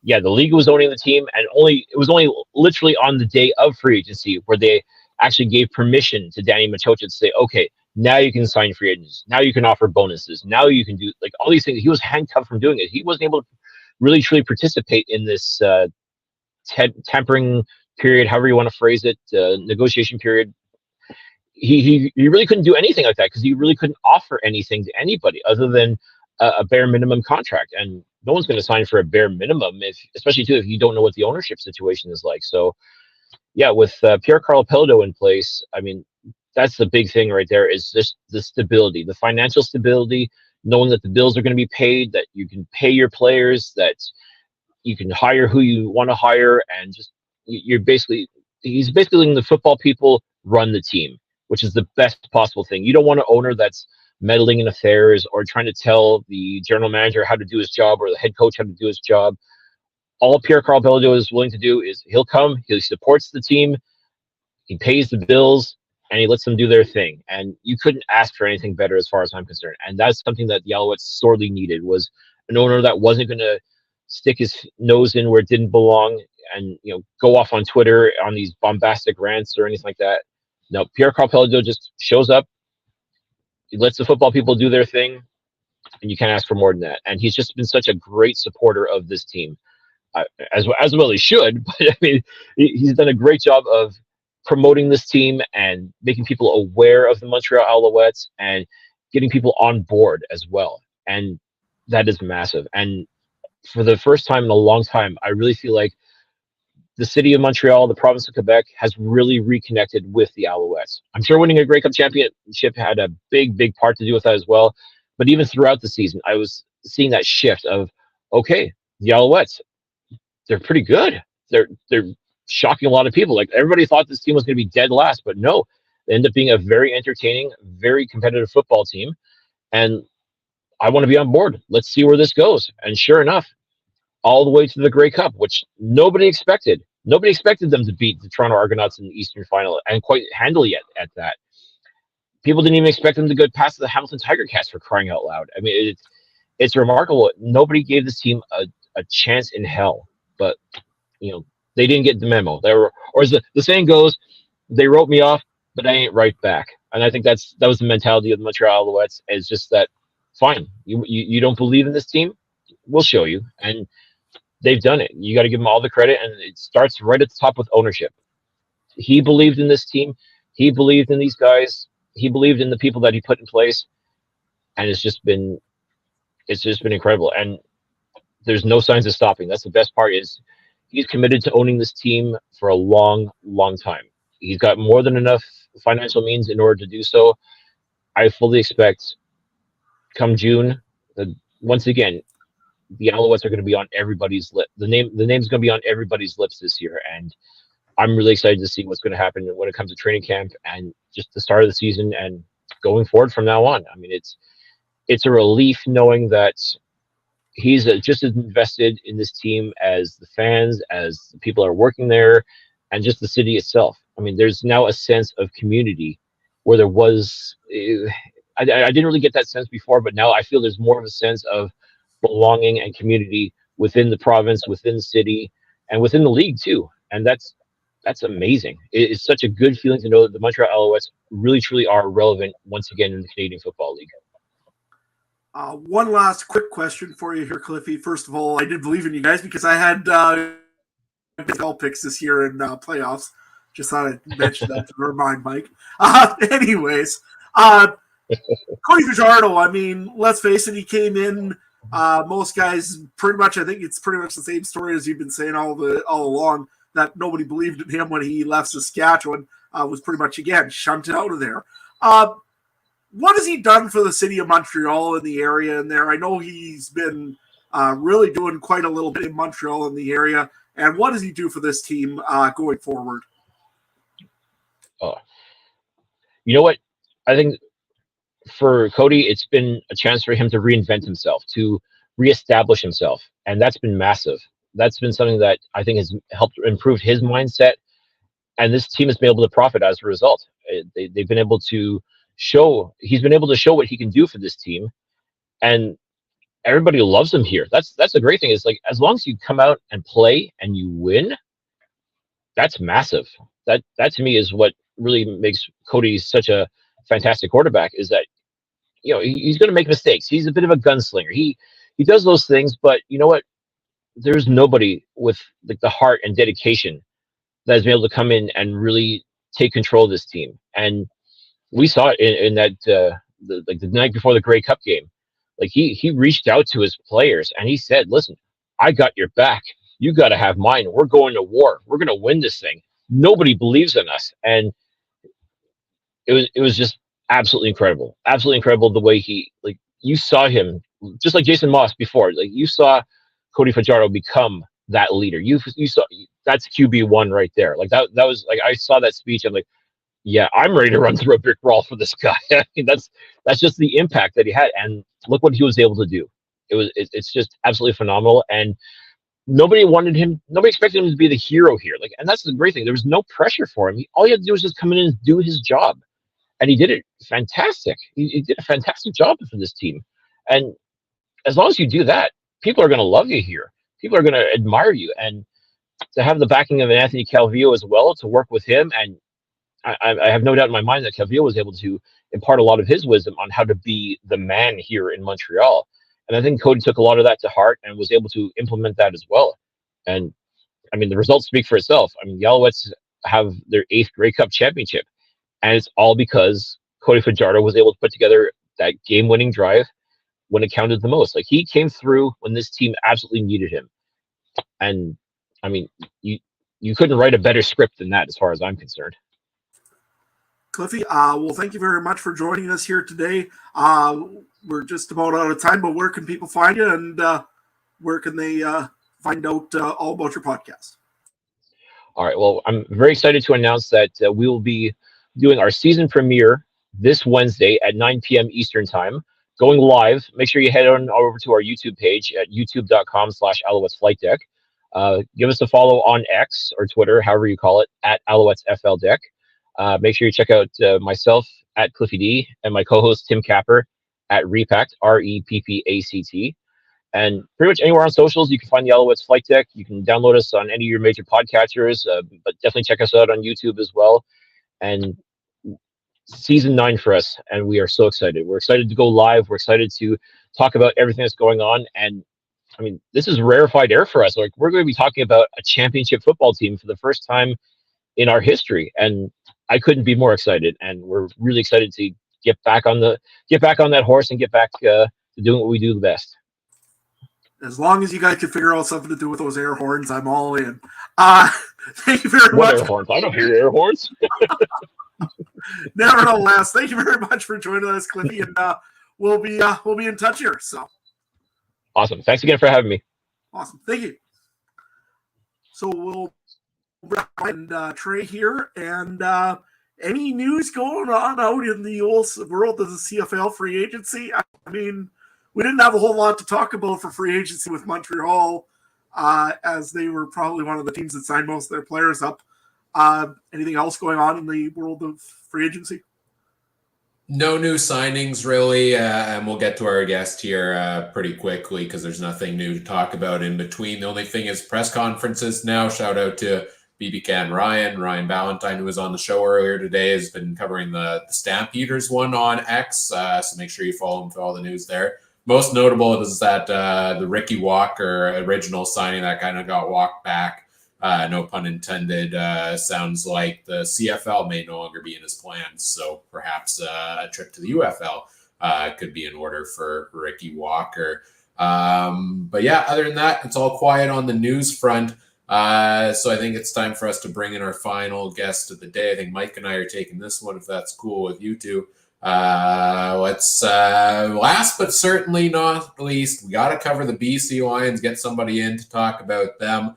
yeah, the league was owning the team, and it was only literally on the day of free agency where they actually gave permission to Danny Machocha to say, okay, now you can sign free agents. Now you can offer bonuses. Now you can do like all these things. He was handcuffed from doing it. He wasn't able to really truly participate in this tempering period, however you want to phrase it, negotiation period. He really couldn't do anything like that because he really couldn't offer anything to anybody other than a bare minimum contract. And no one's going to sign for a bare minimum, especially if you don't know what the ownership situation is like. So, yeah, with Pierre-Karl Pelado in place, I mean, that's the big thing right there is just the stability, the financial stability, knowing that the bills are going to be paid, that you can pay your players, that you can hire who you want to hire, and just he's basically letting the football people run the team, which is the best possible thing. You don't want an owner that's meddling in affairs or trying to tell the general manager how to do his job or the head coach how to do his job. All Pierre-Karl Pelado is willing to do is he'll come, he supports the team, he pays the bills, and he lets them do their thing. And you couldn't ask for anything better as far as I'm concerned. And that's something that the Alouettes sorely needed, was an owner that wasn't going to stick his nose in where it didn't belong and go off on Twitter on these bombastic rants or anything like that. No, Pierre-Karl Pelado just shows up, he lets the football people do their thing, and you can't ask for more than that. And he's just been such a great supporter of this team, as well he should. But I mean, he's done a great job of promoting this team and making people aware of the Montreal Alouettes and getting people on board as well. And that is massive. And for the first time in a long time, I really feel like the city of Montreal, the province of Quebec, has really reconnected with the Alouettes. I'm sure winning a Grey Cup championship had a big part to do with that as well. But even throughout the season, I was seeing that shift of, okay, the Alouettes, they're pretty good. They're shocking a lot of people. Like, everybody thought this team was going to be dead last, but no, they end up being a very entertaining, very competitive football team. And I want to be on board. Let's see where this goes. And sure enough, all the way to the Grey Cup, which nobody expected. Nobody expected them to beat the Toronto Argonauts in the Eastern Final, and quite handily at that. People didn't even expect them to go past the Hamilton Tiger Cats, for crying out loud. I mean, it's remarkable. Nobody gave this team a chance in hell, but they didn't get the memo. Or as the saying goes, they wrote me off, but I ain't right back. And I think that was the mentality of the Montreal Alouettes. Is just that, fine, you don't believe in this team, we'll show you. And they've done it. You got to give them all the credit, and it starts right at the top with ownership. He believed in this team. He believed in these guys. He believed in the people that he put in place, and it's just been incredible. And there's no signs of stopping. That's the best part, is he's committed to owning this team for a long time. He's got more than enough financial means in order to do so. I fully expect come June, once again, the Alouettes are going to be on everybody's lip. The name's going to be on everybody's lips this year, and I'm really excited to see what's going to happen when it comes to training camp and just the start of the season and going forward from now on. I mean, it's a relief knowing that he's just as invested in this team as the fans, as the people that are working there, and just the city itself. I mean, there's now a sense of community where there was. I didn't really get that sense before, but now I feel there's more of a sense of belonging and community within the province, within the city, and within the league too. And that's amazing. It's such a good feeling to know that the Montreal Alouettes really truly are relevant once again in the Canadian Football League. One last quick question for you here, Cliffy. First of all, I did believe in you guys because I had all picks this year in playoffs. Just thought I'd mention that to remind Mike. Anyways, Cody Fajardo, I mean, let's face it, he came in. Most guys pretty much, I think it's pretty much the same story as you've been saying all along, that nobody believed in him when he left Saskatchewan, was pretty much, again, shunted out of there. What has he done for the city of Montreal in the area in there? I know he's been really doing quite a little bit in Montreal in the area. And what does he do for this team going forward? You know what? I think for Cody, it's been a chance for him to reinvent himself, to reestablish himself. And that's been massive. That's been something that I think has helped improve his mindset. And this team has been able to profit as a result. They've been able to he's been able to show what he can do for this team. And everybody loves him here. That's the great thing is, like, as long as you come out and play and you win, that's massive. That to me is what really makes Cody such a fantastic quarterback, is that, you know, he's going to make mistakes. He's a bit of a gunslinger. He does those things, but you know what? There's nobody with like the heart and dedication that has been able to come in and really take control of this team. And we saw it in that the night before the Grey Cup game. Like he reached out to his players and he said, "Listen, I got your back. You got to have mine. We're going to war. We're going to win this thing. Nobody believes in us." And it was just absolutely incredible. Absolutely incredible the way you saw him, just like Jason Moss before. Like, you saw Cody Fajardo become that leader. You saw, that's QB1 right there. Like that was like, I saw that speech. I'm like, yeah, I'm ready to run through a brick wall for this guy. I mean, that's just the impact that he had, and look what he was able to do. It's just absolutely phenomenal, and nobody expected him to be the hero here. Like, and that's the great thing. There was no pressure for him. All he had to do was just come in and do his job, and he did it fantastic. He did a fantastic job for this team, and as long as you do that, people are going to love you here. People are going to admire you, and to have the backing of an Anthony Calvillo as well, to work with him, and I have no doubt in my mind that Calvillo was able to impart a lot of his wisdom on how to be the man here in Montreal. And I think Cody took a lot of that to heart and was able to implement that as well. And I mean, the results speak for itself. I mean, the Alouettes have their 8th Grey Cup championship, and it's all because Cody Fajardo was able to put together that game-winning drive when it counted the most. Like, he came through when this team absolutely needed him. And I mean, you couldn't write a better script than that, as far as I'm concerned. Cliffy, well, thank you very much for joining us here today. We're just about out of time, but where can people find you, and where can they find out all about your podcast? All right. Well, I'm very excited to announce that we will be doing our season premiere this Wednesday at 9 p.m. Eastern Time, going live. Make sure you head on over to our YouTube page at youtube.com/Alouettes Flight Deck. Give us a follow on X or Twitter, however you call it, at Alouettes FL Deck. Make sure you check out myself at Cliffy D and my co-host Tim Capper at Repact, REPPACT. And pretty much anywhere on socials, you can find the Alouettes Flight Deck. You can download us on any of your major podcatchers, but definitely check us out on YouTube as well. And season 9 for us, and we are so excited. We're excited to go live. We're excited to talk about everything that's going on. And I mean, this is rarefied air for us. Like, we're going to be talking about a championship football team for the first time in our history, and I couldn't be more excited. And we're really excited to get back on that horse and get back to doing what we do the best. As long as you guys can figure out something to do with those air horns, I'm all in. Thank you very much. Air horns? I don't hear air horns. Nevertheless, thank you very much for joining us, Cliffy, and we'll be in touch here. So Awesome. Thanks again for having me. awesome. Thank you. So we'll and Trey here, and any news going on out in the old world of the CFL free agency? I mean, we didn't have a whole lot to talk about for free agency with Montreal, as they were probably one of the teams that signed most of their players up. Anything else going on in the world of free agency? No new signings, really, and we'll get to our guest here pretty quickly because there's nothing new to talk about in between. The only thing is press conferences now. Shout out to BB Can Ryan Valentine, who was on the show earlier today, has been covering the Stampeders one on X, so make sure you follow him for all the news there. Most notable is that the Ricky Walker original signing that kind of got walked back. No pun intended. Sounds like the CFL may no longer be in his plans, so perhaps a trip to the UFL could be in order for Ricky Walker. But yeah, other than that, it's all quiet on the news front. So I think it's time for us to bring in our final guest of the day. I think Mike and I are taking this one, if that's cool with you two. Let's last but certainly not least, we got to cover the BC Lions, get somebody in to talk about them.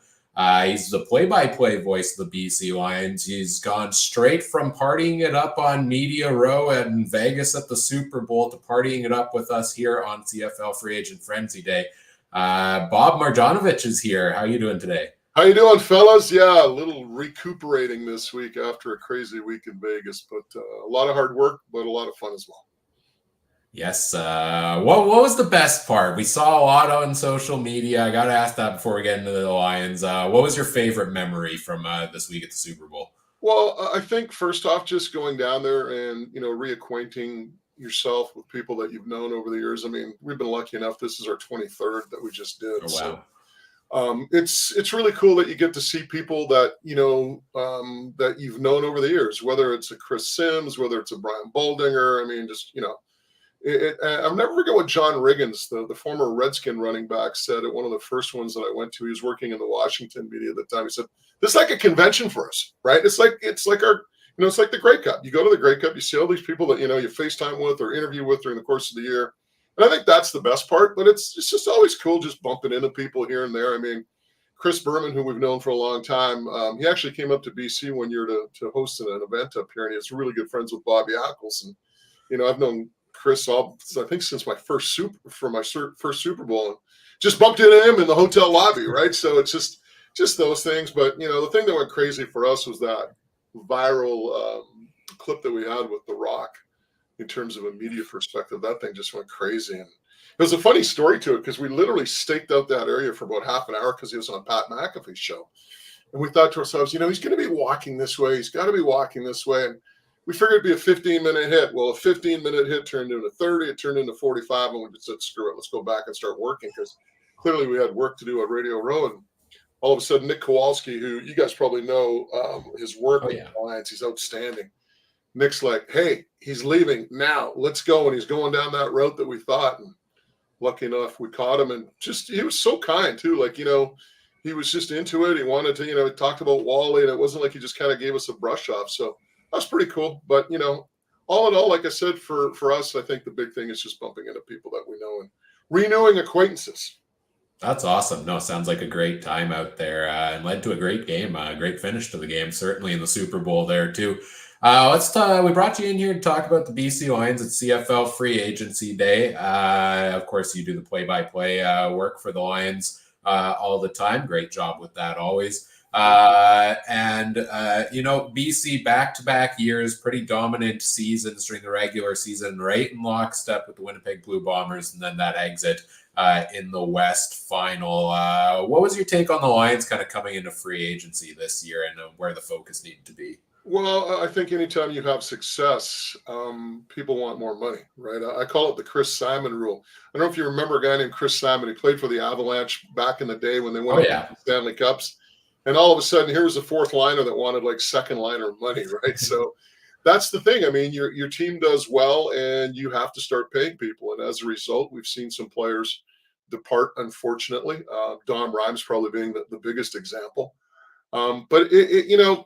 He's the play-by-play voice of the BC Lions. He's gone straight from partying it up on Media Row in Vegas at the Super Bowl to partying it up with us here on CFL Free Agent Frenzy Day. Bob Marjanovic is here. How are you doing today? How you doing, fellas? Yeah, a little recuperating this week after a crazy week in Vegas, but a lot of hard work, but a lot of fun as well. Yes. What was the best part? We saw a lot on social media. I got to ask that before we get into the Lions. What was your favorite memory from this week at the Super Bowl? Well, I think first off, just going down there and, reacquainting yourself with people that you've known over the years. I mean, we've been lucky enough. This is our 23rd that we just did. Oh, wow. So it's really cool that you get to see people that that you've known over the years, whether it's a Chris Sims, whether it's a Brian Baldinger. I mean, just I'll never forget what John Riggins, the former Redskin running back, said at one of the first ones that I went to. He was working in the Washington media at the time. He said, "This is like a convention for us, right? It's like our it's like the Grey Cup. You go to the Grey Cup, you see all these people that you FaceTime with or interview with during the course of the year." And I think that's the best part, but it's just always cool just bumping into people here and there. I mean, Chris Berman, who we've known for a long time, he actually came up to BC one year to host an event up here, and he's really good friends with Bobby Ackles. And, I've known Chris I think since my first Super Bowl, and just bumped into him in the hotel lobby, right? So it's just those things. But, the thing that went crazy for us was that viral clip that we had with The Rock. In terms of a media perspective, that thing just went crazy. And it was a funny story to it because we literally staked out that area for about half an hour because he was on Pat McAfee's show. And we thought to ourselves, he's going to be walking this way. He's got to be walking this way. And we figured it'd be a 15-minute hit. Well, a 15-minute hit turned into 30. It turned into 45. And we just said, screw it. Let's go back and start working because clearly we had work to do at Radio Row. And all of a sudden, Nick Kowalski, who you guys probably know his work with the Lions, he's outstanding. Nick's like, hey, he's leaving now. Let's go. And he's going down that route that we thought. And lucky enough, we caught him. And he was so kind, too. Like, he was just into it. He wanted to, he talked about Wally. And it wasn't like he just kind of gave us a brush off. So that was pretty cool. But, all in all, like I said, for us, I think the big thing is just bumping into people that we know and renewing acquaintances. That's awesome. No, sounds like a great time out there and led to a great game, a great finish to the game, certainly in the Super Bowl there, too. We brought you in here to talk about the BC Lions at CFL Free Agency Day. Of course, you do the play-by-play work for the Lions all the time. Great job with that always. BC back-to-back years, pretty dominant seasons during the regular season, right in lockstep with the Winnipeg Blue Bombers, and then that exit in the West final. What was your take on the Lions kind of coming into free agency this year and where the focus needed to be? Well, I think anytime you have success, people want more money, right? I call it the Chris Simon rule. I don't know if you remember a guy named Chris Simon. He played for the Avalanche back in the day when they won the Stanley Cups. And all of a sudden, here was a fourth liner that wanted like second liner money, right? So that's the thing. I mean, your team does well, and you have to start paying people. And as a result, we've seen some players depart, unfortunately. Dom Rhymes probably being the biggest example. But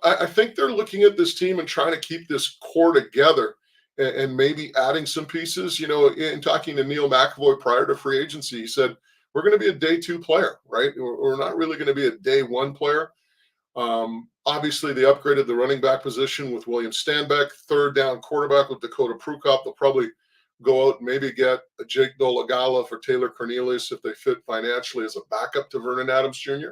I think they're looking at this team and trying to keep this core together and maybe adding some pieces. You know, in talking to Neil McAvoy prior to free agency, he said, we're going to be a day 2 player, right? We're not really going to be a day 1 player. Obviously, they upgraded the running back position with William Stanback, third down quarterback with Dakota Prukop. They'll probably go out and maybe get a Jake Dolagala for Taylor Cornelius if they fit financially as a backup to Vernon Adams Jr.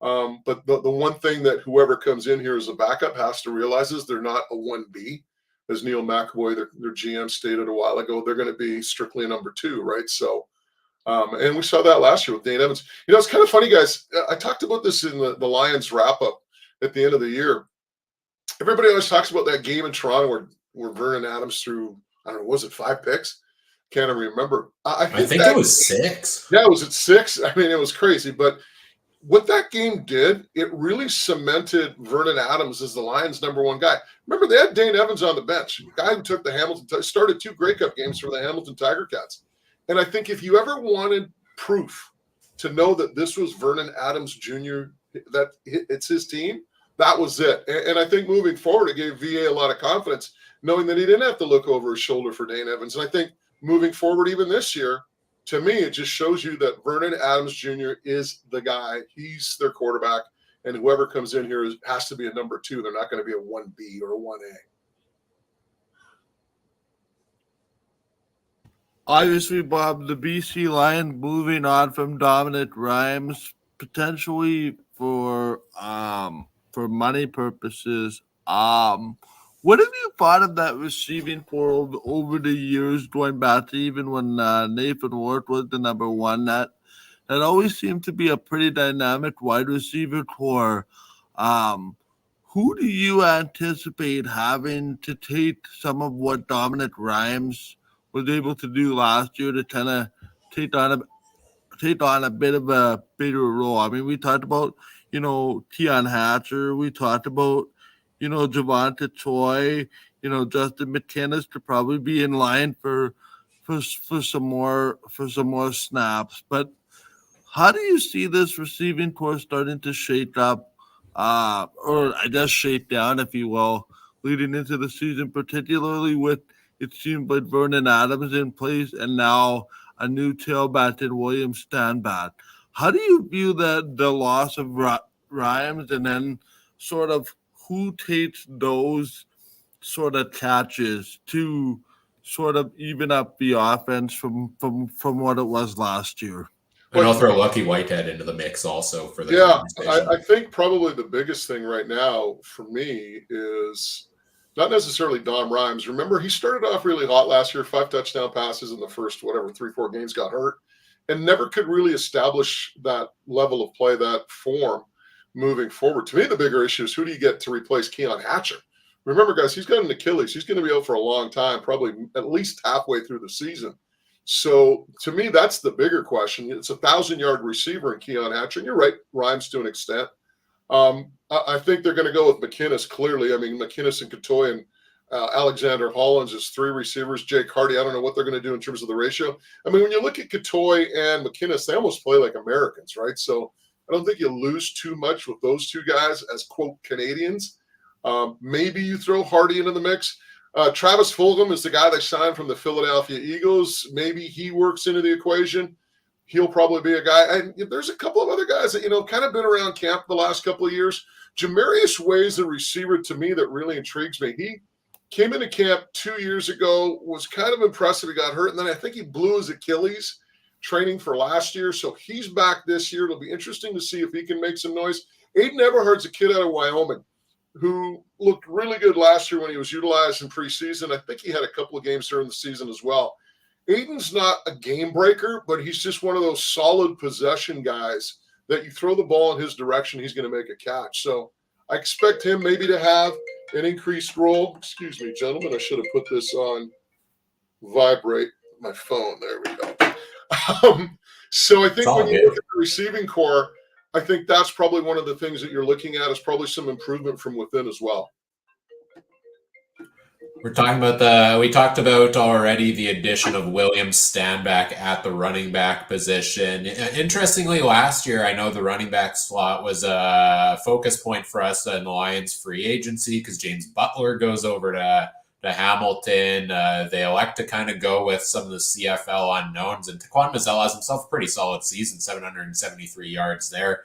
But the one thing that whoever comes in here as a backup has to realize is they're not a 1B. As Neil McAvoy, their GM, stated a while ago, they're going to be strictly a number 2, right? So, and we saw that last year with Dane Evans. You know, it's kind of funny, guys. I talked about this in the Lions wrap-up at the end of the year. Everybody always talks about that game in Toronto where Vernon Adams threw, I don't know, was it 5 picks? Can't even remember. I think it was 6. Yeah, it was at 6. I mean, it was crazy. But what that game did, it really cemented Vernon Adams as the Lions' number 1 guy. Remember, they had Dane Evans on the bench, a guy who took the Hamilton, started 2 Grey Cup games for the Hamilton Tiger Cats. And I think if you ever wanted proof to know that this was Vernon Adams Jr., that it's his team, that was it. And I think moving forward, it gave VA a lot of confidence, knowing that he didn't have to look over his shoulder for Dane Evans. And I think moving forward, even this year, to me, it just shows you that Vernon Adams Jr. is the guy. He's their quarterback. And whoever comes in here has to be a number 2. They're not going to be a 1B or a 1A. Obviously, Bob, the BC Lions moving on from Dominic Rhymes, potentially for money purposes. What have you thought of that receiving core over the years, going back to even when Nathan Ward was the number 1? That always seemed to be a pretty dynamic wide receiver core. Who do you anticipate having to take some of what Dominic Rhymes was able to do last year to kind of take on a bit of a bigger role? I mean, we talked about, Keon Hatcher. We talked about, Javante Choi, Justin McKinnis to probably be in line for some more snaps. But how do you see this receiving core starting to shake up, or I guess shake down, if you will, leading into the season, particularly with, it seems like, Vernon Adams in place and now a new tailback in William Stanback? How do you view the loss of Rhymes, and then sort of who takes those sort of catches to sort of even up the offense from what it was last year? And I'll throw Lucky Whitehead into the mix also for the conversation. I think probably the biggest thing right now for me is not necessarily Dom Rhymes. Remember, he started off really hot last year, 5 touchdown passes in the first, 3-4 games, got hurt, and never could really establish that level of play, that form moving forward. To me, the bigger issue is who do you get to replace Keon Hatcher? Remember, guys, he's got an Achilles. He's going to be out for a long time, probably at least halfway through the season. So to me, that's the bigger question. It's a 1,000-yard receiver in Keon Hatcher. And you're right, Rhymes to an extent. I think they're going to go with McKinnis, clearly. I mean, McKinnis and Katoy and Alexander Hollins is 3 receivers. Jake Hardy, I don't know what they're going to do in terms of the ratio. I mean, when you look at Katoy and McKinnis, they almost play like Americans, right? So I don't think you lose too much with those 2 guys as, quote, Canadians. Maybe you throw Hardy into the mix. Travis Fulgham is the guy they signed from the Philadelphia Eagles. Maybe he works into the equation. He'll probably be a guy. And there's a couple of other guys that, kind of been around camp the last couple of years. Jamarius Way's a receiver to me that really intrigues me. He came into camp 2 years ago, was kind of impressive. He got hurt, and then I think he blew his Achilles training for last year. So he's back this year. It'll be interesting to see if he can make some noise. Aiden Everhardt's a kid out of Wyoming who looked really good last year when he was utilized in preseason. I think he had a couple of games during the season as well. Aiden's not a game breaker, but he's just one of those solid possession guys that you throw the ball in his direction, he's going to make a catch. So I expect him maybe to have an increased role. Excuse me, gentlemen. I should have put this on vibrate my phone. There we go. So I think when you look at the receiving core, I think that's probably one of the things that you're looking at is probably some improvement from within as well. We're talking about we talked about already the addition of William Stanback at the running back position. Interestingly, last year, I know the running back slot was a focus point for us in the Lions free agency because James Butler goes over Hamilton. They elect to kind of go with some of the CFL unknowns, and Taquan Mazzell has himself a pretty solid season, 773 yards there.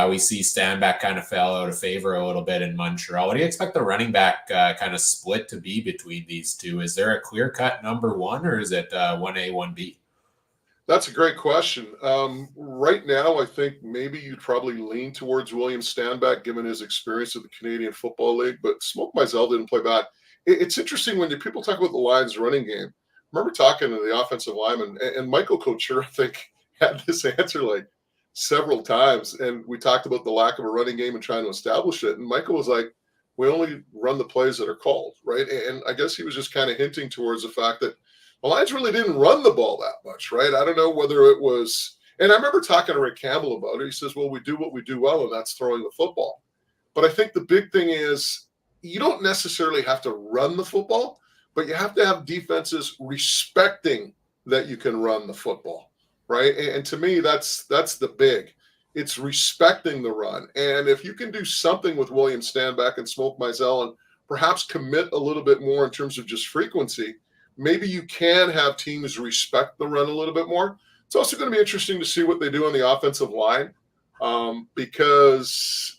We see Stanback kind of fell out of favor a little bit in Montreal. What do you expect the running back kind of split to be between these two? Is there a clear-cut number one, or is it 1A, 1B? That's a great question. Right now, I think maybe you'd probably lean towards William Stanback, given his experience at the Canadian Football League, but Smoke Mizell didn't play bad. It's interesting when people talk about the Lions running game. I remember talking to the offensive lineman, and Michael Couture, I think, had this answer like several times, and we talked about the lack of a running game and trying to establish it, and Michael was like, we only run the plays that are called, right? And I guess he was just kind of hinting towards the fact that the Lions really didn't run the ball that much, right? I don't know whether it was, and I remember talking to Rick Campbell about it. He says, well, we do what we do well, and that's throwing the football. But I think the big thing is you don't necessarily have to run the football, but you have to have defenses respecting that you can run the football, right? And to me, that's the big. It's respecting the run. And if you can do something with William Stanback and Smoke Mizell and perhaps commit a little bit more in terms of just frequency, maybe you can have teams respect the run a little bit more. It's also going to be interesting to see what they do on the offensive line, because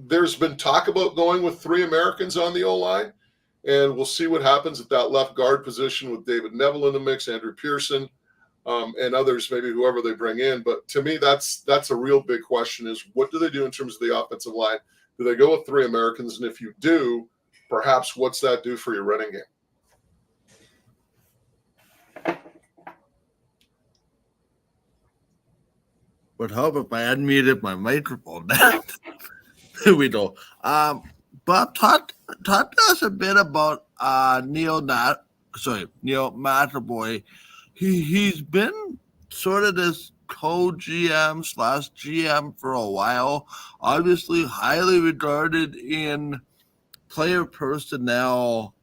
there's been talk about going with 3 Americans on the O-line, and we'll see what happens at that left guard position with David Neville in the mix, Andrew Pearson, and others, maybe whoever they bring in. But to me, that's a real big question is what do they do in terms of the offensive line? Do they go with 3 Americans? And if you do, perhaps what's that do for your running game? Would help if I unmuted my microphone. There we go. Bob, talk to us a bit about Neil Matterboy. He's been sort of this co-GM / GM for a while. Obviously, highly regarded in player personnel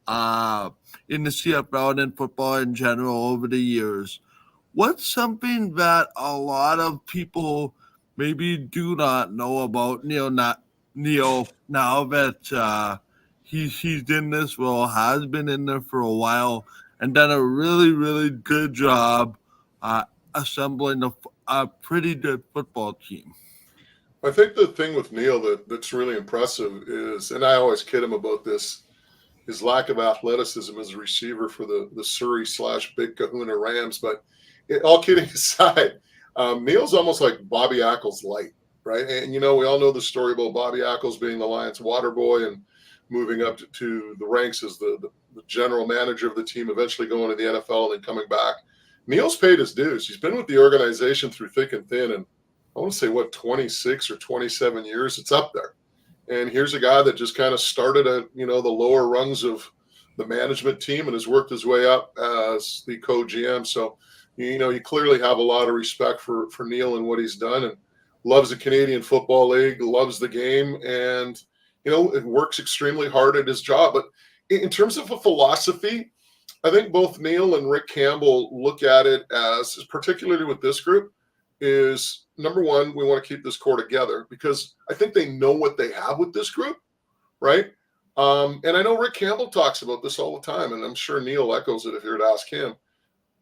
in the CFL and in football in general over the years. What's something that a lot of people maybe do not know about Neil now that he's in this role, has been in there for a while, and done a really, really good job assembling a pretty good football team? I think the thing with Neil that's really impressive is, and I always kid him about this, his lack of athleticism as a receiver for the Surrey / Big Kahuna Rams. But all kidding aside, Neil's almost like Bobby Ackles light, right? And, we all know the story about Bobby Ackles being the Lions water boy and moving up to the ranks as the general manager of the team, eventually going to the NFL and then coming back. Neil's paid his dues. He's been with the organization through thick and thin, and I want to say, 26 or 27 years? It's up there. And here's a guy that just kind of started at, the lower rungs of the management team and has worked his way up as the co-GM. So, you clearly have a lot of respect for Neil and what he's done, and loves the Canadian Football League, loves the game, and, it works extremely hard at his job. But in terms of a philosophy, I think both Neil and Rick Campbell look at it as, particularly with this group, is number one, we want to keep this core together because I think they know what they have with this group, right? And I know Rick Campbell talks about this all the time, and I'm sure Neil echoes it if you're to ask him.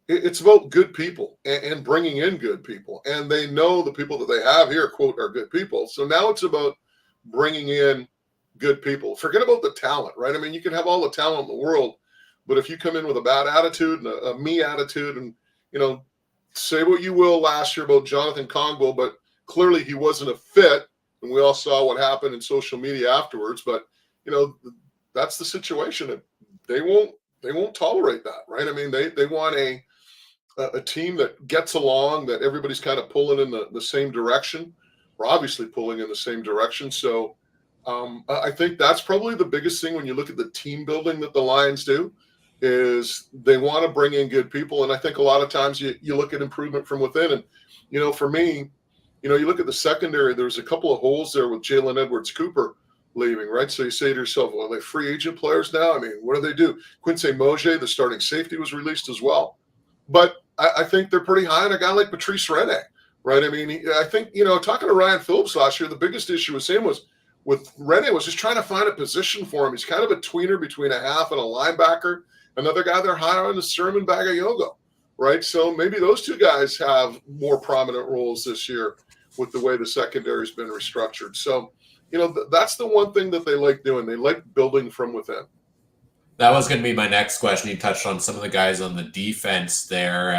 It's about good people and bringing in good people. And they know the people that they have here, quote, are good people. So now it's about bringing in good people. Forget about the talent, right? I mean, you can have all the talent in the world, but if you come in with a bad attitude and a me attitude and, say what you will last year about Jonathan Kongbo, but clearly he wasn't a fit, and we all saw what happened in social media afterwards. But that's the situation. They won't tolerate that, right? I mean, they want a team that gets along, that everybody's kind of pulling in the same direction. We're obviously pulling in the same direction. So I think that's probably the biggest thing when you look at the team building that the Lions do. Is they want to bring in good people. And I think a lot of times you look at improvement from within. And, for me, you look at the secondary, there's a couple of holes there with Jalen Edwards-Cooper leaving, right? So you say to yourself, well, are they free agent players now? I mean, what do they do? Quincy Moje, the starting safety, was released as well. But I think they're pretty high on a guy like Patrice Rene, right? I mean, I think, talking to Ryan Phillips last year, the biggest issue with him was with Rene was just trying to find a position for him. He's kind of a tweener between a half and a linebacker. Another guy they're high on is Sermon Bagayogo, right? So maybe those two guys have more prominent roles this year with the way the secondary's been restructured. So, that's the one thing that they like doing. They like building from within. That was going to be my next question. You touched on some of the guys on the defense there.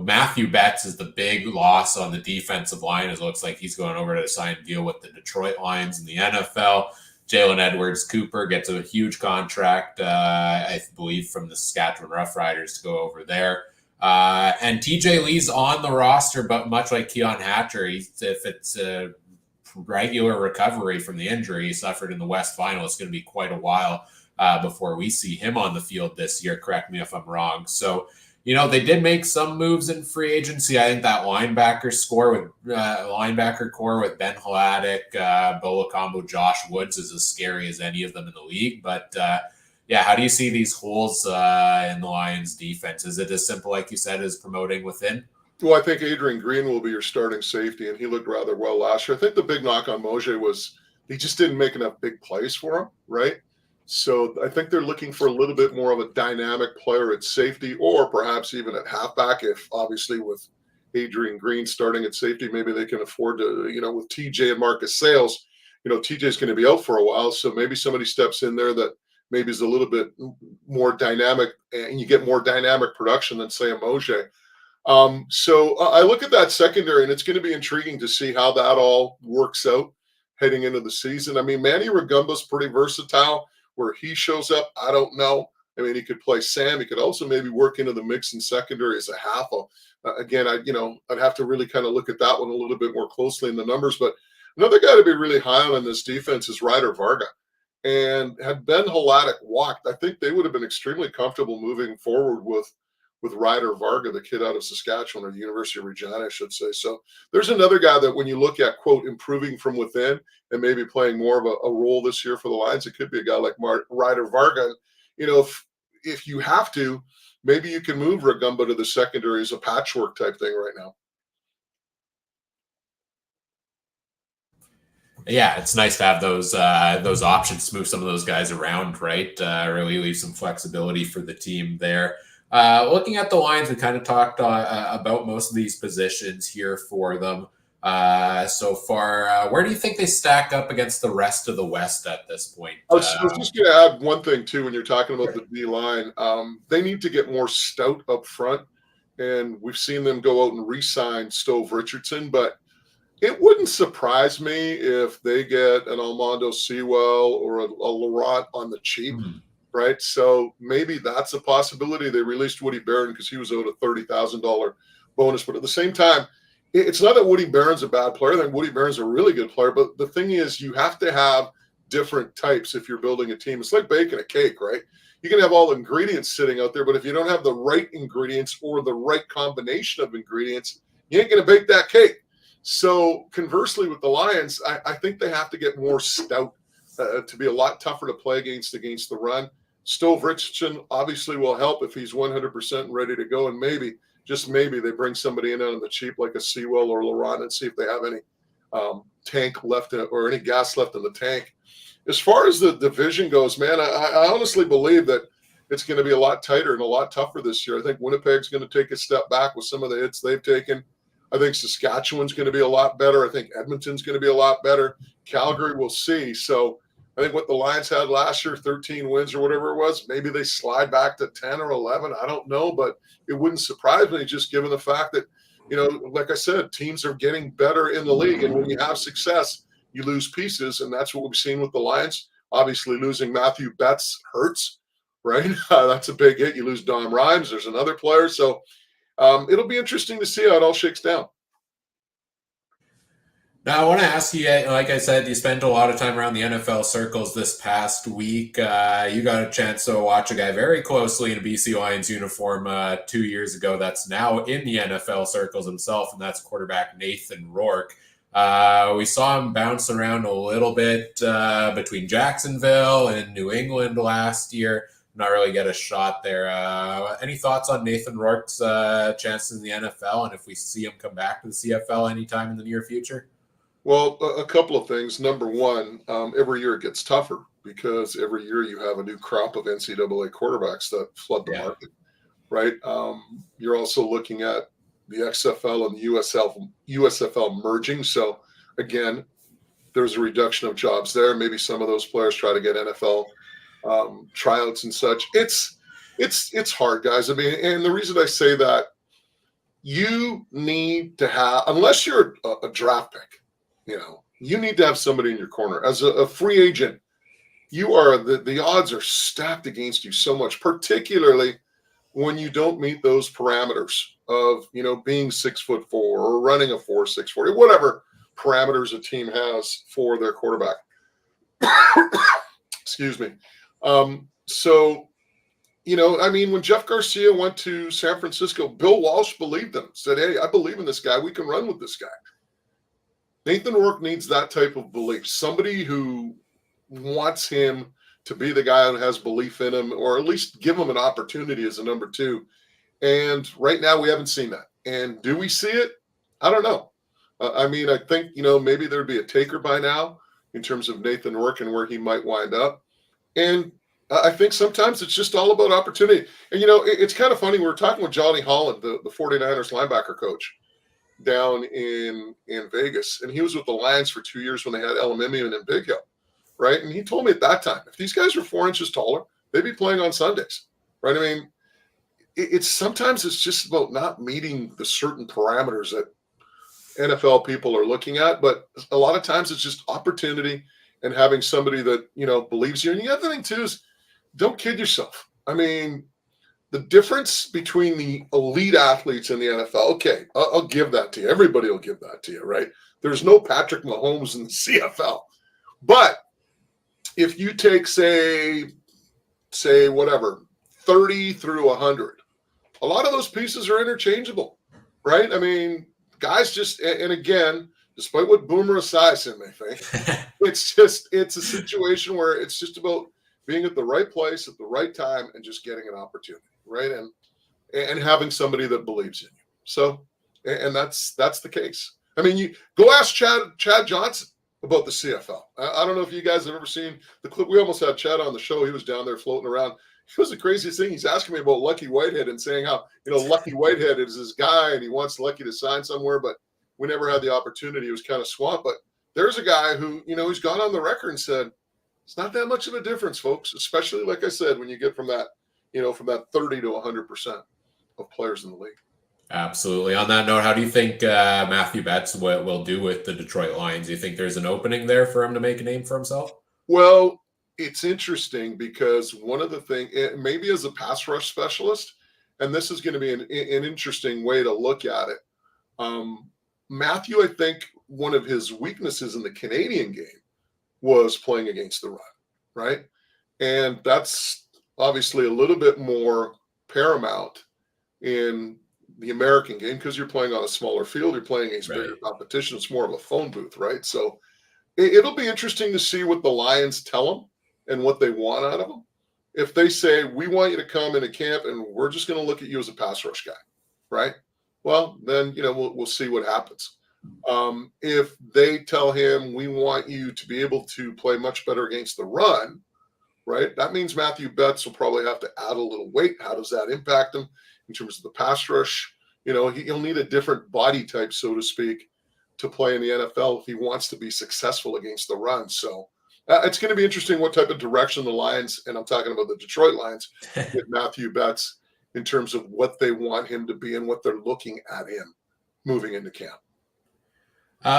Matthew Betts is the big loss on the defensive line. It looks like he's going over to sign a deal with the Detroit Lions in the NFL. Jalen Edwards-Cooper gets a huge contract, I believe, from the Saskatchewan Roughriders to go over there. And TJ Lee's on the roster, but much like Keon Hatcher, if it's a regular recovery from the injury he suffered in the West Final, it's going to be quite a while before we see him on the field this year. Correct me if I'm wrong. So, they did make some moves in free agency. I think that linebacker core with Ben Hladik, Bola Combo, Josh Woods is as scary as any of them in the league. But how do you see these holes in the Lions defense? Is it as simple, like you said, as promoting within? Well, I think Adrian Green will be your starting safety, and he looked rather well last year. I think the big knock on Mosier was he just didn't make enough big plays for him, right? So I think they're looking for a little bit more of a dynamic player at safety, or perhaps even at halfback. If obviously with Adrian Green starting at safety, maybe they can afford to, with TJ and Marcus Sales, TJ's going to be out for a while. So maybe somebody steps in there that maybe is a little bit more dynamic, and you get more dynamic production than, say, a Mosier. So I look at that secondary, and it's going to be intriguing to see how that all works out heading into the season. I mean, Manny Rugumba's pretty versatile. Where he shows up, I don't know. I mean, he could play Sam. He could also maybe work into the mix in secondary as a half. Again, I'd have to really kind of look at that one a little bit more closely in the numbers. But another guy to be really high on in this defense is Ryder Varga. And had Ben Hladik walked, I think they would have been extremely comfortable moving forward with Ryder Varga, the kid out of Saskatchewan, or the University of Regina, I should say. So there's another guy that when you look at, quote, improving from within and maybe playing more of a role this year for the Lions, it could be a guy like Ryder Varga. If you have to, maybe you can move Rugumba to the secondary as a patchwork type thing right now. Yeah, it's nice to have those options to move some of those guys around, right? Really leave some flexibility for the team there. Looking at the Lions, we kind of talked about most of these positions here for them so far. Where do you think they stack up against the rest of the West at this point? I was just going to add one thing, too, when you're talking about the D-line. They need to get more stout up front, and we've seen them go out and re-sign Stove Richardson, but it wouldn't surprise me if they get an Almondo Sewell or a Laurent on the cheap. Right. So maybe that's a possibility. They released Woody Barron because he was owed a $30,000 bonus. But at the same time, it's not that Woody Barron's a bad player. I think Woody Barron's a really good player. But the thing is, you have to have different types if you're building a team. It's like baking a cake, right? You can have all the ingredients sitting out there, but if you don't have the right ingredients or the right combination of ingredients, you ain't going to bake that cake. So conversely with the Lions, I think they have to get more stout to be a lot tougher to play against the run. Stove Richardson obviously will help if he's 100% ready to go, and maybe, just maybe, they bring somebody in on the cheap like a Sewell or Laurent and see if they have any tank left or any gas left in the tank. As far as the division goes, man, I honestly believe that it's going to be a lot tighter and a lot tougher this year. I think Winnipeg's going to take a step back with some of the hits they've taken. I think Saskatchewan's going to be a lot better. I think Edmonton's going to be a lot better. Calgary, we'll see. So I think what the Lions had last year, 13 wins or whatever it was, maybe they slide back to 10 or 11. I don't know, but it wouldn't surprise me just given the fact that, like I said, teams are getting better in the league. And when you have success, you lose pieces. And that's what we've seen with the Lions. Obviously, losing Matthew Betts hurts, right? That's a big hit. You lose Dom Rhymes. There's another player. So it'll be interesting to see how it all shakes down. Now, I want to ask you, like I said, you spent a lot of time around the NFL circles this past week. You got a chance to watch a guy very closely in a BC Lions uniform 2 years ago that's now in the NFL circles himself, and that's quarterback Nathan Rourke. We saw him bounce around a little bit between Jacksonville and New England last year. Not really get a shot there. Any thoughts on Nathan Rourke's chances in the NFL, and if we see him come back to the CFL anytime in the near future? Well, a couple of things. Number one, every year it gets tougher because every year you have a new crop of NCAA quarterbacks that flood the market, right? You're also looking at the XFL and the USFL merging. So again, there's a reduction of jobs there. Maybe some of those players try to get NFL tryouts and such. It's hard, guys. I mean, and the reason I say that, you need to have, unless you're a draft pick, you need to have somebody in your corner. As a free agent, you are the odds are stacked against you so much, particularly when you don't meet those parameters of being 6'4" or running a 4.64, whatever parameters a team has for their quarterback. Excuse me. So, I mean, when Jeff Garcia went to San Francisco, Bill Walsh believed him, said, "Hey, I believe in this guy. We can run with this guy." Nathan Rourke needs that type of belief, somebody who wants him to be the guy who has belief in him, or at least give him an opportunity as a number two. And right now we haven't seen that. And do we see it? I don't know. I mean, I think, maybe there'd be a taker by now in terms of Nathan Rourke and where he might wind up. And I think sometimes it's just all about opportunity. And, it's kind of funny. We were talking with Johnny Holland, the 49ers linebacker coach down in Vegas. And he was with the Lions for 2 years when they had Elamimian and Big Hill, right? And he told me at that time, if these guys were 4 inches taller, they'd be playing on Sundays, right? I mean, sometimes it's just about not meeting the certain parameters that NFL people are looking at. But a lot of times it's just opportunity and having somebody that, believes you. And the other thing too is, don't kid yourself. I mean, the difference between the elite athletes in the NFL, okay, I'll give that to you. Everybody will give that to you, right? There's no Patrick Mahomes in the CFL. But if you take, say whatever, 30 through 100, a lot of those pieces are interchangeable, right? I mean, guys just, and again, despite what Boomer Esiason may think, it's a situation where it's just about being at the right place at the right time and just getting an opportunity, right? And having somebody that believes in you. So, and that's the case. I mean, you go ask Chad Johnson about the CFL. I don't know if you guys have ever seen the clip. We almost had Chad on the show. He was down there floating around. It was the craziest thing. He's asking me about Lucky Whitehead and saying how, Lucky Whitehead is his guy and he wants Lucky to sign somewhere, but we never had the opportunity. It was kind of swamped. But there's a guy who, he's gone on the record and said, it's not that much of a difference, folks, especially, like I said, when you get from that, from that 30 to 100% of players in the league. Absolutely. On that note, how do you think Matthew Betts will do with the Detroit Lions? Do you think there's an opening there for him to make a name for himself? Well, it's interesting because one of the things, maybe as a pass rush specialist, and this is going to be an interesting way to look at it. Matthew, I think one of his weaknesses in the Canadian game was playing against the run, right? And that's obviously a little bit more paramount in the American game because you're playing on a smaller field, you're playing against bigger competition. It's more of a phone booth, right? So it'll be interesting to see what the Lions tell them and what they want out of them. If they say, we want you to come into camp and we're just going to look at you as a pass rush guy, right? Well, then, we'll see what happens. If they tell him, we want you to be able to play much better against the run, right? That means Matthew Betts will probably have to add a little weight. How does that impact him in terms of the pass rush? He'll need a different body type, so to speak, to play in the NFL if he wants to be successful against the run. So it's going to be interesting what type of direction the Lions, and I'm talking about the Detroit Lions, with Matthew Betts in terms of what they want him to be and what they're looking at him moving into camp.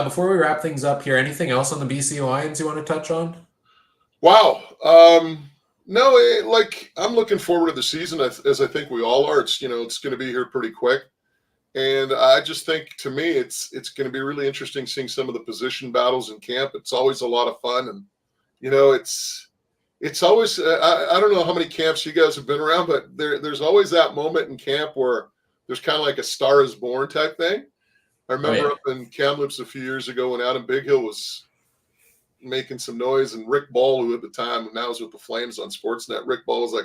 Before we wrap things up here, anything else on the BC Lions you want to touch on? Wow. No, I'm looking forward to the season as I think we all are. It's, it's going to be here pretty quick. And I just think, to me, it's going to be really interesting seeing some of the position battles in camp. It's always a lot of fun. And, it's always, I don't know how many camps you guys have been around, but there's always that moment in camp where there's kind of like a Star is Born type thing. I remember up in Kamloops a few years ago when Adam Bighill was making some noise, and Rick Ball, who at the time now is with the Flames on Sportsnet, Rick Ball was like,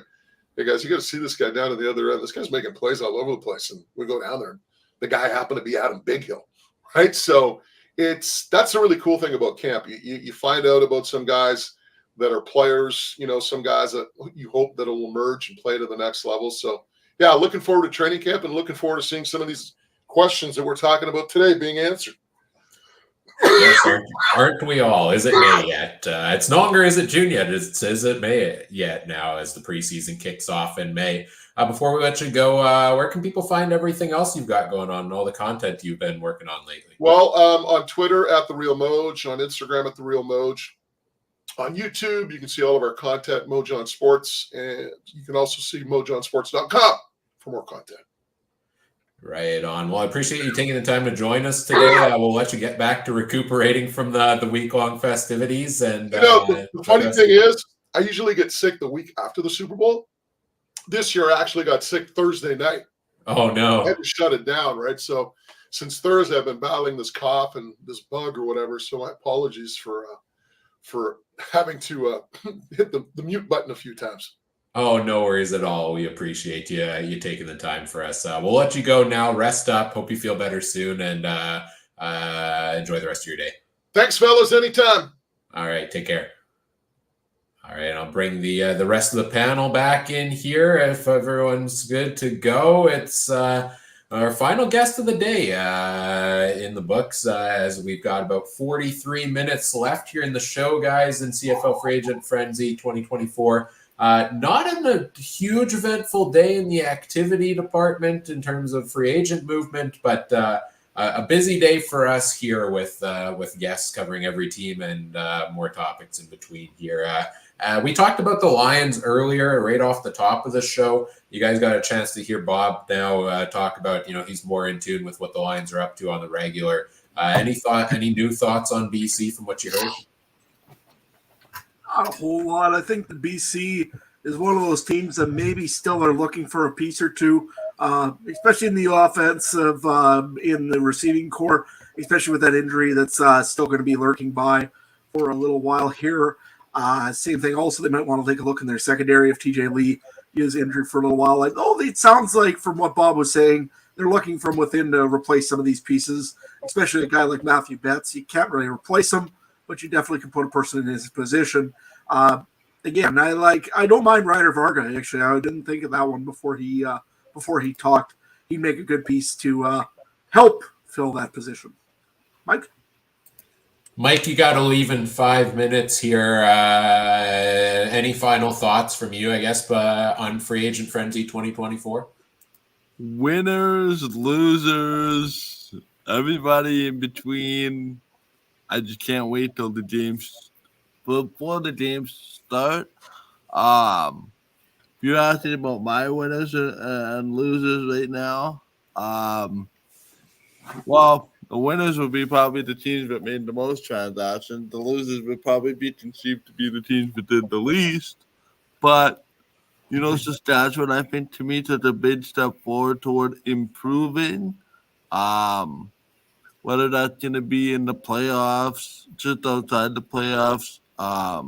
"Hey guys, you got to see this guy down at the other end. This guy's making plays all over the place." And we go down there, and the guy happened to be Adam Bighill, right? So that's a really cool thing about camp. You find out about some guys that are players, some guys that you hope that will emerge and play to the next level. So yeah, looking forward to training camp and looking forward to seeing some of these questions that we're talking about today being answered. Yes, aren't we all? Is it May yet? It's no longer is it June yet. It's is it May yet now as the preseason kicks off in May. Before we let you go, where can people find everything else you've got going on and all the content you've been working on lately? Well, on Twitter at The Real Moj, on Instagram at The Real Moj. On YouTube, you can see all of our content, Mojon Sports, and you can also see mojonsports.com for more content. Right on. Well, I appreciate you taking the time to join us today. We'll let you get back to recuperating from the week-long festivities. And the funny thing is, I usually get sick the week after the Super Bowl. This year, I actually got sick Thursday night. Oh, no. I had to shut it down, right? So since Thursday, I've been battling this cough and this bug or whatever. So my apologies for having to hit the mute button a few times. Oh, no worries at all. We appreciate you taking the time for us. We'll let you go now. Rest up. Hope you feel better soon, and enjoy the rest of your day. Thanks, fellas. Anytime. All right. Take care. All right. I'll bring the rest of the panel back in here if everyone's good to go. It's our final guest of the day in the books, as we've got about 43 minutes left here in the show, guys, in CFL Free Agent Frenzy 2024. Not a huge eventful day in the activity department in terms of free agent movement, but a busy day for us here with guests covering every team and more topics in between here. We talked about the Lions earlier, right off the top of the show. You guys got a chance to hear Bob now talk about, he's more in tune with what the Lions are up to on the regular. Any new thoughts on BC from what you heard? Not a whole lot. I think the BC is one of those teams that maybe still are looking for a piece or two, especially in the offensive, in the receiving core, especially with that injury that's still going to be lurking by for a little while here. Same thing. Also, they might want to take a look in their secondary if TJ Lee is injured for a little while. It sounds like from what Bob was saying, they're looking from within to replace some of these pieces, especially a guy like Matthew Betts. You can't really replace him, but you definitely can put a person in his position. Again, I don't mind Ryder Varga. Actually, I didn't think of that one before he talked. He'd make a good piece to help fill that position. Mike, you got to leave in 5 minutes here. Any final thoughts from you, I guess, on Free Agent Frenzy 2024? Winners, losers, everybody in between. I just can't wait till the games, before the games start. If you're asking about my winners and losers right now, well, the winners would be probably the teams that made the most transactions. The losers would probably be conceived to be the teams that did the least. But, Saskatchewan, I think, to me, took a big step forward toward improving. Whether that's going to be in the playoffs, just outside the playoffs. I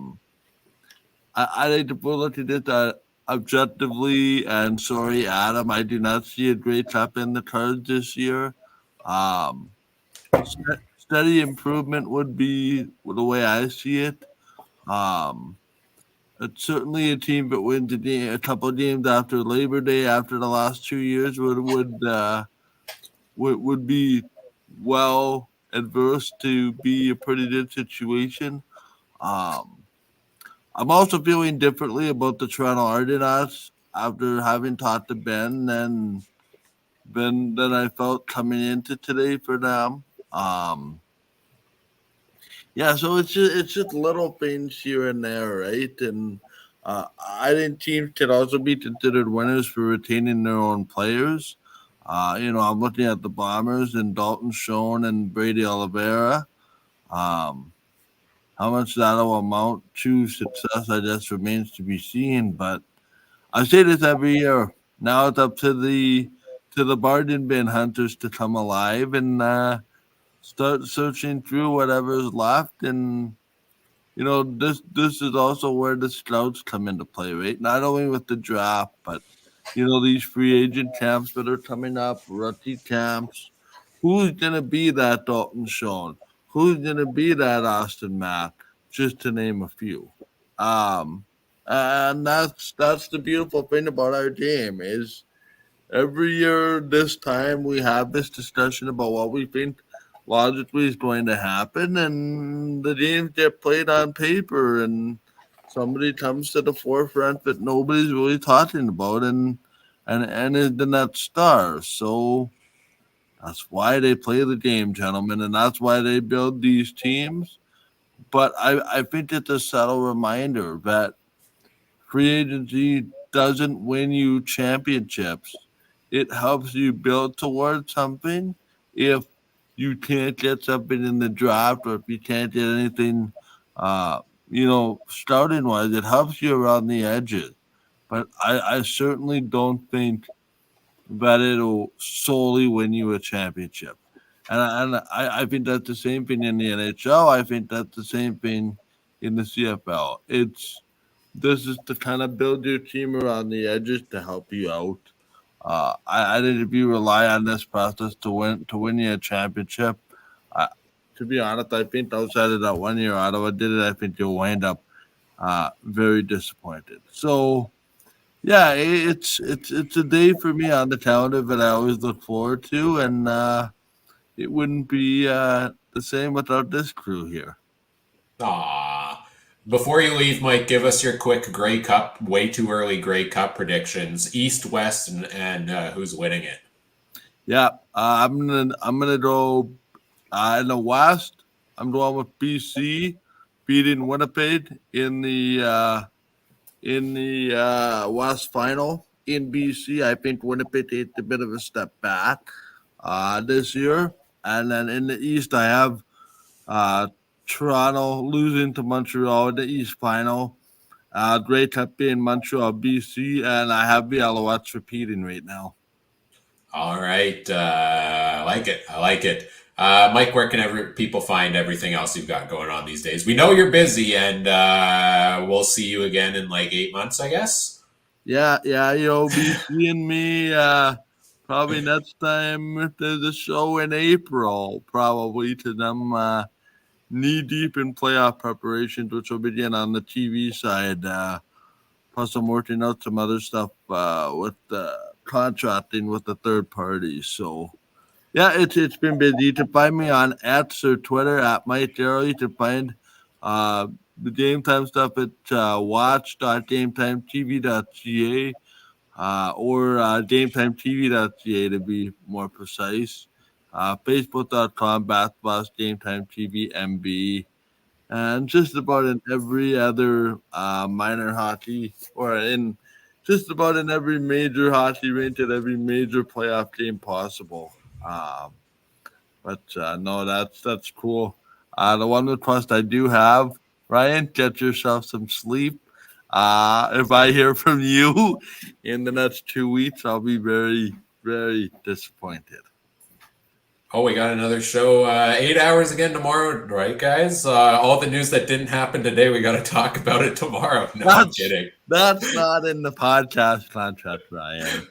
think if we're looking at that objectively, and sorry, Adam, I do not see a great top in the cards this year. Steady improvement would be the way I see it. It's certainly a team that wins a couple of games after Labor Day, after the last 2 years, would be well adverse to be a pretty good situation. I'm also feeling differently about the Toronto Argonauts after having talked to Ben than I felt coming into today for them. So it's just little things here and there, right? And I think teams can also be considered winners for retaining their own players. I'm looking at the Bombers and Dalton Schoen and Brady Oliveira. How much that'll amount to success, I guess, remains to be seen. But I say this every year. Now it's up to the bargain bin hunters to come alive and start searching through whatever's left. And this is also where the scouts come into play, right? Not only with the draft, but these free agent camps that are coming up, rookie camps. Who's gonna be that Dalton Schoen? who's going to be that Austin Mack, just to name a few. And that's the beautiful thing about our game is every year this time we have this discussion about what we think logically is going to happen, and the games get played on paper, and somebody comes to the forefront that nobody's really talking about, and is the net star. So that's why they play the game, gentlemen, and that's why they build these teams. But I think it's a subtle reminder that free agency doesn't win you championships. It helps you build towards something. If you can't get something in the draft, or if you can't get anything, starting wise, it helps you around the edges. But I certainly don't think that it'll solely win you a championship. And I think that's the same thing in the NHL. I think that's the same thing in the CFL. This is to kind of build your team around the edges to help you out. I think if you rely on this process to win you a championship, to be honest, I think outside of that 1 year Ottawa did it, I think you'll wind up very disappointed. So yeah, it's a day for me on the calendar that I always look forward to, and it wouldn't be the same without this crew here. Aw. Before you leave, Mike, give us your quick Grey Cup, way too early Grey Cup predictions, East, West, and who's winning it. Yeah, I'm gonna go in the West. I'm going with BC beating Winnipeg in the West Final in BC. I think Winnipeg takes a bit of a step back this year, and then in the East I have Toronto losing to Montreal in the East Final. Grey Cup being Montreal, BC, and I have the Alouettes repeating right now. All right. I like it. Mike, where can people find everything else you've got going on these days? We know you're busy, and we'll see you again in like 8 months, I guess. Yeah, you'll be seeing me probably next time if there's a show in April, probably to them knee deep in playoff preparations, which will begin on the TV side. Plus, I'm working out some other stuff with contracting with the third party. So, yeah, it's been busy. You can find me on X or Twitter at Mike Darrow. You can find the game time stuff at watch.gametimetv.ca or gametimetv.ca to be more precise. Facebook.com/GameTimeTVMB. And just about in every other minor hockey, or in just about in every major hockey rink at every major playoff game possible. But no, that's cool. The one request I do have, Ryan, get yourself some sleep. If I hear from you in the next 2 weeks, I'll be very, very disappointed. Oh, we got another show, 8 hours again tomorrow, right, guys? All the news that didn't happen today, we got to talk about it tomorrow. No, I'm kidding. That's not in the podcast contract, Ryan.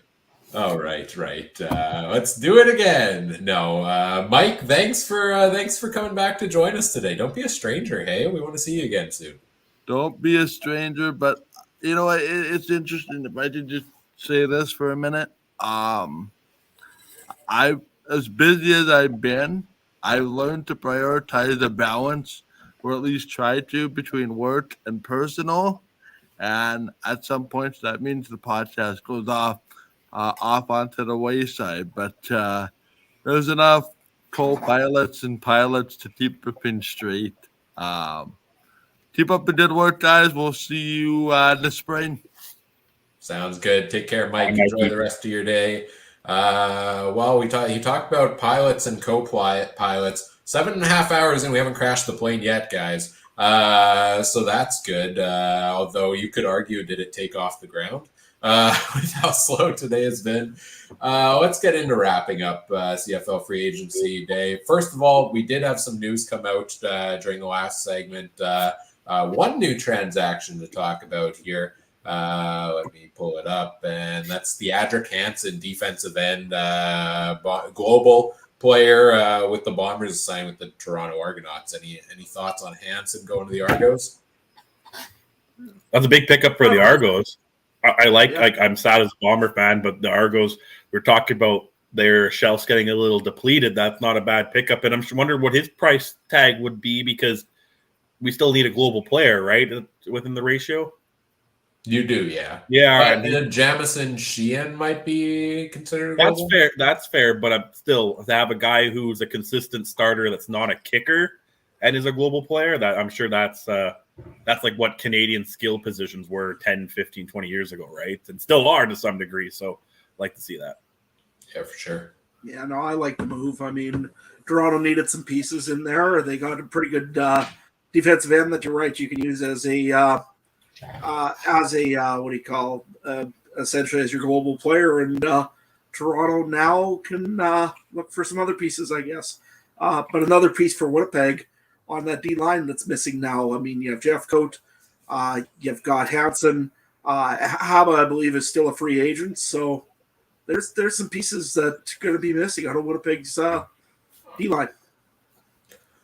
Oh, right. Let's do it again. No, Mike, thanks for coming back to join us today. Don't be a stranger, hey? We want to see you again soon. Don't be a stranger, but you know it's interesting. If I could just say this for a minute, I as busy as I've been, I've learned to prioritize a balance, or at least try to, between work and personal. And at some points, that means the podcast goes off onto the wayside. But there's enough co-pilots and pilots to keep the thing straight. Keep up the good work, guys. We'll see you this spring. Sounds good. Take care, Mike. Enjoy the rest of your day. Well, you talked about pilots and co-pilots. 7.5 hours in, we haven't crashed the plane yet, guys. So that's good. Although you could argue, did it take off the ground? With how slow today has been. Let's get into wrapping up CFL Free Agency Day. First of all, we did have some news come out during the last segment. One new transaction to talk about here. Let me pull it up, and that's the Adric Hansen defensive end global player with the Bombers signed with the Toronto Argonauts. Any thoughts on Hansen going to the Argos? That's a big pickup for the Argos. I'm sad as a Bomber fan, but the Argos, we're talking about their shelves getting a little depleted. That's not a bad pickup. And I'm just wondering what his price tag would be, because we still need a global player, right? Within the ratio. You do, yeah. Yeah. But Jamison Sheehan might be considered That's global? fair. That's fair. But I'm still, to have a guy who's a consistent starter that's not a kicker and is a global player, that I'm sure that's like what Canadian skill positions were 10, 15, 20 years ago, right? And still are to some degree. So like to see that. Yeah, for sure. Yeah, no, I like the move. I mean, Toronto needed some pieces in there. They got a pretty good defensive end that you're right you can use as a what do you call essentially as your global player. And Toronto now can look for some other pieces, I guess. But another piece for Winnipeg on that D line that's missing now. I mean, you have Jeff Coate, you've got Hansen, Haba, I believe, is still a free agent. So there's some pieces that are going to be missing out of Winnipeg's D line.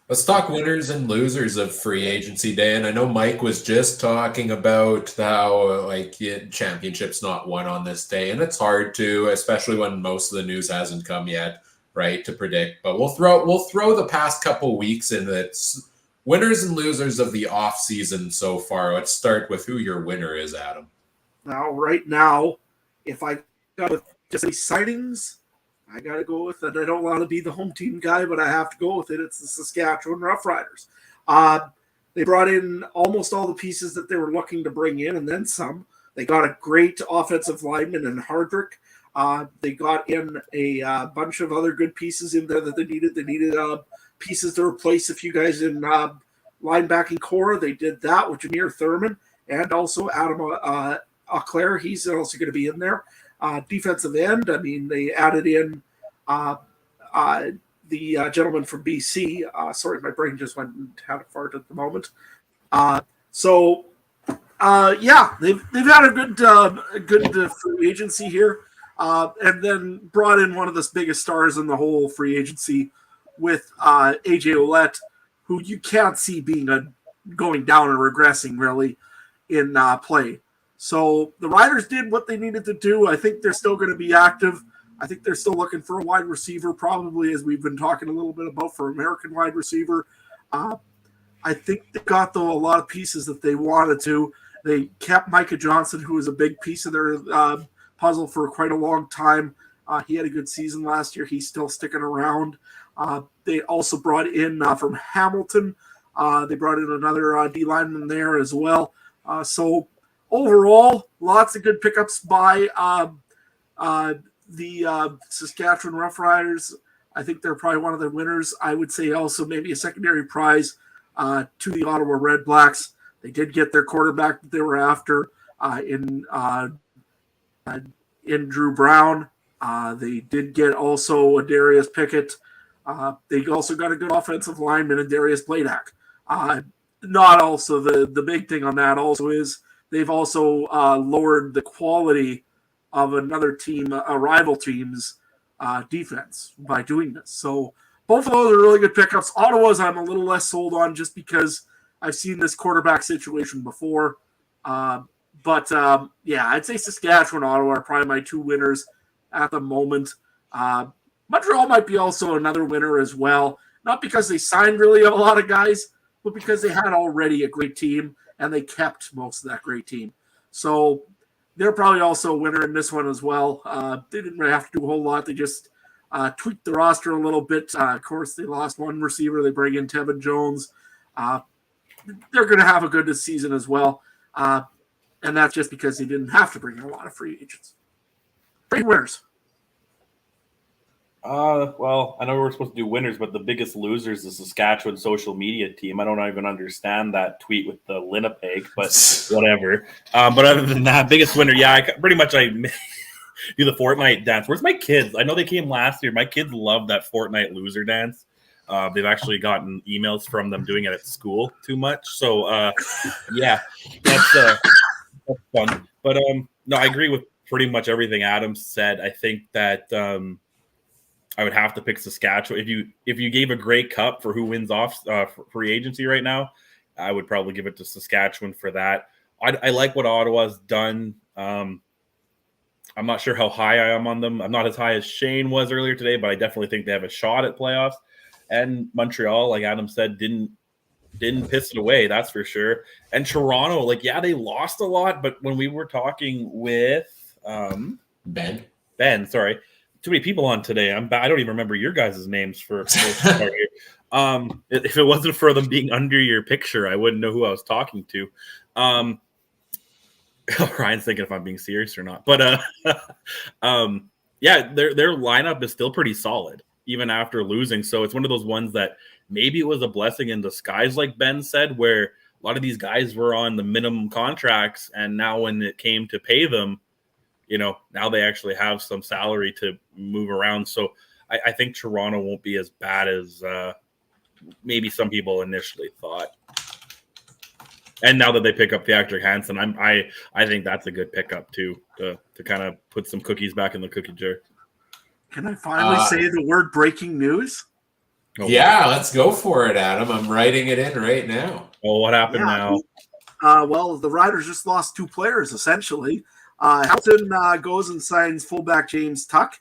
Let's talk winners and losers of free agency day. And I know Mike was just talking about how championship's not won on this day. And it's hard to, especially when most of the news hasn't come yet, right, to predict. But we'll throw the past couple weeks in its winners and losers of the off season so far. Let's start with who your winner is, Adam. Now, right now, if I got just these sightings, I got to go with it. I don't want to be the home team guy, but I have to go with it. It's the Saskatchewan Roughriders. They brought in almost all the pieces that they were looking to bring in, and then some. They got a great offensive lineman in Hardrick. They got in a bunch of other good pieces in there that they needed. They needed pieces to replace a few guys in linebacking core. They did that with Jameer Thurman and also Adam Auclair. He's also going to be in there. Defensive end, I mean, they added in the gentleman from BC. Sorry, my brain just went and had a fart at the moment. Yeah, they've had a good free agency here, and then brought in one of the biggest stars in the whole free agency with AJ Ouellette, who you can't see being going down and regressing really in play. So the Riders did what they needed to do. I think they're still going to be active. I think they're still looking for a wide receiver, probably, as we've been talking a little bit about, for American wide receiver. I think they got, though, a lot of pieces that they wanted to. They kept Micah Johnson, who was a big piece of their puzzle for quite a long time. He had a good season last year. He's still sticking around. They also brought in from Hamilton. They brought in another D lineman there as well. So overall, lots of good pickups by the Saskatchewan Roughriders. I think they're probably one of the winners. I would say also maybe a secondary prize to the Ottawa Red Blacks. They did get their quarterback that they were after in Drew Brown. They did get also a Darius Pickett. They also got a good offensive lineman in Darius Bladak. Not also the big thing on that also is they've also lowered the quality of another team, a rival team's defense by doing this. So both of those are really good pickups. Ottawa's I'm a little less sold on just because I've seen this quarterback situation before. Yeah, I'd say Saskatchewan and Ottawa are probably my two winners at the moment. Montreal might be also another winner as well, not because they signed really a lot of guys, but because they had already a great team and they kept most of that great team. So they're probably also a winner in this one as well. They didn't really have to do a whole lot. They just tweaked the roster a little bit. Of course, they lost one receiver. They bring in Tevin Jones. They're going to have a good season as well. And that's just because they didn't have to bring in a lot of free agents. Great winners. Well, I know we're supposed to do winners, but the biggest loser is the Saskatchewan social media team. I don't even understand that tweet with the Winnipeg, but whatever. But other than that, biggest winner, yeah, I do the Fortnite dance. Where's my kids? I know they came last year. My kids love that Fortnite loser dance. They've actually gotten emails from them doing it at school too much. So, yeah, that's fun. But no, I agree with pretty much everything Adam said. I think that I would have to pick Saskatchewan. If you gave a Grey Cup for who wins off free agency right now, I would probably give it to Saskatchewan for that. I like what Ottawa's done. I'm not sure how high I am on them. I'm not as high as Shane was earlier today, but I definitely think they have a shot at playoffs. And Montreal, like Adam said, didn't piss it away, that's for sure. And Toronto, like, yeah, they lost a lot, but when we were talking with Ben, sorry, too many people on today. I don't even remember your guys' names for if it wasn't for them being under your picture, I wouldn't know who I was talking to. Ryan's thinking if I'm being serious or not, but yeah, their lineup is still pretty solid even after losing. So it's one of those ones that maybe it was a blessing in disguise, like Ben said, where a lot of these guys were on the minimum contracts, and now when it came to pay them, now they actually have some salary to move around. So I think Toronto won't be as bad as maybe some people initially thought. And now that they pick up Patrick Hansen, I think that's a good pickup too, to kind of put some cookies back in the cookie jar. Can I finally say the word breaking news? Yeah, let's go for it, Adam. I'm writing it in right now. Well, what happened now? Well, the Riders just lost 2 players, essentially. Hamilton goes and signs fullback James Tuck.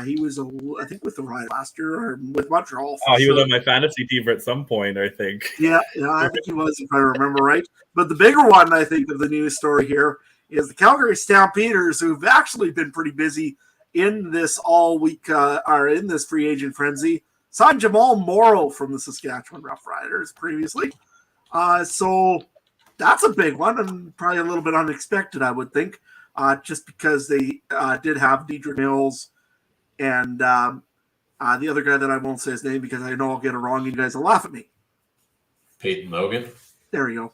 He was, I think, with the Riders last year, or with Montreal. He was on my fantasy team at some point, I think. Yeah, I think he was, if I remember right. But the bigger one, I think, of the news story here is the Calgary Stampeders, who've actually been pretty busy in this all week, or in this free agent frenzy, signed Jamal Morrow from the Saskatchewan Roughriders previously. So that's a big one, and probably a little bit unexpected, I would think, just because they did have Dedrick Mills and the other guy that I won't say his name because I know I'll get it wrong and you guys will laugh at me. Peyton Logan. There you go.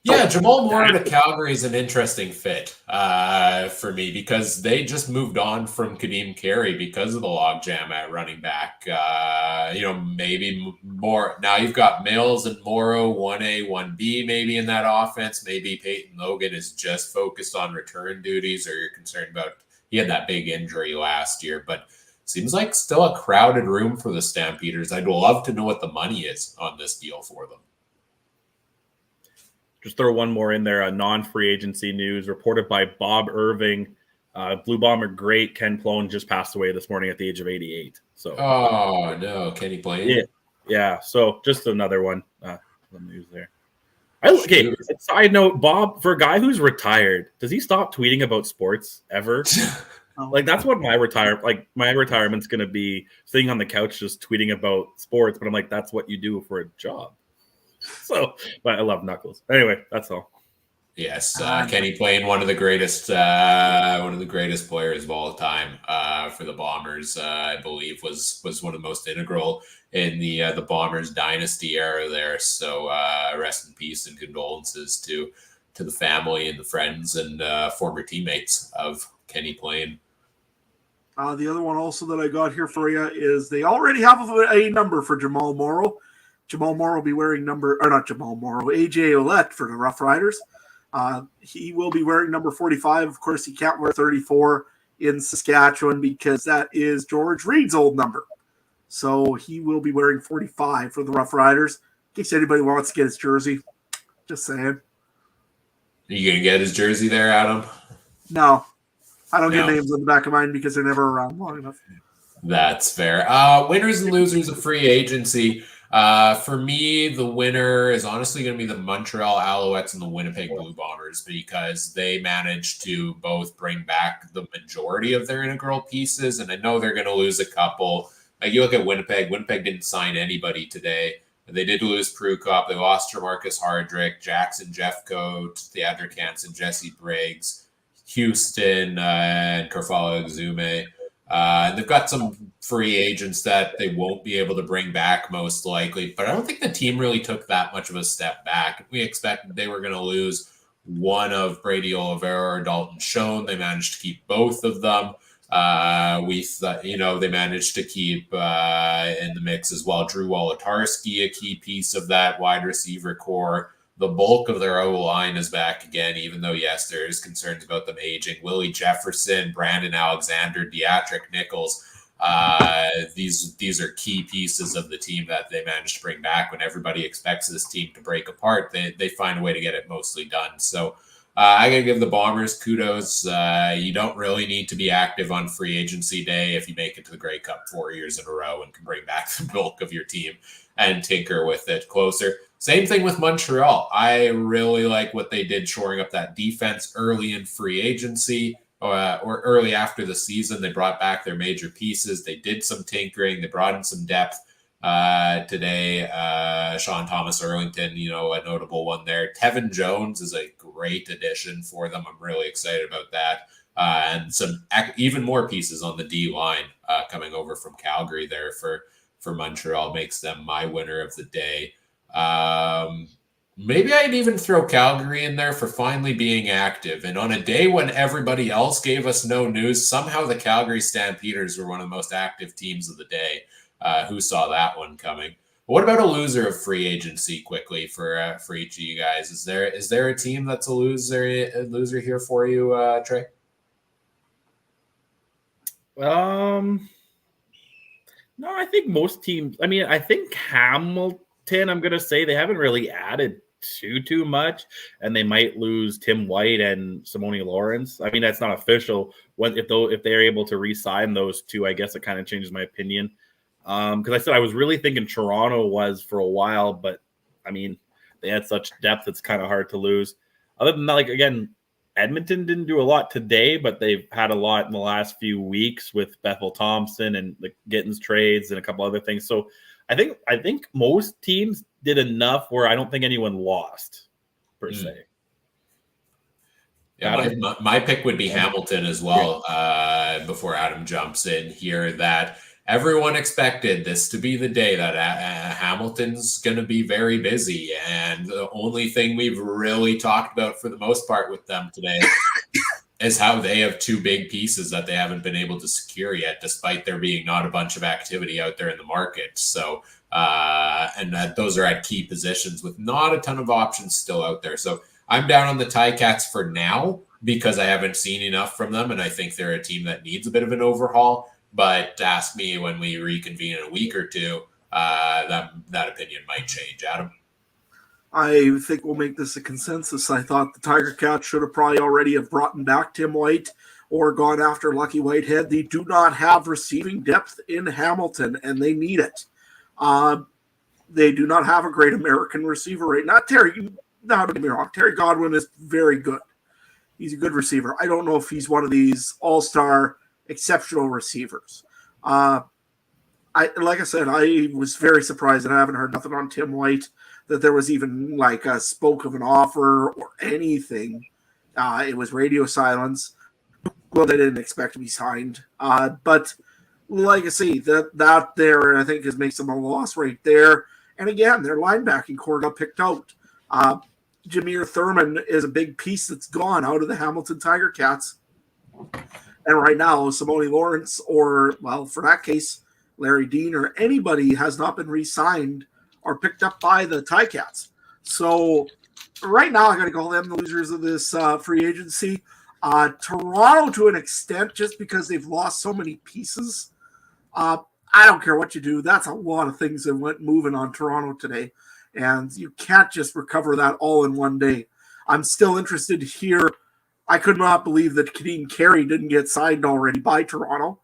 Yeah, Jamal Morrow to Calgary is an interesting fit for me because they just moved on from Kadeem Carey because of the logjam at running back. Maybe more. Now you've got Mills and Morrow, 1A, 1B maybe in that offense. Maybe Peyton Logan is just focused on return duties, or you're concerned about he had that big injury last year. But seems like still a crowded room for the Stampeders. I'd love to know what the money is on this deal for them. Just throw one more in there. A non-free agency news reported by Bob Irving. Blue Bomber great Ken Plone just passed away this morning at the age of 88. So, oh no, Kenny Blaine. Yeah. So just another one. The news there. Side note, Bob, for a guy who's retired, does he stop tweeting about sports ever? Like that's what my retirement's gonna be, sitting on the couch just tweeting about sports. But I'm like, that's what you do for a job. So, but I love Knuckles. Anyway, that's all. Yes, Kenny Payne, one of the greatest players of all time for the Bombers. I believe was one of the most integral in the Bombers dynasty era there. So rest in peace and condolences to the family and the friends and former teammates of Kenny Payne. The other one also that I got here for you is they already have a number for Jamal Morrow. Jamal Morrow will be wearing AJ Ouellette for the Rough Riders. He will be wearing number 45. Of course, he can't wear 34 in Saskatchewan because that is George Reed's old number. So he will be wearing 45 for the Rough Riders. In case anybody wants to get his jersey. Just saying. Are you going to get his jersey there, Adam? No. I don't get names on the back of mine because they're never around long enough. That's fair. Winners and losers of free agency. For me, the winner is honestly going to be the Montreal Alouettes and the Winnipeg Blue Bombers because they managed to both bring back the majority of their integral pieces. And I know they're going to lose a couple. Like you look at Winnipeg. Winnipeg didn't sign anybody today. They did lose Prukop. They lost Marcus Hardrick, Jackson Jeffcoat, Theodric Hansen, Jesse Briggs, Houston, and Karfalo Exume. They've got some free agents that they won't be able to bring back most likely, but I don't think the team really took that much of a step back. We expected they were going to lose one of Brady Oliveira or Dalton Schoen. They managed to keep both of them. We thought, they managed to keep in the mix as well Drew Wolotarski, a key piece of that wide receiver core. The bulk of their O-line is back again, even though, yes, there is concerns about them aging. Willie Jefferson, Brandon Alexander, Deatrick Nichols. These are key pieces of the team that they managed to bring back. When everybody expects this team to break apart, they find a way to get it mostly done. So I got to give the Bombers kudos. You don't really need to be active on free agency day if you make it to the Grey Cup 4 years in a row and can bring back the bulk of your team and tinker with it closer. Same thing with Montreal. I really like what they did shoring up that defense early in free agency or early after the season. They brought back their major pieces. They did some tinkering. They brought in some depth today. Sean Thomas Erlington, a notable one there. Tevin Jones is a great addition for them. I'm really excited about that. And some even more pieces on the D line coming over from Calgary there for Montreal makes them my winner of the day. Maybe I'd even throw Calgary in there for finally being active. And on a day when everybody else gave us no news, somehow the Calgary Stampeders were one of the most active teams of the day. Who saw that one coming? What about a loser of free agency quickly for each of you guys? Is there a team that's a loser here for you, Trey? No, I think most teams. I mean, I think Hamilton. I'm gonna say they haven't really added too much, and they might lose Tim White and Simone Lawrence. I mean, that's not official. If they're able to re-sign those two, I guess it kind of changes my opinion. Because I said I was really thinking Toronto was for a while, but I mean, they had such depth; it's kind of hard to lose. Other than that, again, Edmonton didn't do a lot today, but they've had a lot in the last few weeks with Bethel Thompson and the Gittins trades and a couple other things. So I think most teams did enough where I don't think anyone lost per se. Yeah, my pick would be Hamilton as well. Before Adam jumps in here, that everyone expected this to be the day that Hamilton's going to be very busy, and the only thing we've really talked about for the most part with them today is how they have two big pieces that they haven't been able to secure yet, despite there being not a bunch of activity out there in the market. So, and that those are at key positions with not a ton of options still out there. So I'm down on the Ticats for now because I haven't seen enough from them, and I think they're a team that needs a bit of an overhaul. But ask me when we reconvene in a week or two, that opinion might change. Adam? I think we'll make this a consensus. I thought the Tiger Cats should have probably already have brought back Tim White or gone after Lucky Whitehead. They do not have receiving depth in Hamilton, and they need it. They do not have a great American receiver right now. Don't get me wrong, Terry Godwin is very good. He's a good receiver. I don't know if he's one of these all-star exceptional receivers. Like I said, I was very surprised that I haven't heard nothing on Tim White, that there was even like a spoke of an offer or anything. It was radio silence. Well, they didn't expect to be signed. But like I say, that there, I think, makes them a loss right there. And again, their linebacking core got picked out. Jameer Thurman is a big piece that's gone out of the Hamilton Tiger Cats. And right now, Simone Lawrence or, well, for that case, Larry Dean or anybody has not been re-signed or picked up by the Ticats. So right now, I got to call them the losers of this free agency. Toronto, to an extent, just because they've lost so many pieces. I don't care what you do. That's a lot of things that went moving on Toronto today. And you can't just recover that all in one day. I'm still interested to hear. I could not believe that Kadeem Carey didn't get signed already by Toronto.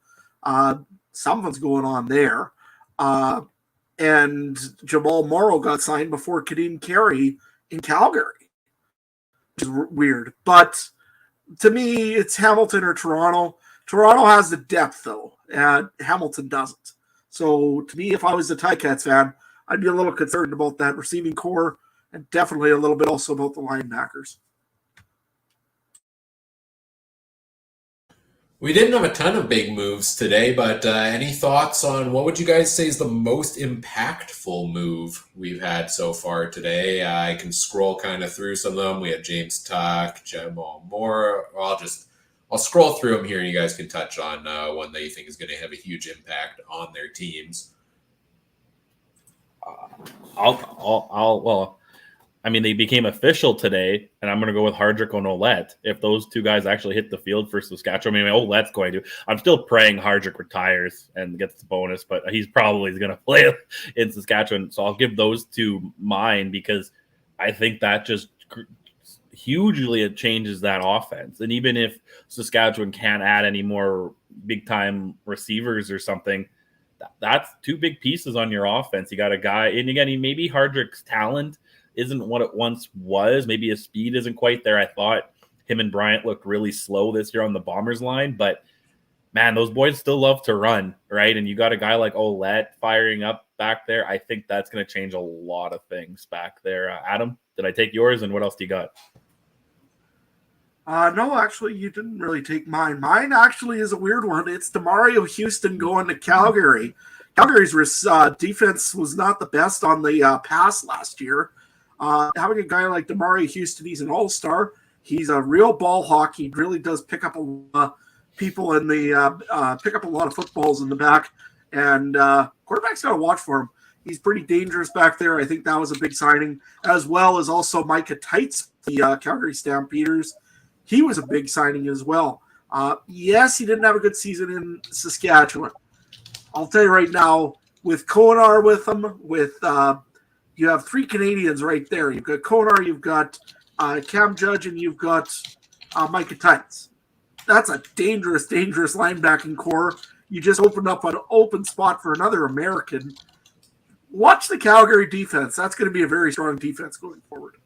Something's going on there. And Jamal Morrow got signed before Kadeem Carey in Calgary, which is weird. But to me, it's Hamilton or Toronto. Toronto has the depth, though, and Hamilton doesn't. So to me, if I was a Ticats fan, I'd be a little concerned about that receiving core and definitely a little bit also about the linebackers. We didn't have a ton of big moves today, but any thoughts on what would you guys say is the most impactful move we've had so far today? I can scroll kind of through some of them. We had James Tuck, Jamal Moore. I'll scroll through them here, and you guys can touch on one that you think is going to have a huge impact on their teams. I mean, they became official today, and I'm going to go with Hardrick and Ouellette. If those two guys actually hit the field for Saskatchewan, I mean, Ouellette's going to. I'm still praying Hardrick retires and gets the bonus, but he's probably going to play in Saskatchewan. So I'll give those two mine because I think that just hugely it changes that offense. And even if Saskatchewan can't add any more big-time receivers or something, that's two big pieces on your offense. You got a guy, and again, maybe Hardrick's talent isn't what it once was. Maybe his speed isn't quite there. I thought him and Bryant looked really slow this year on the Bombers line, but man, those boys still love to run, right? And you got a guy like Ouellette firing up back there. I think that's going to change a lot of things back there. Adam, did I take yours? And what else do you got? No, actually, you didn't really take mine. Mine actually is a weird one. It's DeMario Houston going to Calgary. Calgary's defense was not the best on the pass last year. Having a guy like DeMario Houston, he's an all-star. He's a real ball hawk. He really does pick up people in the pick up a lot of footballs in the back, and quarterback's got to watch for him. He's pretty dangerous back there. I think that was a big signing, as well as also Micah Tights, the Calgary Stampeders. He was a big signing as well. Yes, he didn't have a good season in Saskatchewan. I'll tell you right now, with Konar with him, you have three Canadians right there. You've got Konar, you've got Cam Judge, and you've got Micah Tights. That's a dangerous, dangerous linebacking core. You just opened up an open spot for another American. Watch the Calgary defense. That's going to be a very strong defense going forward.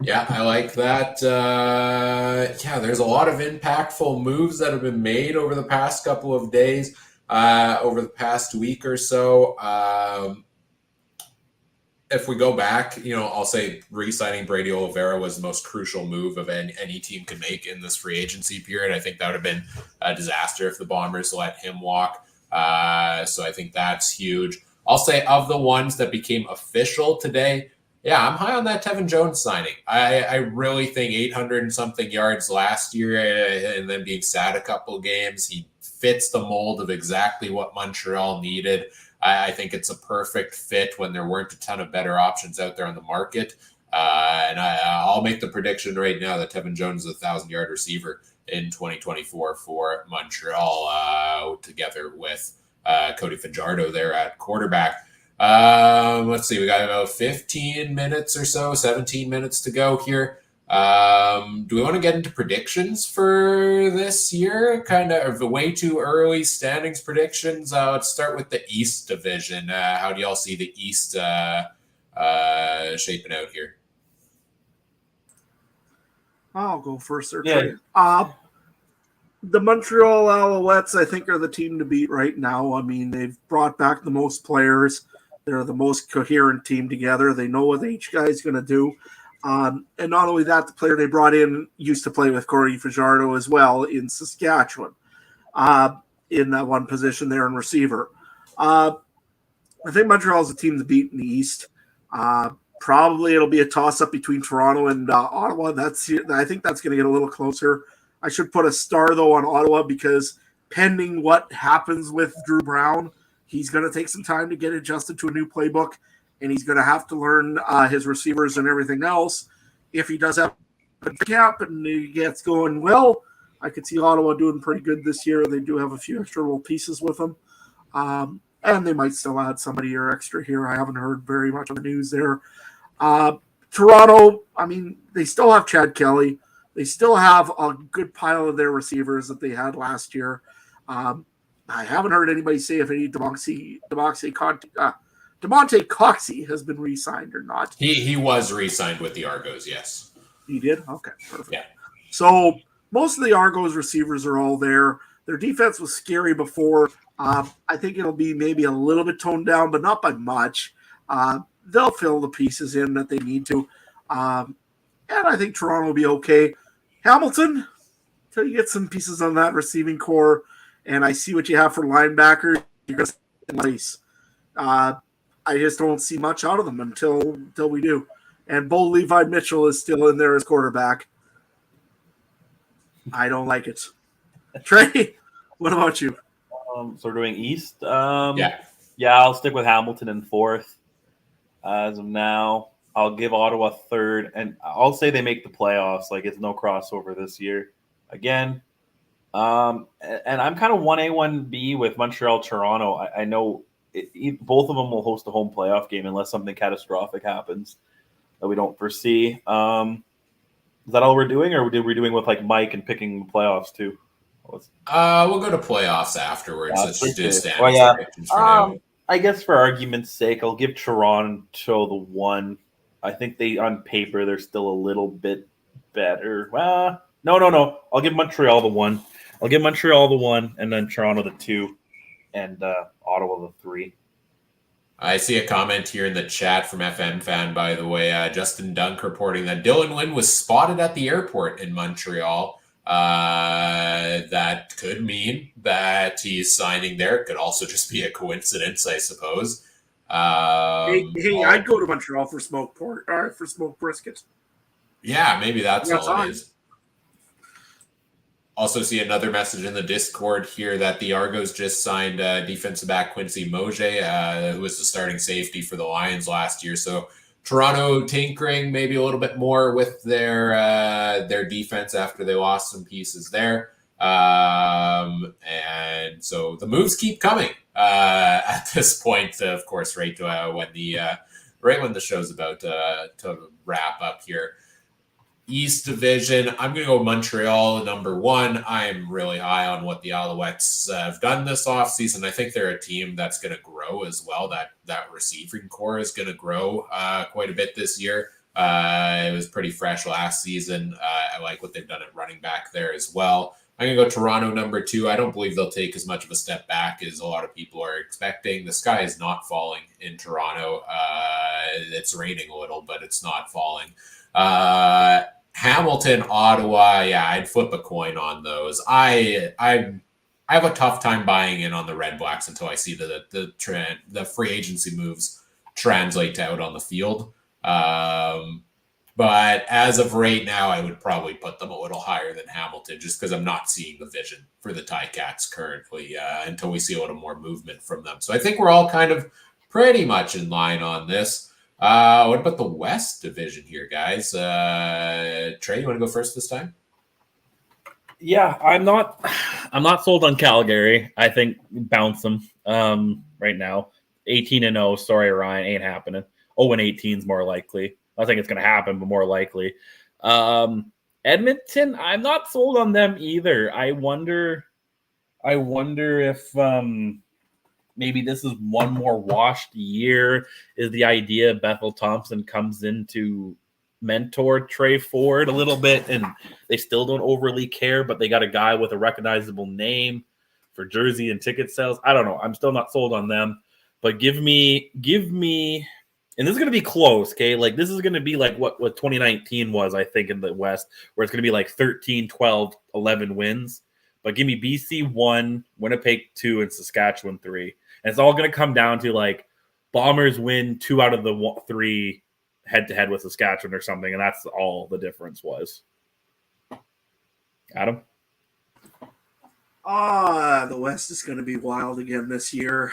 Yeah, I like that. There's a lot of impactful moves that have been made over the past couple of days, over the past week or so. If we go back, I'll say re-signing Brady Oliveira was the most crucial move of any team could make in this free agency period. I think that would have been a disaster if the Bombers let him walk. So I think that's huge. I'll say of the ones that became official today, yeah, I'm high on that Tevin Jones signing. I really think 800 and something yards last year and then being sat a couple games, he fits the mold of exactly what Montreal needed. I think it's a perfect fit when there weren't a ton of better options out there on the market. And I'll make the prediction right now that Tevin Jones is a 1,000-yard receiver in 2024 for Montreal, together with Cody Fajardo there at quarterback. Let's see, we got about 15 minutes or so, 17 minutes to go here. Do we want to get into predictions for this year? Kind of way too early standings predictions. Let's start with the East Division. How do y'all see the East shaping out here? I'll go first. The Montreal Alouettes, I think, are the team to beat right now. I mean, they've brought back the most players. They're the most coherent team together. They know what each guy's going to do. And not only that, the player they brought in used to play with Corey Fajardo as well in Saskatchewan, in that one position there in receiver. I think Montreal's a team to beat in the East. Probably it'll be a toss-up between Toronto and Ottawa. I think that's going to get a little closer. I should put a star, though, on Ottawa because pending what happens with Drew Brown, he's going to take some time to get adjusted to a new playbook, and he's going to have to learn his receivers and everything else. If he does have a camp and he gets going well, I could see Ottawa doing pretty good this year. They do have a few extra little pieces with them. And they might still add somebody or extra here. I haven't heard very much on the news there. Toronto, I mean, they still have Chad Kelly. They still have a good pile of their receivers that they had last year. I haven't heard anybody say if any Demonte Coxey has been re-signed or not. He was re-signed with the Argos, yes. He did? Okay, perfect. Yeah. So most of the Argos receivers are all there. Their defense was scary before. I think it'll be maybe a little bit toned down, but not by much. They'll fill the pieces in that they need to. And I think Toronto will be okay. Hamilton, until you get some pieces on that receiving core, and I see what you have for linebacker, you're going to see nice. I just don't see much out of them until we do. And Bo Levi Mitchell is still in there as quarterback. I don't like it. Trey, what about you? So we're doing East. Yeah, I'll stick with Hamilton in fourth as of now. I'll give Ottawa third, and I'll say they make the playoffs. Like, it's no crossover this year. Again, and I'm kind of 1A, 1B with Montreal, Toronto. I know both of them will host a home playoff game unless something catastrophic happens that we don't foresee. Is that all we're doing, or did we doing with like Mike and picking the playoffs too? We'll go to playoffs afterwards. Let's just do standings yeah. predictions for now. I guess for argument's sake, I'll give Toronto the 1. I think on paper they're still a little bit better. No. I'll give Montreal the 1. I'll give Montreal the 1, and then Toronto the 2, and Ottawa the 3. I see a comment here in the chat from FM Fan, by the way. Justin Dunk reporting that Dylan Wynn was spotted at the airport in Montreal. That could mean that he's signing there. It could also just be a coincidence, I suppose. Hey, I'd go to Montreal for smoked brisket. Yeah, maybe that's all it is. Also see another message in the Discord here that the Argos just signed defensive back Quincy Moje, who was the starting safety for the Lions last year. So Toronto tinkering maybe a little bit more with their defense after they lost some pieces there. And so the moves keep coming at this point, of course, right when the show's about to wrap up here. East Division, I'm going to go Montreal, number 1. I'm really high on what the Alouettes have done this offseason. I think they're a team that's going to grow as well. That receiving core is going to grow quite a bit this year. It was pretty fresh last season. I like what they've done at running back there as well. I'm going to go Toronto, number 2. I don't believe they'll take as much of a step back as a lot of people are expecting. The sky is not falling in Toronto. It's raining a little, but it's not falling. Hamilton, Ottawa, yeah, I'd flip a coin on those. I have a tough time buying in on the Red Blacks until I see the free agency moves translate out on the field. But as of right now, I would probably put them a little higher than Hamilton just because I'm not seeing the vision for the Ticats currently until we see a little more movement from them. So I think we're all kind of pretty much in line on this. What about the West Division here, guys? Trey, you want to go first this time? Yeah, I'm not sold on Calgary. I think bounce them right now. 18-0. Sorry, Ryan, ain't happening. 0-18 is more likely. I think it's going to happen, but more likely. Edmonton, I'm not sold on them either. I wonder if maybe this is one more washed year. Is the idea Bethel Thompson comes in to mentor Trey Ford a little bit, and they still don't overly care, but they got a guy with a recognizable name for jersey and ticket sales. I don't know. I'm still not sold on them, but give me, and this is going to be close, okay? Like, this is going to be like what 2019 was, I think, in the West, where it's going to be like 13, 12, 11 wins. But give me BC 1, Winnipeg 2, and Saskatchewan 3. And it's all going to come down to, like, Bombers win 2 out of the 3 head-to-head with Saskatchewan or something, and that's all the difference was. Adam? The West is going to be wild again this year.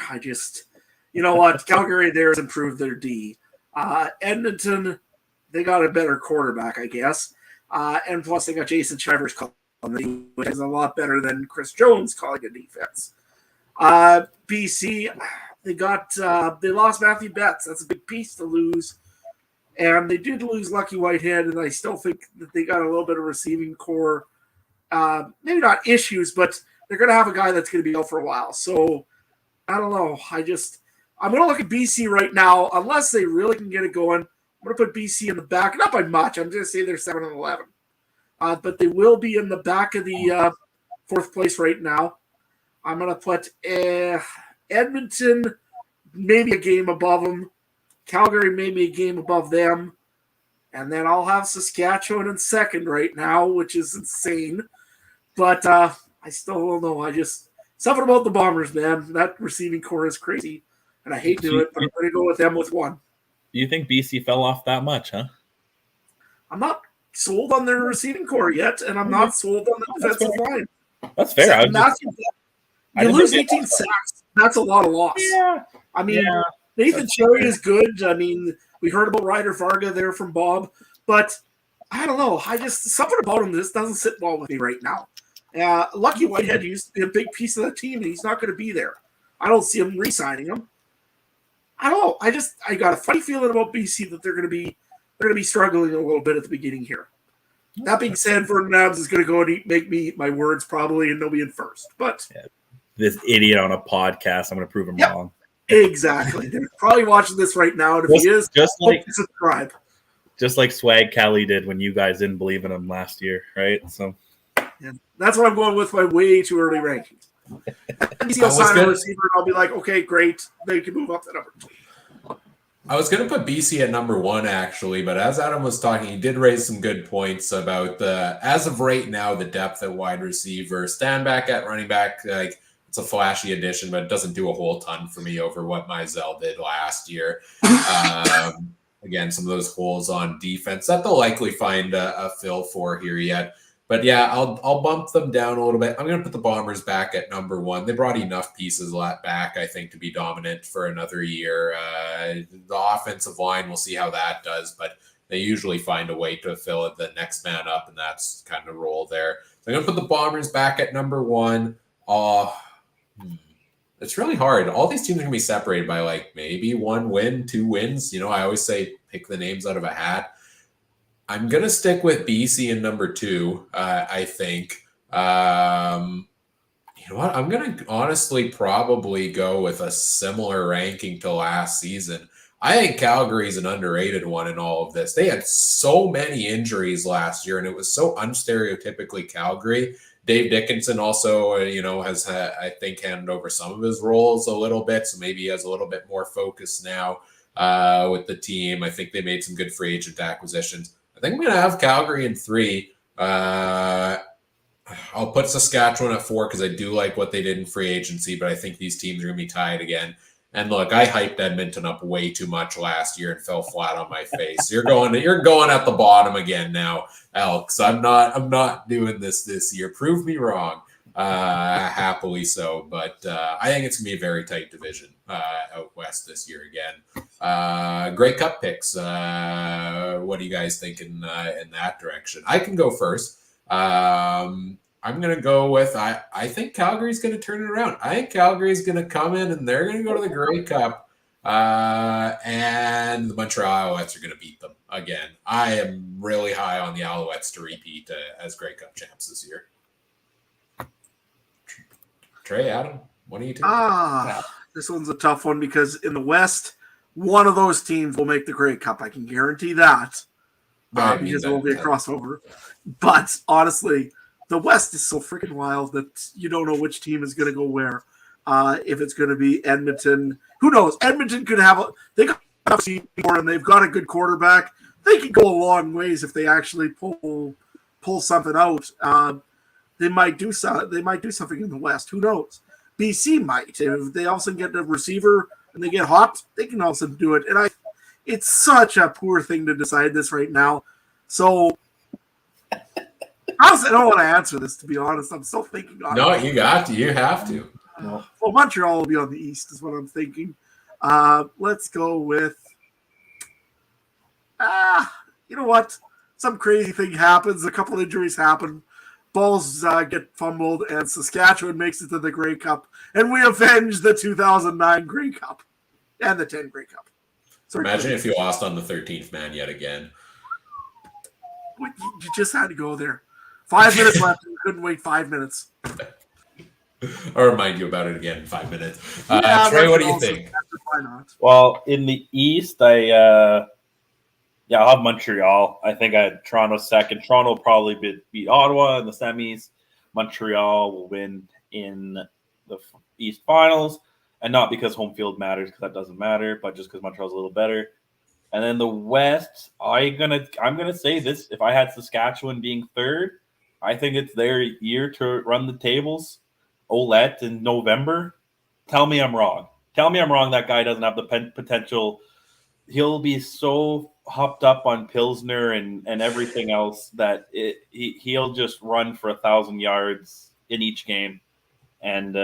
You know what? Calgary there has improved their D. Edmonton, they got a better quarterback, I guess. And plus they got Jason Shivers calling the, which is a lot better than Chris Jones calling a defense. BC, they lost Matthew Betts. That's a big piece to lose. And they did lose Lucky Whitehead, and I still think that they got a little bit of receiving core. Maybe not issues, but they're going to have a guy that's going to be out for a while. So I don't know. I'm going to look at BC right now. Unless they really can get it going, I'm going to put BC in the back. Not by much. I'm going to say they're 7-11. But they will be in the back of the 4th place right now. I'm going to put Edmonton maybe a game above them. Calgary maybe a game above them. And then I'll have Saskatchewan in 2nd right now, which is insane. But I still don't know. Something about the Bombers, man. That receiving core is crazy. And I hate to do it, but I'm going to go with them with 1. You think BC fell off that much, huh? I'm not sold on their receiving core yet, and I'm not sold on the defensive line. That's fair. You lose 18 sacks. That's a lot of loss. Yeah. I mean, Nathan Cherry is good. I mean, We heard about Ryder Varga there from Bob, but I don't know. Something about him this doesn't sit well with me right now. Lucky Whitehead used to be a big piece of the team, and he's not going to be there. I don't see him re-signing him. I don't know. I got a funny feeling about BC that they're going to be struggling a little bit at the beginning here. That being said, Vernon Adams is going to go and make me eat my words probably, and they'll be in first. But this idiot on a podcast, I'm going to prove him wrong. Exactly. They're probably watching this right now, and if he is, subscribe. Just like Swag Kelly did when you guys didn't believe in him last year, right? So that's what I'm going with my way too early rankings. BC will sign a receiver, and I'll be like, okay, great. They can move up to number 2. I was going to put BC at number 1, actually, but as Adam was talking, he did raise some good points about as of right now, the depth at wide receiver. Stand back at running back, it's a flashy addition, but it doesn't do a whole ton for me over what Mizell did last year. Again, some of those holes on defense that they'll likely find a fill for here yet. But yeah, I'll bump them down a little bit. I'm going to put the Bombers back at number 1. They brought enough pieces back, I think, to be dominant for another year. The offensive line, we'll see how that does, but they usually find a way to fill it the next man up, and that's kind of role there. So I'm going to put the Bombers back at number 1. It's really hard. All these teams are going to be separated by maybe 1 win, 2 wins. I always say pick the names out of a hat. I'm going to stick with BC in number 2, I think. You know what? I'm going to honestly probably go with a similar ranking to last season. I think Calgary's an underrated one in all of this. They had so many injuries last year, and it was so unstereotypically Calgary. Dave Dickinson also, has, I think, handed over some of his roles a little bit, so maybe he has a little bit more focus now with the team. I think they made some good free agent acquisitions. I think I'm going to have Calgary in 3. I'll put Saskatchewan at 4 because I do like what they did in free agency, but I think these teams are going to be tied again. And look, I hyped Edmonton up way too much last year and fell flat on my face. You're going at the bottom again now, Elks. I'm not doing this year. Prove me wrong. Happily so, but I think it's gonna be a very tight division out west this year again. Great Cup picks. What do you guys think in that direction? I can go first. I'm going to go with, I think Calgary's going to turn it around. I think Calgary's going to come in and they're going to go to the Grey Cup. And the Montreal Alouettes are going to beat them again. I am really high on the Alouettes to repeat as Grey Cup champs this year. Trey, Adam, what do you think? This one's a tough one because in the West, one of those teams will make the Grey Cup. I can guarantee that. Because it will be a crossover. But honestly, the West is so freaking wild that you don't know which team is going to go where. If it's going to be Edmonton, who knows? Edmonton could they got more and they've got a good quarterback. They could go a long ways if they actually pull something out. They might do something in the West. Who knows? BC might. If they also get a receiver and they get hot, they can also do it. And it's such a poor thing to decide this right now. So I don't want to answer this, to be honest. I'm still thinking on it. No, you got to. You have to. Well, Montreal will be on the East, is what I'm thinking. Let's go with. You know what? Some crazy thing happens. A couple injuries happen. Balls get fumbled, and Saskatchewan makes it to the Grey Cup, and we avenge the 2009 Grey Cup and the 10 Grey Cup. Imagine if you lost on the 13th man yet again. You just had to go there. 5 minutes left, and you couldn't wait 5 minutes. I'll remind you about it again in 5 minutes. Trey, what do you think? Why not? Well, in the East, I'll have Montreal. I think I had Toronto second. Toronto will probably beat Ottawa in the semis. Montreal will win in the East Finals, and not because home field matters, because that doesn't matter, but just because Montreal's a little better. And then the West, I'm gonna say this: if I had Saskatchewan being third, I think it's their year to run the tables. Ouellette in November. Tell me I'm wrong. Tell me I'm wrong. That guy doesn't have the potential. He'll be so hopped up on Pilsner and everything else that he'll just run for 1,000 yards in each game. And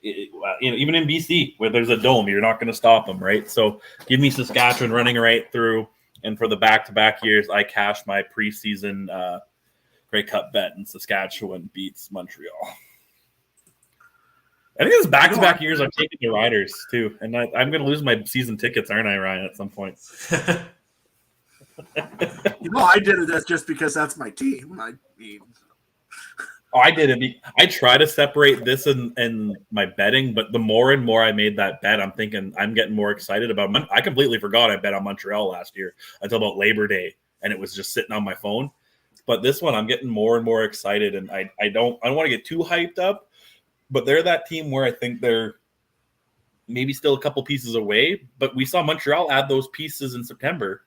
even in BC where there's a dome, you're not going to stop them, right? So give me Saskatchewan running right through. And for the back-to-back years, I cashed my preseason Grey Cup bet, and Saskatchewan beats Montreal. I think it's back-to-back years I'm taking the Riders, too. And I'm going to lose my season tickets, aren't I, Ryan, at some point? I did it just because that's my team. I mean... I did it. I try to separate this and my betting, but the more and more I made that bet, I'm thinking I'm getting more excited about. I completely forgot I bet on Montreal last year until about Labor Day, and it was just sitting on my phone. But this one, I'm getting more and more excited, and I don't want to get too hyped up, but they're that team where I think they're maybe still a couple pieces away. But we saw Montreal add those pieces in September,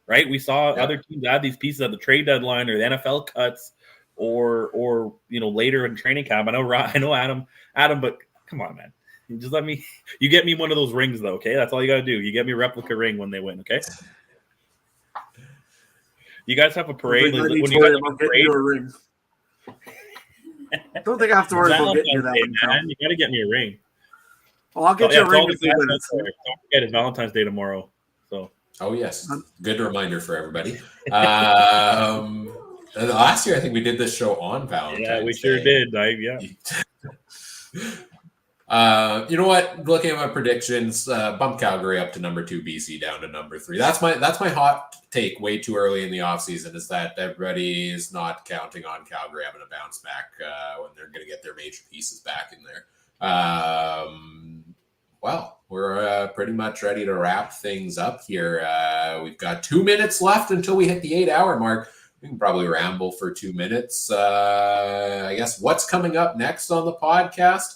right? We saw other teams add these pieces at the trade deadline or the NFL cuts. Or later in training camp. I know Adam, but come on, man. Just let me. You get me one of those rings, though. Okay, that's all you got to do. You get me a replica ring when they win. Okay. You guys have a parade. When you guys have a parade, a ring. Don't think I have to worry about getting you that. Man. You got to get me a ring. Well, I'll get you a ring if we win. Don't forget it's Valentine's Day tomorrow. So. Oh yes, good reminder for everybody. Last year, I think we did this show on Valentine's Day. Yeah, we sure did. You know what? Looking at my predictions, bump Calgary up to number 2, BC down to number 3. That's my hot take way too early in the offseason is that everybody is not counting on Calgary having a bounce back when they're going to get their major pieces back in there. Well, we're pretty much ready to wrap things up here. We've got 2 minutes left until we hit the 8-hour mark. We can probably ramble for 2 minutes. I guess what's coming up next on the podcast,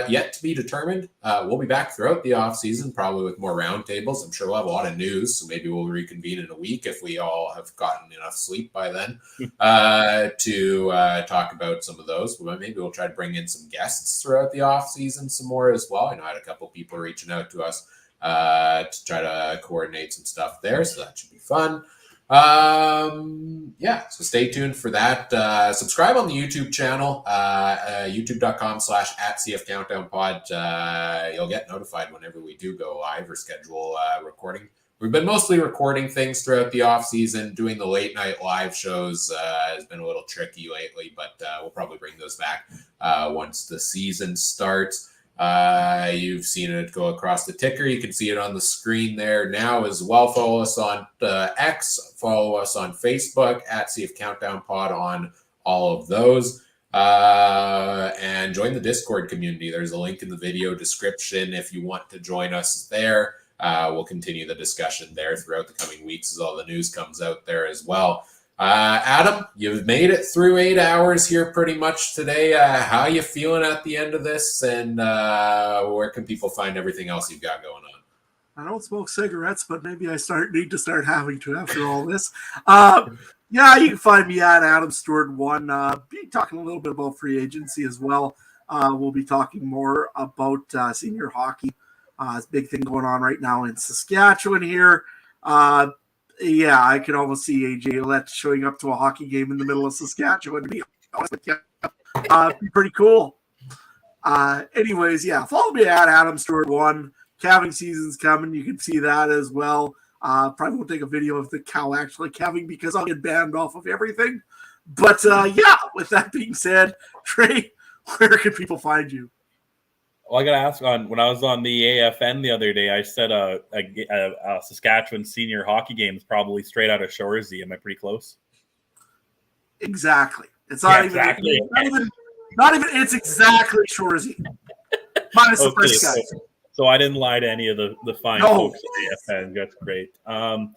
yet to be determined. We'll be back throughout the offseason, probably with more roundtables. I'm sure we'll have a lot of news, so maybe we'll reconvene in a week if we all have gotten enough sleep by then to talk about some of those. But maybe we'll try to bring in some guests throughout the offseason some more as well. I know I had a couple people reaching out to us to try to coordinate some stuff there, so that should be fun. So stay tuned for that. Subscribe on the YouTube channel, youtube.com/@CFCountdownPod. You'll get notified whenever we do go live or schedule recording. We've been mostly recording things throughout the off season. Doing the late night live shows has been a little tricky lately, but we'll probably bring those back once the season starts. You've seen it go across the ticker. You can see it on the screen there now as well. Follow us on X. Follow us on Facebook at CF Countdown Pod on all of those. And join the Discord community. There's a link in the video description if you want to join us there. We'll continue the discussion there throughout the coming weeks as all the news comes out there as well. Adam, you've made it through 8 hours here pretty much today. How are you feeling at the end of this, and where can people find everything else you've got going on? I don't smoke cigarettes, but maybe I need to start having to after all this. You can find me at Adam Stewart 1. Be talking a little bit about free agency as well. We'll be talking more about senior hockey. It's a big thing going on right now in Saskatchewan here. I can almost see AJ Ouellette showing up to a hockey game in the middle of Saskatchewan. To be honest with you, be pretty cool. Follow me at Adam Stewart 1. Calving season's coming. You can see that as well. Probably won't take a video of the cow actually calving because I'll get banned off of everything. But with that being said, Trey, where can people find you? Well, I got to ask, when I was on the AFN the other day, I said a Saskatchewan senior hockey game is probably straight out of Shoresy. Am I pretty close? Exactly. It's not not even. It's exactly Shoresy. Minus the first guy. So I didn't lie to any of the fine folks at the AFN. That's great. If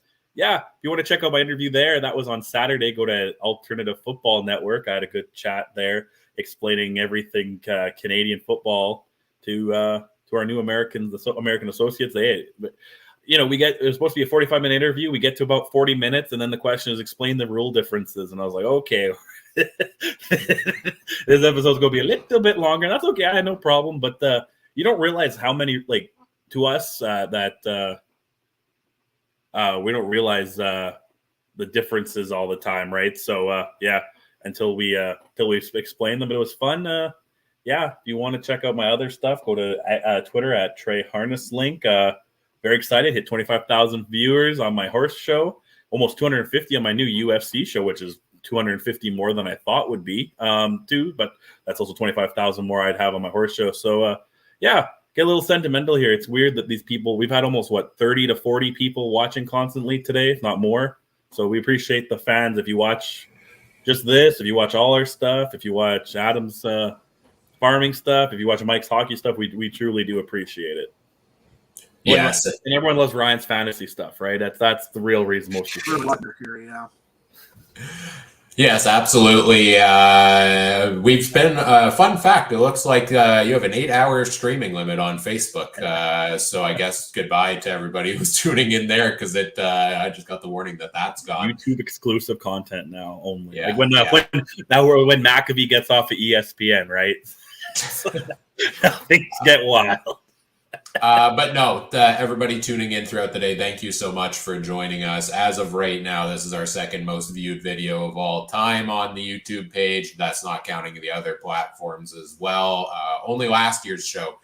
you want to check out my interview there, that was on Saturday. Go to Alternative Football Network. I had a good chat there explaining everything Canadian football to our new American associates. It was supposed to be a 45-minute interview. We get to about 40 minutes, and then the question is explain the rule differences. And I was like, okay, this episode's going to be a little bit longer. That's okay. I had no problem. But you don't realize how many, to us, that we don't realize the differences all the time, right? So, until we explain them. But it was fun. yeah, if you want to check out my other stuff, go to Twitter at Trey Harness Link. Very excited. Hit 25,000 viewers on my horse show. Almost 250 on my new UFC show, which is 250 more than I thought would be, too. But that's also 25,000 more I'd have on my horse show. So, yeah, get a little sentimental here. It's weird that these people, we've had almost, 30 to 40 people watching constantly today, if not more. So we appreciate the fans. If you watch just this, if you watch all our stuff, if you watch Adam's farming stuff, if you watch Mike's hockey stuff, we truly do appreciate it. Yes. And everyone loves Ryan's fantasy stuff, right? That's the real reason most people here, yeah. Yes, absolutely. We've been fun fact. It looks like you have an 8-hour streaming limit on Facebook. So I guess goodbye to everybody who's tuning in there, because I just got the warning that that's gone. YouTube exclusive content now only. Yeah, like when McAfee gets off of ESPN, right? Now things get wild. But no, everybody tuning in throughout the day, thank you so much for joining us. As of right now, this is our second most viewed video of all time on the YouTube page. That's not counting the other platforms as well. Only last year's show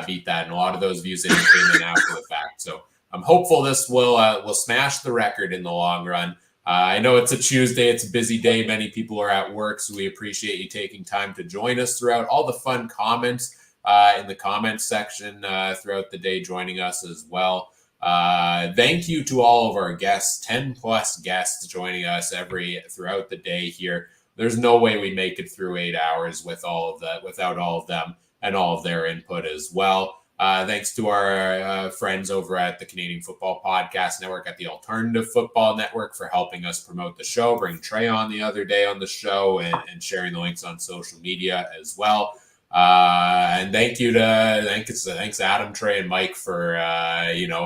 beat that, and a lot of those views came in after the fact. So I'm hopeful this will smash the record in the long run. I know it's a Tuesday. It's a busy day. Many people are at work, so we appreciate you taking time to join us throughout. All the fun comments in the comments section throughout the day, joining us as well. Thank you to all of our guests, 10 plus guests joining us throughout the day here. There's no way we make it through 8 hours without all of them and all of their input as well. Thanks to our friends over at the Canadian Football Podcast Network, at the Alternative Football Network, for helping us promote the show, bring Trey on the other day on the show, and sharing the links on social media as well. And thanks Adam, Trey, and Mike for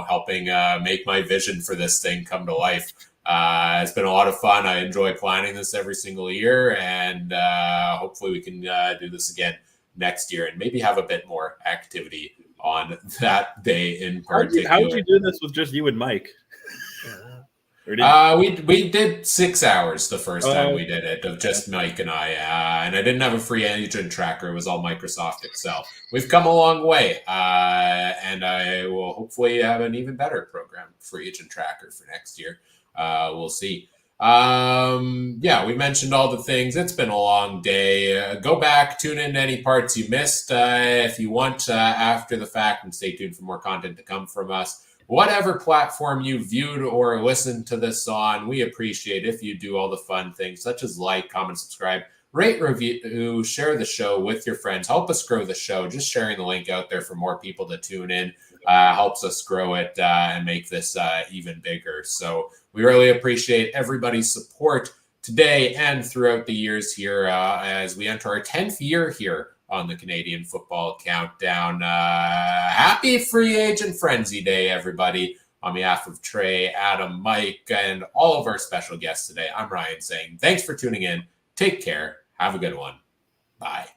helping make my vision for this thing come to life. It's been a lot of fun. I enjoy planning this every single year, and hopefully we can do this again next year and maybe have a bit more activity on that day in particular. How did you do this with just you and Mike? We did 6 hours the first time we did it, of just Mike and I, and I didn't have a free agent tracker. It was all Microsoft Excel. We've come a long way, and I will hopefully have an even better program, free agent tracker, for next year. We'll see. We mentioned all the things. It's been a long day. Go back, tune in to any parts you missed if you want after the fact, and stay tuned for more content to come from us. Whatever platform you viewed or listened to this on, we appreciate if you do all the fun things, such as like, comment, subscribe, rate, review, share the show with your friends. Help us grow the show. Just sharing the link out there for more people to tune in helps us grow it and make this even bigger. So we really appreciate everybody's support today and throughout the years here as we enter our 10th year here on the Canadian Football Countdown. Happy Free Agent Frenzy Day, everybody. On behalf of Trey, Adam, Mike, and all of our special guests today, I'm Ryan saying thanks for tuning in. Take care. Have a good one. Bye.